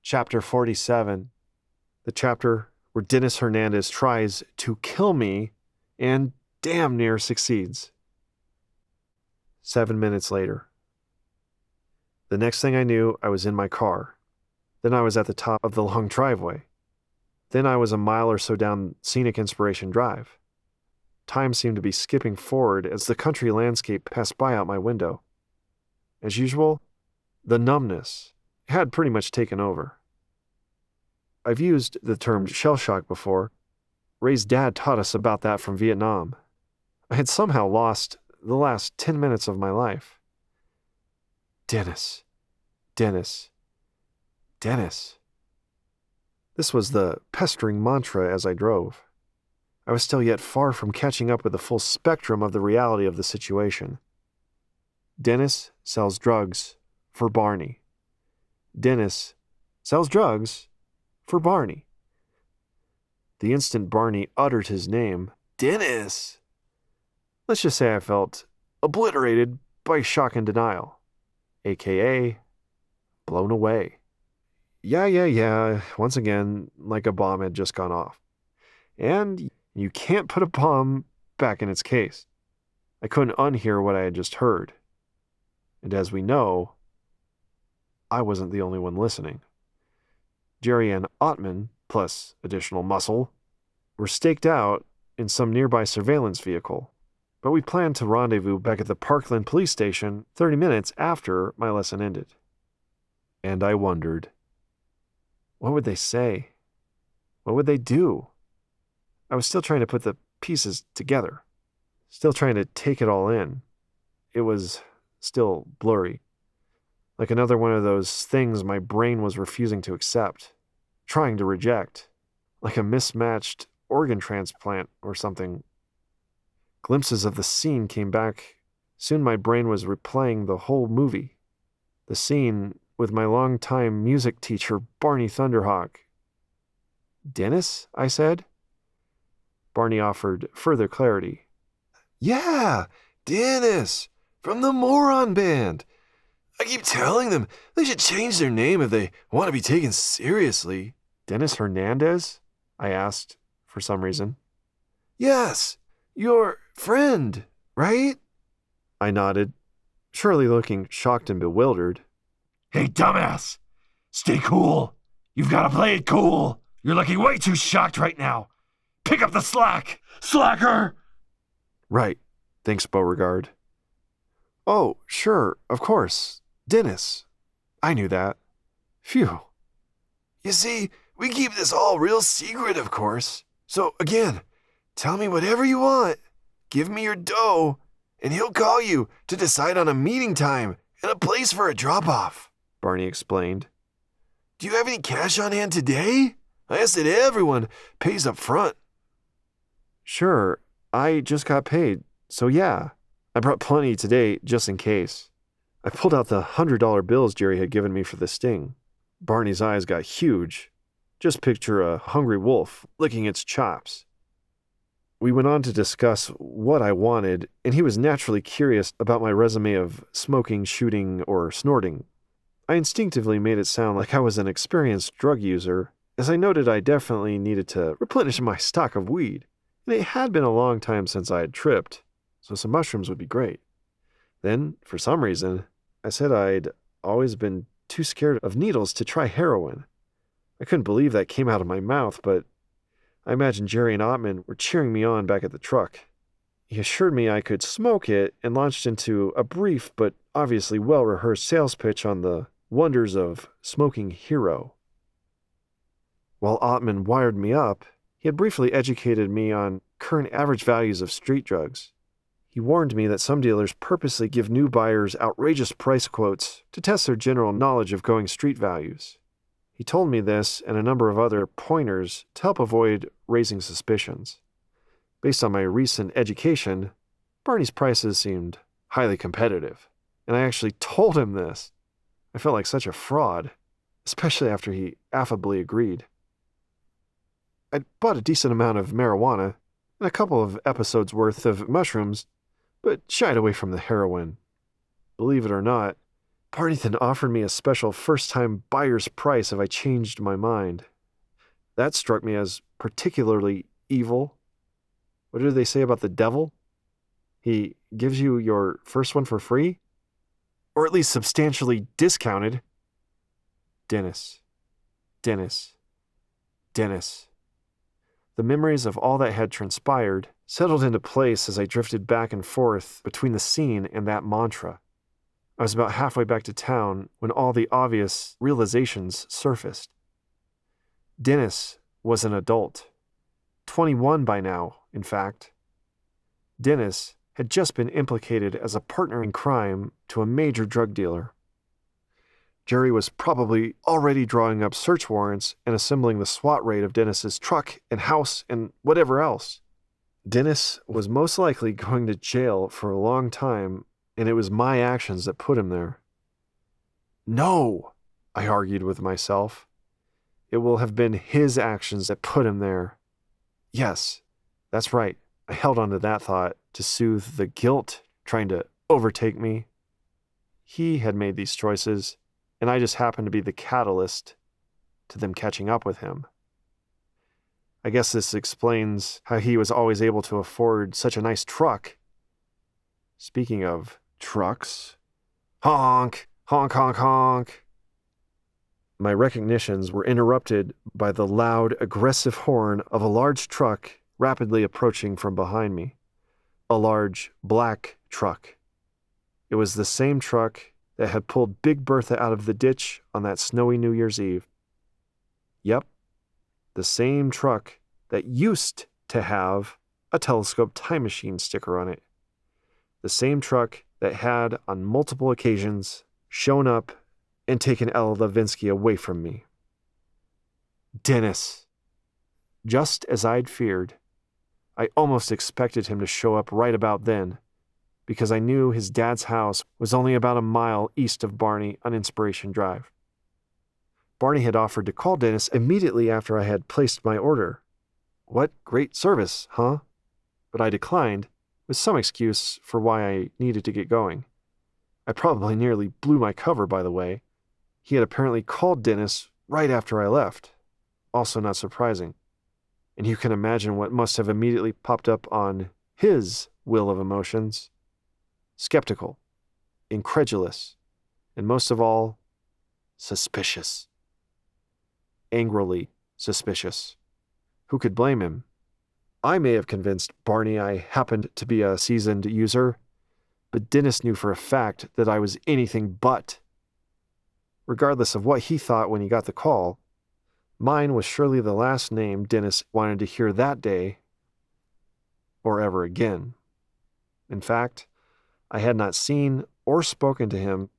Chapter 47. The chapter where Dennis Hernandez tries to kill me and damn near succeeds. 7 minutes later. The next thing I knew, I was in my car. Then I was at the top of the long driveway. Then I was a mile or so down Scenic Inspiration Drive. Time seemed to be skipping forward as the country landscape passed by out my window. As usual, the numbness had pretty much taken over. I've used the term shell shock before. Ray's dad taught us about that from Vietnam. I had somehow lost the last 10 minutes of my life. Dennis. Dennis. Dennis. This was the pestering mantra as I drove. I was still yet far from catching up with the full spectrum of the reality of the situation. Dennis sells drugs for Barney. Dennis sells drugs for Barney. The instant Barney uttered his name, Dennis, let's just say I felt obliterated by shock and denial, aka blown away. Yeah, once again, like a bomb had just gone off. And you can't put a bomb back in its case. I couldn't unhear what I had just heard. And as we know, I wasn't the only one listening. Jerry and Ottman, plus additional muscle, were staked out in some nearby surveillance vehicle, but we planned to rendezvous back at the Parkland police station 30 minutes after my lesson ended. And I wondered, what would they say? What would they do? I was still trying to put the pieces together, still trying to take it all in. It was still blurry, like another one of those things my brain was refusing to accept, trying to reject, like a mismatched organ transplant or something. Glimpses of the scene came back. Soon my brain was replaying the whole movie. The scene with my longtime music teacher, Barney Thunderhawk. Dennis? I said. Barney offered further clarity. Yeah, Dennis, from the Moron Band. I keep telling them they should change their name if they want to be taken seriously. Dennis Hernandez? I asked, for some reason. Yes, your friend, right? I nodded, surely looking shocked and bewildered. Hey, dumbass! Stay cool. You've got to play it cool. You're looking way too shocked right now. Pick up the slack, slacker! Right. Thanks, Beauregard. Oh, sure, of course. Dennis. I knew that. Phew. You see, we keep this all real secret, of course. So, again, tell me whatever you want. Give me your dough, and he'll call you to decide on a meeting time and a place for a drop-off, Barney explained. Do you have any cash on hand today? I asked that everyone pays up front. Sure, I just got paid, so yeah. I brought plenty today just in case. I pulled out the $100 bills Jerry had given me for the sting. Barney's eyes got huge. Just picture a hungry wolf licking its chops. We went on to discuss what I wanted, and he was naturally curious about my resume of smoking, shooting, or snorting. I instinctively made it sound like I was an experienced drug user, as I noted I definitely needed to replenish my stock of weed, and it had been a long time since I had tripped, so some mushrooms would be great. Then, for some reason, I said I'd always been too scared of needles to try heroin. I couldn't believe that came out of my mouth, but I imagined Jerry and Ottman were cheering me on back at the truck. He assured me I could smoke it and launched into a brief but obviously well-rehearsed sales pitch on the wonders of smoking hero. While Ottman wired me up, he had briefly educated me on current average values of street drugs. He warned me that some dealers purposely give new buyers outrageous price quotes to test their general knowledge of going street values. He told me this and a number of other pointers to help avoid raising suspicions. Based on my recent education, Barney's prices seemed highly competitive, and I actually told him this. I felt like such a fraud, especially after he affably agreed. I'd bought a decent amount of marijuana and a couple of episodes worth of mushrooms, but shied away from the heroin. Believe it or not, Barney then offered me a special first-time buyer's price if I changed my mind. That struck me as particularly evil. What do they say about the devil? He gives you your first one for free? Or at least substantially discounted. Dennis. Dennis. Dennis. The memories of all that had transpired settled into place as I drifted back and forth between the scene and that mantra. I was about halfway back to town when all the obvious realizations surfaced. Dennis was an adult. 21 by now, in fact. Dennis had just been implicated as a partner in crime to a major drug dealer. Jerry was probably already drawing up search warrants and assembling the SWAT raid of Dennis's truck and house and whatever else. Dennis was most likely going to jail for a long time, and it was my actions that put him there. No, I argued with myself. It will have been his actions that put him there. Yes, that's right. I held on to that thought to soothe the guilt trying to overtake me. He had made these choices, and I just happened to be the catalyst to them catching up with him. I guess this explains how he was always able to afford such a nice truck. Speaking of trucks, honk, honk, honk, honk. My recognitions were interrupted by the loud, aggressive horn of a large truck rapidly approaching from behind me. A large, black truck. It was the same truck that had pulled Big Bertha out of the ditch on that snowy New Year's Eve. Yep, the same truck that used to have a telescope time machine sticker on it. The same truck that had, on multiple occasions, shown up and taken Ella Levinsky away from me. Dennis. Just as I'd feared, I almost expected him to show up right about then, because I knew his dad's house was only about a mile east of Barney on Inspiration Drive. Barney had offered to call Dennis immediately after I had placed my order. What great service, huh? But I declined, with some excuse for why I needed to get going. I probably nearly blew my cover, by the way. He had apparently called Dennis right after I left. Also not surprising. And you can imagine what must have immediately popped up on his wheel of emotions. skeptical, incredulous, and most of all, suspicious. Angrily suspicious. Who could blame him? I may have convinced Barney I happened to be a seasoned user, but Dennis knew for a fact that I was anything but. Regardless of what he thought when he got the call, mine was surely the last name Dennis wanted to hear that day, or ever again. In fact, I had not seen or spoken to him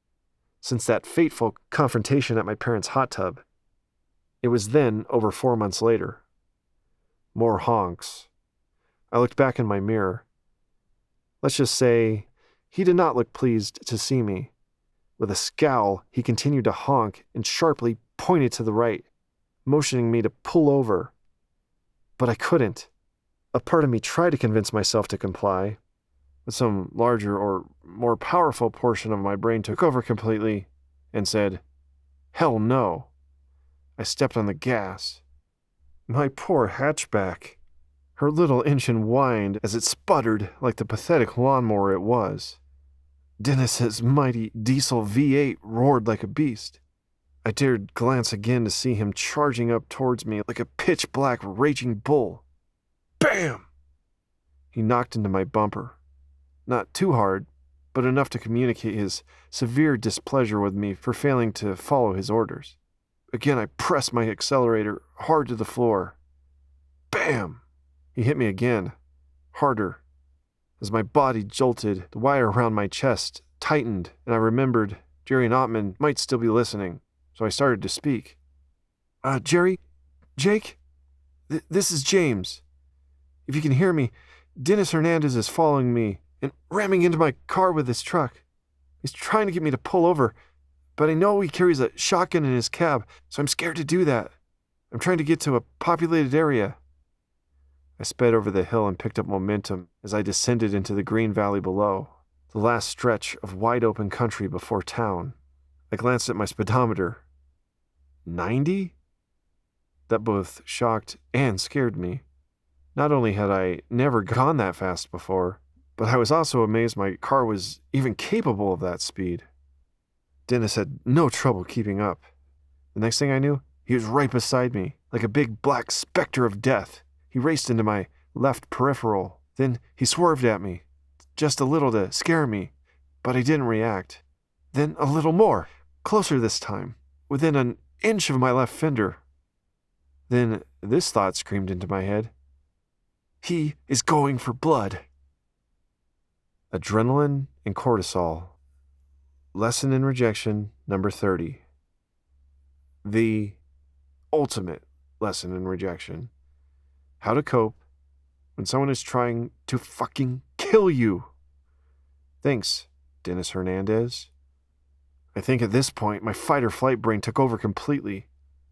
since that fateful confrontation at my parents' hot tub. It was then over 4 months later. More honks. I looked back in my mirror. Let's just say he did not look pleased to see me. With a scowl, he continued to honk and sharply pointed to the right, motioning me to pull over. But I couldn't. A part of me tried to convince myself to comply, but some larger or more powerful portion of my brain took over completely and said, "Hell no." I stepped on the gas. My poor hatchback. Her little engine whined as it sputtered like the pathetic lawnmower it was. Dennis's mighty diesel V8 roared like a beast. I dared glance again to see him charging up towards me like a pitch-black raging bull. Bam! He knocked into my bumper. Not too hard, but enough to communicate his severe displeasure with me for failing to follow his orders. Again, I pressed my accelerator hard to the floor. Bam! He hit me again, harder. As my body jolted, the wire around my chest tightened, and I remembered Jerry and Ottman might still be listening, so I started to speak. Jerry? Jake? This is James. If you can hear me, Dennis Hernandez is following me and ramming into my car with his truck. He's trying to get me to pull over, but I know he carries a shotgun in his cab, so I'm scared to do that. I'm trying to get to a populated area. I sped over the hill and picked up momentum as I descended into the green valley below, the last stretch of wide-open country before town. I glanced at my speedometer. 90? That both shocked and scared me. Not only had I never gone that fast before, but I was also amazed my car was even capable of that speed. Dennis had no trouble keeping up. The next thing I knew, he was right beside me, like a big black specter of death. He raced into my left peripheral. Then he swerved at me, just a little to scare me, but I didn't react. Then a little more, closer this time, within an inch of my left fender. Then this thought screamed into my head. He is going for blood. Adrenaline and cortisol. Lesson in Rejection, number 30. The ultimate lesson in rejection. How to cope when someone is trying to fucking kill you. Thanks, Dennis Hernandez. I think at this point, my fight-or-flight brain took over completely.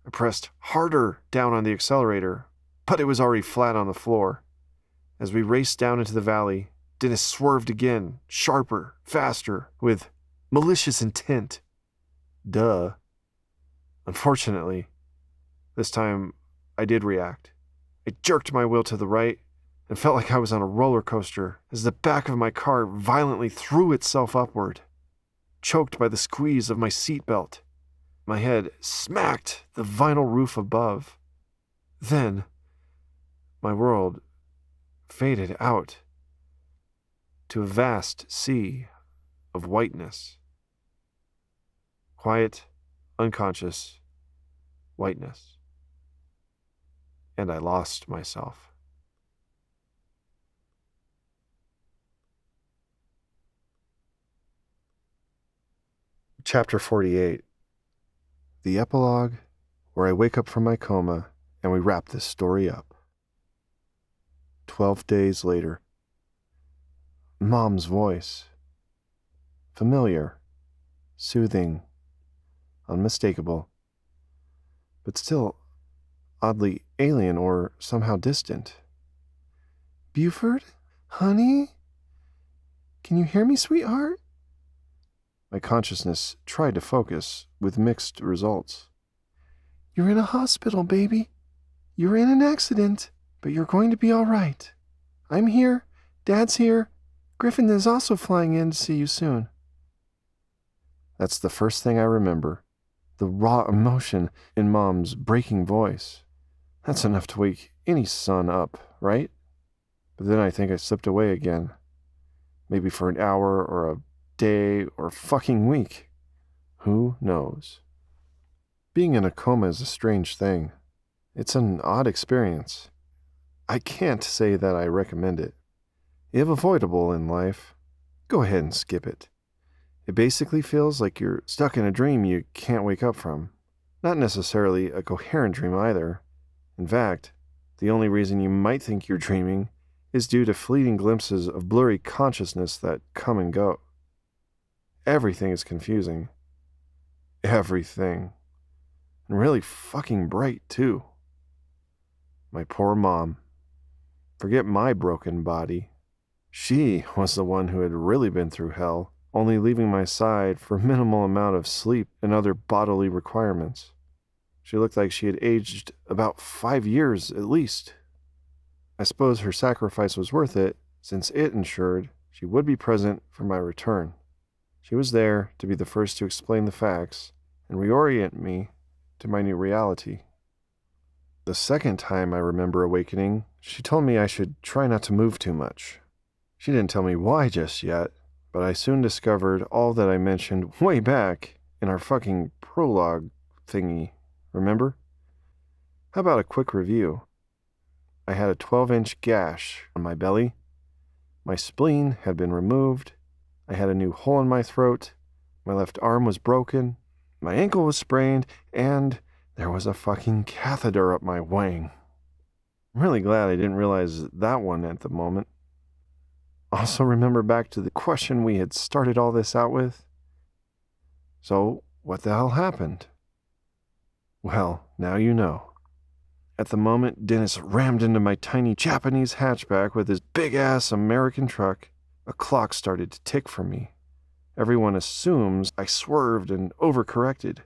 I pressed harder down on the accelerator, but it was already flat on the floor. As we raced down into the valley, Dennis swerved again, sharper, faster, with malicious intent. Duh. Unfortunately, this time I did react. I jerked my wheel to the right and felt like I was on a roller coaster as the back of my car violently threw itself upward. Choked by the squeeze of my seatbelt, my head smacked the vinyl roof above. Then, my world faded out to a vast sea of whiteness. Quiet, unconscious whiteness. And I lost myself. Chapter 48. The epilogue, where I wake up from my coma and we wrap this story up. 12 days later. Mom's voice. Familiar, soothing, unmistakable, but still oddly alien or somehow distant. Buford? Honey? Can you hear me, sweetheart? My consciousness tried to focus, with mixed results. You're in a hospital, baby. You're in an accident, but you're going to be all right. I'm here, Dad's here, Griffin is also flying in to see you soon. That's the first thing I remember. The raw emotion in Mom's breaking voice. That's enough to wake any son up, right? But then I think I slipped away again. Maybe for an hour or a day or a fucking week. Who knows? Being in a coma is a strange thing. It's an odd experience. I can't say that I recommend it. If avoidable in life, go ahead and skip it. It basically feels like you're stuck in a dream you can't wake up from. Not necessarily a coherent dream either. In fact, the only reason you might think you're dreaming is due to fleeting glimpses of blurry consciousness that come and go. Everything is confusing. Everything. And really fucking bright, too. My poor mom. Forget my broken body. She was the one who had really been through hell, only leaving my side for a minimal amount of sleep and other bodily requirements. She looked like she had aged about 5 years at least. I suppose her sacrifice was worth it, since it ensured she would be present for my return. She was there to be the first to explain the facts and reorient me to my new reality. The second time I remember awakening, she told me I should try not to move too much. She didn't tell me why just yet, but I soon discovered all that I mentioned way back in our fucking prologue thingy, remember? How about a quick review? I had a 12-inch gash on my belly. My spleen had been removed. I had a new hole in my throat. My left arm was broken. My ankle was sprained, and there was a fucking catheter up my wang. I'm really glad I didn't realize that one at the moment. Also remember back to the question we had started all this out with? So, what the hell happened? Well, now you know. At the moment Dennis rammed into my tiny Japanese hatchback with his big-ass American truck, a clock started to tick for me. Everyone assumes I swerved and overcorrected.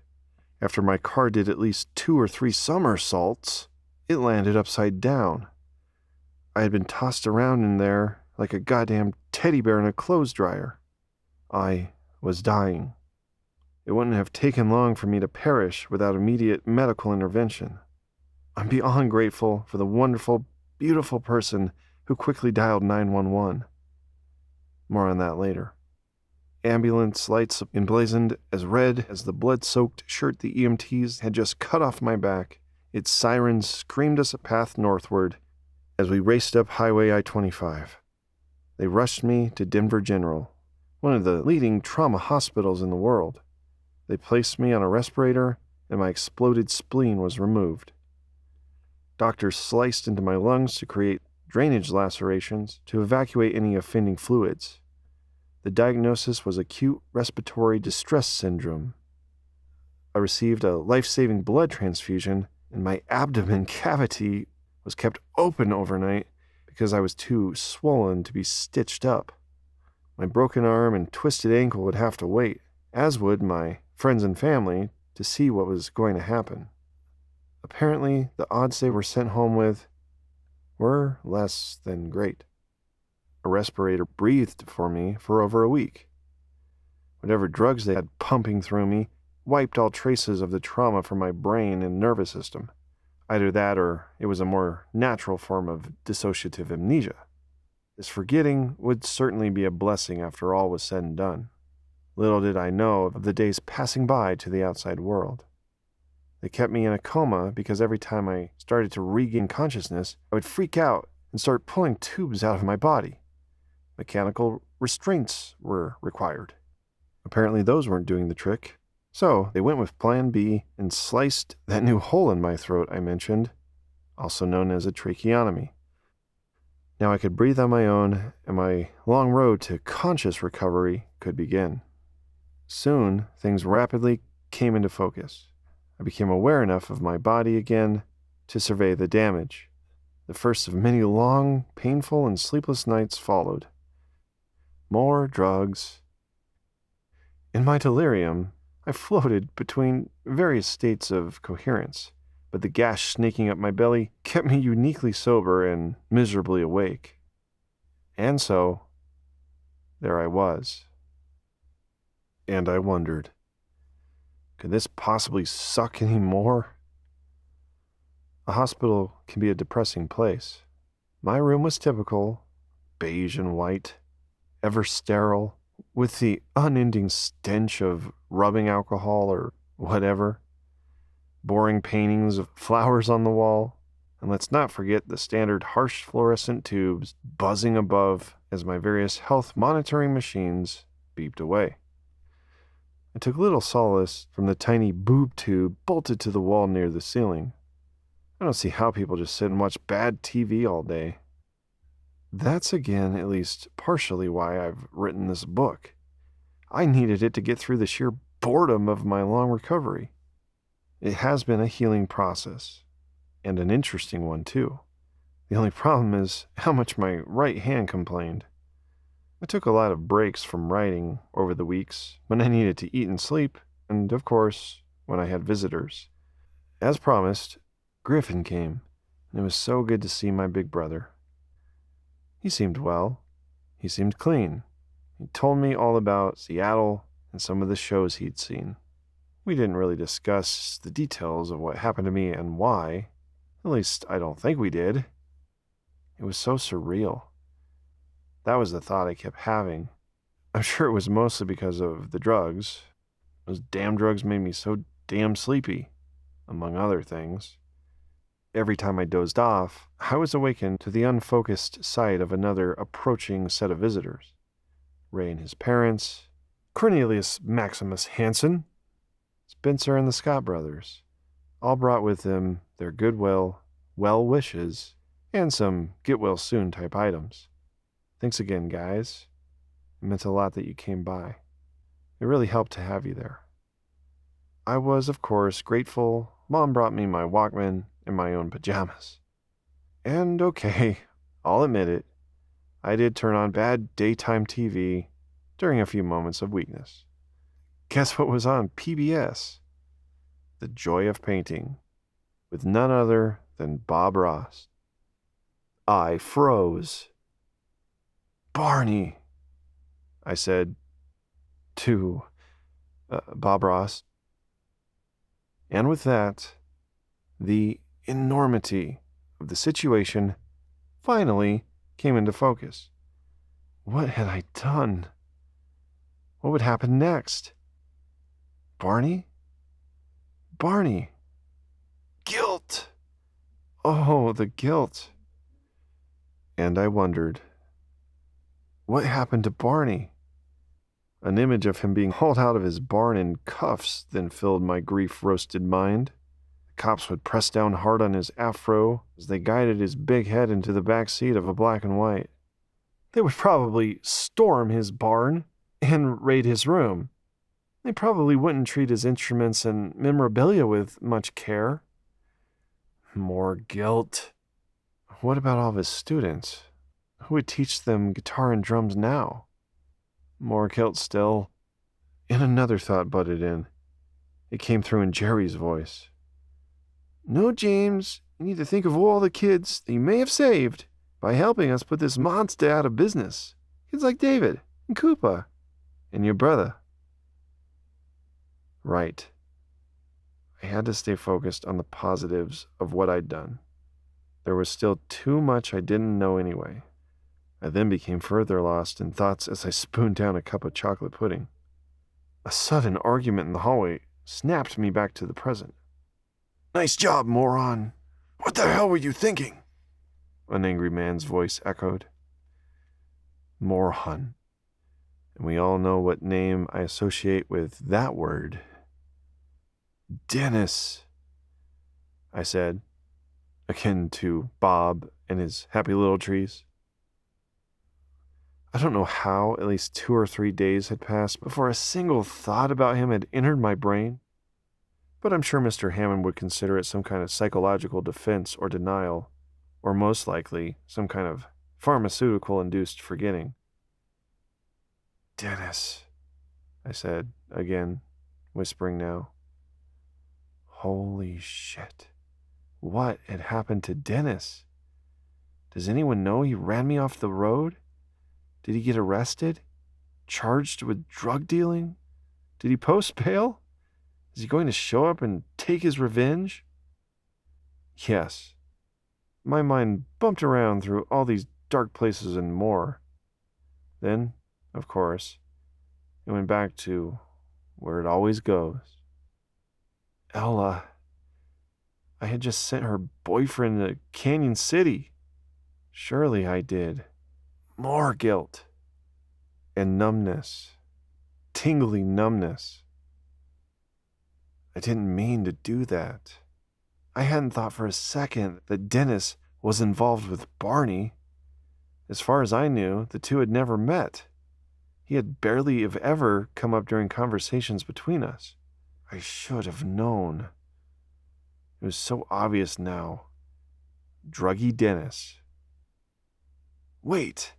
After my car did at least 2 or 3 somersaults, it landed upside down. I had been tossed around in there like a goddamn teddy bear in a clothes dryer. I was dying. It wouldn't have taken long for me to perish without immediate medical intervention. I'm beyond grateful for the wonderful, beautiful person who quickly dialed 911. More on that later. Ambulance lights emblazoned as red as the blood-soaked shirt the EMTs had just cut off my back. Its sirens screamed us a path northward as we raced up Highway I-25. They rushed me to Denver General, one of the leading trauma hospitals in the world. They placed me on a respirator, and my exploded spleen was removed. Doctors sliced into my lungs to create drainage lacerations to evacuate any offending fluids. The diagnosis was acute respiratory distress syndrome. I received a life-saving blood transfusion, and my abdomen cavity was kept open overnight because I was too swollen to be stitched up. My broken arm and twisted ankle would have to wait, as would my friends and family, to see what was going to happen. Apparently, the odds they were sent home with were less than great. A respirator breathed for me for over a week. Whatever drugs they had pumping through me wiped all traces of the trauma from my brain and nervous system. Either that or it was a more natural form of dissociative amnesia. This forgetting would certainly be a blessing after all was said and done. Little did I know of the days passing by to the outside world. They kept me in a coma because every time I started to regain consciousness, I would freak out and start pulling tubes out of my body. Mechanical restraints were required. Apparently those weren't doing the trick, so they went with Plan B and sliced that new hole in my throat I mentioned, also known as a tracheotomy. Now I could breathe on my own, and my long road to conscious recovery could begin. Soon, things rapidly came into focus. I became aware enough of my body again to survey the damage. The first of many long, painful, and sleepless nights followed. More drugs. In my delirium, I floated between various states of coherence, but the gash snaking up my belly kept me uniquely sober and miserably awake. And so, there I was. And I wondered, could this possibly suck any more? A hospital can be a depressing place. My room was typical, beige and white, ever sterile, with the unending stench of rubbing alcohol or whatever, boring paintings of flowers on the wall, and let's not forget the standard harsh fluorescent tubes buzzing above as my various health monitoring machines beeped away. I took little solace from the tiny boob tube bolted to the wall near the ceiling. I don't see how people just sit and watch bad TV all day. That's again, at least partially, why I've written this book. I needed it to get through the sheer boredom of my long recovery. It has been a healing process, and an interesting one too. The only problem is how much my right hand complained. I took a lot of breaks from writing over the weeks when I needed to eat and sleep, and of course, when I had visitors. As promised, Griffin came, and it was so good to see my big brother. He seemed well. He seemed clean. He told me all about Seattle and some of the shows he'd seen. We didn't really discuss the details of what happened to me and why. At least, I don't think we did. It was so surreal. That was the thought I kept having. I'm sure it was mostly because of the drugs. Those damn drugs made me so damn sleepy, among other things. Every time I dozed off, I was awakened to the unfocused sight of another approaching set of visitors. Ray and his parents, Cornelius Maximus Hansen, Spencer and the Scott brothers, all brought with them their goodwill, well wishes, and some get-well-soon type items. Thanks again, guys. It meant a lot that you came by. It really helped to have you there. I was, of course, grateful Mom brought me my Walkman and my own pajamas. And okay, I'll admit it, I did turn on bad daytime TV during a few moments of weakness. Guess what was on PBS? The Joy of Painting, with none other than Bob Ross. I froze. Barney, I said to Bob Ross. And with that, the enormity of the situation finally came into focus. What had I done? What would happen next? Barney? Barney. Guilt. Oh, the guilt. And I wondered, what happened to Barney? An image of him being hauled out of his barn in cuffs then filled my grief-roasted mind. The cops would press down hard on his afro as they guided his big head into the back seat of a black and white. They would probably storm his barn and raid his room. They probably wouldn't treat his instruments and memorabilia with much care. More guilt. What about all of his students? Who would teach them guitar and drums now? More guilt still. And another thought butted in. It came through in Jerry's voice. No, James, you need to think of all the kids that you may have saved by helping us put this monster out of business. Kids like David and Koopa and your brother. Right. I had to stay focused on the positives of what I'd done. There was still too much I didn't know anyway. I then became further lost in thoughts as I spooned down a cup of chocolate pudding. A sudden argument in the hallway snapped me back to the present. Nice job, moron. What the hell were you thinking? An angry man's voice echoed. Moron. And we all know what name I associate with that word. Dennis, I said, akin to Bob and his happy little trees. I don't know how at least 2 or 3 days had passed before a single thought about him had entered my brain. But I'm sure Mr. Hammond would consider it some kind of psychological defense or denial, or most likely some kind of pharmaceutical-induced forgetting. Dennis, I said, again, whispering now. Holy shit. What had happened to Dennis? Does anyone know he ran me off the road? Did he get arrested? charged with drug dealing? Did he post bail? Is he going to show up and take his revenge? Yes. My mind bumped around through all these dark places and more. Then, of course, it went back to where it always goes. Ella. I had just sent her boyfriend to Canyon City. Surely I did. More guilt. And numbness. Tingly numbness. I didn't mean to do that. I hadn't thought for a second that Dennis was involved with Barney. As far as I knew, the two had never met. He had barely, if ever, come up during conversations between us. I should have known. It was so obvious now. Druggy Dennis. Wait.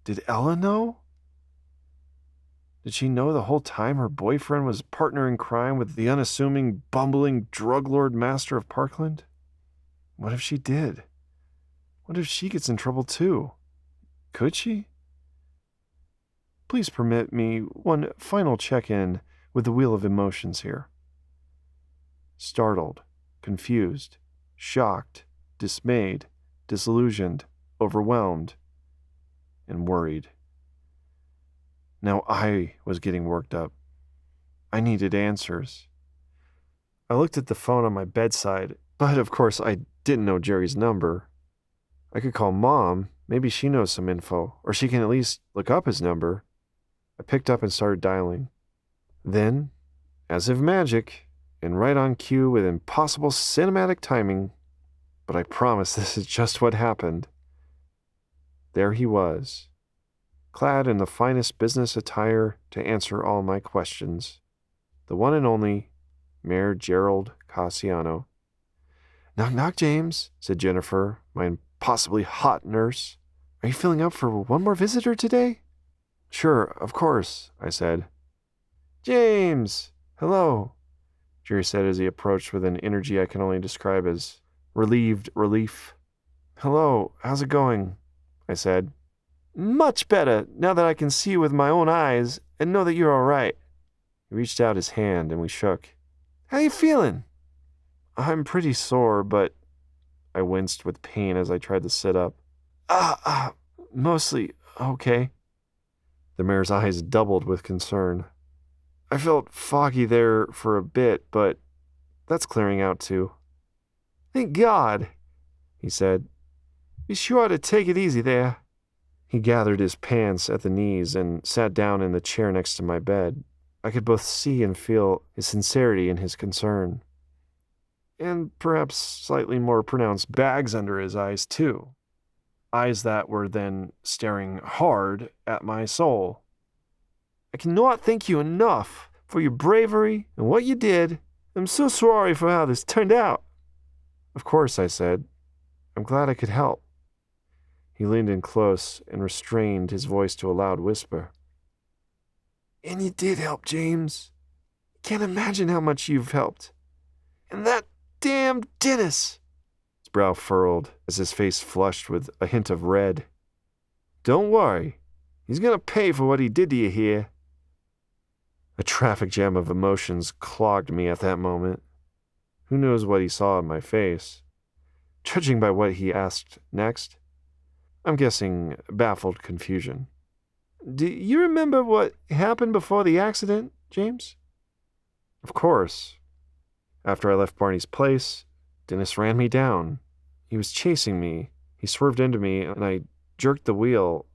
Did Ella know? Did she know the whole time her boyfriend was partner in crime with the unassuming, bumbling drug lord master of Parkland? What if she did? What if she gets in trouble too? Could she? Please permit me one final check-in with the wheel of emotions here. Startled, confused, shocked, dismayed, disillusioned, overwhelmed, and worried. Now I was getting worked up. I needed answers. I looked at the phone on my bedside, but of course I didn't know Jerry's number. I could call Mom. Maybe she knows some info, or she can at least look up his number. I picked up and started dialing. Then, as if magic, and right on cue with impossible cinematic timing, but I promise this is just what happened, there he was, clad in the finest business attire to answer all my questions. The one and only Mayor Gerald Cassiano. Knock, knock, James, said Jennifer, my impossibly hot nurse. Are you filling up for one more visitor today? Sure, of course, I said. James! Hello, Jerry said as he approached with an energy I can only describe as relieved relief. Hello, how's it going? I said. Much better, now that I can see you with my own eyes and know that you're all right. He reached out his hand and we shook. How you feeling? I'm pretty sore, but I winced with pain as I tried to sit up. Mostly okay. The mayor's eyes doubled with concern. I felt foggy there for a bit, but that's clearing out too. Thank God, he said. Be sure to take it easy there. He gathered his pants at the knees and sat down in the chair next to my bed. I could both see and feel his sincerity in his concern. And perhaps slightly more pronounced bags under his eyes, too. Eyes that were then staring hard at my soul. I cannot thank you enough for your bravery and what you did. I'm so sorry for how this turned out. Of course, I said. I'm glad I could help. He leaned in close and restrained his voice to a loud whisper. And you did help, James. Can't imagine how much you've helped. And that damn Dennis! His brow furrowed as his face flushed with a hint of red. Don't worry. He's gonna pay for what he did to you here. A traffic jam of emotions clogged me at that moment. Who knows what he saw in my face? Judging by what he asked next, I'm guessing baffled confusion. Do you remember what happened before the accident, James? Of course. After I left Barney's place, Dennis ran me down. He was chasing me. He swerved into me, and I jerked the wheel.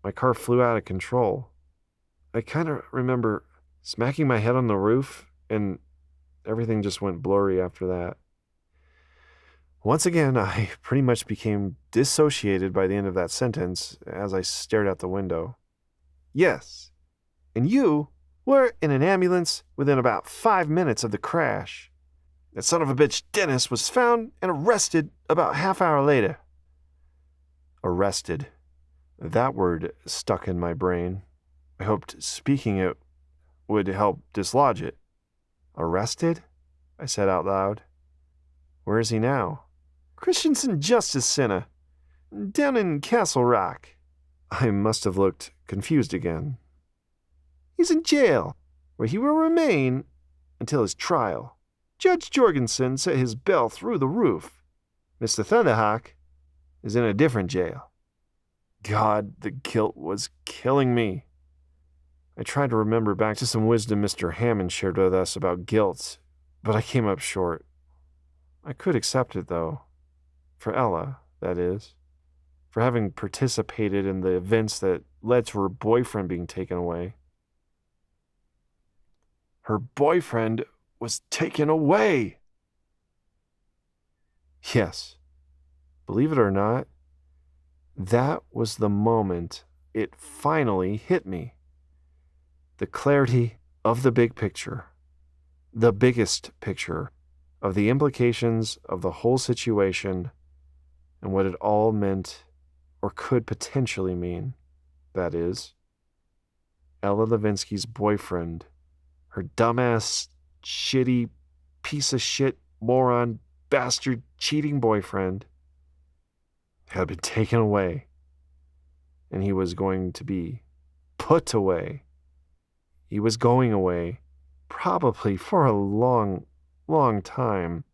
My car flew out of control. I kind of remember smacking my head on the roof, and everything just went blurry after that. Once again, I pretty much became dissociated by the end of that sentence as I stared out the window. Yes, and you were in an ambulance within about 5 minutes of the crash. That son of a bitch Dennis was found and arrested about half hour later. Arrested. That word stuck in my brain. I hoped speaking it would help dislodge it. Arrested? I said out loud. Where is he now? Christensen Justice Center, down in Castle Rock. I must have looked confused again. He's in jail, where he will remain until his trial. Judge Jorgensen set his bail through the roof. Mr. Thunderhawk is in a different jail. God, the guilt was killing me. I tried to remember back to some wisdom Mr. Hammond shared with us about guilt, but I came up short. I could accept it, though. For Ella, that is. For having participated in the events that led to her boyfriend being taken away. Her boyfriend was taken away! Yes. Believe it or not, that was the moment it finally hit me. The clarity of the big picture. The biggest picture of the implications of the whole situation and what it all meant or could potentially mean. That is, Ella Levinsky's boyfriend, her dumbass, shitty, piece of shit, moron, bastard, cheating boyfriend, had been taken away, and he was going to be put away. He was going away, probably for a long, long time.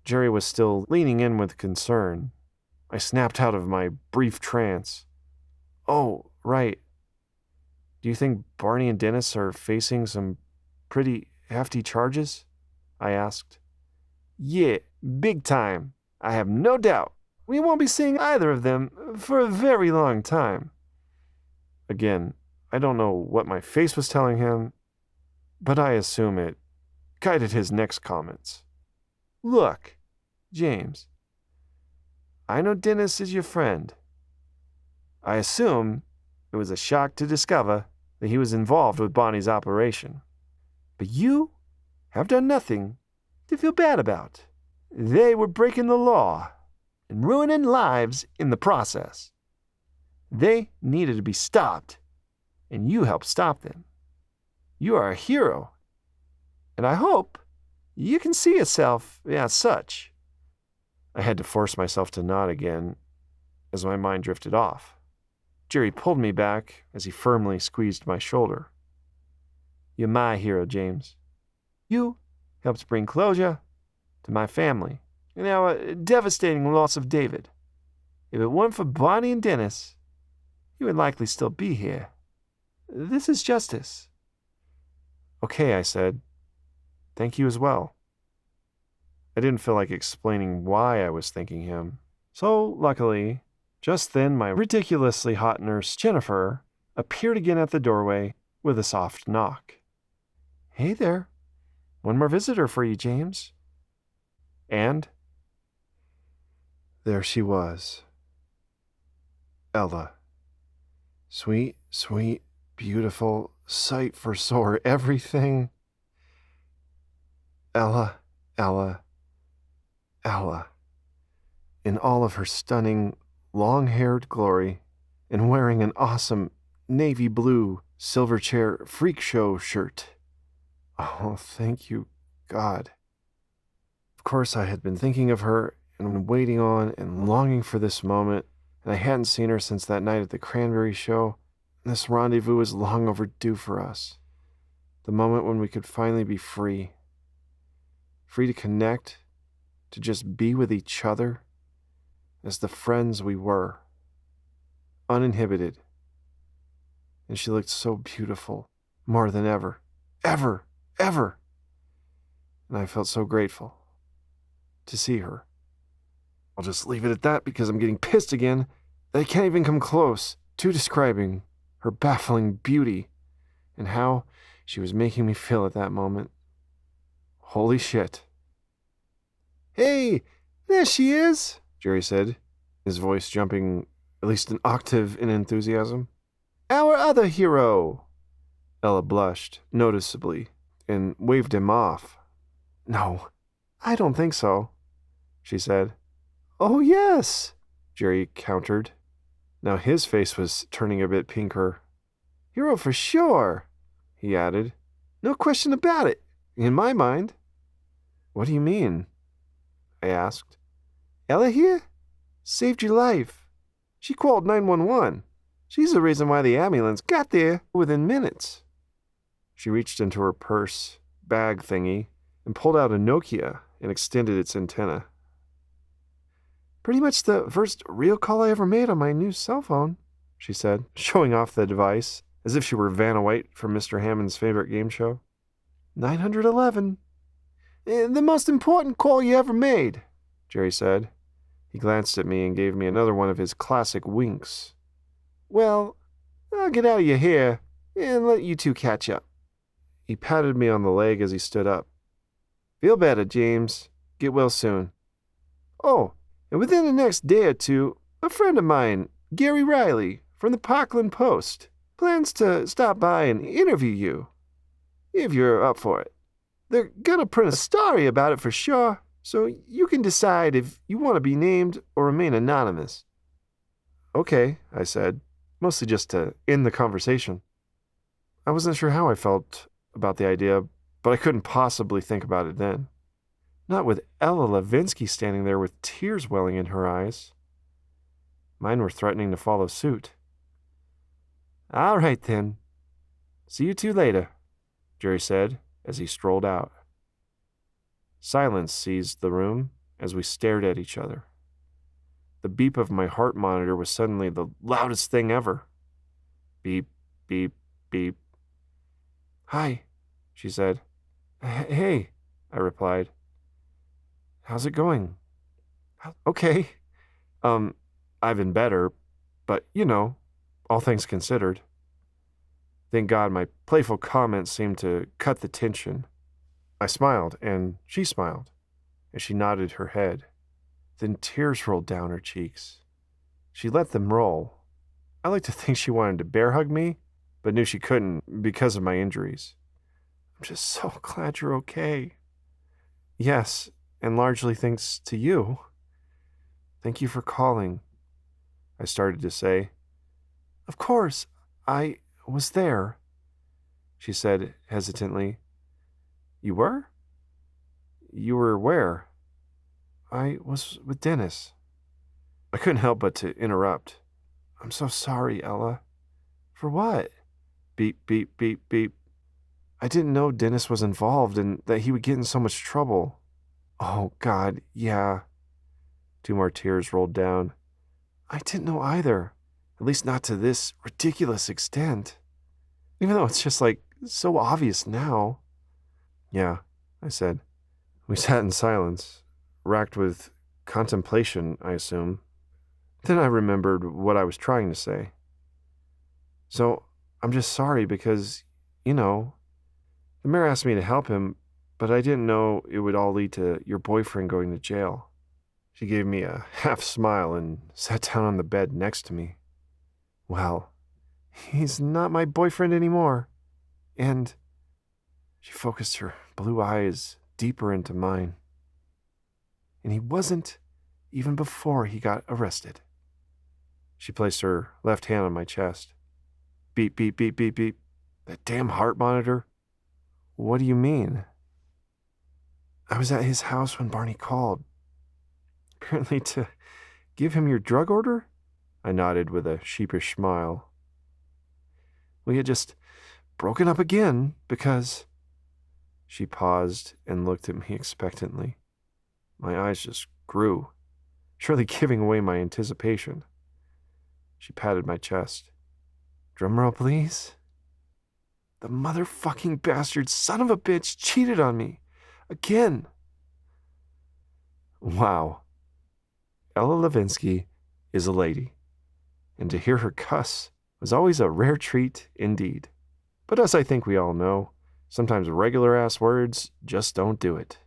Jerry was still leaning in with concern. I snapped out of my brief trance. Oh, right. Do you think Barney and Dennis are facing some pretty hefty charges? I asked. Yeah, big time. I have no doubt. We won't be seeing either of them for a very long time. Again, I don't know what my face was telling him, but I assume it guided his next comments. Look, James, I know Dennis is your friend. I assume it was a shock to discover that he was involved with Bonnie's operation. But you have done nothing to feel bad about. They were breaking the law and ruining lives in the process. They needed to be stopped, and you helped stop them. You are a hero, and I hope you can see yourself as such. I had to force myself to nod again as my mind drifted off. Jerry pulled me back as he firmly squeezed my shoulder. You're my hero, James. You helped bring closure to my family and our devastating loss of David. If it weren't for Bonnie and Dennis, you would likely still be here. This is justice. Okay, I said. Thank you as well. I didn't feel like explaining why I was thanking him. So, luckily, just then my ridiculously hot nurse, Jennifer, appeared again at the doorway with a soft knock. Hey there. One more visitor for you, James. And there she was. Ella. Sweet, sweet, beautiful, sight for sore everything. Ella, Ella, Ella. In all of her stunning, long-haired glory, and wearing an awesome navy blue Silverchair freak show shirt. Oh, thank you, God. Of course, I had been thinking of her and waiting on and longing for this moment, and I hadn't seen her since that night at the Cranberry Show. This rendezvous was long overdue for us. The moment when we could finally be free. Free to connect, to just be with each other as the friends we were. Uninhibited. And she looked so beautiful, more than ever. Ever! And I felt so grateful to see her. I'll just leave it at that because I'm getting pissed again that I can't even come close to describing her baffling beauty and how she was making me feel at that moment. Holy shit. Hey, there she is, Jerry said, his voice jumping at least an octave in enthusiasm. Our other hero. Ella blushed noticeably and waved him off. No, I don't think so, she said. Oh, yes, Jerry countered. Now his face was turning a bit pinker. Hero for sure, he added. No question about it, in my mind. What do you mean? I asked. Ella here? Saved your life. She called 911. She's the reason why the ambulance got there within minutes. She reached into her purse, bag thingy, and pulled out a Nokia and extended its antenna. Pretty much the first real call I ever made on my new cell phone, she said, showing off the device as if she were Vanna White from Mr. Hammond's favorite game show. 911. The most important call you ever made, Jerry said. He glanced at me and gave me another one of his classic winks. Well, I'll get out of your hair and let you two catch up. He patted me on the leg as he stood up. Feel better, James. Get well soon. Oh, and within the next day or two, a friend of mine, Gary Riley, from the Parkland Post, plans to stop by and interview you, if you're up for it. They're gonna print a story about it for sure, so you can decide if you want to be named or remain anonymous. Okay, I said, mostly just to end the conversation. I wasn't sure how I felt about the idea, but I couldn't possibly think about it then. Not with Ella Levinsky standing there with tears welling in her eyes. Mine were threatening to follow suit. All right, then. See you two later, Jerry said as he strolled out. Silence seized the room as we stared at each other. The beep of my heart monitor was suddenly the loudest thing ever. Beep, beep, beep. Hi, she said. Hey, I replied. How's it going? Okay. I've been better, but all things considered. Thank God my playful comments seemed to cut the tension. I smiled, and she smiled, as she nodded her head. Then tears rolled down her cheeks. She let them roll. I like to think she wanted to bear hug me, but knew she couldn't because of my injuries. I'm just so glad you're okay. Yes, and largely thanks to you. Thank you for calling, I started to say. Of course, I was there, she said hesitantly. You were? You were where? I was with Dennis. I couldn't help but to interrupt. I'm so sorry, Ella. For what? Beep, beep, beep, beep. I didn't know Dennis was involved and that he would get in so much trouble. Oh, God, yeah. 2 more tears rolled down. I didn't know either. At least not to this ridiculous extent. Even though it's just so obvious now. Yeah, I said. We sat in silence, racked with contemplation, I assume. Then I remembered what I was trying to say. So, I'm just sorry because, the mayor asked me to help him, but I didn't know it would all lead to your boyfriend going to jail. She gave me a half smile and sat down on the bed next to me. Well, he's not my boyfriend anymore. And she focused her blue eyes deeper into mine. And he wasn't even before he got arrested. She placed her left hand on my chest. Beep, beep, beep, beep, beep. That damn heart monitor. What do you mean? I was at his house when Barney called. Apparently to give him your drug order? I nodded with a sheepish smile. We had just broken up again because... She paused and looked at me expectantly. My eyes just grew, surely giving away my anticipation. She patted my chest. Drumroll, please. The motherfucking bastard son of a bitch cheated on me. Again. Wow. Ella Levinsky is a lady, and to hear her cuss was always a rare treat indeed. But as I think we all know, sometimes regular-ass words just don't do it.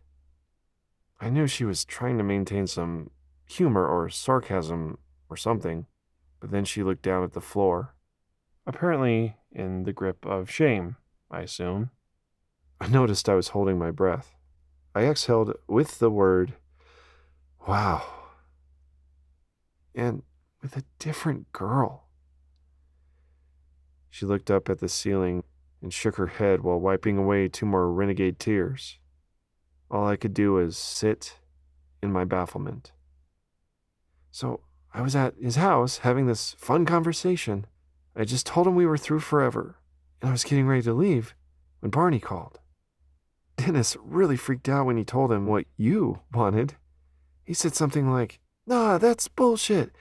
I knew she was trying to maintain some humor or sarcasm or something, but then she looked down at the floor, apparently in the grip of shame, I assume. I noticed I was holding my breath. I exhaled with the word, wow. And with a different girl. She looked up at the ceiling and shook her head while wiping away 2 more renegade tears. All I could do was sit in my bafflement. So I was at his house having this fun conversation. I just told him we were through forever, and I was getting ready to leave when Barney called. Dennis really freaked out when he told him what you wanted. He said something like, "Nah, that's bullshit.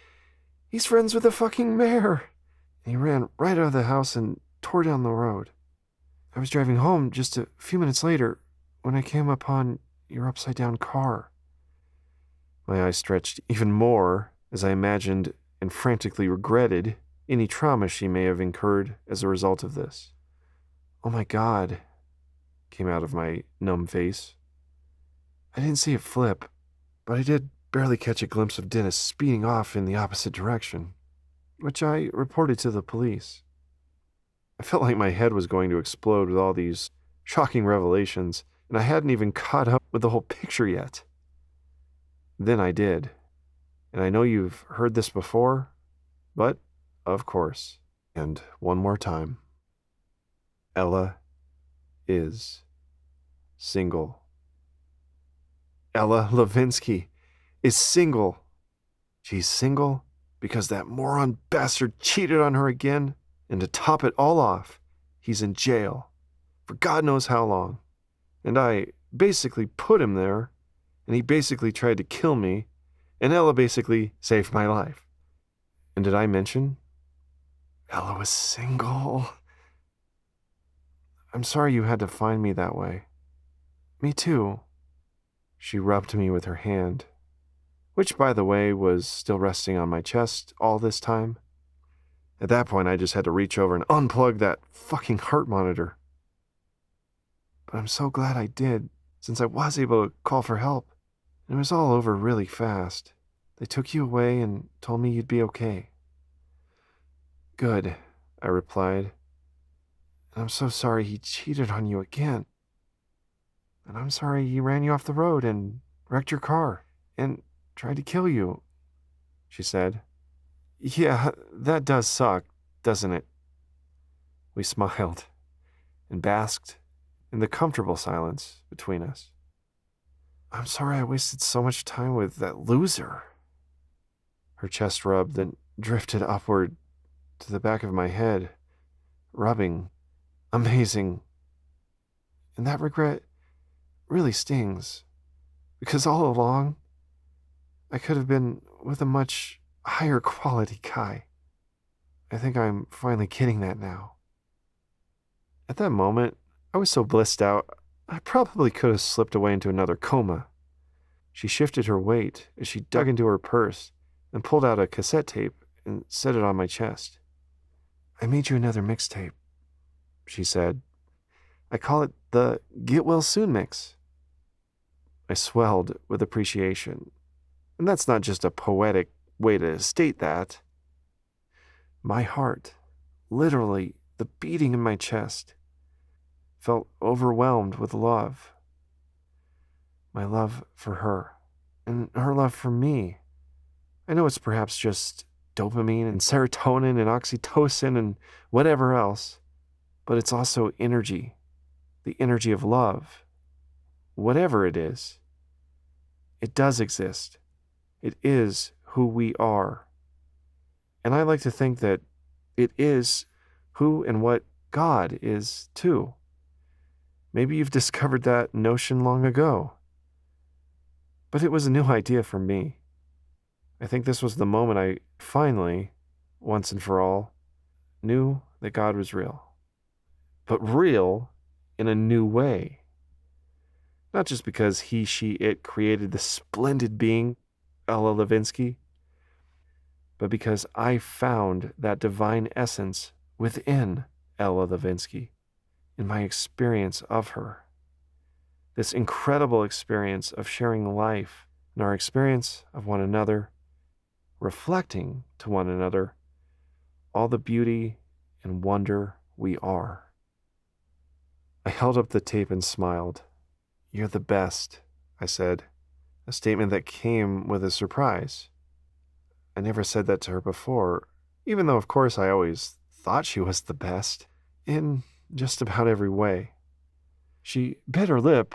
He's friends with the fucking mayor." And he ran right out of the house and tore down the road. I was driving home just a few minutes later when I came upon your upside-down car. My eyes stretched even more as I imagined and frantically regretted any trauma she may have incurred as a result of this. "Oh my God," came out of my numb face. I didn't see it flip, but I did barely catch a glimpse of Dennis speeding off in the opposite direction, which I reported to the police. I felt like my head was going to explode with all these shocking revelations, and I hadn't even caught up with the whole picture yet. Then I did, and I know you've heard this before, but of course, and one more time, Ella is single. Ella Levinsky is single. She's single because that moron bastard cheated on her again, and to top it all off, he's in jail for God knows how long. And I basically put him there, and he basically tried to kill me, and Ella basically saved my life. And did I mention Ella was single? I'm sorry you had to find me that way. Me too. She rubbed me with her hand, which, by the way, was still resting on my chest all this time. At that point, I just had to reach over and unplug that fucking heart monitor. But I'm so glad I did, since I was able to call for help. And it was all over really fast. They took you away and told me you'd be okay. Good, I replied. And I'm so sorry he cheated on you again. And I'm sorry he ran you off the road and wrecked your car and tried to kill you, she said. Yeah, that does suck, doesn't it? We smiled and basked in the comfortable silence between us. I'm sorry I wasted so much time with that loser. Her chest rubbed, then drifted upward to the back of my head, rubbing. Amazing. And that regret really stings, because all along, I could have been with a much higher quality guy. I think I'm finally getting that now. At that moment, I was so blissed out, I probably could have slipped away into another coma. She shifted her weight as she dug into her purse and pulled out a cassette tape and set it on my chest. I made you another mixtape, she said. I call it the Get Well Soon mix. I swelled with appreciation. And that's not just a poetic way to state that. My heart, literally the beating in my chest, felt overwhelmed with love. My love for her, and her love for me. I know it's perhaps just dopamine and serotonin and oxytocin and whatever else, but it's also energy, the energy of love. Whatever it is, it does exist. It is who we are. And I like to think that it is who and what God is too. Maybe you've discovered that notion long ago. But it was a new idea for me. I think this was the moment I finally, once and for all, knew that God was real. But real in a new way. Not just because he, she, it created the splendid being, Ella Levinsky, but because I found that divine essence within Ella Levinsky in my experience of her. This incredible experience of sharing life and our experience of one another, reflecting to one another all the beauty and wonder we are. I held up the tape and smiled. You're the best, I said, a statement that came with a surprise. I never said that to her before, even though, of course, I always thought she was the best, in just about every way. She bit her lip,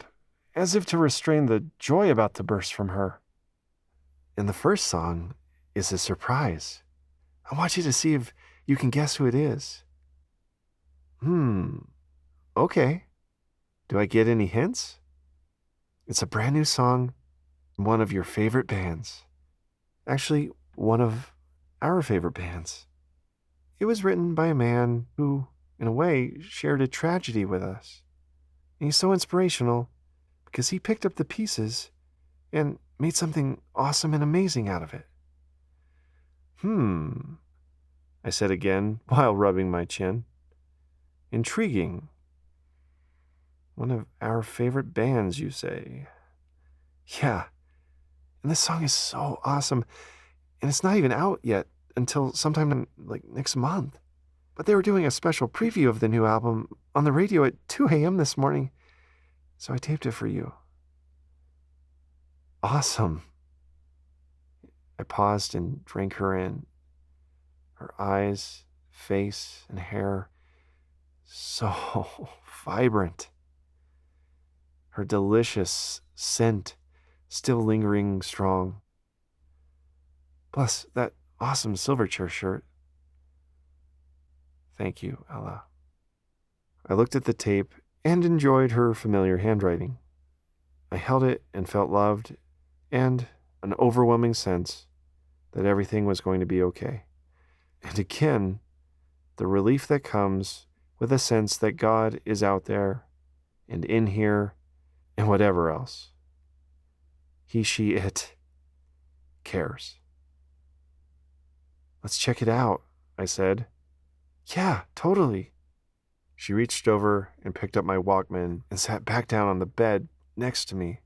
as if to restrain the joy about to burst from her. And the first song is a surprise. I want you to see if you can guess who it is. Okay, Do I get any hints? It's a brand new song from one of your favorite bands. Actually, one of our favorite bands. It was written by a man who, in a way, shared a tragedy with us. And he's so inspirational because he picked up the pieces and made something awesome and amazing out of it. I said again while rubbing my chin. Intriguing. One of our favorite bands, you say? Yeah, and this song is so awesome, and it's not even out yet until sometime next month. But they were doing a special preview of the new album on the radio at 2 a.m. this morning, so I taped it for you. Awesome. I paused and drank her in. Her eyes, face, and hair, so vibrant. Her delicious scent still lingering strong. Plus, that awesome Silverchair shirt. Thank you, Ella. I looked at the tape and enjoyed her familiar handwriting. I held it and felt loved and an overwhelming sense that everything was going to be okay. And again, the relief that comes with a sense that God is out there and in here and whatever else. He, she, it cares. Let's check it out, I said. Yeah, totally. She reached over and picked up my Walkman and sat back down on the bed next to me.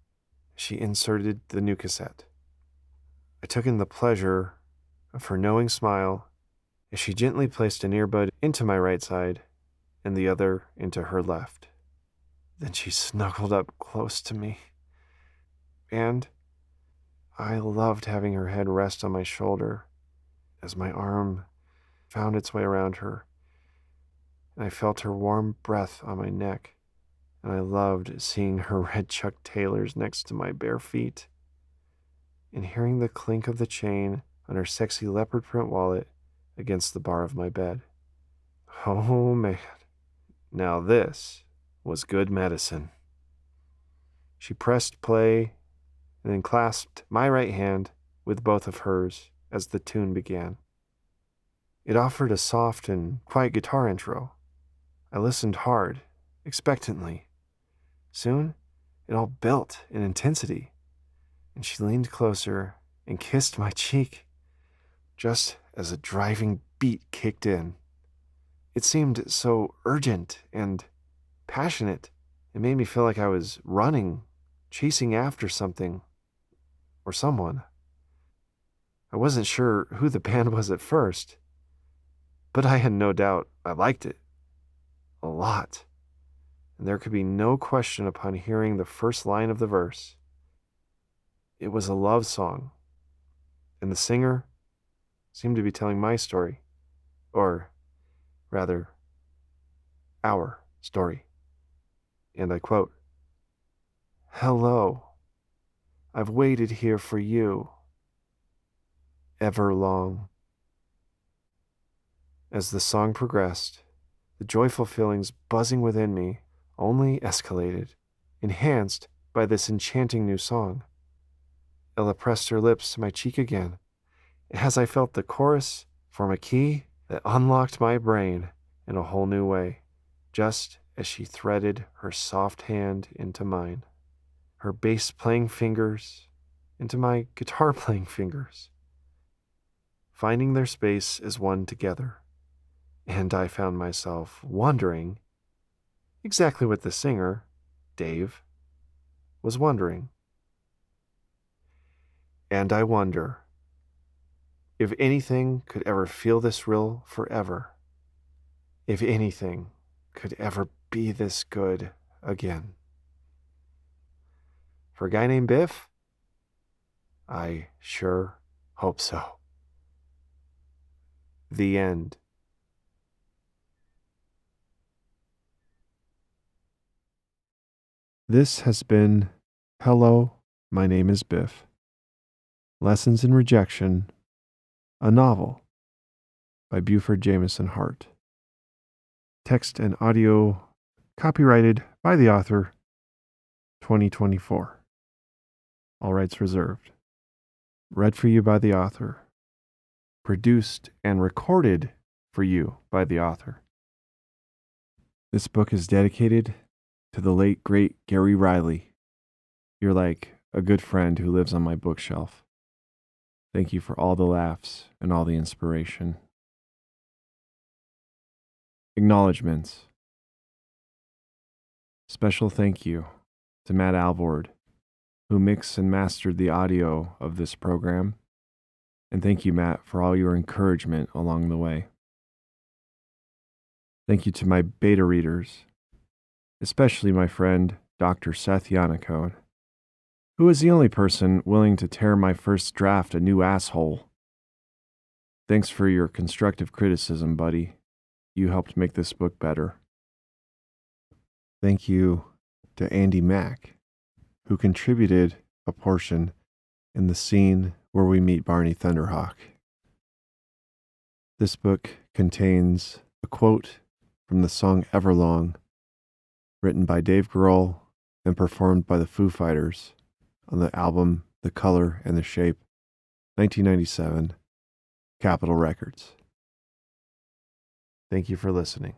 She inserted the new cassette. I took in the pleasure of her knowing smile as she gently placed an earbud into my right side and the other into her left. Then she snuggled up close to me, and I loved having her head rest on my shoulder as my arm found its way around her, and I felt her warm breath on my neck, and I loved seeing her red Chuck Taylors next to my bare feet, and hearing the clink of the chain on her sexy leopard print wallet against the bar of my bed. Oh man, now this was good medicine. She pressed play and then clasped my right hand with both of hers as the tune began. It offered a soft and quiet guitar intro. I listened hard, expectantly. Soon, it all built in intensity, and she leaned closer and kissed my cheek, just as a driving beat kicked in. It seemed so urgent and passionate. It made me feel like I was running, chasing after something or someone. I wasn't sure who the band was at first, but I had no doubt I liked it a lot. And there could be no question upon hearing the first line of the verse. It was a love song, and the singer seemed to be telling my story, or rather, our story. And I quote, "Hello, I've waited here for you, ever long." As the song progressed, the joyful feelings buzzing within me only escalated, enhanced by this enchanting new song. Ella pressed her lips to my cheek again, as I felt the chorus form a key that unlocked my brain in a whole new way, just as she threaded her soft hand into mine, her bass-playing fingers into my guitar-playing fingers, finding their space as one together. And I found myself wondering exactly what the singer, Dave, was wondering. And I wonder if anything could ever feel this real forever, if anything could ever be this good again. For a guy named Biff, I sure hope so. The end. This has been Hello, My Name is Biff. Lessons in Rejection, a novel by Buford Jameson Hart. Text and audio Copyrighted by the author, 2024. All rights reserved. Read for you by the author. Produced and recorded for you by the author. This book is dedicated to the late, great Gary Riley. You're like a good friend who lives on my bookshelf. Thank you for all the laughs and all the inspiration. Acknowledgements. Special thank you to Matt Alvord, who mixed and mastered the audio of this program. And thank you, Matt, for all your encouragement along the way. Thank you to my beta readers, especially my friend, Dr. Seth Yannicone, who is the only person willing to tear my first draft a new asshole. Thanks for your constructive criticism, buddy. You helped make this book better. Thank you to Andy Mack, who contributed a portion in the scene where we meet Barney Thunderhawk. This book contains a quote from the song Everlong, written by Dave Grohl and performed by the Foo Fighters on the album The Color and the Shape, 1997, Capitol Records. Thank you for listening.